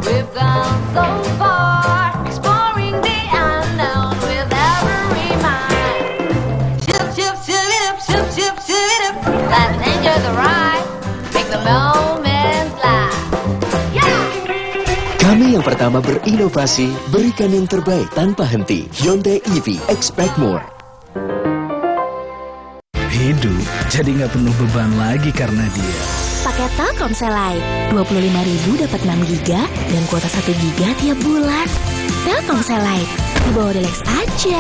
We've gone so far, exploring the unknown with every mind. Ship it up, ship it up. Let's enjoy the ride, make the moment fly. Yeah! Kami yang pertama berinovasi, berikan yang terbaik tanpa henti. Hyundai EV, expect more. Hidup jadi nggak penuh beban lagi karena dia. Paket Telkomsel Lite, 25.000 dapat 6 GB dan kuota 1 GB tiap bulan. Telkomsel Lite, di bawah Deluxe aja.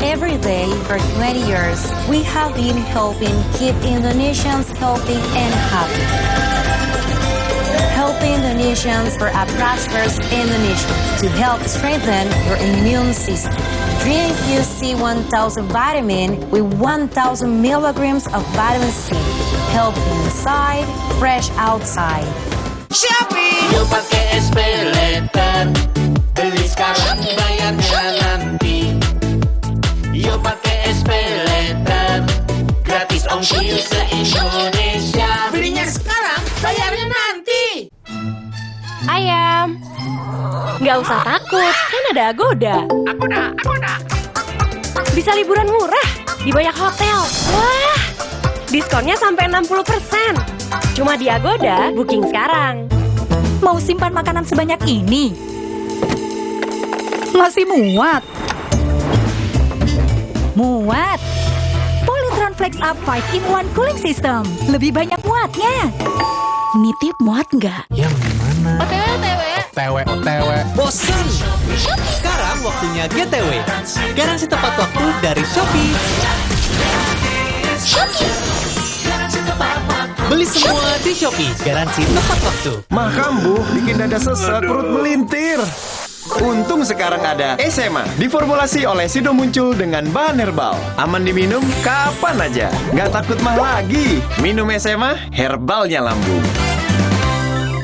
Every day for 20 years, we have been helping keep Indonesians healthy and happy. Helping Indonesians for a prosperous Indonesia to help strengthen your immune system. Drink UC 1000 vitamin with 1000 milligrams of vitamin C. Healthy inside, fresh outside. Shopee! Yuk pakai SP Letter. Beli sekarang, bayarnya nanti. Yuk pakai SP Letter. Gratis ongkir se-Indonesia. Belinya sekarang, bayarnya nanti. Ayam, nggak usah takut, kan ada Agoda. Agoda. Bisa liburan murah di banyak hotel. Wah, diskonnya sampai 60%. Cuma di Agoda, booking sekarang. Mau simpan makanan sebanyak ini? Masih muat? Muat. Polytron Flex Up 5-in-1 Cooling System. Lebih banyak muatnya. Nitip muat nggak? Yang mana? OTW. Bosan? Sekarang waktunya GTW. Garansi tepat waktu dari Shopee. Beli semua di Shopee. Garansi tepat waktu. Mah kambuh, bikin dada sesek, perut melintir. Untung sekarang ada SMA. Diformulasi oleh Sido Muncul dengan bahan herbal. Aman diminum kapan aja. Nggak takut mah lagi. Minum SMA, herbalnya lambung.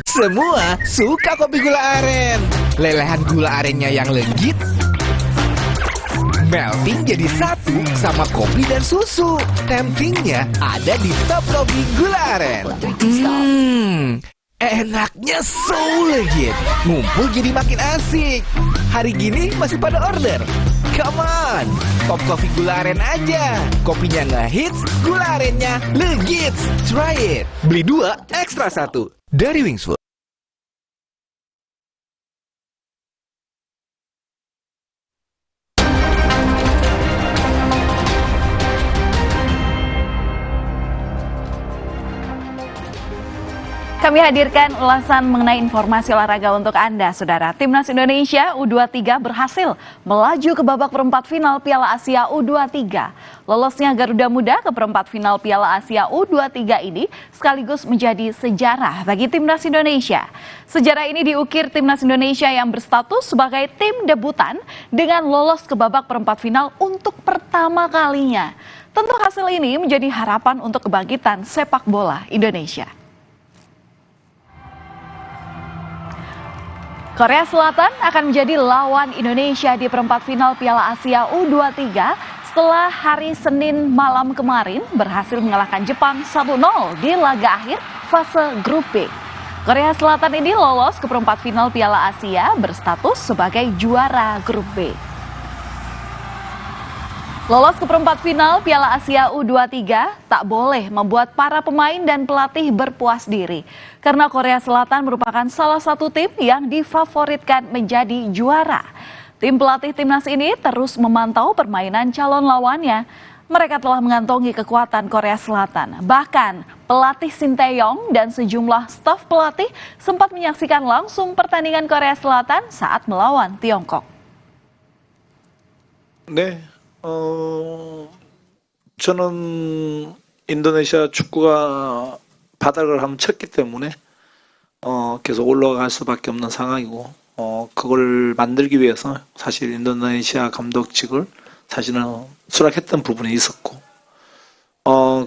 Semua suka kopi gula aren. Lelehan gula arennya yang legit melting jadi satu sama kopi dan susu. Temptingnya ada di Top Kopi Gula Aren. Enaknya so legit. Ngumpul jadi makin asik. Hari gini masih pada order? Come on, Top Coffee Gula Aren aja. Kopinya ngehits, gula arennya legit. Try it. Beli 2, ekstra 1. Dari Wingswood. Kami hadirkan ulasan mengenai informasi olahraga untuk Anda, Saudara. Timnas Indonesia U23 berhasil melaju ke babak perempat final Piala Asia U23. Lolosnya Garuda Muda ke perempat final Piala Asia U23 ini sekaligus menjadi sejarah bagi Timnas Indonesia. Sejarah ini diukir Timnas Indonesia yang berstatus sebagai tim debutan dengan lolos ke babak perempat final untuk pertama kalinya. Tentu hasil ini menjadi harapan untuk kebangkitan sepak bola Indonesia. Korea Selatan akan menjadi lawan Indonesia di perempat final Piala Asia U23 setelah hari Senin malam kemarin berhasil mengalahkan Jepang 1-0 di laga akhir fase grup B. Korea Selatan ini lolos ke perempat final Piala Asia berstatus sebagai juara grup B. Lolos ke perempat final Piala Asia U23 tak boleh membuat para pemain dan pelatih berpuas diri. Karena Korea Selatan merupakan salah satu tim yang difavoritkan menjadi juara. Tim pelatih timnas ini terus memantau permainan calon lawannya. Mereka telah mengantongi kekuatan Korea Selatan. Bahkan pelatih Shin Tae-yong dan sejumlah staf pelatih sempat menyaksikan langsung pertandingan Korea Selatan saat melawan Tiongkok. 저는 인도네시아 축구가 바닥을 한번 쳤기 때문에 계속 올라갈 수밖에 없는 상황이고 그걸 만들기 위해서 사실 인도네시아 감독직을 사실은 수락했던 부분이 있었고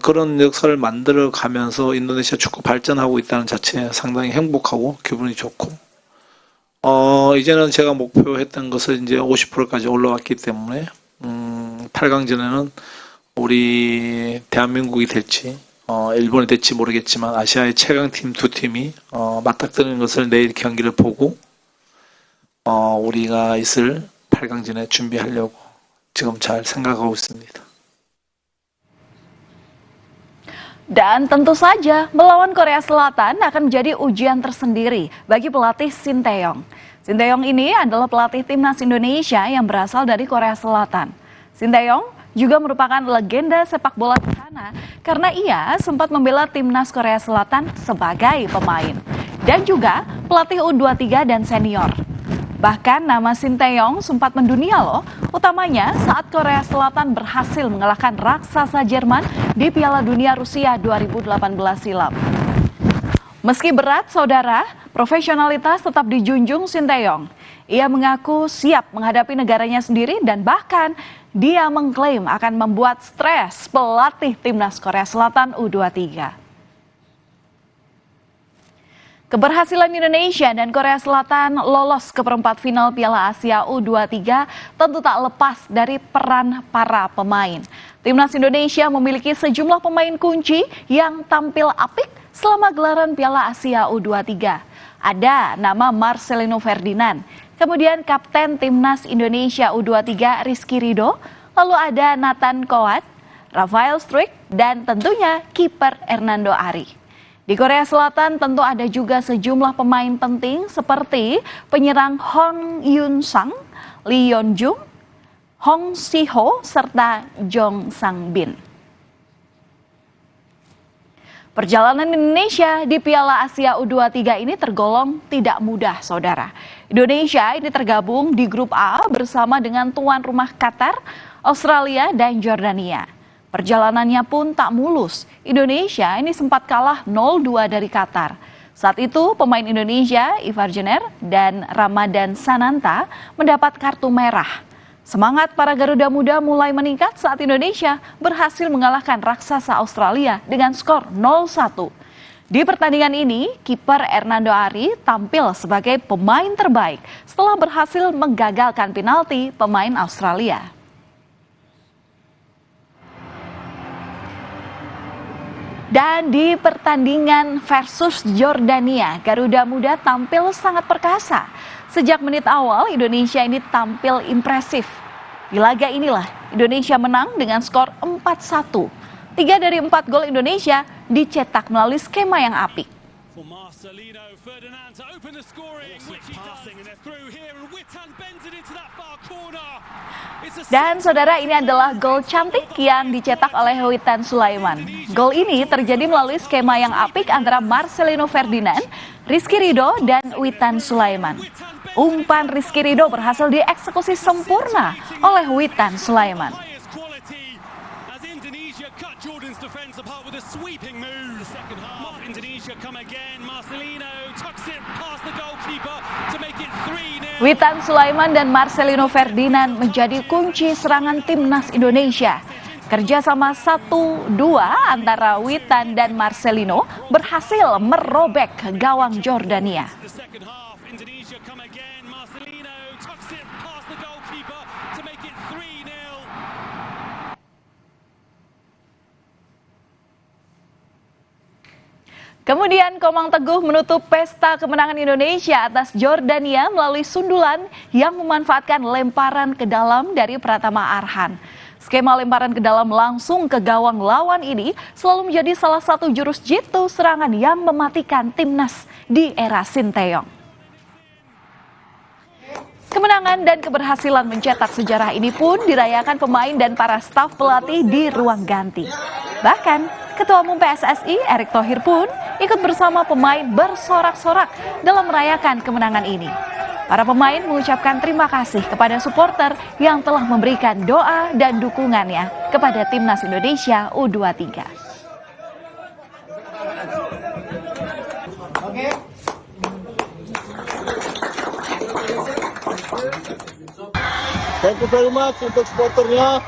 그런 역사를 만들어 가면서 인도네시아 축구 발전하고 있다는 자체에 상당히 행복하고 기분이 좋고 이제는 제가 목표했던 것을 이제 50%까지 올라왔기 때문에 8강전에는 우리 대한민국이 될지 일본이 될지 모르겠지만 아시아의 최강팀 두 팀이 맞닥뜨리는 것을 내일 경기를 보고 우리가 있을 8강전에 준비하려고 지금 잘 생각하고 있습니다. Dan tentu saja melawan Korea Selatan akan menjadi ujian tersendiri bagi pelatih Shin Tae-yong. Shin Tae-yong ini adalah pelatih timnas Indonesia yang berasal dari Korea Selatan. Shin Tae-yong juga merupakan legenda sepak bola di sana karena ia sempat membela timnas Korea Selatan sebagai pemain dan juga pelatih U23 dan senior. Bahkan nama Shin Tae-yong sempat mendunia loh, utamanya saat Korea Selatan berhasil mengalahkan raksasa Jerman di Piala Dunia Rusia 2018 silam. Meski berat, saudara, profesionalitas tetap dijunjung Shin Tae-yong. Ia mengaku siap menghadapi negaranya sendiri dan bahkan dia mengklaim akan membuat stres pelatih timnas Korea Selatan U23. Keberhasilan Indonesia dan Korea Selatan lolos ke perempat final Piala Asia U23 tentu tak lepas dari peran para pemain. Timnas Indonesia memiliki sejumlah pemain kunci yang tampil apik selama gelaran Piala Asia U23. Ada nama Marcelino Ferdinand, kemudian Kapten Timnas Indonesia U23 Rizky Ridho, lalu ada Nathan Koat, Rafael Struijk, dan tentunya kiper Hernando Ari. Di Korea Selatan tentu ada juga sejumlah pemain penting seperti penyerang Hong Yun Sang, Lee Yeon Jung, Hong Si Ho, serta Jong Sang Bin. Perjalanan Indonesia di Piala Asia U23 ini tergolong tidak mudah, saudara. Indonesia ini tergabung di grup A bersama dengan tuan rumah Qatar, Australia, dan Jordania. Perjalanannya pun tak mulus. Indonesia ini sempat kalah 0-2 dari Qatar. Saat itu pemain Indonesia, Ivar Jenner dan Ramadan Sananta mendapat kartu merah. Semangat para Garuda Muda mulai meningkat saat Indonesia berhasil mengalahkan raksasa Australia dengan skor 0-1. Di pertandingan ini, kiper Hernando Ari tampil sebagai pemain terbaik setelah berhasil menggagalkan penalti pemain Australia. Dan di pertandingan versus Jordania, Garuda Muda tampil sangat perkasa. Sejak menit awal, Indonesia ini tampil impresif. Di laga inilah, Indonesia menang dengan skor 4-1. 3 dari 4 gol Indonesia dicetak melalui skema yang apik. Dan saudara, ini adalah gol cantik yang dicetak oleh Witan Sulaiman. Gol ini terjadi melalui skema yang apik antara Marcelino Ferdinand, Rizky Ridho, dan Witan Sulaiman. Umpan Rizky Ridho berhasil dieksekusi sempurna oleh Witan Sulaiman. Witan Sulaiman dan Marcelino Ferdinand menjadi kunci serangan timnas Indonesia. Kerjasama 1-2 antara Witan dan Marcelino berhasil merobek gawang Jordania. Kemudian Komang Teguh menutup pesta kemenangan Indonesia atas Jordania melalui sundulan yang memanfaatkan lemparan ke dalam dari Pratama Arhan. Skema lemparan ke dalam langsung ke gawang lawan ini selalu menjadi salah satu jurus jitu serangan yang mematikan timnas di era Sinteyong. Kemenangan dan keberhasilan mencetak sejarah ini pun dirayakan pemain dan para staf pelatih di ruang ganti. Bahkan Ketua Umum PSSI Erick Thohir pun ikut bersama pemain bersorak-sorak dalam merayakan kemenangan ini. Para pemain mengucapkan terima kasih kepada supporter yang telah memberikan doa dan dukungannya kepada Timnas Indonesia U23. Thank you very much untuk supporternya.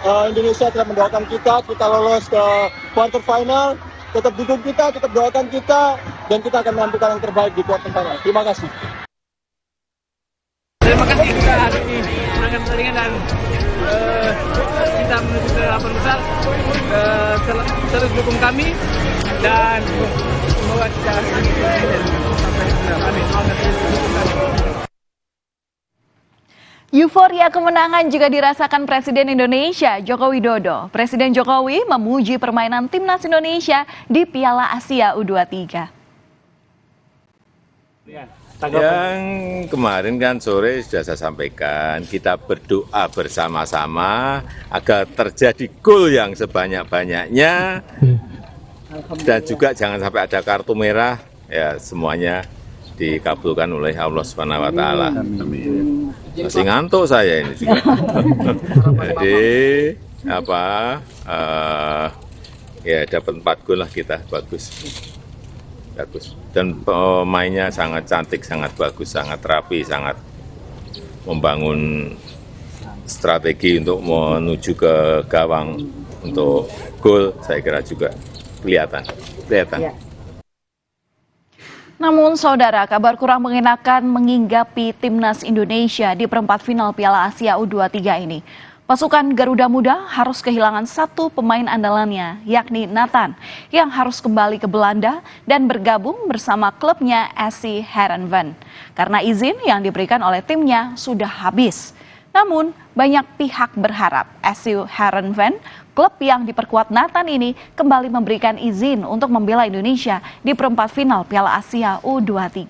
Indonesia telah mendoakan kita lolos ke quarter final. Tetap dukung kita, tetap doakan kita, dan kita akan menampilkan yang terbaik di quarter final. Terima kasih. Terima kasih kita hari ini menangkan pertandingan dan kita menuju ke 8 besar. Terus dukung kami dan semoga kita sampai final. Amin. Euforia kemenangan juga dirasakan Presiden Indonesia Joko Widodo. Presiden Jokowi memuji permainan timnas Indonesia di Piala Asia U23. Yang kemarin kan sore sudah saya sampaikan, kita berdoa bersama-sama agar terjadi gol yang sebanyak-banyaknya dan juga jangan sampai ada kartu merah, ya semuanya dikabulkan oleh Allah Subhanahu wa taala. Masih ngantuk saya ini juga. Jadi ya dapat 4 gol lah kita, bagus. Dan pemainnya sangat cantik, sangat bagus, sangat rapi, sangat membangun strategi untuk menuju ke gawang untuk gol. Saya kira juga kelihatan. Namun saudara, kabar kurang mengenakan menginggapi timnas Indonesia di perempat final Piala Asia U23 ini. Pasukan Garuda Muda harus kehilangan satu pemain andalannya, yakni Nathan, yang harus kembali ke Belanda dan bergabung bersama klubnya SC Heerenveen. Karena izin yang diberikan oleh timnya sudah habis. Namun, banyak pihak berharap SU Heerenveen, klub yang diperkuat Nathan ini, kembali memberikan izin untuk membela Indonesia di perempat final Piala Asia U23.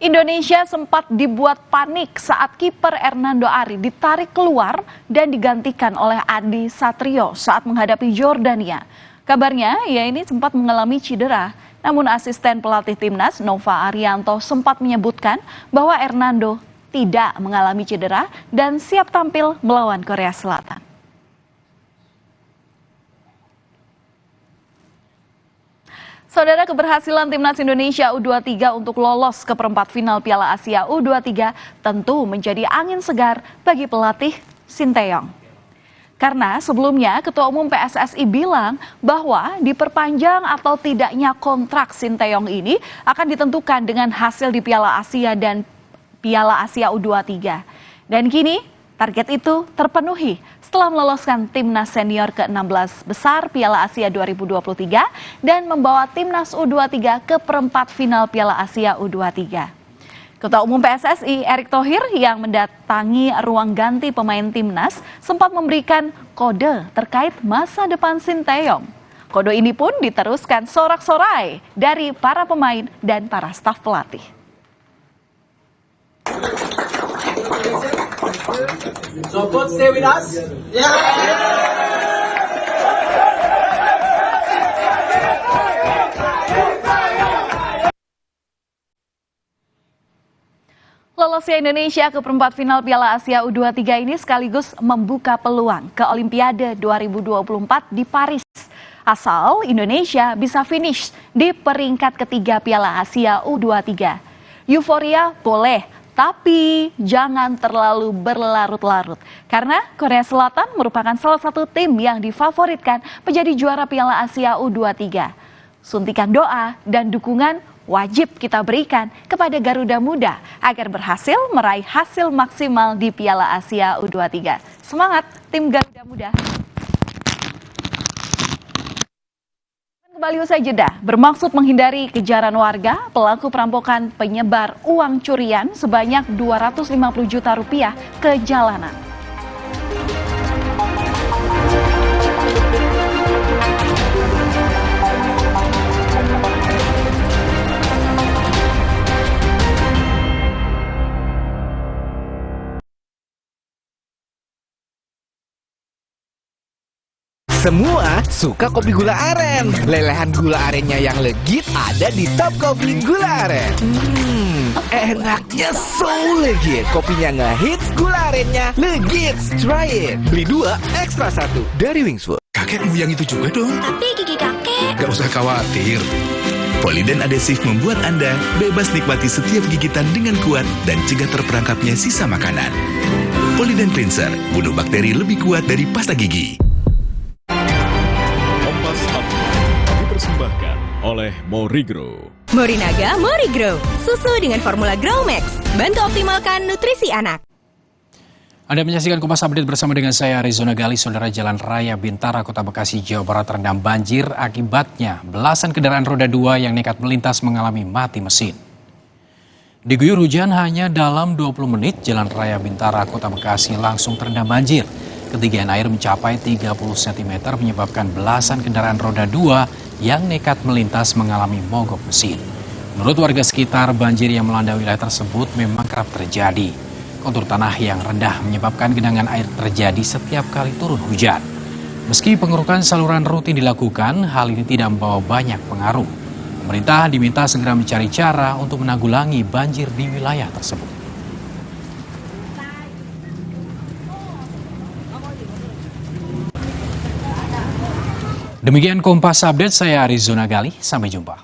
Indonesia sempat dibuat panik saat kiper Hernando Ari ditarik keluar dan digantikan oleh Adi Satrio saat menghadapi Jordania. Kabarnya ia ini sempat mengalami cedera, namun asisten pelatih timnas Nova Arianto sempat menyebutkan bahwa Hernando tidak mengalami cedera dan siap tampil melawan Korea Selatan. Saudara, keberhasilan timnas Indonesia U23 untuk lolos ke perempat final Piala Asia U23 tentu menjadi angin segar bagi pelatih Sinteyong. Karena sebelumnya Ketua Umum PSSI bilang bahwa diperpanjang atau tidaknya kontrak Sinteyong ini akan ditentukan dengan hasil di Piala Asia dan Piala Asia U23. Dan kini target itu terpenuhi setelah meloloskan timnas senior ke-16 besar Piala Asia 2023 dan membawa timnas U23 ke perempat final Piala Asia U23. Ketua Umum PSSI Erick Thohir yang mendatangi ruang ganti pemain timnas sempat memberikan kode terkait masa depan Sinteyong. Kode ini pun diteruskan sorak-sorai dari para pemain dan para staf pelatih. So coach, stay with us. Lolosnya Indonesia ke perempat final Piala Asia U23 ini sekaligus membuka peluang ke Olimpiade 2024 di Paris. Asal Indonesia bisa finish di peringkat ketiga Piala Asia U23. Euforia boleh, tapi jangan terlalu berlarut-larut. Karena Korea Selatan merupakan salah satu tim yang difavoritkan menjadi juara Piala Asia U23. Suntikan doa dan dukungan wajib kita berikan kepada Garuda Muda agar berhasil meraih hasil maksimal di Piala Asia U23. Semangat tim Garuda Muda! Kembali usai jeda, bermaksud menghindari kejaran warga, pelaku perampokan penyebar uang curian sebanyak 250 juta rupiah ke jalanan. Semua suka kopi gula aren. Lelehan gula arennya yang legit ada di Top Kopi Gula Aren. Enaknya so legit. Kopinya ngehits, gula arennya legit. Try it. Beli 2, ekstra 1 dari Wingsfood. Kakekmu yang itu juga dong. Tapi gigi kakek. Gak usah khawatir. Poliden adhesif membuat Anda bebas nikmati setiap gigitan dengan kuat dan cegah terperangkapnya sisa makanan. Poliden Cleanser, bunuh bakteri lebih kuat dari pasta gigi. Dipersembahkan oleh Morigro. Morinaga Morigro, susu dengan formula Grow Max, bantu optimalkan nutrisi anak. Anda menyaksikan Kompas Update bersama dengan saya Arizona Gali. Saudara, Jalan Raya Bintara, Kota Bekasi, Jawa Barat terendam banjir. Akibatnya belasan kendaraan roda 2 yang nekat melintas mengalami mati mesin. Diguyur hujan hanya dalam 20 menit, Jalan Raya Bintara, Kota Bekasi langsung terendam banjir. Ketinggian air mencapai 30 cm menyebabkan belasan kendaraan roda 2 yang nekat melintas mengalami mogok mesin. Menurut warga sekitar, banjir yang melanda wilayah tersebut memang kerap terjadi. Kontur tanah yang rendah menyebabkan genangan air terjadi setiap kali turun hujan. Meski pengerukan saluran rutin dilakukan, hal ini tidak membawa banyak pengaruh. Pemerintah diminta segera mencari cara untuk menanggulangi banjir di wilayah tersebut. Demikian Kompas Update, saya Arizona Gali, sampai jumpa.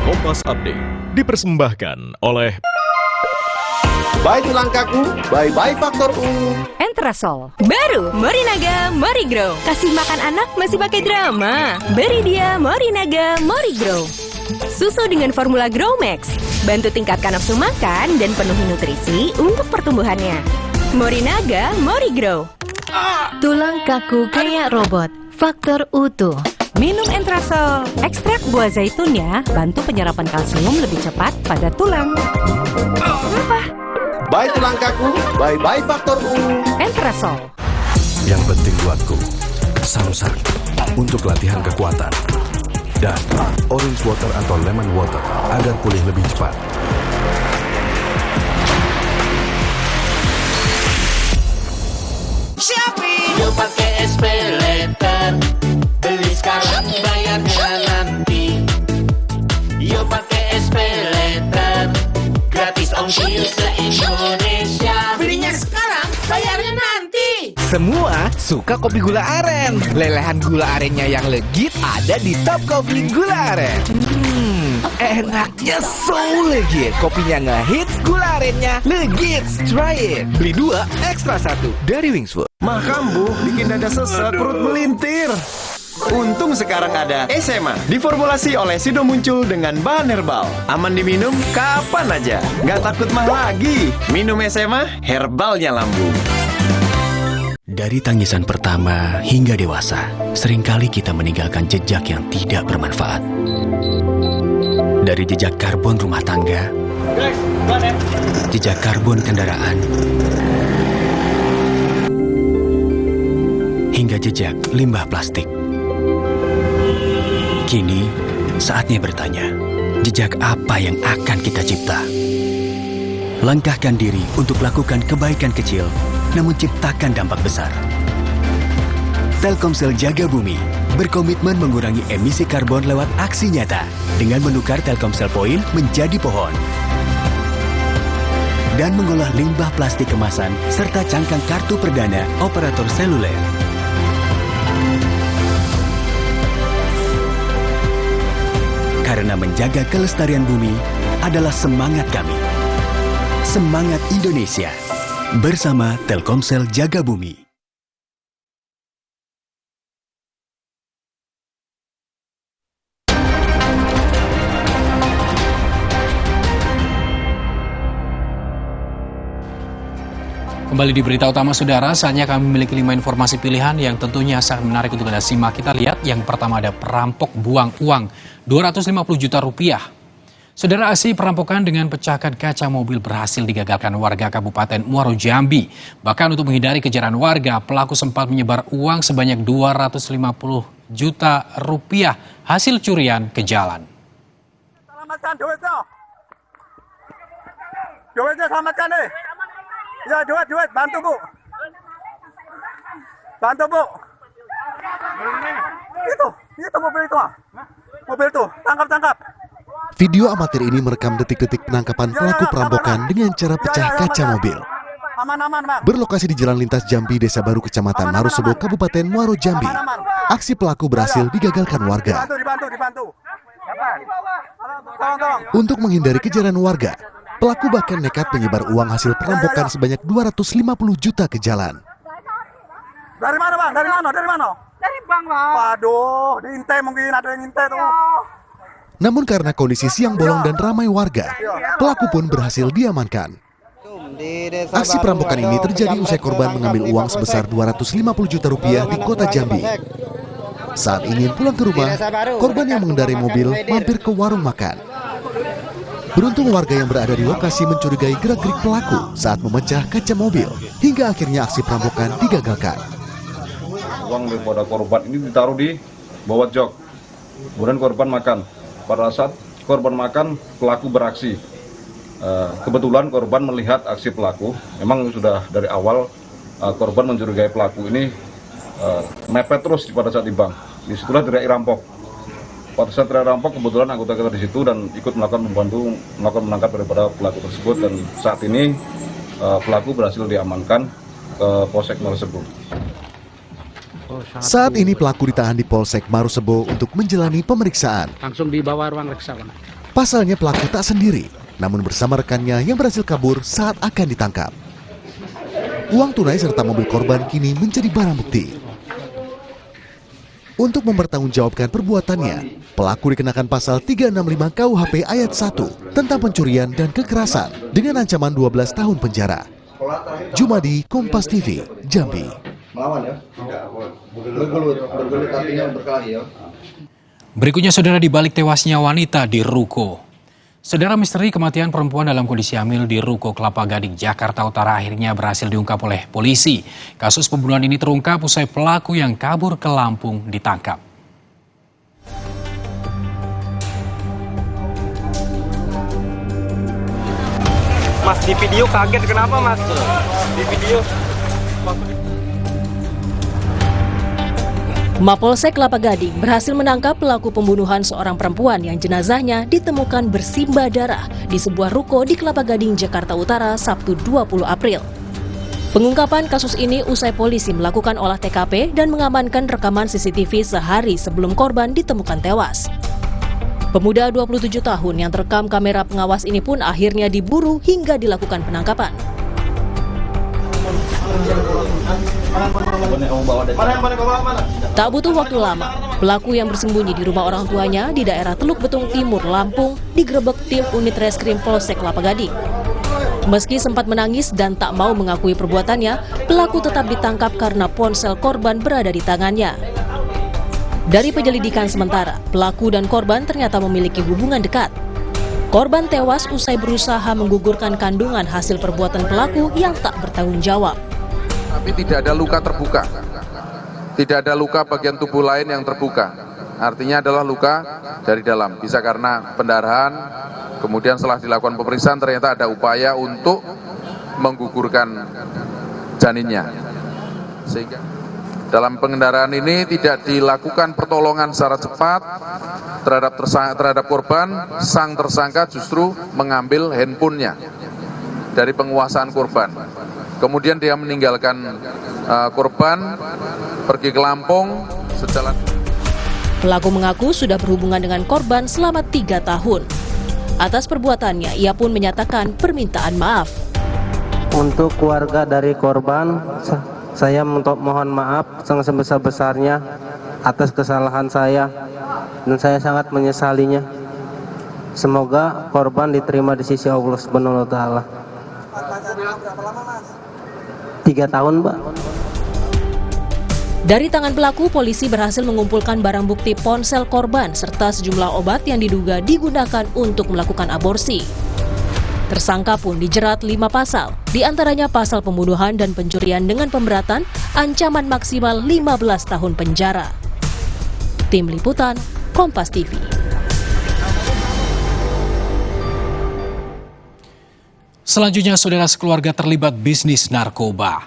Kompas Update dipersembahkan oleh Bye tulang kaku, bye-bye faktor U. Entrasol, baru Morinaga Morigro. Kasih makan anak masih pakai drama. Beri dia Morinaga Morigro. Susu dengan formula Grow Max, bantu tingkatkan nafsu makan dan penuhi nutrisi untuk pertumbuhannya. Morinaga Morigro. Tulang kaku kayak robot, faktor utuh. Minum Entrasol. Ekstrak buah zaitunnya bantu penyerapan kalsium lebih cepat pada tulang. Apa? Bye tulang kaku, bye-bye faktor U. Entrasol. Yang penting buatku, Samsung untuk latihan kekuatan. Dan orange water atau lemon water agar pulih lebih cepat. Shopee, yuk pakai SPayLater. Beli sekarang, bayarnya nanti. Yuk pakai SPayLater. Gratis ongkir se-Indonesia. Belinya sekarang, bayarnya nanti. Semua suka kopi gula aren. Lelehan gula arennya yang legit ada di Top Coffee Gula Aren. Enaknya so legit. Kopinya ngehits, gula arennya legit. Try it. Beli 2, ekstra 1 dari Wingsfood. Mah kambuh, bikin dada sesek, perut melintir. Untung sekarang ada SMA, diformulasi oleh Sido Muncul dengan bahan herbal. Aman diminum kapan aja, nggak takut mah lagi. Minum SMA, herbalnya lambung. Dari tangisan pertama hingga dewasa, seringkali kita meninggalkan jejak yang tidak bermanfaat. Dari jejak karbon rumah tangga, jejak karbon kendaraan, hingga jejak limbah plastik. Kini, saatnya bertanya, jejak apa yang akan kita cipta? Langkahkan diri untuk lakukan kebaikan kecil, namun ciptakan dampak besar. Telkomsel Jaga Bumi berkomitmen mengurangi emisi karbon lewat aksi nyata dengan menukar Telkomsel Poin menjadi pohon dan mengolah limbah plastik kemasan serta cangkang kartu perdana operator seluler. Karena menjaga kelestarian bumi adalah semangat kami. Semangat Indonesia. Bersama Telkomsel Jaga Bumi. Kembali di berita utama saudara, saatnya kami memiliki 5 informasi pilihan yang tentunya sangat menarik untuk Anda simak. Kita lihat yang pertama ada perampok buang uang 250 juta rupiah. Saudara, aksi perampokan dengan pecahkan kaca mobil berhasil digagalkan warga Kabupaten Muaro Jambi. Bahkan untuk menghindari kejaran warga, pelaku sempat menyebar uang sebanyak 250 juta rupiah hasil curian ke jalan. Selamatkan duitnya. Duitnya selamatkan deh. Ya duit, bantu Bu. Bantu Bu. Itu mobil itu. Mobil itu, tangkap. Video amatir ini merekam detik-detik penangkapan pelaku perampokan dengan cara pecah kaca mobil. Berlokasi di Jalan Lintas Jambi, Desa Baru, Kecamatan Marosebo, Kabupaten Muaro Jambi. Aksi pelaku berhasil digagalkan warga. Dibantu. Untuk menghindari kejaran warga, pelaku bahkan nekat menyebar uang hasil perampokan sebanyak 250 juta ke jalan. Dari mana Bang? Dari mana? Dari bank Bang. Waduh, diintai mungkin ada yang ngintai tuh. Namun karena kondisi siang bolong dan ramai warga, pelaku pun berhasil diamankan. Aksi perampokan ini terjadi usai korban mengambil uang sebesar 250 juta rupiah di kota Jambi. Saat ingin pulang ke rumah, korban yang mengendarai mobil mampir ke warung makan. Beruntung warga yang berada di lokasi mencurigai gerak-gerik pelaku saat memecah kaca mobil, hingga akhirnya aksi perampokan digagalkan. Uang daripada korban ini ditaruh di bawah jok, kemudian korban makan. Pada saat korban makan, pelaku beraksi. Kebetulan korban melihat aksi pelaku. Memang sudah dari awal korban mencurigai pelaku ini mepet terus pada saat di bank. Disitulah teriak rampok. Pada saat teriak rampok, kebetulan anggota kita di situ dan ikut melakukan menangkap daripada pelaku tersebut. Dan saat ini pelaku berhasil diamankan ke Polsek Marosebo. Saat ini pelaku ditahan di Polsek Marosebo untuk menjalani pemeriksaan. Langsung dibawa ruang reksa. Pasalnya pelaku tak sendiri, namun bersama rekannya yang berhasil kabur saat akan ditangkap. Uang tunai serta mobil korban kini menjadi barang bukti. Untuk mempertanggungjawabkan perbuatannya, pelaku dikenakan pasal 365 KUHP ayat 1 tentang pencurian dan kekerasan dengan ancaman 12 tahun penjara. Jumadi, Kompas TV, Jambi. Melawan ya? Tidak, bergelut artinya berkelahi ya? Berikutnya, saudara, di balik tewasnya wanita di ruko. Saudara, misteri kematian perempuan dalam kondisi hamil di ruko Kelapa Gading, Jakarta Utara akhirnya berhasil diungkap oleh polisi. Kasus pembunuhan ini terungkap usai pelaku yang kabur ke Lampung ditangkap. Mas, di video kaget kenapa, Mas? Di video Mapolsek Kelapa Gading berhasil menangkap pelaku pembunuhan seorang perempuan yang jenazahnya ditemukan bersimbah darah di sebuah ruko di Kelapa Gading, Jakarta Utara, Sabtu 20 April. Pengungkapan kasus ini usai polisi melakukan olah TKP dan mengamankan rekaman CCTV sehari sebelum korban ditemukan tewas. Pemuda 27 tahun yang terekam kamera pengawas ini pun akhirnya diburu hingga dilakukan penangkapan. Tak butuh waktu lama, pelaku yang bersembunyi di rumah orang tuanya di daerah Teluk Betung Timur, Lampung, digerebek tim unit reskrim Polsek Kelapa Gading. Meski sempat menangis dan tak mau mengakui perbuatannya, pelaku tetap ditangkap karena ponsel korban berada di tangannya. Dari penyelidikan sementara, pelaku dan korban ternyata memiliki hubungan dekat. Korban tewas usai berusaha menggugurkan kandungan hasil perbuatan pelaku yang tak bertanggung jawab. Tapi tidak ada luka terbuka, tidak ada luka bagian tubuh lain yang terbuka. Artinya adalah luka dari dalam, bisa karena pendarahan, kemudian setelah dilakukan pemeriksaan ternyata ada upaya untuk menggugurkan janinnya. Sehingga dalam pengendaraan ini tidak dilakukan pertolongan secara cepat terhadap korban, sang tersangka justru mengambil handphonenya dari penguasaan korban. Kemudian dia meninggalkan korban, pergi ke Lampung, sejalan. Pelaku mengaku sudah berhubungan dengan korban selama 3 tahun. Atas perbuatannya, ia pun menyatakan permintaan maaf. Untuk keluarga dari korban, saya mohon maaf sebesar-besarnya atas kesalahan saya, dan saya sangat menyesalinya. Semoga korban diterima di sisi Allah Subhanahu wa Ta'ala. 3 tahun, Mbak. Dari tangan pelaku, polisi berhasil mengumpulkan barang bukti ponsel korban serta sejumlah obat yang diduga digunakan untuk melakukan aborsi. Tersangka pun dijerat 5 pasal, diantaranya pasal pembunuhan dan pencurian dengan pemberatan, ancaman maksimal 15 tahun penjara. Tim Liputan, Kompas TV. Selanjutnya, saudara, sekeluarga terlibat bisnis narkoba.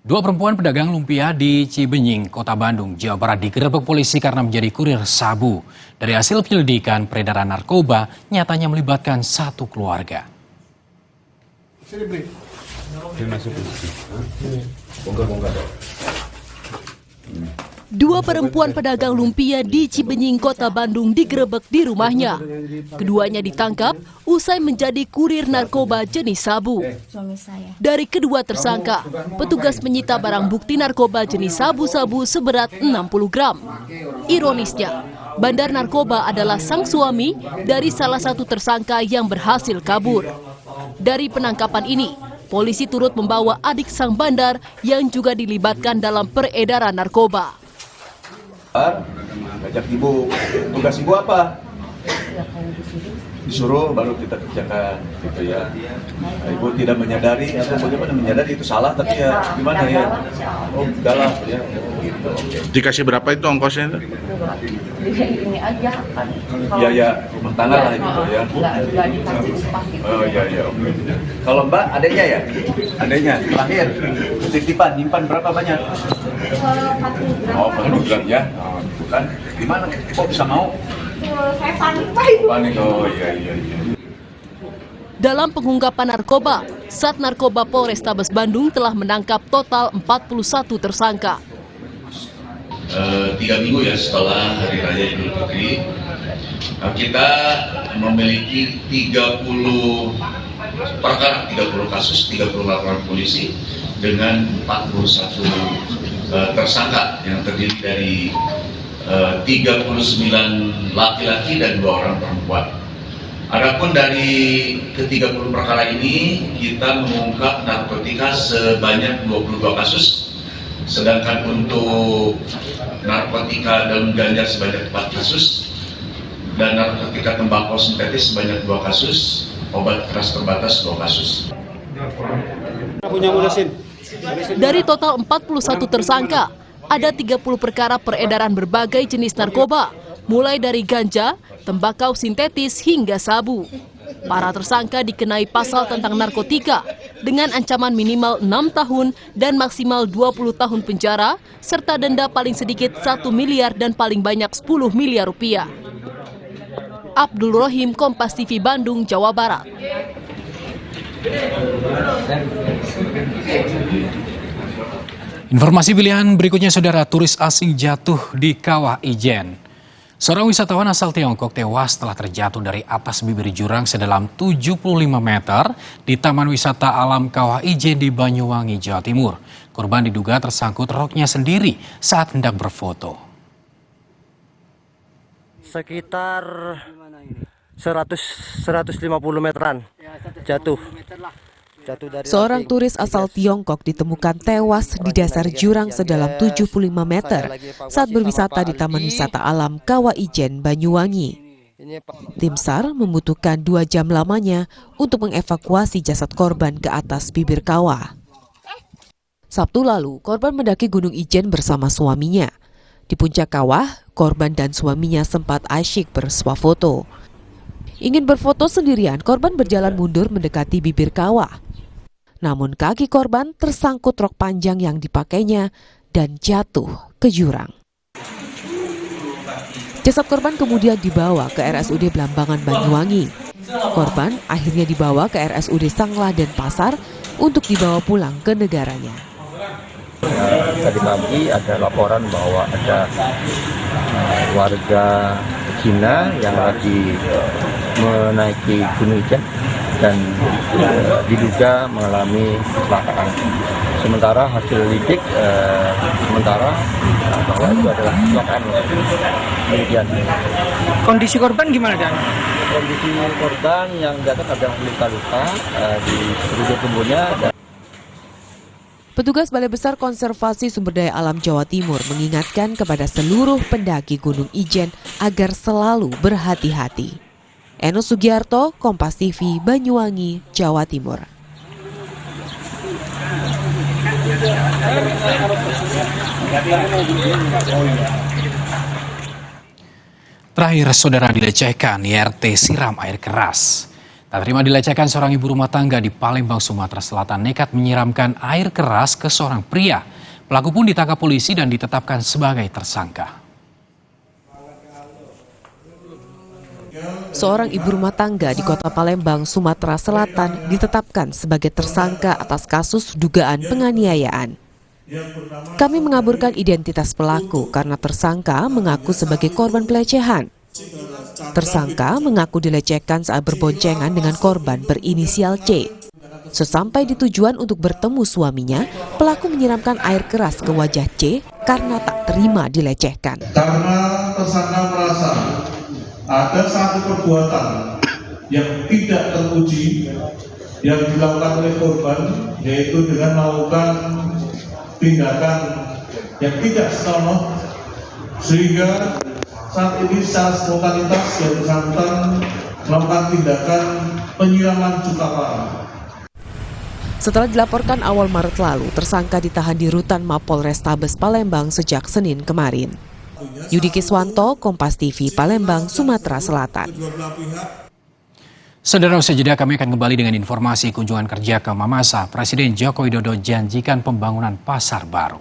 2 perempuan pedagang lumpia di Cibenying, Kota Bandung, Jawa Barat digerebek polisi karena menjadi kurir sabu. Dari hasil penyelidikan, peredaran narkoba nyatanya melibatkan 1 keluarga. Dua perempuan pedagang lumpia di Cibenying, Kota Bandung digerebek di rumahnya. Keduanya ditangkap usai menjadi kurir narkoba jenis sabu. Dari kedua tersangka, petugas menyita barang bukti narkoba jenis sabu-sabu seberat 60 gram. Ironisnya, bandar narkoba adalah sang suami dari salah satu tersangka yang berhasil kabur. Dari penangkapan ini, polisi turut membawa adik sang bandar yang juga dilibatkan dalam peredaran narkoba. Ngajak ibu, tugas ibu apa? Disuruh baru kita kerjakan, gitu ya. Ibu tidak menyadari atau bagaimana menyadari itu salah, tapi ya gimana ya? Oh, enggak lah, ya. Gitu. Dikasih berapa itu ongkosnya? Ini aja kan. Ya, rumah tangga lah gitu ya. Enggak dikasih upah gitu. Oh iya, oke. Kalau Mbak, adanya ya? Adanya, terakhir. Titipan, nyimpan berapa banyak? 40 gram. Oh, 40 gram ya. Bukan. Gimana? Kok bisa mau? Saya panik, Pak, itu. Panik, oh iya. Dalam pengungkapan narkoba, Sat Narkoba Polrestabes Bandung telah menangkap total 41 tersangka. 3 minggu ya setelah Hari Raya Idul Fitri, kita memiliki 30 perkara, 30 kasus, 30 laporan polisi dengan 41 tersangka yang terdiri dari 39 laki-laki dan 2 orang perempuan. Adapun dari ke-30 perkara ini kita mengungkap narkotika sebanyak 22 kasus, sedangkan untuk narkotika daun ganja sebanyak 4 kasus, dan narkotika tembakau sintetis sebanyak 2 kasus, obat keras terbatas 2 kasus. Dari total 41 tersangka, ada 30 perkara peredaran berbagai jenis narkoba, mulai dari ganja, tembakau sintetis hingga sabu. Para tersangka dikenai pasal tentang narkotika dengan ancaman minimal 6 tahun dan maksimal 20 tahun penjara, serta denda paling sedikit 1 miliar dan paling banyak 10 miliar rupiah. Abdul Rohim, Kompas TV Bandung, Jawa Barat. Informasi pilihan berikutnya, saudara, turis asing jatuh di Kawah Ijen. Seorang wisatawan asal Tiongkok tewas setelah terjatuh dari atas bibir jurang sedalam 75 meter di Taman Wisata Alam Kawah Ijen di Banyuwangi, Jawa Timur. Korban diduga tersangkut roknya sendiri saat hendak berfoto. Sekitar 150 meteran jatuh. Seorang turis asal Tiongkok ditemukan tewas di dasar jurang sedalam 75 meter saat berwisata di Taman Wisata Alam Kawah Ijen, Banyuwangi. Tim SAR membutuhkan 2 jam lamanya untuk mengevakuasi jasad korban ke atas bibir kawah. Sabtu lalu, korban mendaki Gunung Ijen bersama suaminya. Di puncak kawah, korban dan suaminya sempat asyik bersuah foto. Ingin berfoto sendirian, korban berjalan mundur mendekati bibir kawah. Namun kaki korban tersangkut rok panjang yang dipakainya dan jatuh ke jurang. Jasad korban kemudian dibawa ke RSUD Blambangan, Banyuwangi. Korban akhirnya dibawa ke RSUD Sanglah dan Pasar untuk dibawa pulang ke negaranya. Tadi pagi ada laporan bahwa ada warga Cina yang lagi menaiki Gunung Ijen dan diduga mengalami kecelakaan. Sementara hasil lidik sementara bahwa itu adalah kecelakaan. Kemudian kondisi korban gimana, Dan? Kondisi korban yang jatuh ada luka-luka di sekujur tubuhnya. Petugas Balai Besar Konservasi Sumber Daya Alam Jawa Timur mengingatkan kepada seluruh pendaki Gunung Ijen agar selalu berhati-hati. Eno Sugiarto, Kompas TV, Banyuwangi, Jawa Timur. Terakhir, saudara, dilecehkan, YRT siram air keras. Tak terima dilecehkan, seorang ibu rumah tangga di Palembang, Sumatera Selatan nekat menyiramkan air keras ke seorang pria. Pelaku pun ditangkap polisi dan ditetapkan sebagai tersangka. Seorang ibu rumah tangga di Kota Palembang, Sumatera Selatan ditetapkan sebagai tersangka atas kasus dugaan penganiayaan. Kami mengaburkan identitas pelaku karena tersangka mengaku sebagai korban pelecehan. Tersangka mengaku dilecehkan saat berboncengan dengan korban berinisial C. Sesampai di tujuan untuk bertemu suaminya, pelaku menyiramkan air keras ke wajah C karena tak terima dilecehkan. Karena tersangka merasa ada satu perbuatan yang tidak teruji yang dilakukan oleh korban, yaitu dengan melakukan tindakan yang tidak senonoh, sehingga saat ini secara spontanitas yang bersangkutan melakukan tindakan penyiraman cuka parah. Setelah dilaporkan awal Maret lalu, tersangka ditahan di rutan Mapolrestabes Palembang sejak Senin kemarin. Yudi Kiswanto, Kompas TV, Palembang, Sumatera Selatan. Saudara, usai jeda kami akan kembali dengan informasi kunjungan kerja ke Mamasa. Presiden Joko Widodo janjikan pembangunan pasar baru.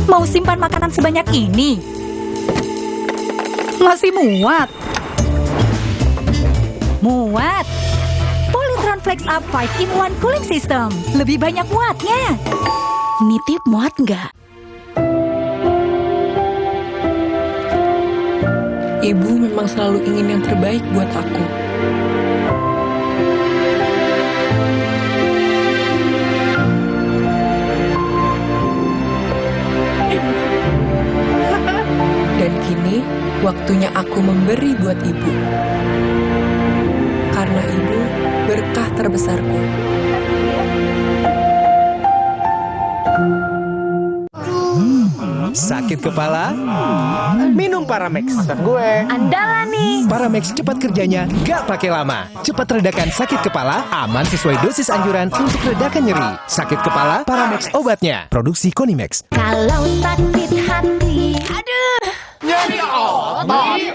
Mau simpan makanan sebanyak ini? Masih muat? Muat! Polytron Flex Up 5-in-1 Cooling System. Lebih banyak muatnya. Nitip muat nggak? Ibu memang selalu ingin yang terbaik buat aku. kini, waktunya aku memberi buat ibu. Karena ibu berkah terbesarku. Sakit kepala? Minum Paramex. Andalan nih. Paramex cepat kerjanya, gak pakai lama. Cepat redakan sakit kepala, aman sesuai dosis anjuran untuk redakan nyeri. Sakit kepala, Paramex obatnya. Produksi Konimex. Kalau sakit hati, aduh, Nyeri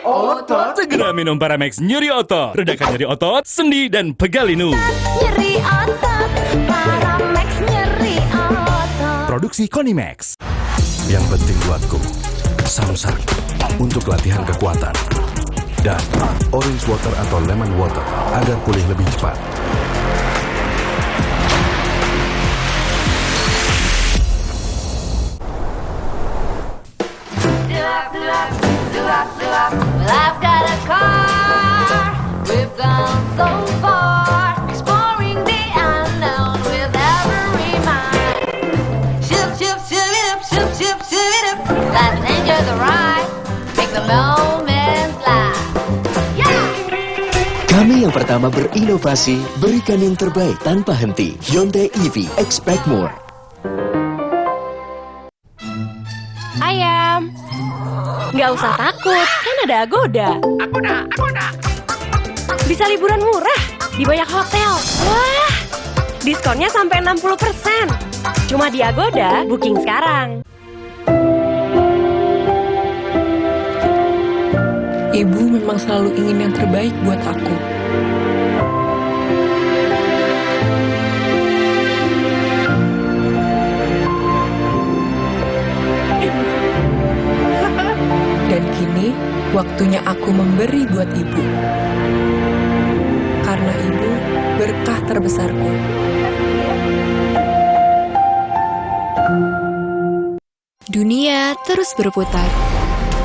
otot. Segera minum Paramex nyeri otot. Redakan nyeri otot, sendi, dan pegal linu. nyeri otot, Paramex nyeri otot. Produksi Konimex. Yang penting buatku, Samsung untuk latihan kekuatan. Dan orange water atau lemon water agar pulih lebih cepat. I've got a car. We've gone so far, exploring the unknown with every mind. Ship it up, ship it up. Let's enjoy the ride, make the moment fly. Kami yang pertama berinovasi, berikan yang terbaik tanpa henti. Hyundai EV, expect more. Ayam, nggak usah takut, kan ada Agoda. Agoda. Bisa liburan murah di banyak hotel. Wah, diskonnya sampai 60%. Cuma di Agoda, booking sekarang. Ibu memang selalu ingin yang terbaik buat aku. Dan kini, waktunya aku memberi buat ibu. Karena ibu berkah terbesarku. Dunia terus berputar.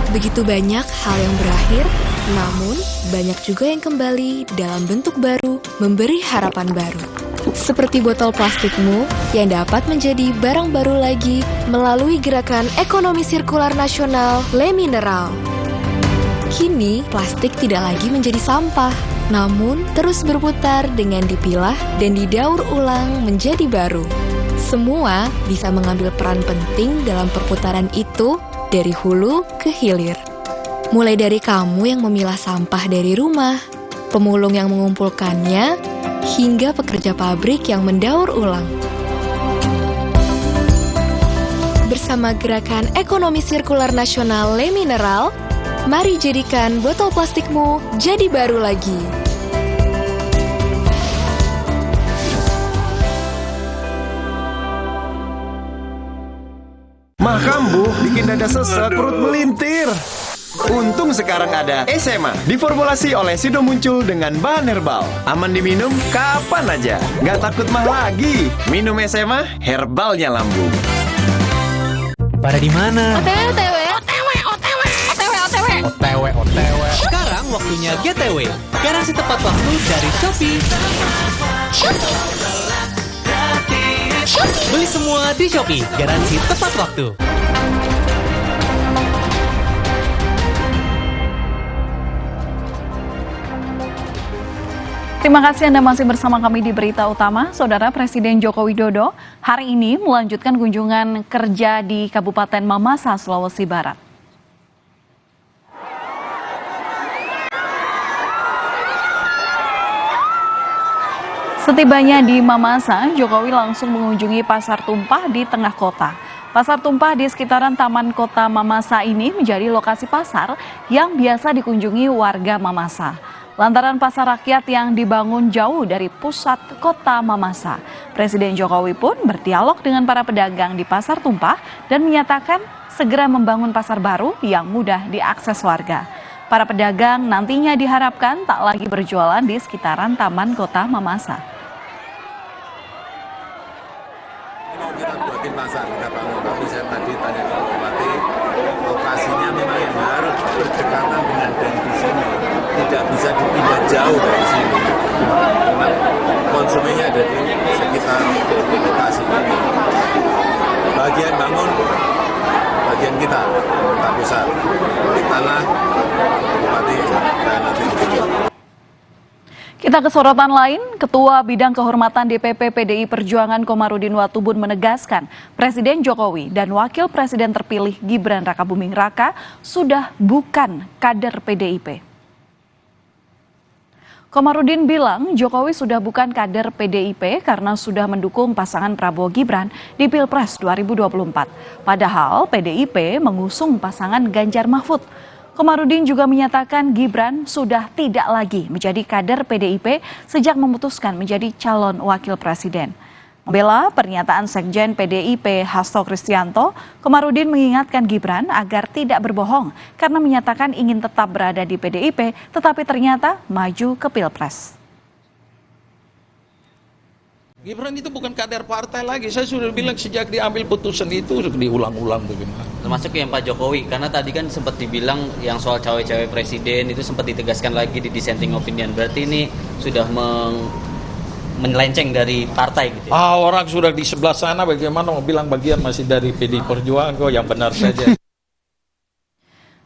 Begitu banyak hal yang berakhir, namun banyak juga yang kembali dalam bentuk baru, memberi harapan baru. Seperti botol plastikmu yang dapat menjadi barang baru lagi melalui gerakan ekonomi sirkular nasional Le Mineral. Kini, plastik tidak lagi menjadi sampah, namun terus berputar dengan dipilah dan didaur ulang menjadi baru. Semua bisa mengambil peran penting dalam perputaran itu dari hulu ke hilir. Mulai dari kamu yang memilah sampah dari rumah, pemulung yang mengumpulkannya, hingga pekerja pabrik yang mendaur ulang. Bersama gerakan ekonomi sirkular nasional Le Mineral, mari jadikan botol plastikmu jadi baru lagi. Mah kambuh, bikin dada sesek, perut melintir. Untung sekarang ada SMA, diformulasi oleh Sido Muncul dengan bahan herbal. Aman diminum kapan aja, nggak takut mah lagi. Minum SMA, herbalnya lambung. Pada di mana? OTW. Sekarang waktunya GTW. Garansi tepat waktu dari Shopee. Beli semua di Shopee, garansi tepat waktu. Terima kasih Anda masih bersama kami di Berita Utama. Saudara Presiden Joko Widodo hari ini melanjutkan kunjungan kerja di Kabupaten Mamasa, Sulawesi Barat. Setibanya di Mamasa, Jokowi langsung mengunjungi Pasar Tumpah di tengah kota. Pasar Tumpah di sekitaran Taman Kota Mamasa ini menjadi lokasi pasar yang biasa dikunjungi warga Mamasa. Lantaran pasar rakyat yang dibangun jauh dari pusat kota Mamasa. Presiden Jokowi pun berdialog dengan para pedagang di Pasar Tumpah dan menyatakan segera membangun pasar baru yang mudah diakses warga. Para pedagang nantinya diharapkan tak lagi berjualan di sekitaran Taman Kota Mamasa. Kita buatin pasar, kita bangun. Tapi saya tadi tanya ke Bupati, lokasinya memang yang harus berdekatan dengan dan di sini. Tidak bisa dipindah jauh dari sini. Karena konsumennya ada di sekitar lokasi ini. Bagian bangun bagian kita pusat. Kita lah Bupati dan nanti. Kita ke sorotan lain, Ketua Bidang Kehormatan DPP PDI Perjuangan Komarudin Watubun menegaskan Presiden Jokowi dan Wakil Presiden terpilih Gibran Rakabuming Raka sudah bukan kader PDIP. Komarudin bilang Jokowi sudah bukan kader PDIP karena sudah mendukung pasangan Prabowo Gibran di Pilpres 2024. Padahal PDIP mengusung pasangan Ganjar Mahfud. Komarudin juga menyatakan Gibran sudah tidak lagi menjadi kader PDIP sejak memutuskan menjadi calon wakil presiden. Membela pernyataan Sekjen PDIP Hasto Kristianto, Komarudin mengingatkan Gibran agar tidak berbohong karena menyatakan ingin tetap berada di PDIP tetapi ternyata maju ke Pilpres. Gibran itu bukan kader partai lagi, saya sudah bilang sejak diambil putusan itu diulang-ulang bagaimana. Termasuk yang Pak Jokowi, karena tadi kan sempat dibilang yang soal cawe-cawe presiden itu sempat ditegaskan lagi di dissenting opinion, berarti ini sudah menyelenceng dari partai gitu. Orang sudah di sebelah sana bagaimana mau bilang bagian masih dari PDI Perjuangan kok yang benar saja.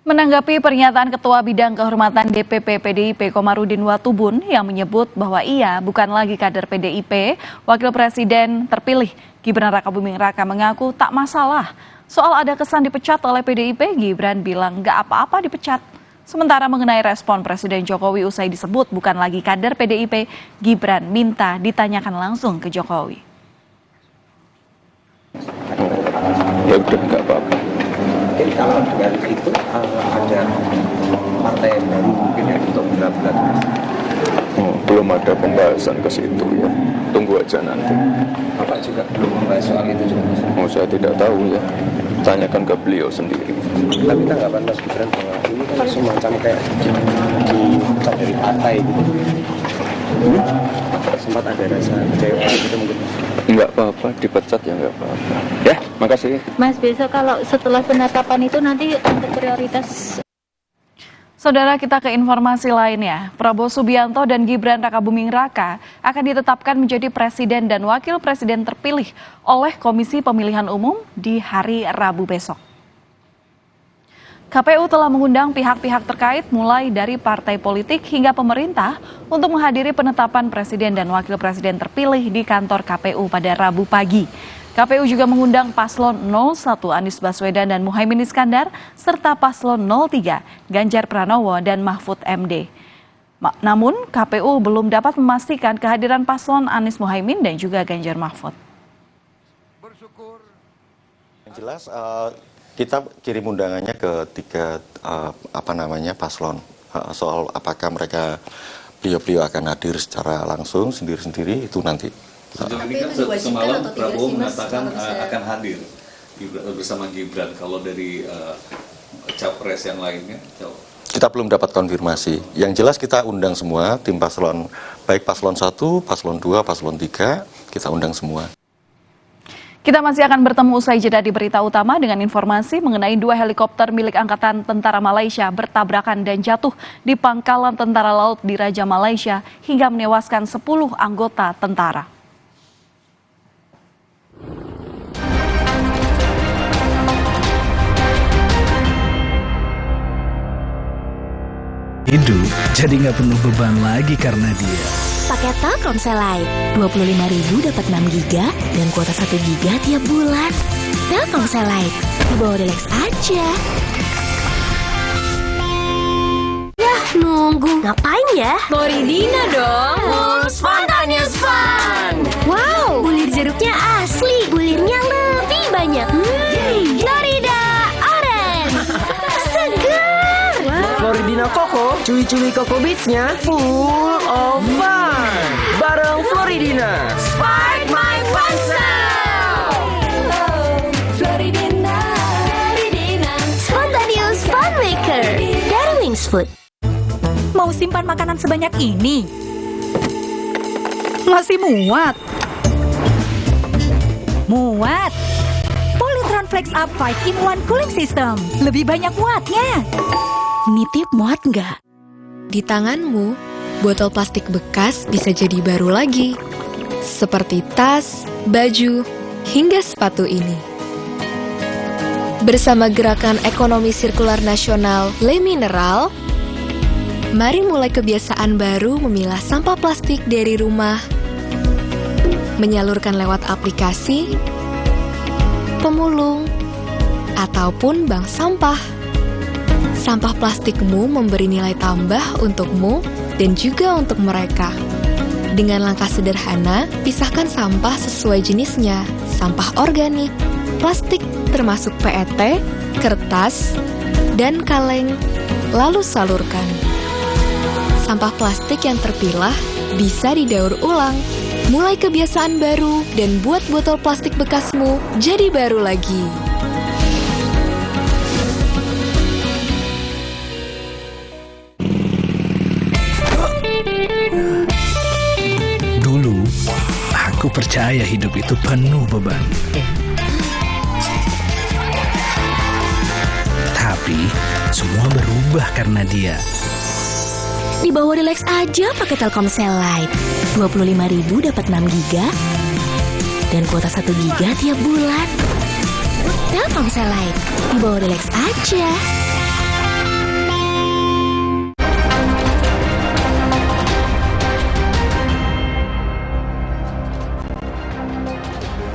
Menanggapi pernyataan Ketua Bidang Kehormatan DPP PDIP Komarudin Watubun yang menyebut bahwa ia bukan lagi kader PDIP, Wakil Presiden terpilih Gibran Rakabuming Raka mengaku tak masalah. Soal ada kesan dipecat oleh PDIP, Gibran bilang nggak apa-apa dipecat. Sementara mengenai respon Presiden Jokowi usai disebut bukan lagi kader PDIP, Gibran minta ditanyakan langsung ke Jokowi. Ya udah nggak apa-apa. Mungkin kalau dengan itu ada partai yang baru mungkin yang untuk berat-berat. Belum ada pembahasan ke situ ya. Tunggu aja nanti. Bapak juga belum membahas soal itu juga. Saya tidak tahu ya. Tanyakan ke beliau sendiri. Tapi tanggapan Mas Gibran bahwa ini kan semacam kayak dipecat dari partai gitu. Sempat ada rasa kecewa gitu mungkin. Enggak apa-apa, dipecat ya enggak apa-apa. Ya, makasih. Mas, besok kalau setelah penetapan itu nanti untuk prioritas. Saudara, kita ke informasi lainnya. Prabowo Subianto dan Gibran Rakabuming Raka akan ditetapkan menjadi presiden dan wakil presiden terpilih oleh Komisi Pemilihan Umum di hari Rabu besok. KPU telah mengundang pihak-pihak terkait mulai dari partai politik hingga pemerintah untuk menghadiri penetapan presiden dan wakil presiden terpilih di kantor KPU pada Rabu pagi. KPU juga mengundang Paslon 01 Anies Baswedan dan Muhaimin Iskandar serta Paslon 03 Ganjar Pranowo dan Mahfud MD. Namun KPU belum dapat memastikan kehadiran Paslon Anies Muhaimin dan juga Ganjar Mahfud. Yang jelas kita kirim undangannya ke tiga paslon soal apakah mereka beliau akan hadir secara langsung sendiri-sendiri itu nanti. Sejauh ini kan semalam Prabowo mengatakan akan hadir bersama Gibran. Kalau dari capres yang lainnya, kita belum dapat konfirmasi. Yang jelas kita undang semua tim paslon, baik paslon 1, paslon 2, paslon 3, kita undang semua. Kita masih akan bertemu usai jeda di berita utama dengan informasi mengenai 2 helikopter milik Angkatan Tentara Malaysia bertabrakan dan jatuh di pangkalan Tentara Laut di Raja Malaysia hingga menewaskan 10 anggota tentara. Hidup jadi nggak penuh beban lagi karena dia. Pakai Telkomsel Lite, 25.000 dapat 6 GB dan kuota 1 GB tiap bulan. Telkomsel Lite, di bawah Delex aja. Yah, nunggu. Ngapain ya? Floridina dong. Spontaneous Fun. Wow, bulir jeruknya asli. Bulirnya lebih banyak. Florida Orange. Segar. Floridina Coco, cuy-cuy Coco Beats-nya full of fun. Bareng Floridina, Spark my fun sound. Floridina, Spontaneous Fun Maker dari Wings Food. Mau simpan makanan sebanyak ini? Masih muat? Muat. Polytron Flex Up 5-in-1 Cooling System. Lebih banyak muatnya. Nitip muat nggak? Di tanganmu, botol plastik bekas bisa jadi baru lagi. Seperti tas, baju, hingga sepatu ini. Bersama Gerakan Ekonomi Sirkular Nasional Le Mineral, mari mulai kebiasaan baru memilah sampah plastik dari rumah, menyalurkan lewat aplikasi, pemulung, ataupun bank sampah. Sampah plastikmu memberi nilai tambah untukmu dan juga untuk mereka. Dengan langkah sederhana, pisahkan sampah sesuai jenisnya, sampah organik, plastik termasuk PET, kertas, dan kaleng, lalu salurkan. Sampah plastik yang terpilah bisa didaur ulang. Mulai kebiasaan baru dan buat botol plastik bekasmu jadi baru lagi. Dulu, aku percaya hidup itu penuh beban. Tapi, semua berubah karena dia. Di bawah Relax aja pakai Telkomsel Lite. 25.000 dapat 6 giga dan kuota 1 giga tiap bulan. Telkomsel Lite, di bawah Relax aja.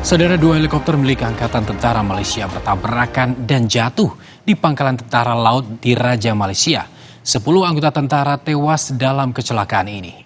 Saudara, 2 helikopter milik Angkatan Tentara Malaysia bertabrakan dan jatuh di pangkalan tentara laut di Raja Malaysia. 10 anggota tentara tewas dalam kecelakaan ini.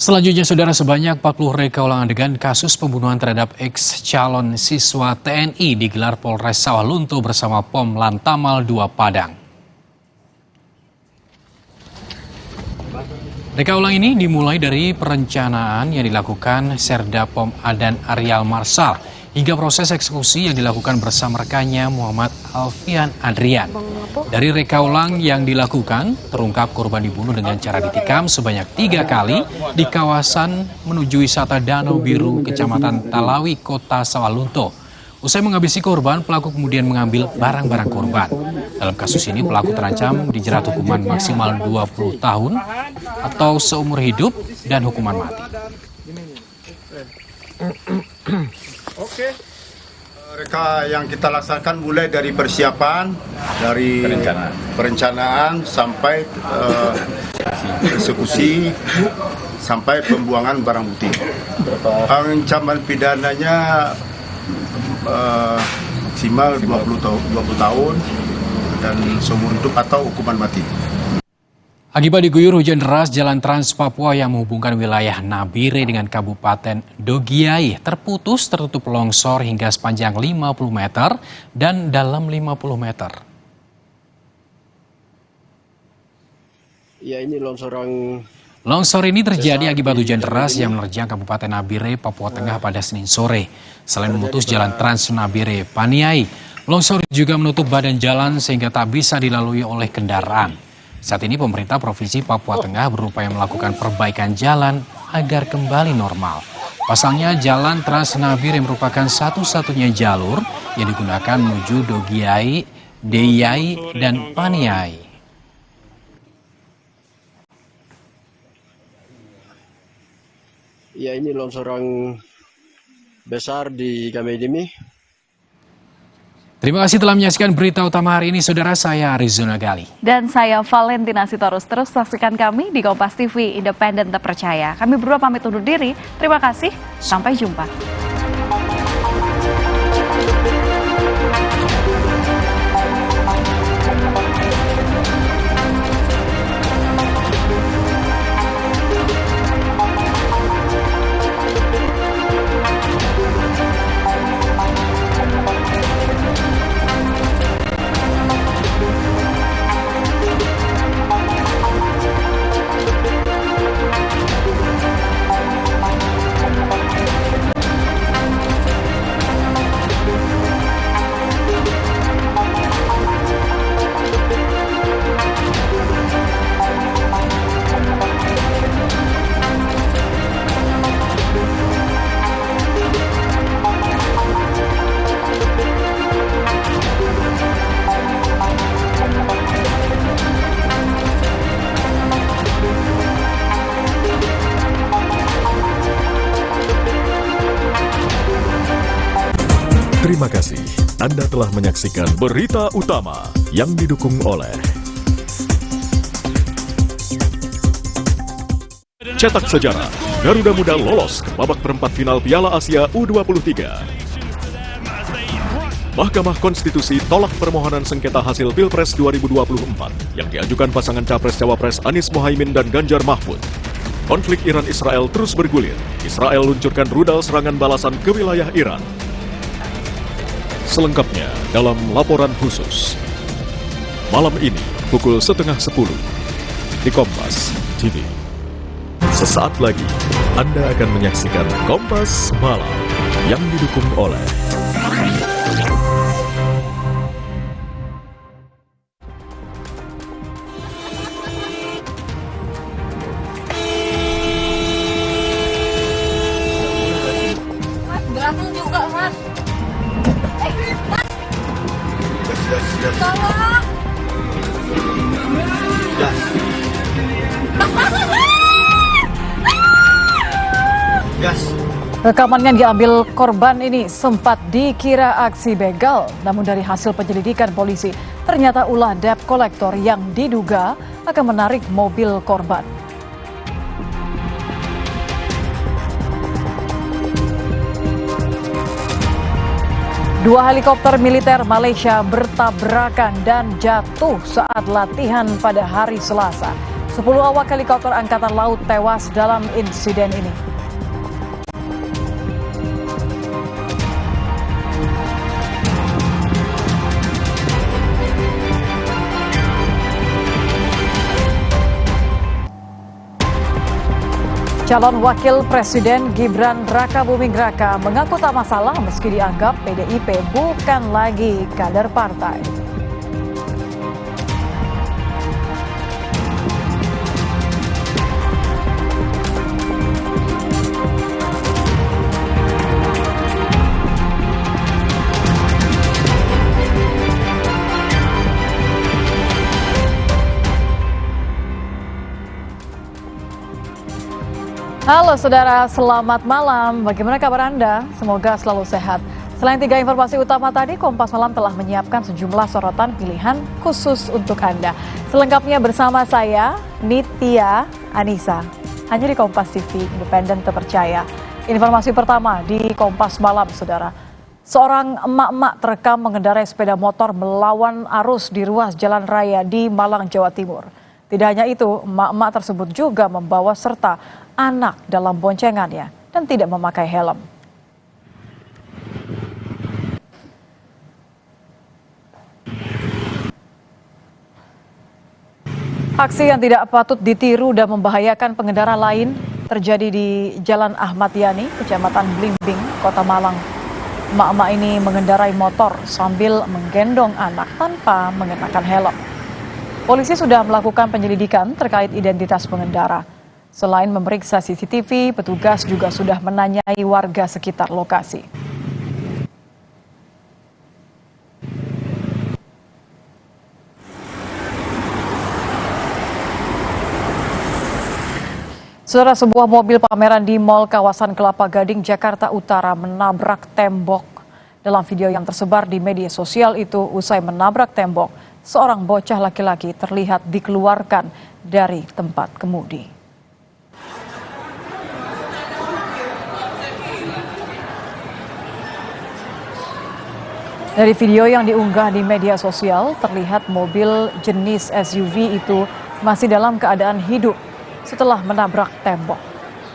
Selanjutnya, saudara, sebanyak 40 reka ulang adegan kasus pembunuhan terhadap ex-calon siswa TNI digelar Polres Sawah Lunto bersama Pom Lantamal 2 Padang. Reka ulang ini dimulai dari perencanaan yang dilakukan Serda Pom Adan Arial Marsal hingga proses eksekusi yang dilakukan bersama rekannya Muhammad Alfian Adrian. Dari reka ulang yang dilakukan, terungkap korban dibunuh dengan cara ditikam sebanyak 3 kali di kawasan menuju wisata Danau Biru, Kecamatan Talawi, Kota Sawah Lunto. Usai menghabisi korban, pelaku kemudian mengambil barang-barang korban. Dalam kasus ini, pelaku terancam dijerat hukuman maksimal 20 tahun atau seumur hidup dan hukuman mati. Oke. Reka yang kita laksanakan mulai dari persiapan, dari perencanaan sampai eksekusi, sampai pembuangan barang bukti. Ancaman pidananya maksimal 20 tahun dan seumur hidup atau hukuman mati. Akibat diguyur hujan deras, jalan Trans Papua yang menghubungkan wilayah Nabire dengan Kabupaten Dogiai terputus tertutup longsor hingga sepanjang 50 meter dan dalam 50 meter. Ya, ini Longsor ini terjadi akibat hujan deras yang menerjang Kabupaten Nabire, Papua Tengah pada Senin sore. Selain memutus jalan Trans Nabire Paniai, longsor juga menutup badan jalan sehingga tak bisa dilalui oleh kendaraan. Saat ini pemerintah Provinsi Papua Tengah berupaya melakukan perbaikan jalan agar kembali normal. Pasalnya jalan Trans Nabire merupakan satu-satunya jalur yang digunakan menuju Dogiai, Deyai, dan Paniai. Ya, ini longsoran besar di Kamedimi. Terima kasih telah menyaksikan berita utama hari ini, saudara. Saya Arizona Gali. Dan saya Valentina Sitorus. Terus saksikan kami di Kompas TV, independen terpercaya. Kami berdua pamit undur diri. Terima kasih. Sampai jumpa. Terima kasih. Anda telah menyaksikan Berita Utama yang didukung oleh Cetak Sejarah. Garuda Muda lolos ke babak perempat final Piala Asia U23. Mahkamah Konstitusi tolak permohonan sengketa hasil Pilpres 2024 yang diajukan pasangan Capres-Cawapres Anies Mohaimin dan Ganjar Mahfud. Konflik Iran-Israel terus bergulir. Israel luncurkan rudal serangan balasan ke wilayah Iran. Selengkapnya dalam laporan khusus. Malam ini pukul 9:30 di Kompas TV. Sesaat lagi Anda akan menyaksikan Kompas Malam yang didukung oleh Berantem juga, Mas. Mas. Tolong. Rekaman yang diambil korban ini sempat dikira aksi begal, namun dari hasil penyelidikan polisi, ternyata ulah debt collector yang diduga akan menarik mobil korban. Dua helikopter militer Malaysia bertabrakan dan jatuh saat latihan pada hari Selasa. 10 awak helikopter Angkatan Laut tewas dalam insiden ini. Calon Wakil Presiden Gibran Rakabuming Raka mengaku tak masalah meski dianggap PDIP bukan lagi kader partai. Halo saudara, selamat malam. Bagaimana kabar Anda? Semoga selalu sehat. Selain 3 informasi utama tadi, Kompas Malam telah menyiapkan sejumlah sorotan pilihan khusus untuk Anda. Selengkapnya bersama saya, Nitya Anissa. Hanya di Kompas TV, independen terpercaya. Informasi pertama di Kompas Malam, saudara. Seorang emak-emak terekam mengendarai sepeda motor melawan arus di ruas jalan raya di Malang, Jawa Timur. Tidak hanya itu, emak-emak tersebut juga membawa serta anak dalam boncengannya dan tidak memakai helm. Aksi yang tidak patut ditiru dan membahayakan pengendara lain terjadi di Jalan Ahmad Yani, Kecamatan Blimbing, Kota Malang. Emak-emak ini mengendarai motor sambil menggendong anak tanpa mengenakan helm. Polisi sudah melakukan penyelidikan terkait identitas pengendara. Selain memeriksa CCTV, petugas juga sudah menanyai warga sekitar lokasi. Saudara, sebuah mobil pameran di Mall kawasan Kelapa Gading, Jakarta Utara menabrak tembok. Dalam video yang tersebar di media sosial itu, usai menabrak tembok, seorang bocah laki-laki terlihat dikeluarkan dari tempat kemudi. Dari video yang diunggah di media sosial, terlihat mobil jenis SUV itu masih dalam keadaan hidup setelah menabrak tembok.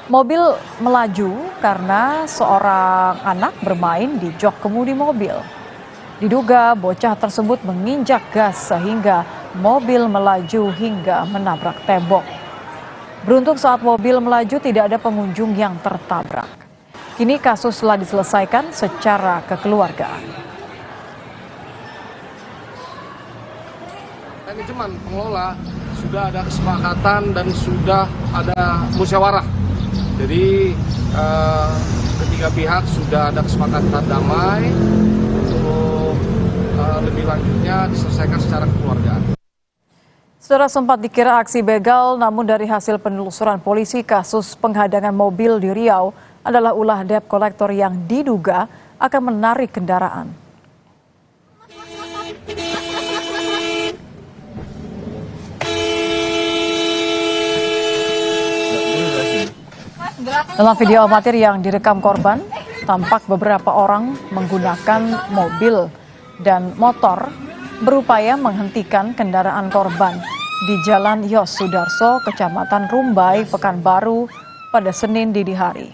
Mobil melaju karena seorang anak bermain di jok kemudi mobil. Diduga bocah tersebut menginjak gas sehingga mobil melaju hingga menabrak tembok. Beruntung saat mobil melaju tidak ada pengunjung yang tertabrak. Kini kasus telah diselesaikan secara kekeluargaan. Manajemen pengelola sudah ada kesepakatan dan sudah ada musyawarah. Jadi ketiga pihak sudah ada kesepakatan damai untuk lebih lanjutnya diselesaikan secara kekeluargaan. Saudara, sempat dikira aksi begal, namun dari hasil penelusuran polisi, kasus penghadangan mobil di Riau adalah ulah debt collector yang diduga akan menarik kendaraan. Dalam video amatir yang direkam korban, tampak beberapa orang menggunakan mobil dan motor berupaya menghentikan kendaraan korban di Jalan Yos Sudarso, Kecamatan Rumbai, Pekanbaru pada Senin dini hari.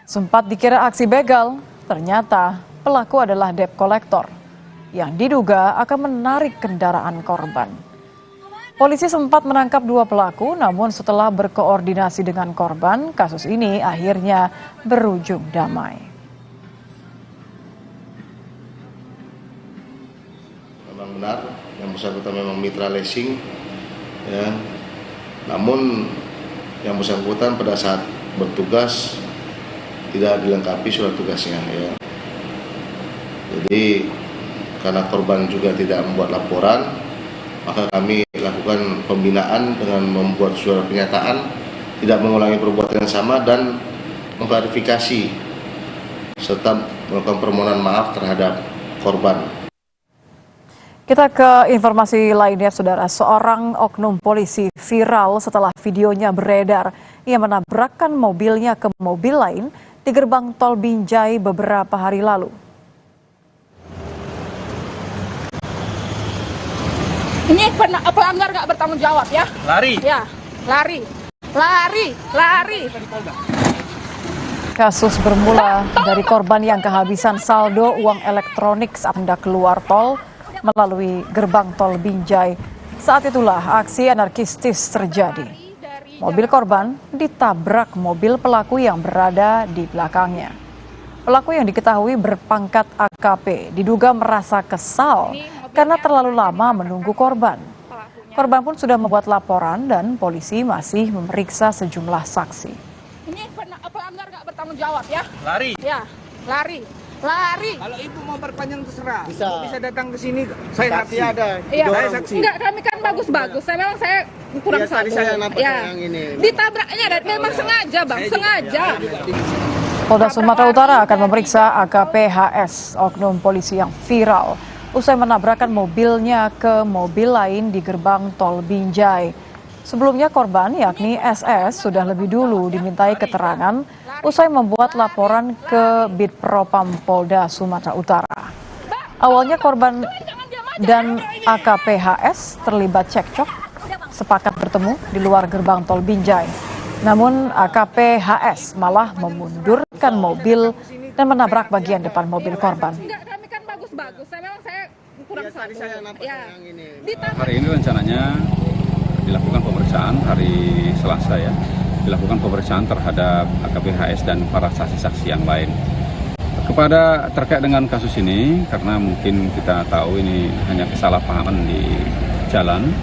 Sempat dikira aksi begal, ternyata pelaku adalah debt collector yang diduga akan menarik kendaraan korban. Polisi sempat menangkap 2 pelaku, namun setelah berkoordinasi dengan korban, kasus ini akhirnya berujung damai. Memang benar, yang bersangkutan memang mitra leasing, ya. Namun yang bersangkutan pada saat bertugas tidak dilengkapi surat tugasnya, ya. Jadi karena korban juga tidak membuat laporan, maka kami lakukan pembinaan dengan membuat surat pernyataan tidak mengulangi perbuatan yang sama dan mengklarifikasi serta melakukan permohonan maaf terhadap korban. Kita ke informasi lainnya, Saudara. Seorang oknum polisi viral setelah videonya beredar. Ia menabrakkan mobilnya ke mobil lain di gerbang tol Binjai beberapa hari lalu. Ini pelanggar nggak bertanggung jawab ya? Lari? Ya, lari. Kasus bermula dari korban yang kehabisan saldo uang elektronik saat hendak keluar tol melalui gerbang tol Binjai. Saat itulah aksi anarkistis terjadi. Mobil korban ditabrak mobil pelaku yang berada di belakangnya. Pelaku yang diketahui berpangkat AKP diduga merasa kesal karena terlalu lama menunggu korban. Korban pun sudah membuat laporan dan polisi masih memeriksa sejumlah saksi. Ini pelanggar nggak bertanggung jawab ya? Lari? Ya, lari. Kalau ibu mau perpanjang terserah. Bisa. Ibu bisa datang ke sini. Saya saksi ada. Iya. Saya saksi. Enggak, kami kan bagus-bagus. Saya kurang Ya, tadi satu. saya nampak Ya. yang ini. Ditabraknya dan memang sengaja, Bang. Sengaja. Polda Sumatera Utara akan memeriksa AKP HS, oknum polisi yang viral, usai menabrakkan mobilnya ke mobil lain di gerbang tol Binjai. Sebelumnya korban yakni SS sudah lebih dulu dimintai keterangan usai membuat laporan ke Bitpropam Polda Sumatera Utara. Awalnya korban dan AKP HS terlibat cekcok, sepakat bertemu di luar gerbang tol Binjai. Namun AKP HS malah memundurkan mobil dan menabrak bagian depan mobil korban. Enggak, kami kan bagus-bagus. Saya kurang satu. Ya. Hari ini rencananya dilakukan pemeriksaan hari Selasa ya. Dilakukan pemeriksaan terhadap AKP HS dan para saksi-saksi yang lain. Terkait dengan kasus ini, karena mungkin kita tahu ini hanya kesalahpahaman di jalan,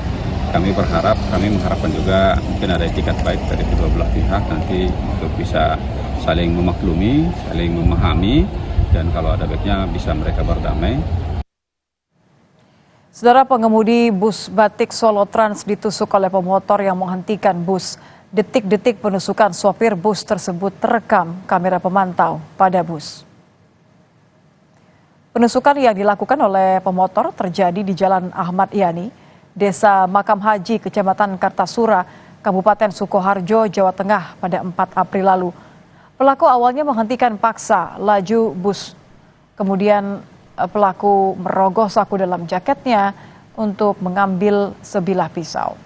kami mengharapkan juga mungkin ada etikat baik dari kedua belah pihak nanti untuk bisa saling memaklumi, saling memahami, dan kalau ada baiknya bisa mereka berdamai. Saudara, pengemudi bus Batik Solo Trans ditusuk oleh pemotor yang menghentikan bus. Detik-detik penusukan sopir bus tersebut terekam kamera pemantau pada bus. Penusukan yang dilakukan oleh pemotor terjadi di Jalan Ahmad Yani, Desa Makam Haji, Kecamatan Kartasura, Kabupaten Sukoharjo, Jawa Tengah pada 4 April lalu. Pelaku awalnya menghentikan paksa laju bus. Kemudian pelaku merogoh saku dalam jaketnya untuk mengambil sebilah pisau.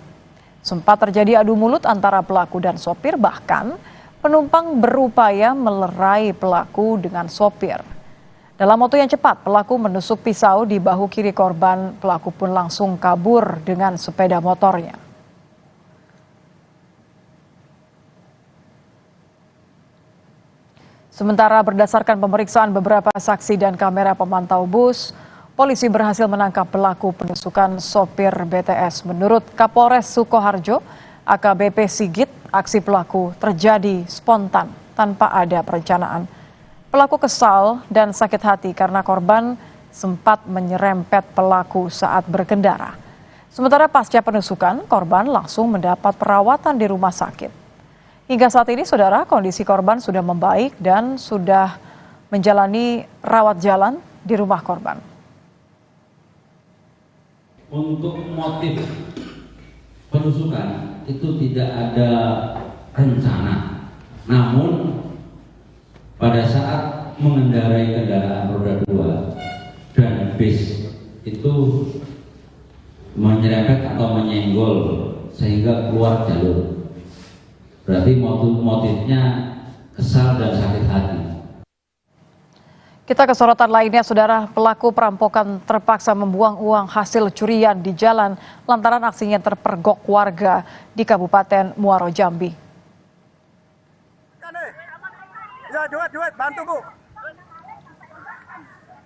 Sempat terjadi adu mulut antara pelaku dan sopir, bahkan penumpang berupaya melerai pelaku dengan sopir. Dalam waktu yang cepat, pelaku menusuk pisau di bahu kiri korban. Pelaku pun langsung kabur dengan sepeda motornya. Sementara berdasarkan pemeriksaan beberapa saksi dan kamera pemantau bus, polisi berhasil menangkap pelaku penusukan sopir BTS. Menurut Kapolres Sukoharjo, AKBP Sigit, aksi pelaku terjadi spontan tanpa ada perencanaan. Pelaku kesal dan sakit hati karena korban sempat menyerempet pelaku saat berkendara. Sementara pasca penusukan, korban langsung mendapat perawatan di rumah sakit. Hingga saat ini, saudara, kondisi korban sudah membaik dan sudah menjalani rawat jalan di rumah korban. Untuk motif penusukan itu tidak ada rencana, namun pada saat mengendarai kendaraan roda 2 dan bis itu menyerempet atau menyenggol sehingga keluar jalur, berarti motifnya kesal dan sakit hati. Kita ke sorotan lainnya, saudara. Pelaku perampokan terpaksa membuang uang hasil curian di jalan lantaran aksinya terpergok warga di Kabupaten Muaro Jambi. Ya, duit, bantu Bu.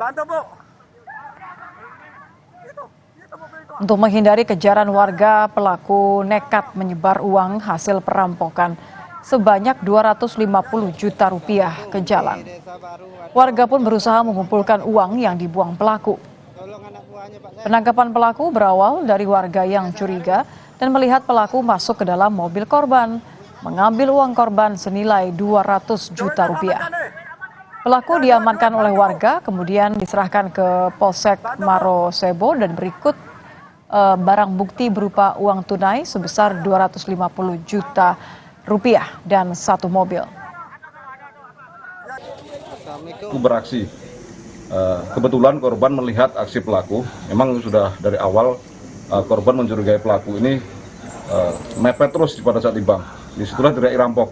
Bantu Bu. Untuk menghindari kejaran warga, pelaku nekat menyebar uang hasil perampokan sebanyak 250 juta rupiah ke jalan. Warga pun berusaha mengumpulkan uang yang dibuang pelaku. Penangkapan pelaku berawal dari warga yang curiga dan melihat pelaku masuk ke dalam mobil korban, mengambil uang korban senilai 200 juta rupiah. Pelaku diamankan oleh warga, kemudian diserahkan ke Polsek Muaro Sebo dan berikut barang bukti berupa uang tunai sebesar 250 juta rupiah dan satu mobil. Beraksi. Kebetulan korban melihat aksi pelaku. Memang sudah dari awal korban mencurigai pelaku ini mepet terus pada saat dibang. Disitulah teriak rampok.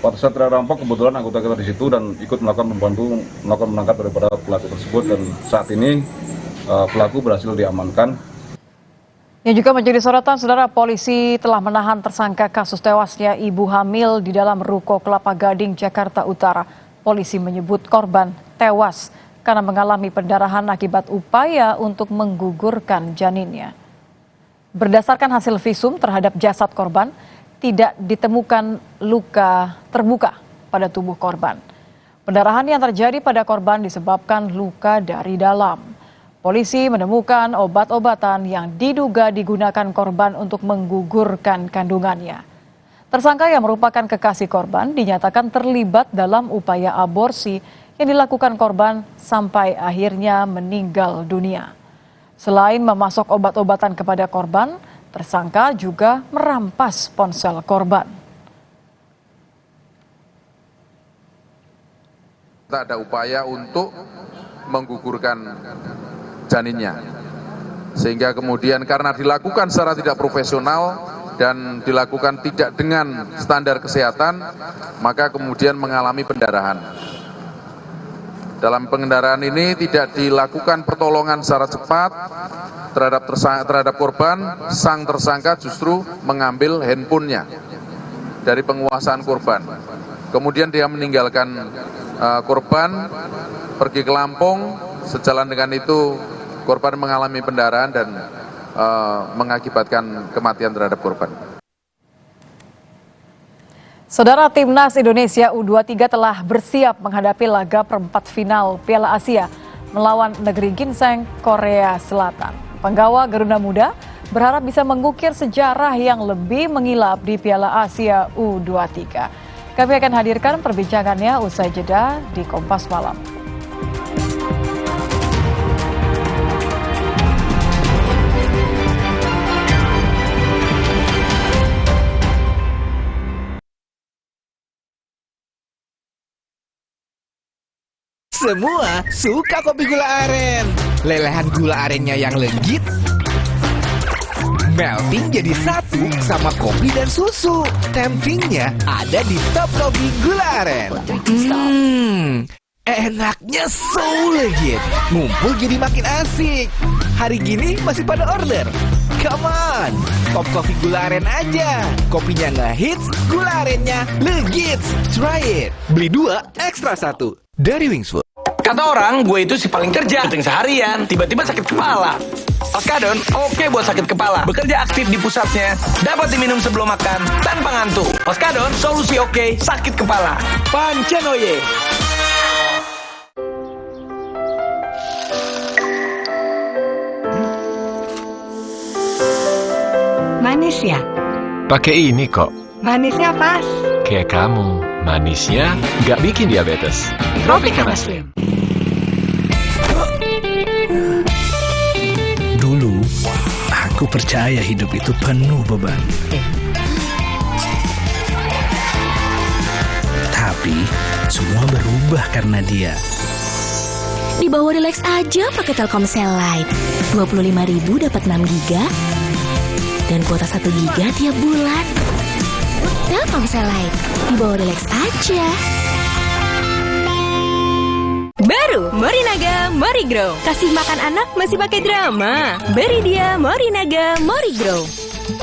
Pada saat teriak rampok, kebetulan anggota kita di situ dan ikut melakukan menangkap daripada pelaku tersebut, dan saat ini pelaku berhasil diamankan. Yang juga menjadi sorotan, saudara, polisi telah menahan tersangka kasus tewasnya ibu hamil di dalam ruko Kelapa Gading, Jakarta Utara. Polisi menyebut korban tewas karena mengalami pendarahan akibat upaya untuk menggugurkan janinnya. Berdasarkan hasil visum terhadap jasad korban, tidak ditemukan luka terbuka pada tubuh korban. Pendarahan yang terjadi pada korban disebabkan luka dari dalam. Polisi menemukan obat-obatan yang diduga digunakan korban untuk menggugurkan kandungannya. Tersangka yang merupakan kekasih korban dinyatakan terlibat dalam upaya aborsi yang dilakukan korban sampai akhirnya meninggal dunia. Selain memasok obat-obatan kepada korban, tersangka juga merampas ponsel korban. Kita ada upaya untuk menggugurkan janinnya, sehingga kemudian karena dilakukan secara tidak profesional dan dilakukan tidak dengan standar kesehatan, maka kemudian mengalami pendarahan. Dalam pengendaraan ini tidak dilakukan pertolongan secara cepat terhadap korban. Sang tersangka justru mengambil handphonenya dari penguasaan korban. Kemudian dia meninggalkan korban, pergi ke Lampung. Sejalan dengan itu korban mengalami pendarahan dan mengakibatkan kematian terhadap korban. Saudara, Timnas Indonesia U23 telah bersiap menghadapi laga perempat final Piala Asia melawan negeri Ginseng, Korea Selatan. Penggawa Garuda Muda berharap bisa mengukir sejarah yang lebih mengilap di Piala Asia U23. Kami akan hadirkan perbincangannya usai jeda di Kompas Malam. Semua suka kopi gula aren. Lelehan gula arennya yang legit, melting jadi satu sama kopi dan susu. Temptingnya ada di Top Coffee Gula Aren. Enaknya so legit. Ngumpul jadi makin asik. Hari gini masih pada order? Come on, Top Coffee Gula Aren aja. Kopinya ngehits, gula arennya legit. Try it. Beli 2, ekstra 1. Dari Wings Food. Kata orang, gue itu si paling kerja, syuting seharian, tiba-tiba sakit kepala. Oskadon, oke buat sakit kepala. Bekerja aktif di pusatnya, dapat diminum sebelum makan, tanpa ngantuk. Oskadon, solusi oke, sakit kepala. Pancenoye. Manis ya? Pakai ini kok. Manisnya pas. Kayak kamu, Manisnya nggak bikin diabetes. Tropicana Slim. Dulu, aku percaya hidup itu penuh beban. Tapi, semua berubah karena dia. Di bawah Relax aja pakai Telkomsel Lite. 25.000 dapat 6 giga dan kuota 1 giga tiap bulan. Telkomsel Lite, di bawah Relax aja. Baru Morinaga Morigrow. Kasih makan anak masih pakai drama? Beri dia Morinaga Morigrow.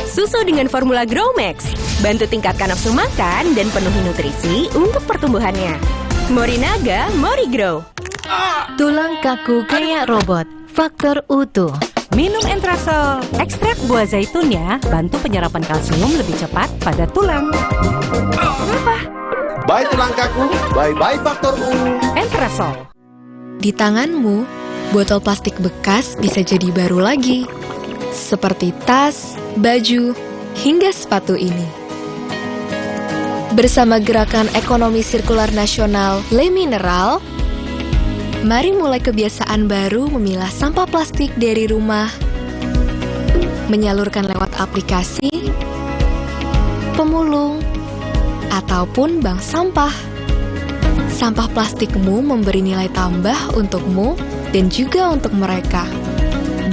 Susu dengan formula Grow Max. Bantu tingkatkan nafsu makan dan penuhi nutrisi untuk pertumbuhannya. Morinaga Morigrow. Tulang kaku kayak robot. Faktor utuh. Minum Entrasol. Ekstrak buah zaitunnya bantu penyerapan kalsium lebih cepat pada tulang. Apa? Bye tulang kaku, bye-bye faktor U. Entrasol. Di tanganmu, botol plastik bekas bisa jadi baru lagi. Seperti tas, baju, hingga sepatu ini. Bersama Gerakan Ekonomi Sirkular Nasional Le Mineral, mari mulai kebiasaan baru memilah sampah plastik dari rumah, menyalurkan lewat aplikasi, pemulung, ataupun bank sampah. Sampah plastikmu memberi nilai tambah untukmu dan juga untuk mereka.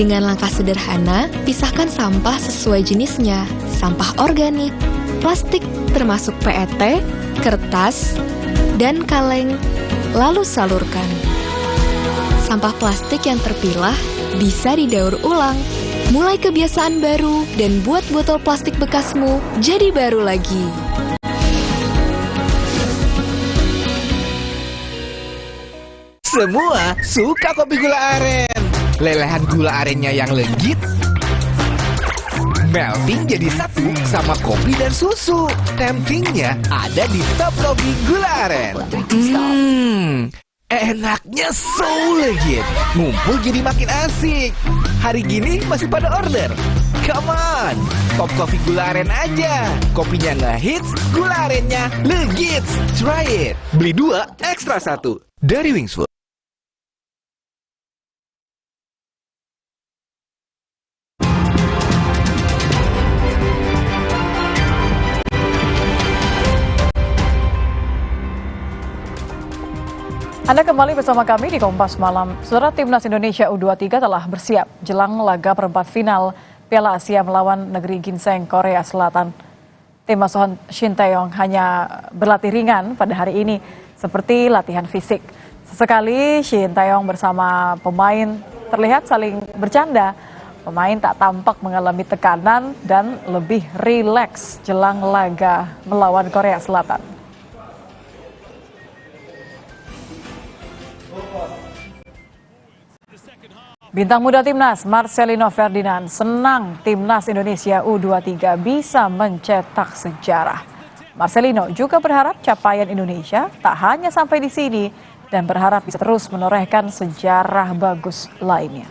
Dengan langkah sederhana, pisahkan sampah sesuai jenisnya, sampah organik, plastik termasuk PET, kertas, dan kaleng, lalu salurkan. Sampah plastik yang terpilah bisa didaur ulang. Mulai kebiasaan baru dan buat botol plastik bekasmu jadi baru lagi. Semua suka kopi gula aren. Lelehan gula arennya yang legit, melting jadi satu sama kopi dan susu. Temptingnya ada di Top Kopi Gula Aren. Enaknya so legit. Ngumpul jadi makin asik. Hari gini masih pada order? Come on, Top Kopi Gula Aren aja. Kopinya ngehits, gula arennya legit. Try it. Beli 2, ekstra 1. Dari Wings Food. Anda kembali bersama kami di Kompas Malam. Saudara, Timnas Indonesia U23 telah bersiap jelang laga perempat final Piala Asia melawan negeri Ginseng, Korea Selatan. Tim asuhan Shin Tae-yong hanya berlatih ringan pada hari ini, seperti latihan fisik. Sesekali Shin Tae-yong bersama pemain terlihat saling bercanda. Pemain tak tampak mengalami tekanan dan lebih rileks jelang laga melawan Korea Selatan. Bintang muda Timnas Marcelino Ferdinand senang Timnas Indonesia U23 bisa mencetak sejarah. Marcelino juga berharap capaian Indonesia tak hanya sampai di sini dan berharap bisa terus menorehkan sejarah bagus lainnya.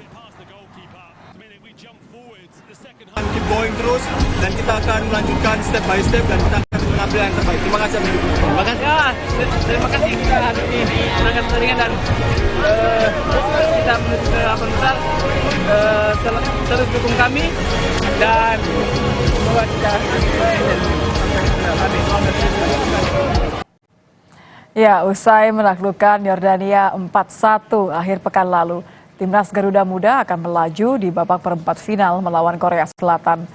Keep going terus dan kita akan melanjutkan step by step dan kita akan mengambil yang terbaik. Terima kasih. Terima kasih. Terima kasih kita hari ini menangkan pertandingan dan kita menuju ke harapan besar. Terus dukung kami dan semoga kita Ya, usai menaklukkan Yordania 4-1 akhir pekan lalu, Timnas Garuda Muda akan melaju di babak perempat final melawan Korea Selatan.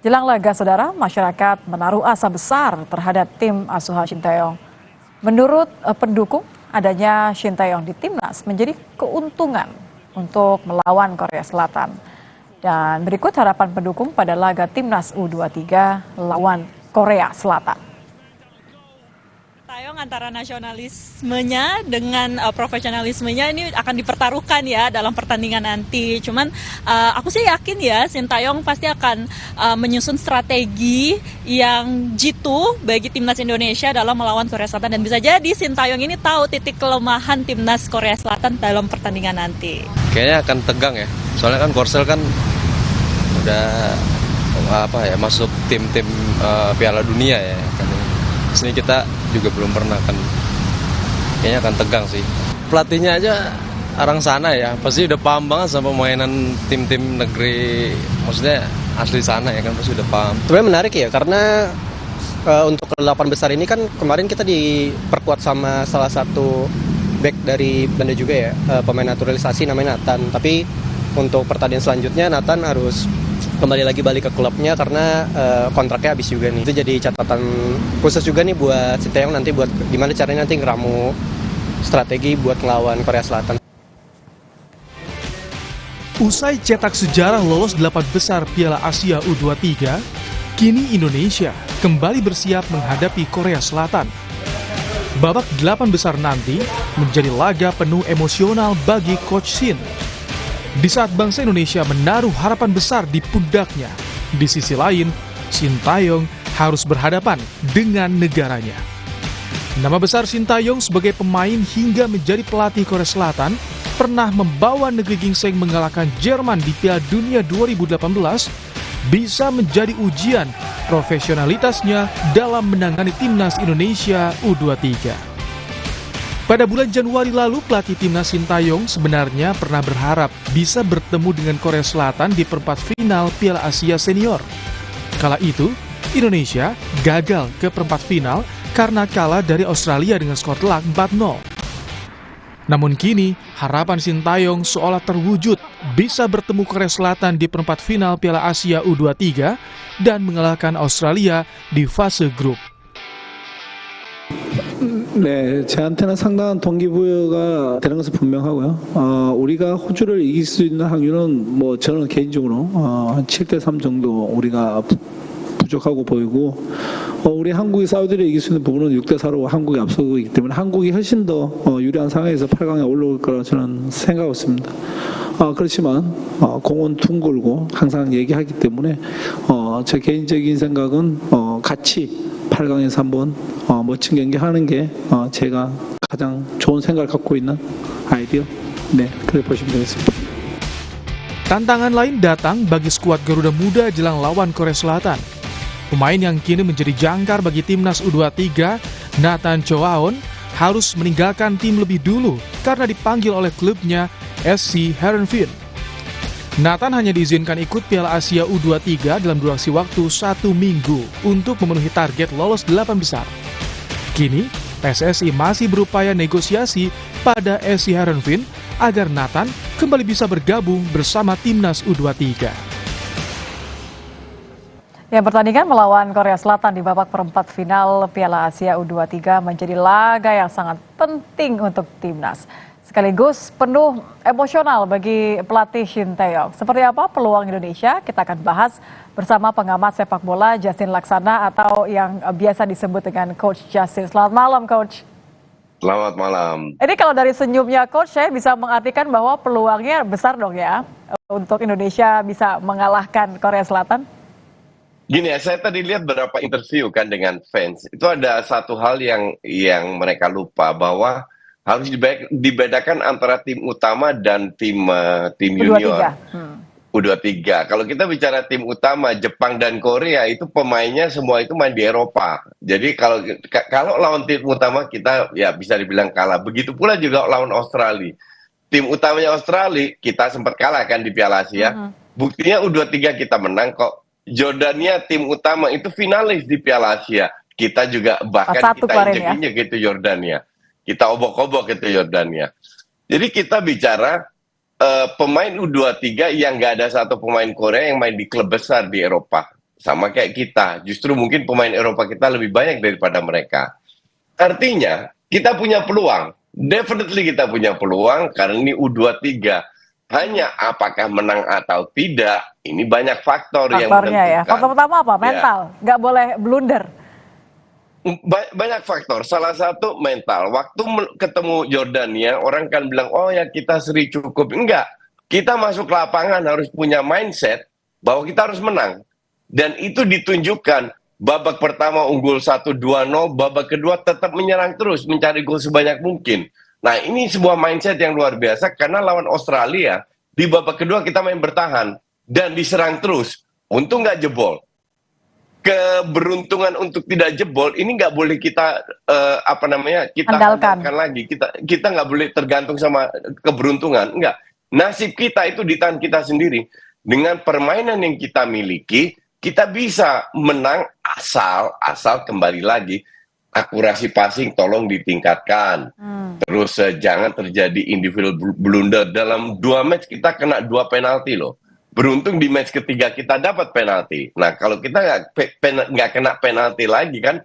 Jelang laga, saudara, masyarakat menaruh asa besar terhadap tim asuhan Shin Tae-yong. Menurut pendukung, adanya Shin Tae-yong di Timnas menjadi keuntungan untuk melawan Korea Selatan. Dan berikut harapan pendukung pada laga Timnas U23 lawan Korea Selatan. Tae-yong antara nasionalismenya dengan profesionalismenya ini akan dipertaruhkan ya dalam pertandingan nanti. Cuman aku sih yakin ya Shin Tae-yong pasti akan menyusun strategi yang jitu bagi Timnas Indonesia dalam melawan Korea Selatan. Dan bisa jadi Shin Tae-yong ini tahu titik kelemahan Timnas Korea Selatan dalam pertandingan nanti. Kayaknya akan tegang ya, soalnya kan Korsel kan udah masuk tim-tim Piala Dunia ya. Di sini kita juga belum pernah kan. Kayaknya akan tegang sih. Pelatihnya aja orang sana ya, pasti udah paham banget sama permainan tim-tim negeri, maksudnya asli sana ya kan, pasti udah paham. Sebenarnya menarik ya, karena untuk ke-8 besar ini kan kemarin kita diperkuat sama salah satu back dari Belanda juga ya, pemain naturalisasi namanya Nathan. Tapi untuk pertandingan selanjutnya Nathan harus kembali lagi balik ke klubnya karena kontraknya habis juga nih. Itu jadi catatan khusus juga nih buat Sinteyong nanti, buat gimana caranya nanti ngeramu strategi buat ngelawan Korea Selatan. Usai cetak sejarah lolos 8 besar Piala Asia U23, kini Indonesia kembali bersiap menghadapi Korea Selatan. Babak 8 besar nanti menjadi laga penuh emosional bagi Coach Shin. Di saat bangsa Indonesia menaruh harapan besar di pundaknya, di sisi lain, Sintayong harus berhadapan dengan negaranya. Nama besar Sintayong sebagai pemain hingga menjadi pelatih Korea Selatan pernah membawa negeri gingseng mengalahkan Jerman di Piala Dunia 2018 bisa menjadi ujian profesionalitasnya dalam menangani timnas Indonesia U23. Pada bulan Januari lalu, pelatih timnas Sintayong sebenarnya pernah berharap bisa bertemu dengan Korea Selatan di perempat final Piala Asia Senior. Kala itu, Indonesia gagal ke perempat final karena kalah dari Australia dengan skor telak 4-0. Namun kini, harapan Sintayong seolah terwujud bisa bertemu Korea Selatan di perempat final Piala Asia U23 dan mengalahkan Australia di fase grup. 네, 저한테는 상당한 동기부여가 되는 것은 분명하고요. 우리가 호주를 이길 수 있는 확률은 저는 개인적으로 한 7대3 정도 우리가 부족하고 보이고, 우리 한국이 사우디를 이길 수 있는 부분은 6대4로 한국이 앞서고 있기 때문에 한국이 훨씬 더 유리한 상황에서 8강에 올라올 거라고 저는 생각하고 있습니다. 그렇지만 공은 둥글고 항상 얘기하기 때문에 제 개인적인 생각은 같이 8강에서 한번 멋진 경기 하는 게 제가 가장 좋은 생각을 갖고 있는 아이디어. 네, 그래 보시면 되겠습니다. Tantangan lain datang bagi skuad Garuda Muda jelang lawan Korea Selatan. Pemain yang kini menjadi jangkar bagi timnas U23, Nathan Choaon, harus meninggalkan tim lebih dulu karena dipanggil oleh klubnya SC Heerenveen. Nathan hanya diizinkan ikut Piala Asia U23 dalam durasi waktu 1 minggu untuk memenuhi target lolos 8 besar. Kini, PSSI masih berupaya negosiasi pada SC Heerenveen agar Nathan kembali bisa bergabung bersama timnas U23. Yang pertandingan melawan Korea Selatan di babak perempat final Piala Asia U23 menjadi laga yang sangat penting untuk timnas. Sekaligus penuh emosional bagi pelatih Sinteyong. Seperti apa peluang Indonesia? Kita akan bahas bersama pengamat sepak bola Justin Laksana atau yang biasa disebut dengan Coach Justin. Selamat malam, Coach. Selamat malam. Ini kalau dari senyumnya Coach, saya bisa mengartikan bahwa peluangnya besar dong ya untuk Indonesia bisa mengalahkan Korea Selatan. Gini ya, saya tadi lihat beberapa interview kan dengan fans. Itu ada satu hal yang mereka lupa, bahwa harus dibedakan antara tim utama dan tim junior. U23. Kalau kita bicara tim utama Jepang dan Korea, itu pemainnya semua itu main di Eropa. Jadi kalau lawan tim utama kita ya bisa dibilang kalah. Begitu pula juga lawan Australia. Tim utamanya Australia kita sempat kalah kan di Piala Asia. Buktinya U23 kita menang kok. Jordania tim utama itu finalis di Piala Asia. Kita juga bahkan kita injek-injek gitu Jordania. Kita obok-obok itu Jordania. Jadi kita bicara pemain U23 yang nggak ada satu pemain Korea yang main di klub besar di Eropa. Sama kayak kita. Justru mungkin pemain Eropa kita lebih banyak daripada mereka. Artinya kita punya peluang. Definitely kita punya peluang karena ini U23. Hanya apakah menang atau tidak, ini banyak faktor yang menentukan. Ya. Faktor pertama apa? Mental. Nggak boleh blunder. Banyak faktor. Salah satu mental. Waktu ketemu Jordania, orang kan bilang, oh ya kita seri cukup. Enggak. Kita masuk lapangan harus punya mindset bahwa kita harus menang. Dan itu ditunjukkan. Babak pertama unggul 1-2-0, babak kedua tetap menyerang terus, mencari gol sebanyak mungkin. Nah, ini sebuah mindset yang luar biasa karena lawan Australia, di babak kedua kita main bertahan dan diserang terus. Untung nggak jebol. keberuntungan untuk tidak jebol ini nggak boleh kita kita Andalkan. andalkan lagi. Kita nggak boleh tergantung sama keberuntungan. Enggak. Nasib kita itu di tangan kita sendiri. Dengan permainan yang kita miliki, kita bisa menang asal kembali lagi akurasi passing tolong ditingkatkan. Terus jangan terjadi individual blunder. Dalam 2 match kita kena 2 penalti loh. Beruntung di match ketiga kita dapat penalti. Nah, kalau kita nggak kena penalti lagi kan,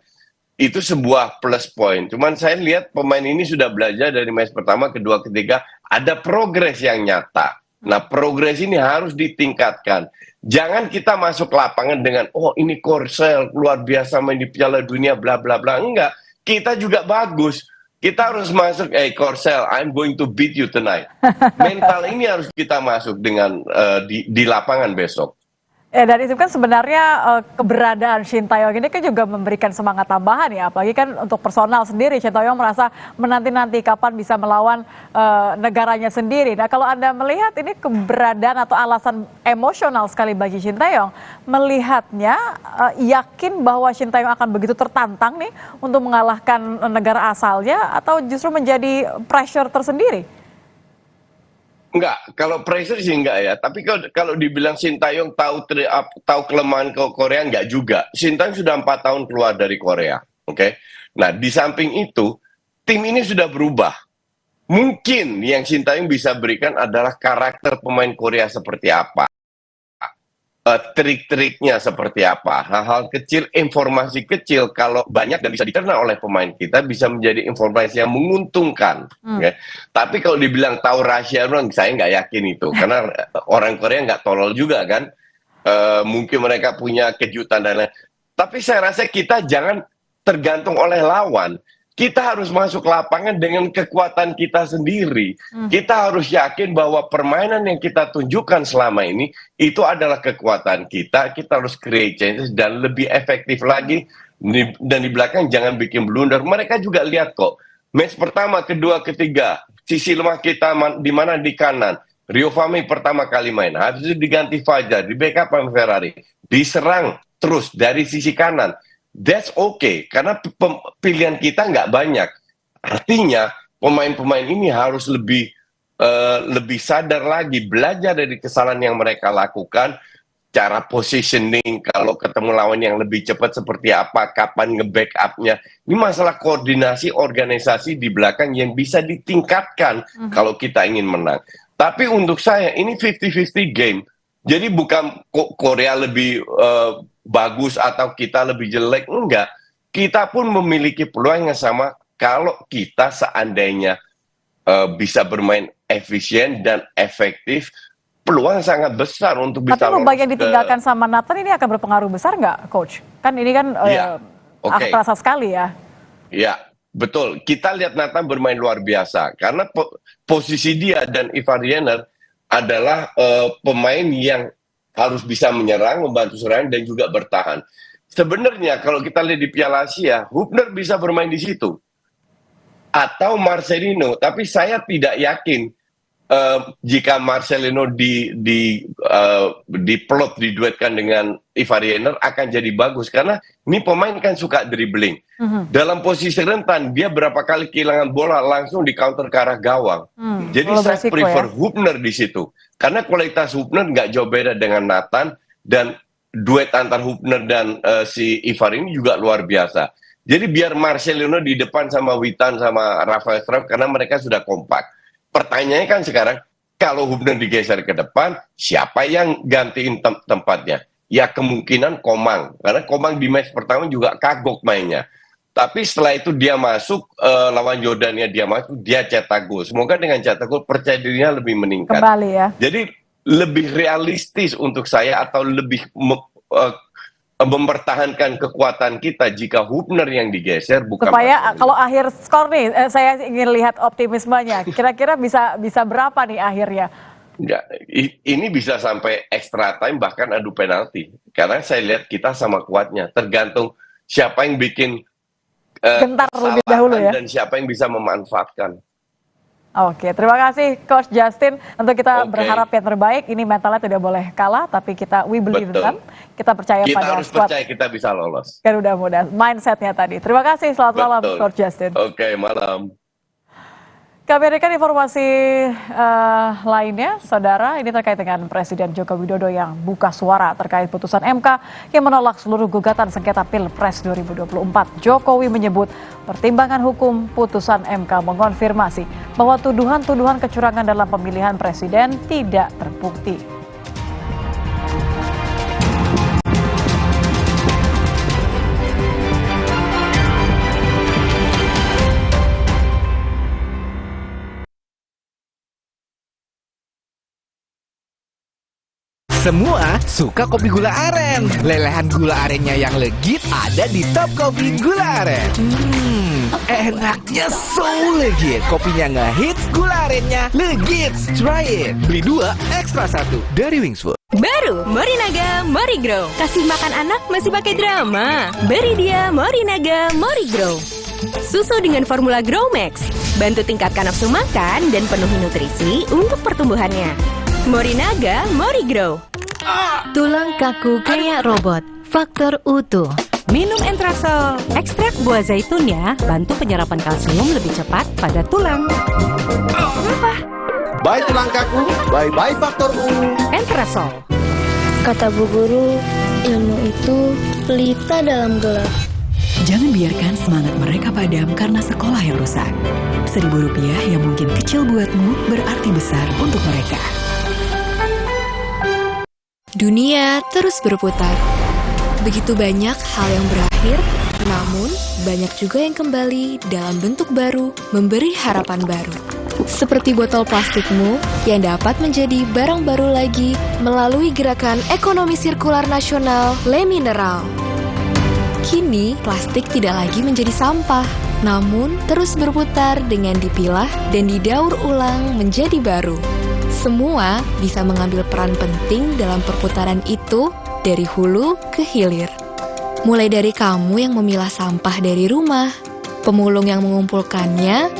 itu sebuah plus point. Cuman saya lihat pemain ini sudah belajar dari match pertama, kedua, ketiga. Ada progres yang nyata. Nah, progres ini harus ditingkatkan. Jangan kita masuk lapangan dengan, oh ini Korsel, luar biasa main di Piala Dunia, bla bla bla. Enggak, kita juga bagus. Kita harus masuk, Korsel, I'm going to beat you tonight. Mental ini harus kita masuk dengan di lapangan besok. Ya, dan itu kan sebenarnya keberadaan Shin Tae-yong ini kan juga memberikan semangat tambahan ya, apalagi kan untuk personal sendiri. Shin Tae-yong merasa menanti-nanti kapan bisa melawan negaranya sendiri. Nah, kalau Anda melihat ini keberadaan atau alasan emosional sekali bagi Shin Tae-yong, melihatnya yakin bahwa Shin Tae-yong akan begitu tertantang nih untuk mengalahkan negara asalnya, atau justru menjadi pressure tersendiri? Enggak, kalau pressure sih enggak ya. Tapi kalau dibilang Shin Tae-yong tahu kelemahan Korea, enggak juga. Shin Tae-yong sudah 4 tahun keluar dari Korea, oke? Nah, di samping itu, tim ini sudah berubah. Mungkin yang Shin Tae-yong bisa berikan adalah karakter pemain Korea seperti apa. Trik-triknya seperti apa, hal-hal kecil, informasi kecil kalau banyak dan bisa dicerna oleh pemain kita bisa menjadi informasi yang menguntungkan. Okay? Tapi kalau dibilang tahu rahasia orang, saya nggak yakin itu karena orang Korea nggak tolol juga kan. Mungkin mereka punya kejutan dan lain. Tapi saya rasa kita jangan tergantung oleh lawan. Kita harus masuk lapangan dengan kekuatan kita sendiri. Kita harus yakin bahwa permainan yang kita tunjukkan selama ini itu adalah kekuatan kita. Kita harus create chances dan lebih efektif lagi. Dan di belakang jangan bikin blunder. Mereka juga lihat kok. Match pertama, kedua, ketiga. Sisi lemah kita di mana di kanan. Rio Fahmi pertama kali main. Habis itu diganti Fajar. Di backup sama Ferrari. Diserang terus dari sisi kanan. That's okay, karena pilihan kita nggak banyak. Artinya pemain-pemain ini harus lebih sadar lagi, belajar dari kesalahan yang mereka lakukan, cara positioning, kalau ketemu lawan yang lebih cepat seperti apa, kapan nge-backupnya. Ini masalah koordinasi organisasi di belakang yang bisa ditingkatkan kalau kita ingin menang. Tapi untuk saya ini 50-50 game. Jadi bukan Korea lebih bagus atau kita lebih jelek, enggak. Kita pun memiliki peluang yang sama kalau kita seandainya bisa bermain efisien dan efektif, peluang sangat besar untuk bisa. Tapi pemain yang ditinggalkan sama Nathan ini akan berpengaruh besar nggak, Coach? Kan ini kan terasa sekali ya. Ya, betul. Kita lihat Nathan bermain luar biasa karena posisi dia dan Ivar Jenner adalah pemain yang harus bisa menyerang, membantu serangan, dan juga bertahan. Sebenarnya kalau kita lihat di Piala Asia, Hubner bisa bermain di situ. Atau Marcelino, tapi saya tidak yakin jika Marcelino diplot, diduetkan dengan Ivar Jenner akan jadi bagus. Karena ini pemain kan suka dribbling. Dalam posisi rentan, dia berapa kali kehilangan bola langsung di counter ke arah gawang. Jadi saya prefer Hubner di situ. Karena kualitas Hubner nggak jauh beda dengan Nathan. Dan duet antar Hubner dan si Ivar ini juga luar biasa. Jadi biar Marcelino di depan sama Witan sama Rafael Struijk karena mereka sudah kompak. Pertanyaannya kan sekarang, kalau Hubner digeser ke depan, siapa yang gantiin tempatnya? Ya kemungkinan Komang. Karena Komang di match pertama juga kagok mainnya. Tapi setelah itu dia masuk, lawan Jordania dia masuk, dia cetak gol. Semoga dengan cetak gol percaya dirinya lebih meningkat. Kembali ya. Jadi lebih realistis untuk saya atau lebih mempertahankan kekuatan kita jika Hubner yang digeser bukan supaya kalau akhir skor nih saya ingin lihat optimismenya. Kira-kira bisa berapa nih akhirnya? Enggak, ini bisa sampai extra time bahkan adu penalti. Karena saya lihat kita sama kuatnya. Tergantung siapa yang bikin gentar lebih dahulu ya. Dan siapa yang bisa memanfaatkan. Oke, terima kasih Coach Justin. Tentu kita berharap yang terbaik. Ini mentalnya tidak boleh kalah, tapi we believe them. Kita percaya kita pada harus percaya kita bisa lolos. Garuda Muda, mindsetnya tadi. Terima kasih, selamat malam Coach Justin. Oke, malam. Kami berikan informasi lainnya, saudara, ini terkait dengan Presiden Joko Widodo yang buka suara terkait putusan MK yang menolak seluruh gugatan sengketa Pilpres 2024. Jokowi menyebut pertimbangan hukum putusan MK mengonfirmasi bahwa tuduhan-tuduhan kecurangan dalam pemilihan presiden tidak terbukti. Semua suka kopi gula aren. Lelehan gula arennya yang legit ada di Top Kopi Gula Aren. Enaknya so legit. Kopinya ngehits, gula arennya legit. Try it. Beli 2, ekstra 1 dari Wingsfood. Baru Morinaga Morigrow. Kasih makan anak masih pakai drama. Beri dia Morinaga Morigrow. Susu dengan formula Grow Max. Bantu tingkatkan nafsu makan dan penuhi nutrisi untuk pertumbuhannya. Morinaga Morigrow. Tulang kaku kayak robot. Faktor utuh. Minum Entrasol. Ekstrak buah zaitunnya bantu penyerapan kalsium lebih cepat pada tulang. Apa? Bye tulang kaku, bye-bye faktor U. Entrasol. Kata Bu Guru, ilmu itu pelita dalam gelap. Jangan biarkan semangat mereka padam karena sekolah yang rusak. Rp1.000 yang mungkin kecil buatmu berarti besar untuk mereka. Dunia terus berputar. Begitu banyak hal yang berakhir, namun banyak juga yang kembali dalam bentuk baru, memberi harapan baru. Seperti botol plastikmu yang dapat menjadi barang baru lagi melalui gerakan ekonomi sirkular nasional Le Mineral. Kini, plastik tidak lagi menjadi sampah, namun terus berputar dengan dipilah dan didaur ulang menjadi baru. Semua bisa mengambil peran penting dalam perputaran itu dari hulu ke hilir. Mulai dari kamu yang memilah sampah dari rumah, pemulung yang mengumpulkannya,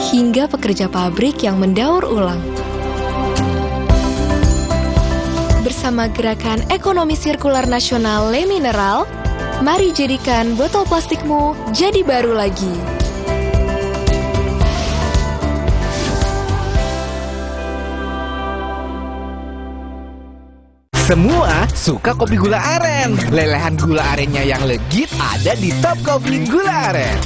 hingga pekerja pabrik yang mendaur ulang. Bersama gerakan ekonomi sirkular nasional Le Mineral, mari jadikan botol plastikmu jadi baru lagi. Semua suka kopi gula aren. Lelehan gula arennya yang legit ada di Top Kopi Gula Aren.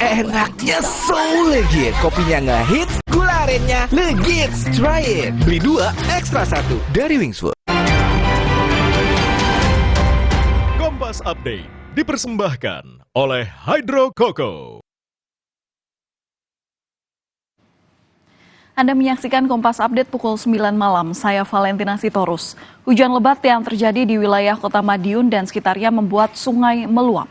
Enaknya so legit. Kopinya ngehits, gula arennya legit. Try it. Beli 2, ekstra 1 dari Wingsfood. Kompas Update dipersembahkan oleh Hydro Coco. Anda menyaksikan Kompas Update pukul 9 malam, saya Valentina Sitorus. Hujan lebat yang terjadi di wilayah Kota Madiun dan sekitarnya membuat sungai meluap.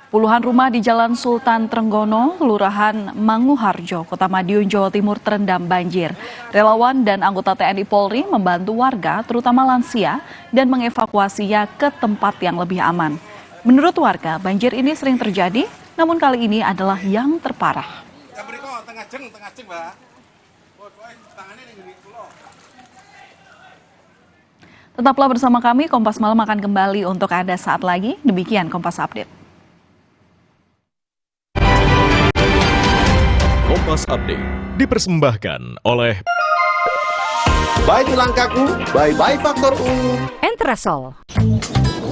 Puluhan rumah di Jalan Sultan Trenggono, Kelurahan Manguharjo, Kota Madiun, Jawa Timur terendam banjir. Relawan dan anggota TNI Polri membantu warga, terutama lansia, dan mengevakuasinya ke tempat yang lebih aman. Menurut warga, banjir ini sering terjadi, namun kali ini adalah yang terparah. Tetaplah bersama kami, Kompas Malam akan kembali untuk Anda saat lagi. Demikian Kompas Update. Kompas Update dipersembahkan oleh Bye tulang kaku, bye-bye faktor U. Entrasol.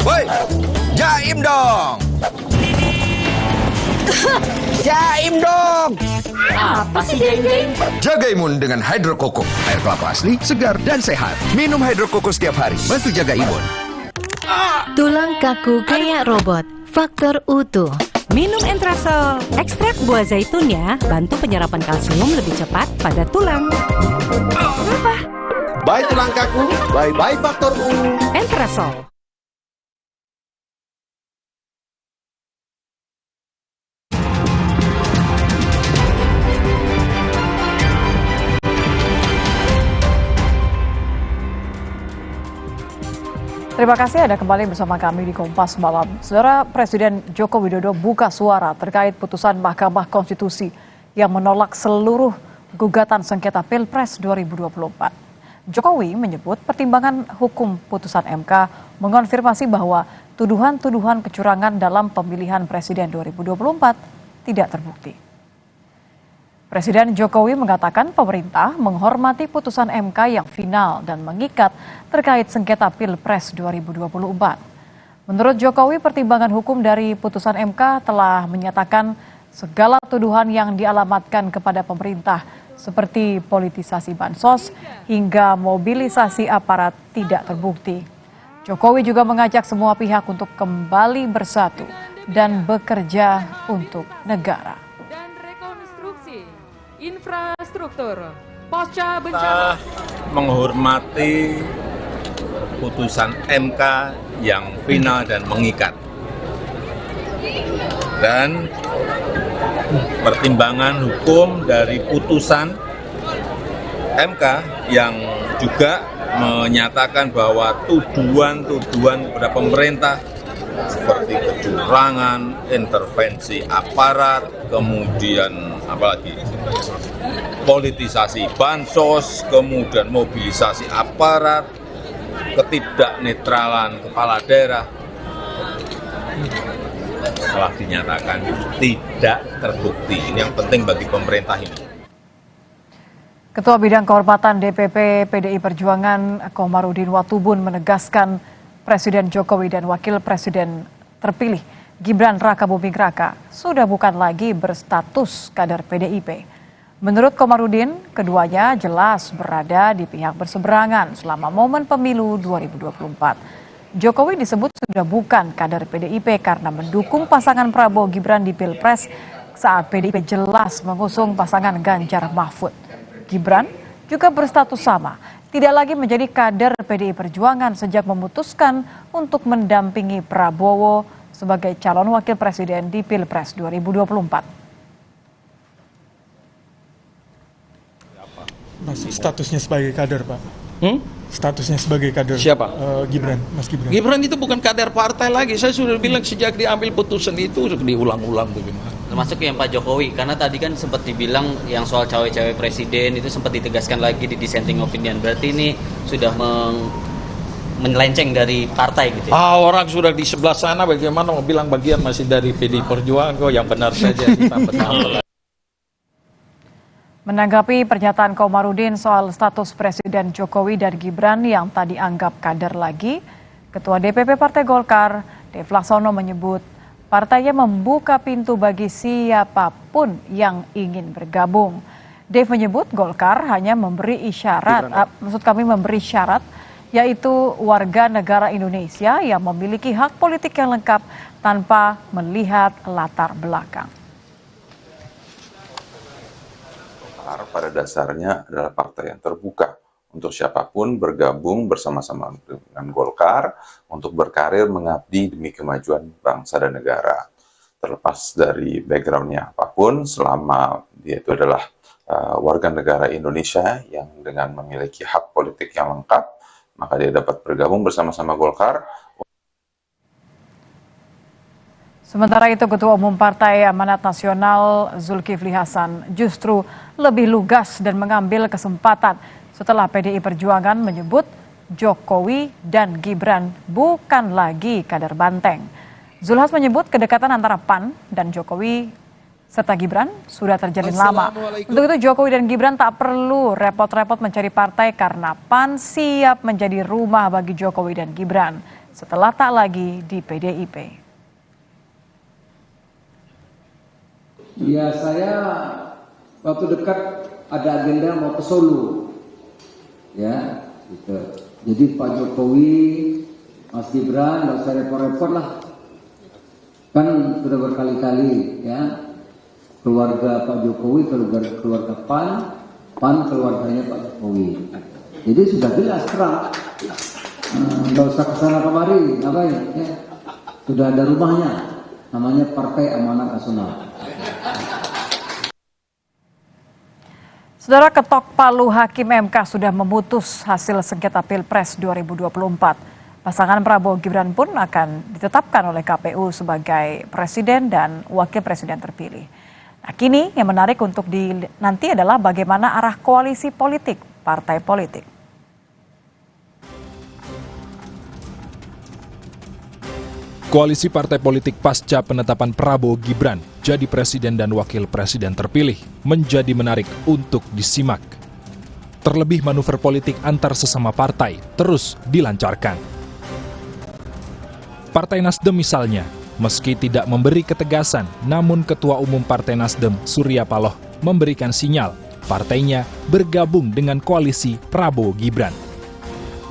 Woi, jaim dong. Jaim dong. Apa sih jaim-jaim? Jaga imun dengan Hydro Coco. Air kelapa asli, segar, dan sehat. Minum Hydro Coco setiap hari. Bantu jaga imun. Tulang kaku kayak robot. Faktor utuh. Minum Entrasol. Ekstrak buah zaitunnya bantu penyerapan kalsium lebih cepat pada tulang. Apa? Bye tulang kaku, bye-bye faktor U. Entrasol. Terima kasih Anda kembali bersama kami di Kompas Malam. Saudara, Presiden Joko Widodo buka suara terkait putusan Mahkamah Konstitusi yang menolak seluruh gugatan sengketa Pilpres 2024. Jokowi menyebut pertimbangan hukum putusan MK mengonfirmasi bahwa tuduhan-tuduhan kecurangan dalam pemilihan presiden 2024 tidak terbukti. Presiden Jokowi mengatakan pemerintah menghormati putusan MK yang final dan mengikat terkait sengketa Pilpres 2024. Menurut Jokowi, pertimbangan hukum dari putusan MK telah menyatakan segala tuduhan yang dialamatkan kepada pemerintah seperti politisasi bansos hingga mobilisasi aparat tidak terbukti. Jokowi juga mengajak semua pihak untuk kembali bersatu dan bekerja untuk negara. Dan rekonstruksi infrastruktur pasca bencana. Menghormati putusan MK yang final dan mengikat. Dan pertimbangan hukum dari putusan MK yang juga menyatakan bahwa tuduhan-tuduhan kepada pemerintah seperti kecurangan, intervensi aparat, kemudian apalagi politisasi bansos, kemudian mobilisasi aparat, ketidaknetralan kepala daerah telah dinyatakan tidak terbukti. Ini yang penting bagi pemerintah ini. Ketua Bidang Kehormatan DPP PDI Perjuangan Komarudin Watubun menegaskan Presiden Jokowi dan Wakil Presiden terpilih Gibran Rakabuming Raka sudah bukan lagi berstatus kader PDIP. Menurut Komarudin, keduanya jelas berada di pihak berseberangan selama momen pemilu 2024. Jokowi disebut sudah bukan kader PDIP karena mendukung pasangan Prabowo Gibran di Pilpres saat PDIP jelas mengusung pasangan Ganjar Mahfud. Gibran juga berstatus sama, tidak lagi menjadi kader PDI Perjuangan sejak memutuskan untuk mendampingi Prabowo sebagai calon wakil presiden di Pilpres 2024. Masih statusnya sebagai kader, Pak. Statusnya sebagai kader. Siapa? Gibran, Mas Gibran. Gibran itu bukan kader partai lagi. Saya sudah bilang sejak diambil putusan itu diulang-ulang bagaimana. Termasuk yang Pak Jokowi, karena tadi kan sempat dibilang yang soal cawe-cawe presiden itu sempat ditegaskan lagi di dissenting opinion. Berarti ini sudah menyelenceng dari partai gitu ya? Orang sudah di sebelah sana bagaimana mau bilang bagian masih dari PDI Perjuangan kok yang benar saja ditambah-tambah. Menanggapi pernyataan Komarudin soal status Presiden Jokowi dan Gibran yang tadi anggap kader lagi, Ketua DPP Partai Golkar, Dev Laksono menyebut partainya membuka pintu bagi siapapun yang ingin bergabung. Dev menyebut Golkar hanya memberi syarat, yaitu warga negara Indonesia yang memiliki hak politik yang lengkap tanpa melihat latar belakang. Pada dasarnya adalah partai yang terbuka untuk siapapun bergabung bersama-sama dengan Golkar untuk berkarir mengabdi demi kemajuan bangsa dan negara. Terlepas dari backgroundnya apapun, selama dia itu adalah warga negara Indonesia yang dengan memiliki hak politik yang lengkap, maka dia dapat bergabung bersama-sama Golkar. Sementara itu, Ketua Umum Partai Amanat Nasional Zulkifli Hasan justru lebih lugas dan mengambil kesempatan setelah PDI Perjuangan menyebut Jokowi dan Gibran bukan lagi kader banteng. Zulhas menyebut kedekatan antara PAN dan Jokowi serta Gibran sudah terjalin lama. Untuk itu Jokowi dan Gibran tak perlu repot-repot mencari partai karena PAN siap menjadi rumah bagi Jokowi dan Gibran setelah tak lagi di PDIP. Ya, saya waktu dekat ada agenda mau ke Solo, ya, gitu. Jadi Pak Jokowi, Mas Gibran, nggak usah repot-repot lah, kan sudah berkali-kali, ya, keluarga Pak Jokowi, keluarga PAN keluarganya Pak Jokowi. Jadi sudah jelas terang, nggak usah kesana kemari, ngapain, ya, sudah ada rumahnya, namanya Partai Amanat Nasional. Saudara, ketok palu Hakim MK sudah memutus hasil sengketa Pilpres 2024. Pasangan Prabowo Gibran pun akan ditetapkan oleh KPU sebagai presiden dan wakil presiden terpilih. Nah, kini yang menarik untuk nanti adalah bagaimana arah koalisi politik partai politik. Koalisi partai politik pasca penetapan Prabowo Gibran jadi presiden dan wakil presiden terpilih menjadi menarik untuk disimak. Terlebih manuver politik antar sesama partai terus dilancarkan. Partai Nasdem misalnya, meski tidak memberi ketegasan, namun Ketua Umum Partai Nasdem Surya Paloh memberikan sinyal partainya bergabung dengan koalisi Prabowo Gibran.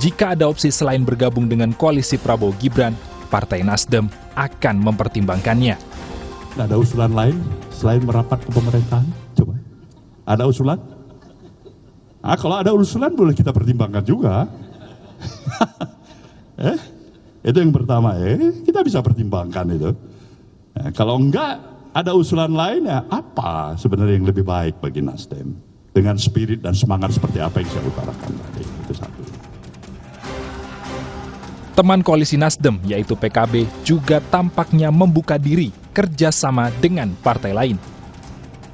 Jika ada opsi selain bergabung dengan koalisi Prabowo Gibran, Partai Nasdem akan mempertimbangkannya. Ada usulan lain selain merapat ke pemerintahan? Coba. Ada usulan? Kalau ada usulan boleh kita pertimbangkan juga. Itu yang pertama, kita bisa pertimbangkan itu. Kalau enggak ada usulan lain, ya apa sebenarnya yang lebih baik bagi Nasdem? Dengan spirit dan semangat seperti apa yang saya utarakan tadi. Itu satu. Teman koalisi Nasdem, yaitu PKB, juga tampaknya membuka diri kerjasama dengan partai lain.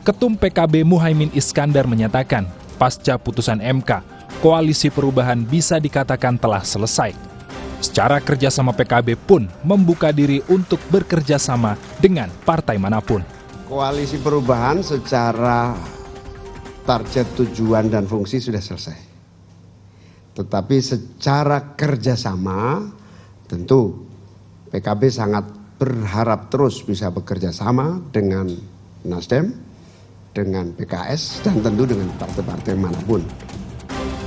Ketum PKB Muhaimin Iskandar menyatakan, pasca putusan MK, koalisi perubahan bisa dikatakan telah selesai. Secara kerjasama PKB pun membuka diri untuk bekerjasama dengan partai manapun. Koalisi perubahan secara target, tujuan, dan fungsi sudah selesai. Tetapi secara kerjasama tentu PKB sangat berharap terus bisa bekerja sama dengan Nasdem, dengan PKS, dan tentu dengan partai-partai manapun.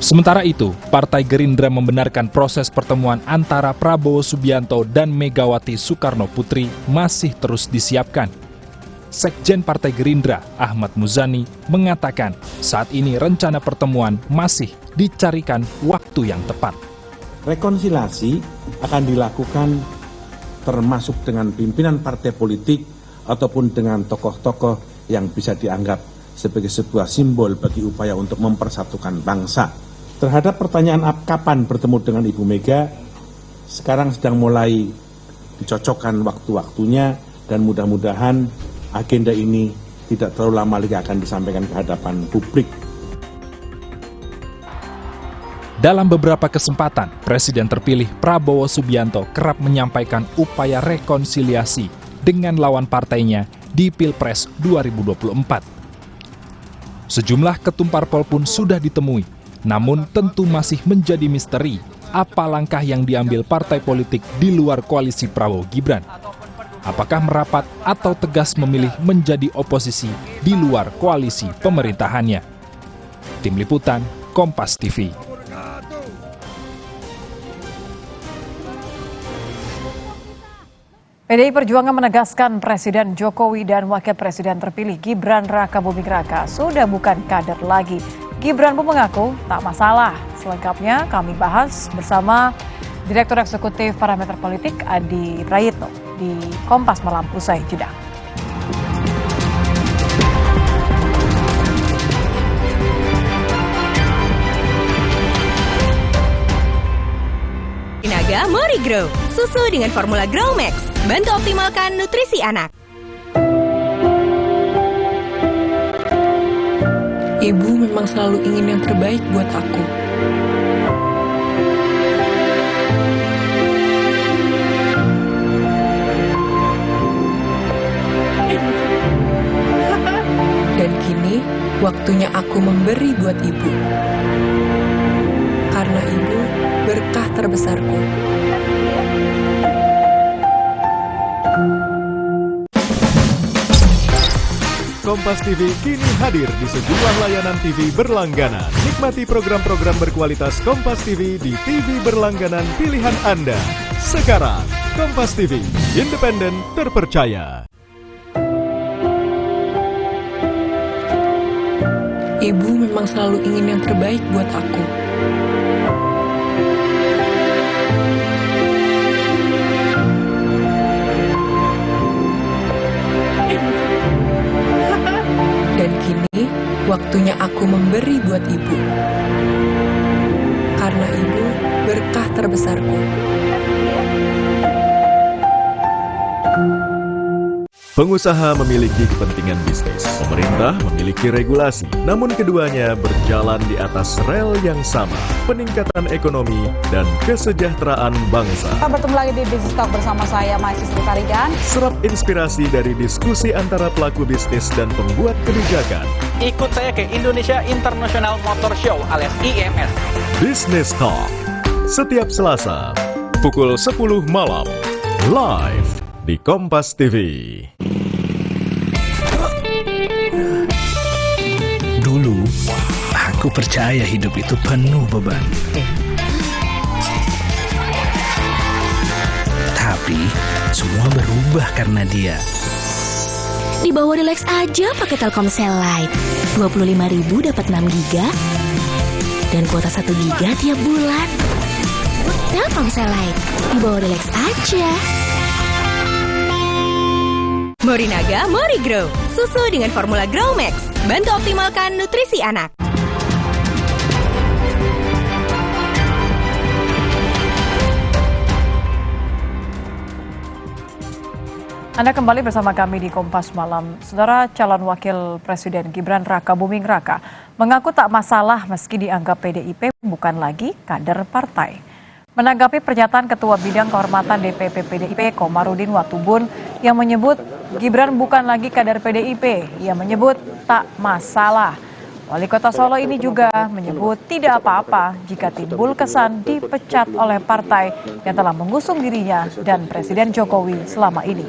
Sementara itu, Partai Gerindra membenarkan proses pertemuan antara Prabowo Subianto dan Megawati Soekarno Putri masih terus disiapkan. Sekjen Partai Gerindra, Ahmad Muzani, mengatakan saat ini rencana pertemuan masih dicarikan waktu yang tepat. Rekonsiliasi akan dilakukan termasuk dengan pimpinan partai politik ataupun dengan tokoh-tokoh yang bisa dianggap sebagai sebuah simbol bagi upaya untuk mempersatukan bangsa. Terhadap pertanyaan kapan bertemu dengan Ibu Mega, sekarang sedang mulai dicocokkan waktu-waktunya dan mudah-mudahan agenda ini tidak terlalu lama lagi akan disampaikan ke hadapan publik. Dalam beberapa kesempatan, Presiden terpilih Prabowo Subianto kerap menyampaikan upaya rekonsiliasi dengan lawan partainya di Pilpres 2024. Sejumlah ketum parpol pun sudah ditemui, namun tentu masih menjadi misteri apa langkah yang diambil partai politik di luar koalisi Prabowo Gibran. Apakah merapat atau tegas memilih menjadi oposisi di luar koalisi pemerintahannya? Tim Liputan, Kompas TV. PDI Perjuangan menegaskan Presiden Jokowi dan Wakil Presiden terpilih Gibran Rakabuming Raka sudah bukan kader lagi. Gibran pun mengaku tak masalah. Selengkapnya kami bahas bersama Direktur Eksekutif Parameter Politik Adi Prayitno di Kompas Malam usai jeda. Naga Mori Grow, susu dengan formula Grow Max, bantu optimalkan nutrisi anak. Ibu memang selalu ingin yang terbaik buat aku. Dan kini, waktunya aku memberi buat ibu. Karena ibu berkah terbesarku. Kompas TV kini hadir di sejumlah layanan TV berlangganan. Nikmati program-program berkualitas Kompas TV di TV berlangganan pilihan Anda. Sekarang, Kompas TV, independen, terpercaya. Ibu memang selalu ingin yang terbaik buat aku. Dan kini, waktunya aku memberi buat ibu. Karena ibu berkah terbesarku. Pengusaha memiliki kepentingan bisnis, pemerintah memiliki regulasi, namun keduanya berjalan di atas rel yang sama, peningkatan ekonomi dan kesejahteraan bangsa. Kita bertemu lagi di Business Talk bersama saya, Maisistri Faridan. Serap inspirasi dari diskusi antara pelaku bisnis dan pembuat kebijakan. Ikut saya ke Indonesia International Motor Show alias IMS. Business Talk, setiap Selasa, pukul 10 malam, live di Kompas TV. Dulu, aku percaya hidup itu penuh beban. Tapi, semua berubah karena dia. Di bawah Relax aja pakai Telkomsel Lite. 25.000 dapat 6 giga dan kuota 1 giga tiap bulan. Telkomsel Lite, di bawah Relax aja. Morinaga Morigrow, susu dengan formula Grow Max, bantu optimalkan nutrisi anak. Anda kembali bersama kami di Kompas Malam. Saudara, calon wakil Presiden Gibran Raka Buming Raka mengaku tak masalah meski dianggap PDIP bukan lagi kader partai. Menanggapi pernyataan Ketua Bidang Kehormatan DPP PDIP Komarudin Watubun yang menyebut Gibran bukan lagi kader PDIP, ia menyebut tak masalah. Wali Kota Solo ini juga menyebut tidak apa-apa jika timbul kesan dipecat oleh partai yang telah mengusung dirinya dan Presiden Jokowi selama ini.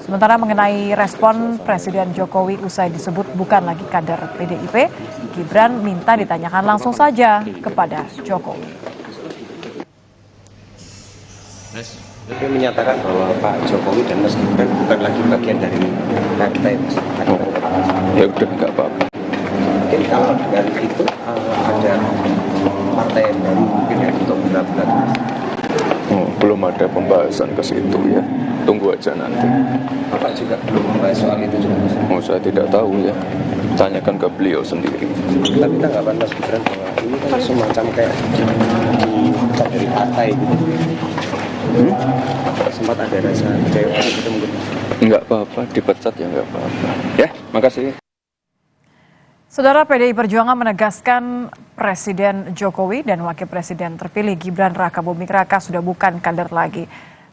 Sementara mengenai respon Presiden Jokowi usai disebut bukan lagi kader PDIP, Gibran minta ditanyakan langsung saja kepada Jokowi. Tapi menyatakan bahwa Pak Jokowi dan Mas Gibran bukan lagi bagian dari partai, Mas. Ya udah, nggak apa-apa. Mungkin kalau dengan itu ada partai yang baru mungkin ya untuk berat-berat. Belum ada pembahasan ke situ ya. Tunggu aja nanti. Bapak juga belum membahas soal itu juga, Mas. Saya tidak tahu ya. Tanyakan ke beliau sendiri. Tapi tanggapan Mas Gibran bahwa ini kan semacam kayak dipecat dari partai gitu. Sempat ada rasa kecewa gitu mungkin. Nggak apa-apa, dipecat ya nggak apa-apa. Ya, makasih. Saudara, PDI Perjuangan menegaskan Presiden Jokowi dan Wakil Presiden terpilih Gibran Raka Buming Raka sudah bukan kader lagi.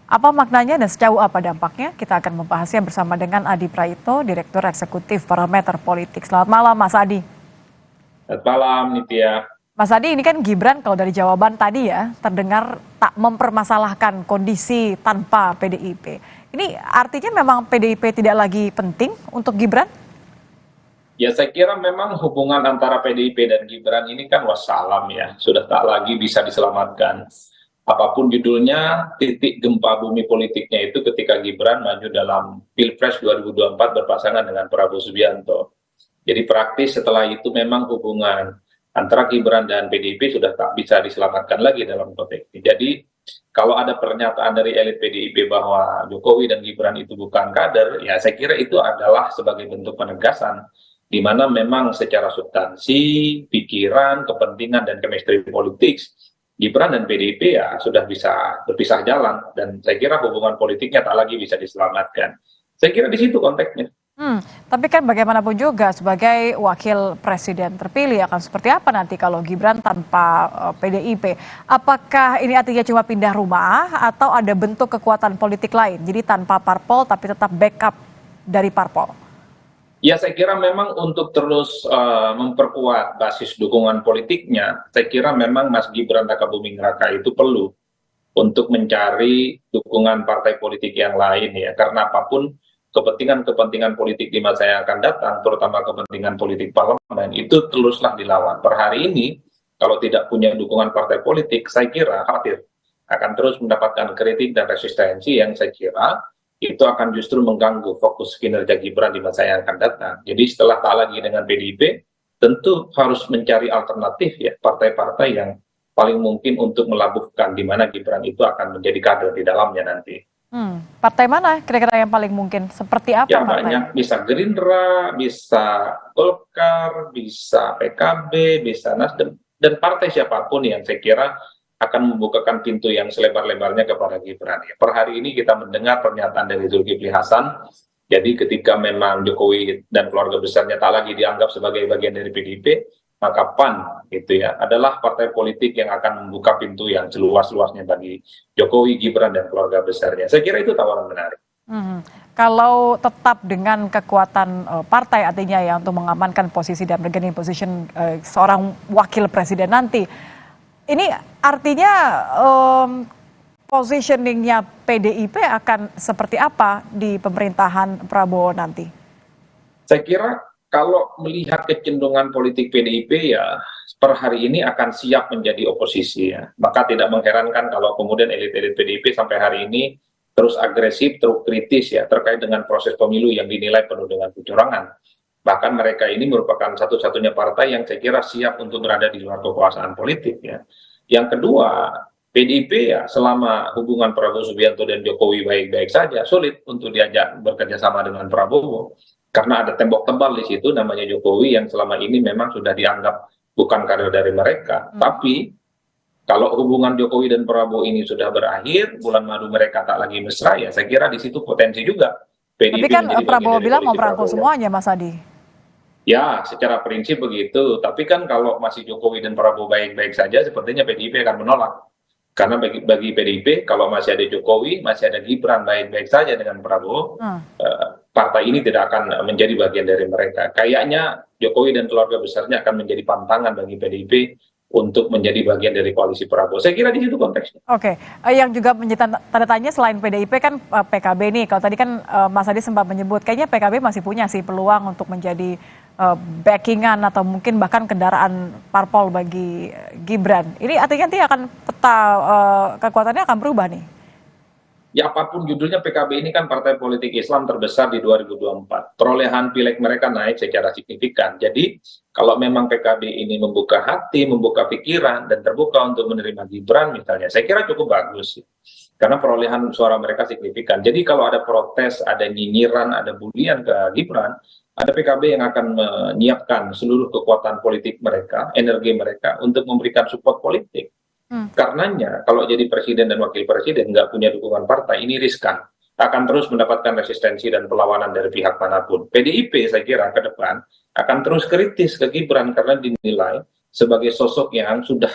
Apa maknanya dan sejauh apa dampaknya? Kita akan membahasnya bersama dengan Adi Praitno, Direktur Eksekutif Parameter Politik. Selamat malam, Mas Adi. Selamat malam, Nitya. Mas Adi, ini kan Gibran kalau dari jawaban tadi ya, terdengar tak mempermasalahkan kondisi tanpa PDIP. Ini artinya memang PDIP tidak lagi penting untuk Gibran? Ya, saya kira memang hubungan antara PDIP dan Gibran ini kan wassalam ya, sudah tak lagi bisa diselamatkan. Apapun judulnya, titik gempa bumi politiknya itu ketika Gibran maju dalam Pilpres 2024 berpasangan dengan Prabowo Subianto. Jadi praktis setelah itu memang hubungan antara Gibran dan PDIP sudah tak bisa diselamatkan lagi dalam konteks ini. Jadi kalau ada pernyataan dari elit PDIP bahwa Jokowi dan Gibran itu bukan kader, ya saya kira itu adalah sebagai bentuk penegasan di mana memang secara substansi, pikiran, kepentingan, dan chemistry politik, Gibran dan PDIP ya sudah bisa berpisah jalan, dan saya kira hubungan politiknya tak lagi bisa diselamatkan. Saya kira di situ konteksnya. Tapi kan bagaimanapun juga sebagai wakil presiden terpilih akan seperti apa nanti kalau Gibran tanpa PDIP? Apakah ini artinya cuma pindah rumah atau ada bentuk kekuatan politik lain? Jadi tanpa parpol tapi tetap backup dari parpol? Ya, saya kira memang untuk terus memperkuat basis dukungan politiknya, saya kira memang Mas Gibran Raka Buming Raka itu perlu untuk mencari dukungan partai politik yang lain ya, karena apapun kepentingan-kepentingan politik di masa yang akan datang, terutama kepentingan politik parlemen, itu teruslah dilawan. Per hari ini, kalau tidak punya dukungan partai politik, saya kira khawatir akan terus mendapatkan kritik dan resistensi yang saya kira itu akan justru mengganggu fokus kinerja Gibran di masa yang akan datang. Jadi setelah tak lagi dengan PDIP, tentu harus mencari alternatif ya, partai-partai yang paling mungkin untuk melabuhkan di mana Gibran itu akan menjadi kader di dalamnya nanti. Partai mana kira-kira yang paling mungkin? Seperti apa ya, partai? Banyak, bisa Gerindra, bisa Golkar, bisa PKB, bisa Nasdem, dan partai siapapun yang saya kira akan membukakan pintu yang selebar-lebarnya kepada Gibran. Per hari ini kita mendengar pernyataan dari Zulkifli Hasan Jadi ketika memang Jokowi dan keluarga besarnya tak lagi dianggap sebagai bagian dari PDIP, maka PAN gitu ya adalah partai politik yang akan membuka pintu yang seluas-luasnya bagi Jokowi, Gibran dan keluarga besarnya. Saya kira itu tawaran menarik. Kalau tetap dengan kekuatan partai artinya ya untuk mengamankan posisi dan bargaining position seorang wakil presiden nanti, ini artinya positioningnya PDIP akan seperti apa di pemerintahan Prabowo nanti? Saya kira kalau melihat kecenderungan politik PDIP ya per hari ini akan siap menjadi oposisi ya. Maka tidak mengherankan kalau kemudian elit-elit PDIP sampai hari ini terus agresif, terus kritis ya terkait dengan proses pemilu yang dinilai penuh dengan kecurangan. Bahkan mereka ini merupakan satu-satunya partai yang saya kira siap untuk berada di luar kekuasaan politik ya. Yang kedua, PDIP ya selama hubungan Prabowo Subianto dan Jokowi baik-baik saja, sulit untuk diajak bekerja sama dengan Prabowo. Karena ada tembok tebal di situ namanya Jokowi yang selama ini memang sudah dianggap bukan kader dari mereka. Tapi kalau hubungan Jokowi dan Prabowo ini sudah berakhir, bulan madu mereka tak lagi mesra ya, saya kira di situ potensi juga. PDIP tapi kan Prabowo bilang mau merangkul semuanya, Mas Adi. Ya, secara prinsip begitu. Tapi kan kalau masih Jokowi dan Prabowo baik-baik saja, sepertinya PDIP akan menolak. Karena bagi PDIP, kalau masih ada Jokowi, masih ada Gibran baik-baik saja dengan Prabowo, partai ini tidak akan menjadi bagian dari mereka. Kayaknya Jokowi dan keluarga besarnya akan menjadi pantangan bagi PDIP untuk menjadi bagian dari koalisi Prabowo. Saya kira di situ konteksnya. Oke, yang juga menjadi tanda tanya selain PDIP kan PKB nih. Kalau tadi kan Mas Adi sempat menyebut, kayaknya PKB masih punya sih peluang untuk menjadi backingan atau mungkin bahkan kendaraan parpol bagi Gibran. Ini artinya nanti akan peta kekuatannya akan berubah nih? Ya apapun judulnya, PKB ini kan partai politik Islam terbesar di 2024. Perolehan pileg mereka naik secara signifikan. Jadi kalau memang PKB ini membuka hati, membuka pikiran, dan terbuka untuk menerima Gibran misalnya, saya kira cukup bagus. Karena perolehan suara mereka signifikan. Jadi kalau ada protes, ada nyinyiran, ada bulian ke Gibran, ada PKB yang akan menyiapkan seluruh kekuatan politik mereka, energi mereka untuk memberikan support politik. Karenanya kalau jadi presiden dan wakil presiden nggak punya dukungan partai, ini riskan, akan terus mendapatkan resistensi dan perlawanan dari pihak manapun. PDIP saya kira ke depan akan terus kritis ke Gibran karena dinilai sebagai sosok yang sudah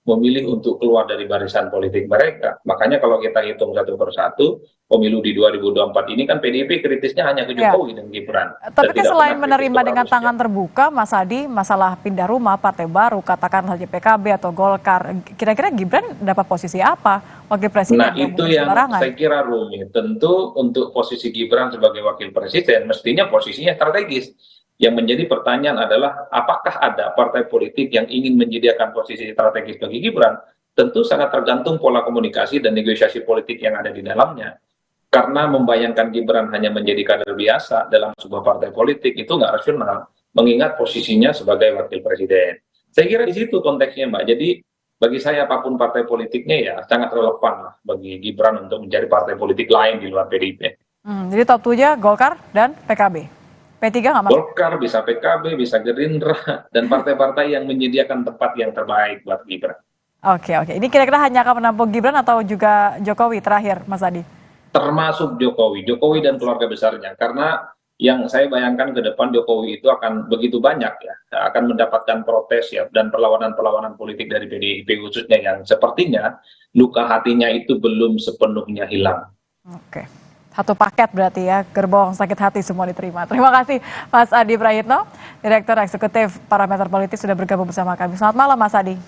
memilih untuk keluar dari barisan politik mereka. Makanya kalau kita hitung satu persatu, pemilu di 2024 ini kan PDIP kritisnya hanya ke Jokowi dan Gibran. Tapi kan selain menerima dengan tangan terbuka, Mas Adi, masalah pindah rumah, partai baru, katakan saja PKB atau Golkar, kira-kira Gibran dapat posisi apa? Wakil presiden? Nah itu yang saya kira rumit. Tentu untuk posisi Gibran sebagai wakil presiden, mestinya posisinya strategis. Yang menjadi pertanyaan adalah apakah ada partai politik yang ingin menyediakan posisi strategis bagi Gibran? Tentu sangat tergantung pola komunikasi dan negosiasi politik yang ada di dalamnya. Karena membayangkan Gibran hanya menjadi kader biasa dalam sebuah partai politik itu nggak rasional, mengingat posisinya sebagai wakil presiden. Saya kira di situ konteksnya, Mbak. Jadi bagi saya apapun partai politiknya ya sangat relevan lah bagi Gibran untuk mencari partai politik lain di luar PDIP. Jadi top 2-nya Golkar dan PKB. P3 nggak masuk? Golkar, bisa PKB, bisa Gerindra, dan partai-partai yang menyediakan tempat yang terbaik buat Gibran. Oke. Ini kira-kira hanya akan menampung Gibran atau juga Jokowi terakhir, Mas Adi? Termasuk Jokowi dan keluarga besarnya. Karena yang saya bayangkan ke depan Jokowi itu akan begitu banyak ya, akan mendapatkan protes ya, dan perlawanan-perlawanan politik dari PDIP khususnya yang sepertinya luka hatinya itu belum sepenuhnya hilang. Oke. Satu paket berarti ya, gerbong sakit hati semua diterima. Terima kasih Mas Adi Prayitno, Direktur Eksekutif Parameter Politik sudah bergabung bersama kami. Selamat malam Mas Adi.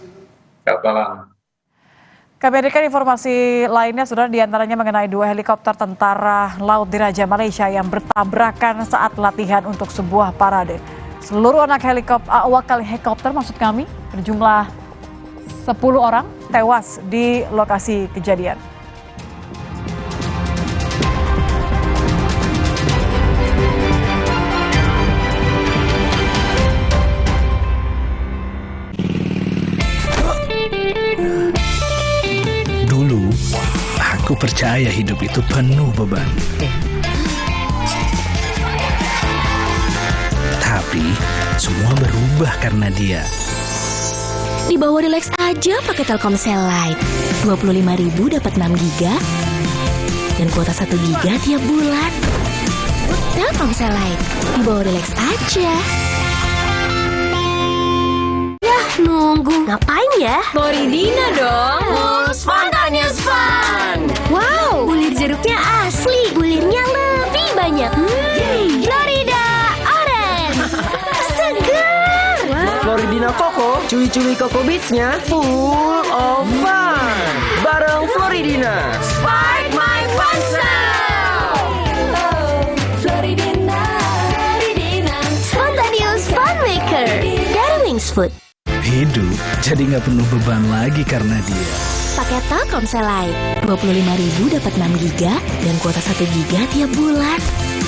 Selamat malam. Kami berikan informasi lainnya, saudara, diantaranya mengenai 2 helikopter tentara Laut Diraja Malaysia yang bertabrakan saat latihan untuk sebuah parade. Seluruh awak helikopter maksud kami berjumlah 10 orang tewas di lokasi kejadian. Aku percaya hidup itu penuh beban. Tapi semua berubah karena dia. Di bawah relax aja pakai Telkomsel Lite. 25.000 dapat 6 GB dan kuota 1 GB tiap bulan. Telkomsel Lite, dibawa relax aja. Yah, nunggu. Ngapain ya? Moridina dong. Spontaneous Fun. Wow, bulir jeruknya asli. Bulirnya lebih banyak. Florida Orange. Seger. Floridina Coco, cuy-cuy Coco Beats-nya full of fun. Bareng Floridina. Spark my fun sound. Floridina, Spontaneous Fun Maker dari Wings Food. Hidup jadi nggak penuh beban lagi karena dia. Pakai Telkomsel Lite, 25.000 dapat 6 GB dan kuota 1 GB tiap bulan.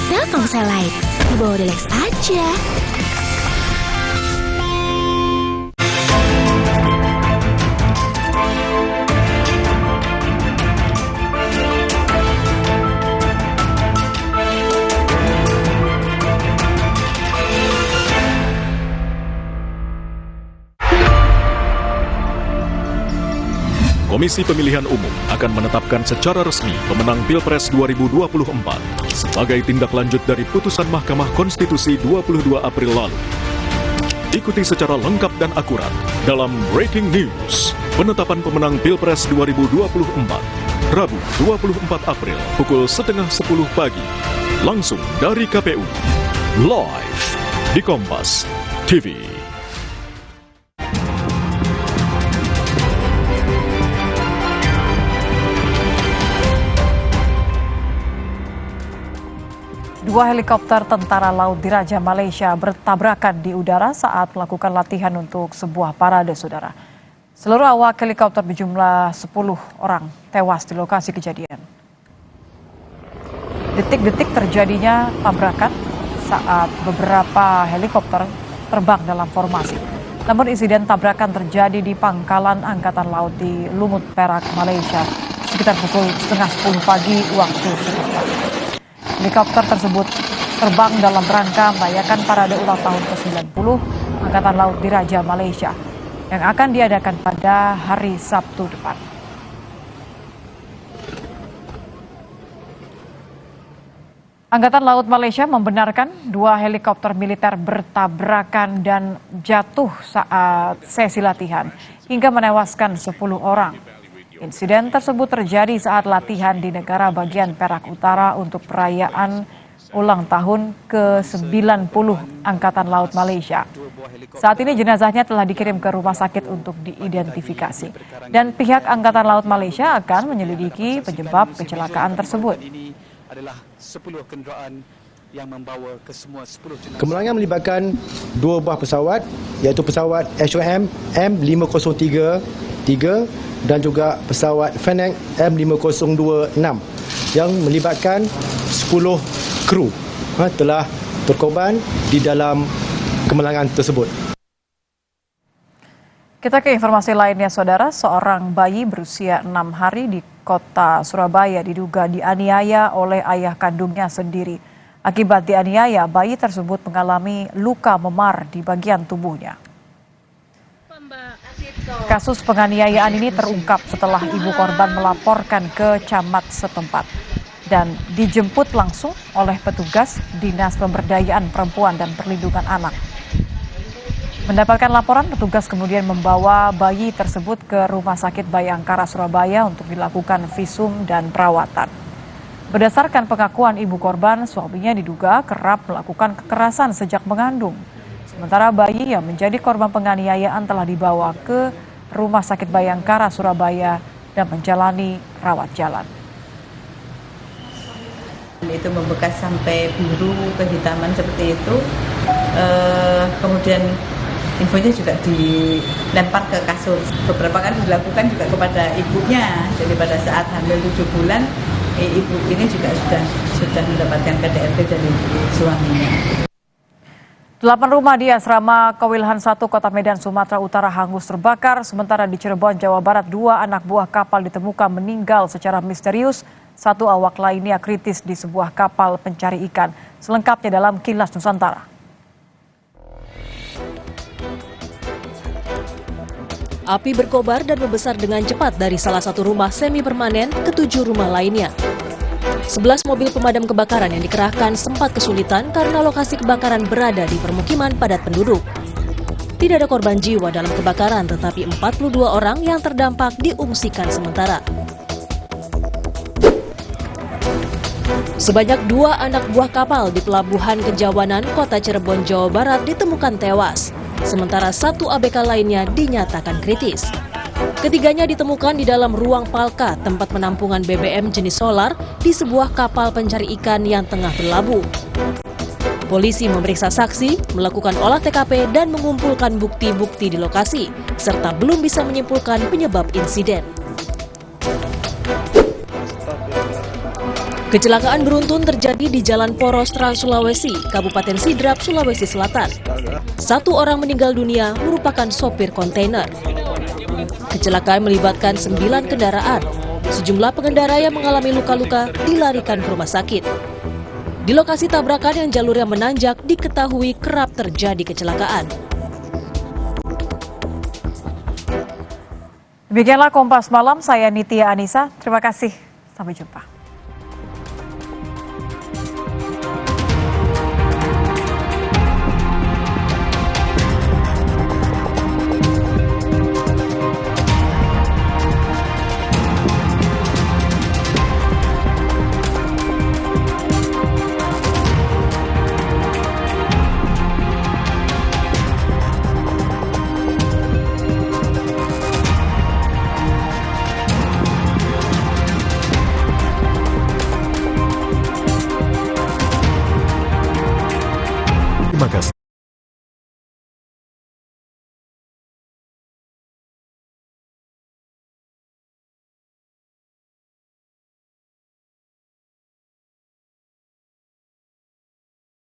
Telkomsel Lite, dibawa relax aja. Komisi Pemilihan Umum akan menetapkan secara resmi pemenang Pilpres 2024 sebagai tindak lanjut dari putusan Mahkamah Konstitusi 22 April lalu. Ikuti secara lengkap dan akurat dalam Breaking News, penetapan pemenang Pilpres 2024, Rabu 24 April pukul 9:30 pagi, langsung dari KPU, live di Kompas TV. Dua helikopter tentara laut di Raja Malaysia bertabrakan di udara saat melakukan latihan untuk sebuah parade, saudara. Seluruh awak helikopter berjumlah 10 orang tewas di lokasi kejadian. Detik-detik terjadinya tabrakan saat beberapa helikopter terbang dalam formasi. Namun insiden tabrakan terjadi di pangkalan Angkatan Laut di Lumut, Perak, Malaysia sekitar pukul 9:30 pagi waktu setempat. Helikopter tersebut terbang dalam rangka merayakan parade ulang tahun ke-90 Angkatan Laut di Raja Malaysia yang akan diadakan pada hari Sabtu depan. Angkatan Laut Malaysia membenarkan dua helikopter militer bertabrakan dan jatuh saat sesi latihan hingga menewaskan 10 orang. Insiden tersebut terjadi saat latihan di negara bagian Perak Utara untuk perayaan ulang tahun ke-90 Angkatan Laut Malaysia. Saat ini jenazahnya telah dikirim ke rumah sakit untuk diidentifikasi. Dan pihak Angkatan Laut Malaysia akan menyelidiki penyebab kecelakaan tersebut. Kemenangan melibatkan dua buah pesawat, iaitu pesawat SOM M5033 dan juga pesawat Fennec M5026 yang melibatkan 10 kru telah berkorban di dalam kemenangan tersebut. Kita ke informasi lainnya, saudara. Seorang bayi berusia 6 hari di kota Surabaya diduga dianiaya oleh ayah kandungnya sendiri. Akibat dianiaya, bayi tersebut mengalami luka memar di bagian tubuhnya. Kasus penganiayaan ini terungkap setelah ibu korban melaporkan ke camat setempat dan dijemput langsung oleh petugas Dinas Pemberdayaan Perempuan dan Perlindungan Anak. Mendapatkan laporan, petugas kemudian membawa bayi tersebut ke Rumah Sakit Bayangkara Surabaya untuk dilakukan visum dan perawatan. Berdasarkan pengakuan ibu korban, suaminya diduga kerap melakukan kekerasan sejak mengandung. Sementara bayi yang menjadi korban penganiayaan telah dibawa ke Rumah Sakit Bayangkara Surabaya dan menjalani rawat jalan. Itu membekas sampai biru kehitaman seperti itu. Kemudian infonya juga dilempar ke kasur. Beberapa kali dilakukan juga kepada ibunya. Jadi pada saat hamil 7 bulan, ibu ini juga sudah mendapatkan KDRT dari suaminya. 8 rumah di asrama Kewilhan 1 Kota Medan, Sumatera Utara hangus terbakar. Sementara di Cirebon, Jawa Barat, 2 anak buah kapal ditemukan meninggal secara misterius. 1 awak lainnya kritis di sebuah kapal pencari ikan. Selengkapnya dalam Kilas Nusantara. Api berkobar dan membesar dengan cepat dari salah satu rumah semi permanen ke 7 rumah lainnya. 11 mobil pemadam kebakaran yang dikerahkan sempat kesulitan karena lokasi kebakaran berada di permukiman padat penduduk. Tidak ada korban jiwa dalam kebakaran, tetapi 42 orang yang terdampak diungsikan sementara. Sebanyak 2 anak buah kapal di Pelabuhan Kejawanan, Kota Cirebon, Jawa Barat ditemukan tewas, sementara 1 ABK lainnya dinyatakan kritis. Ketiganya ditemukan di dalam ruang palka tempat penampungan BBM jenis solar di sebuah kapal pencari ikan yang tengah berlabuh. Polisi memeriksa saksi, melakukan olah TKP dan mengumpulkan bukti-bukti di lokasi, serta belum bisa menyimpulkan penyebab insiden. Kecelakaan beruntun terjadi di Jalan Poros Trans Sulawesi, Kabupaten Sidrap, Sulawesi Selatan. 1 orang meninggal dunia merupakan sopir kontainer. Kecelakaan melibatkan 9 kendaraan. Sejumlah pengendara yang mengalami luka-luka dilarikan ke rumah sakit. Di lokasi tabrakan yang jalurnya menanjak diketahui kerap terjadi kecelakaan. Demikianlah Kompas Malam, saya Nitya Anissa. Terima kasih. Sampai jumpa.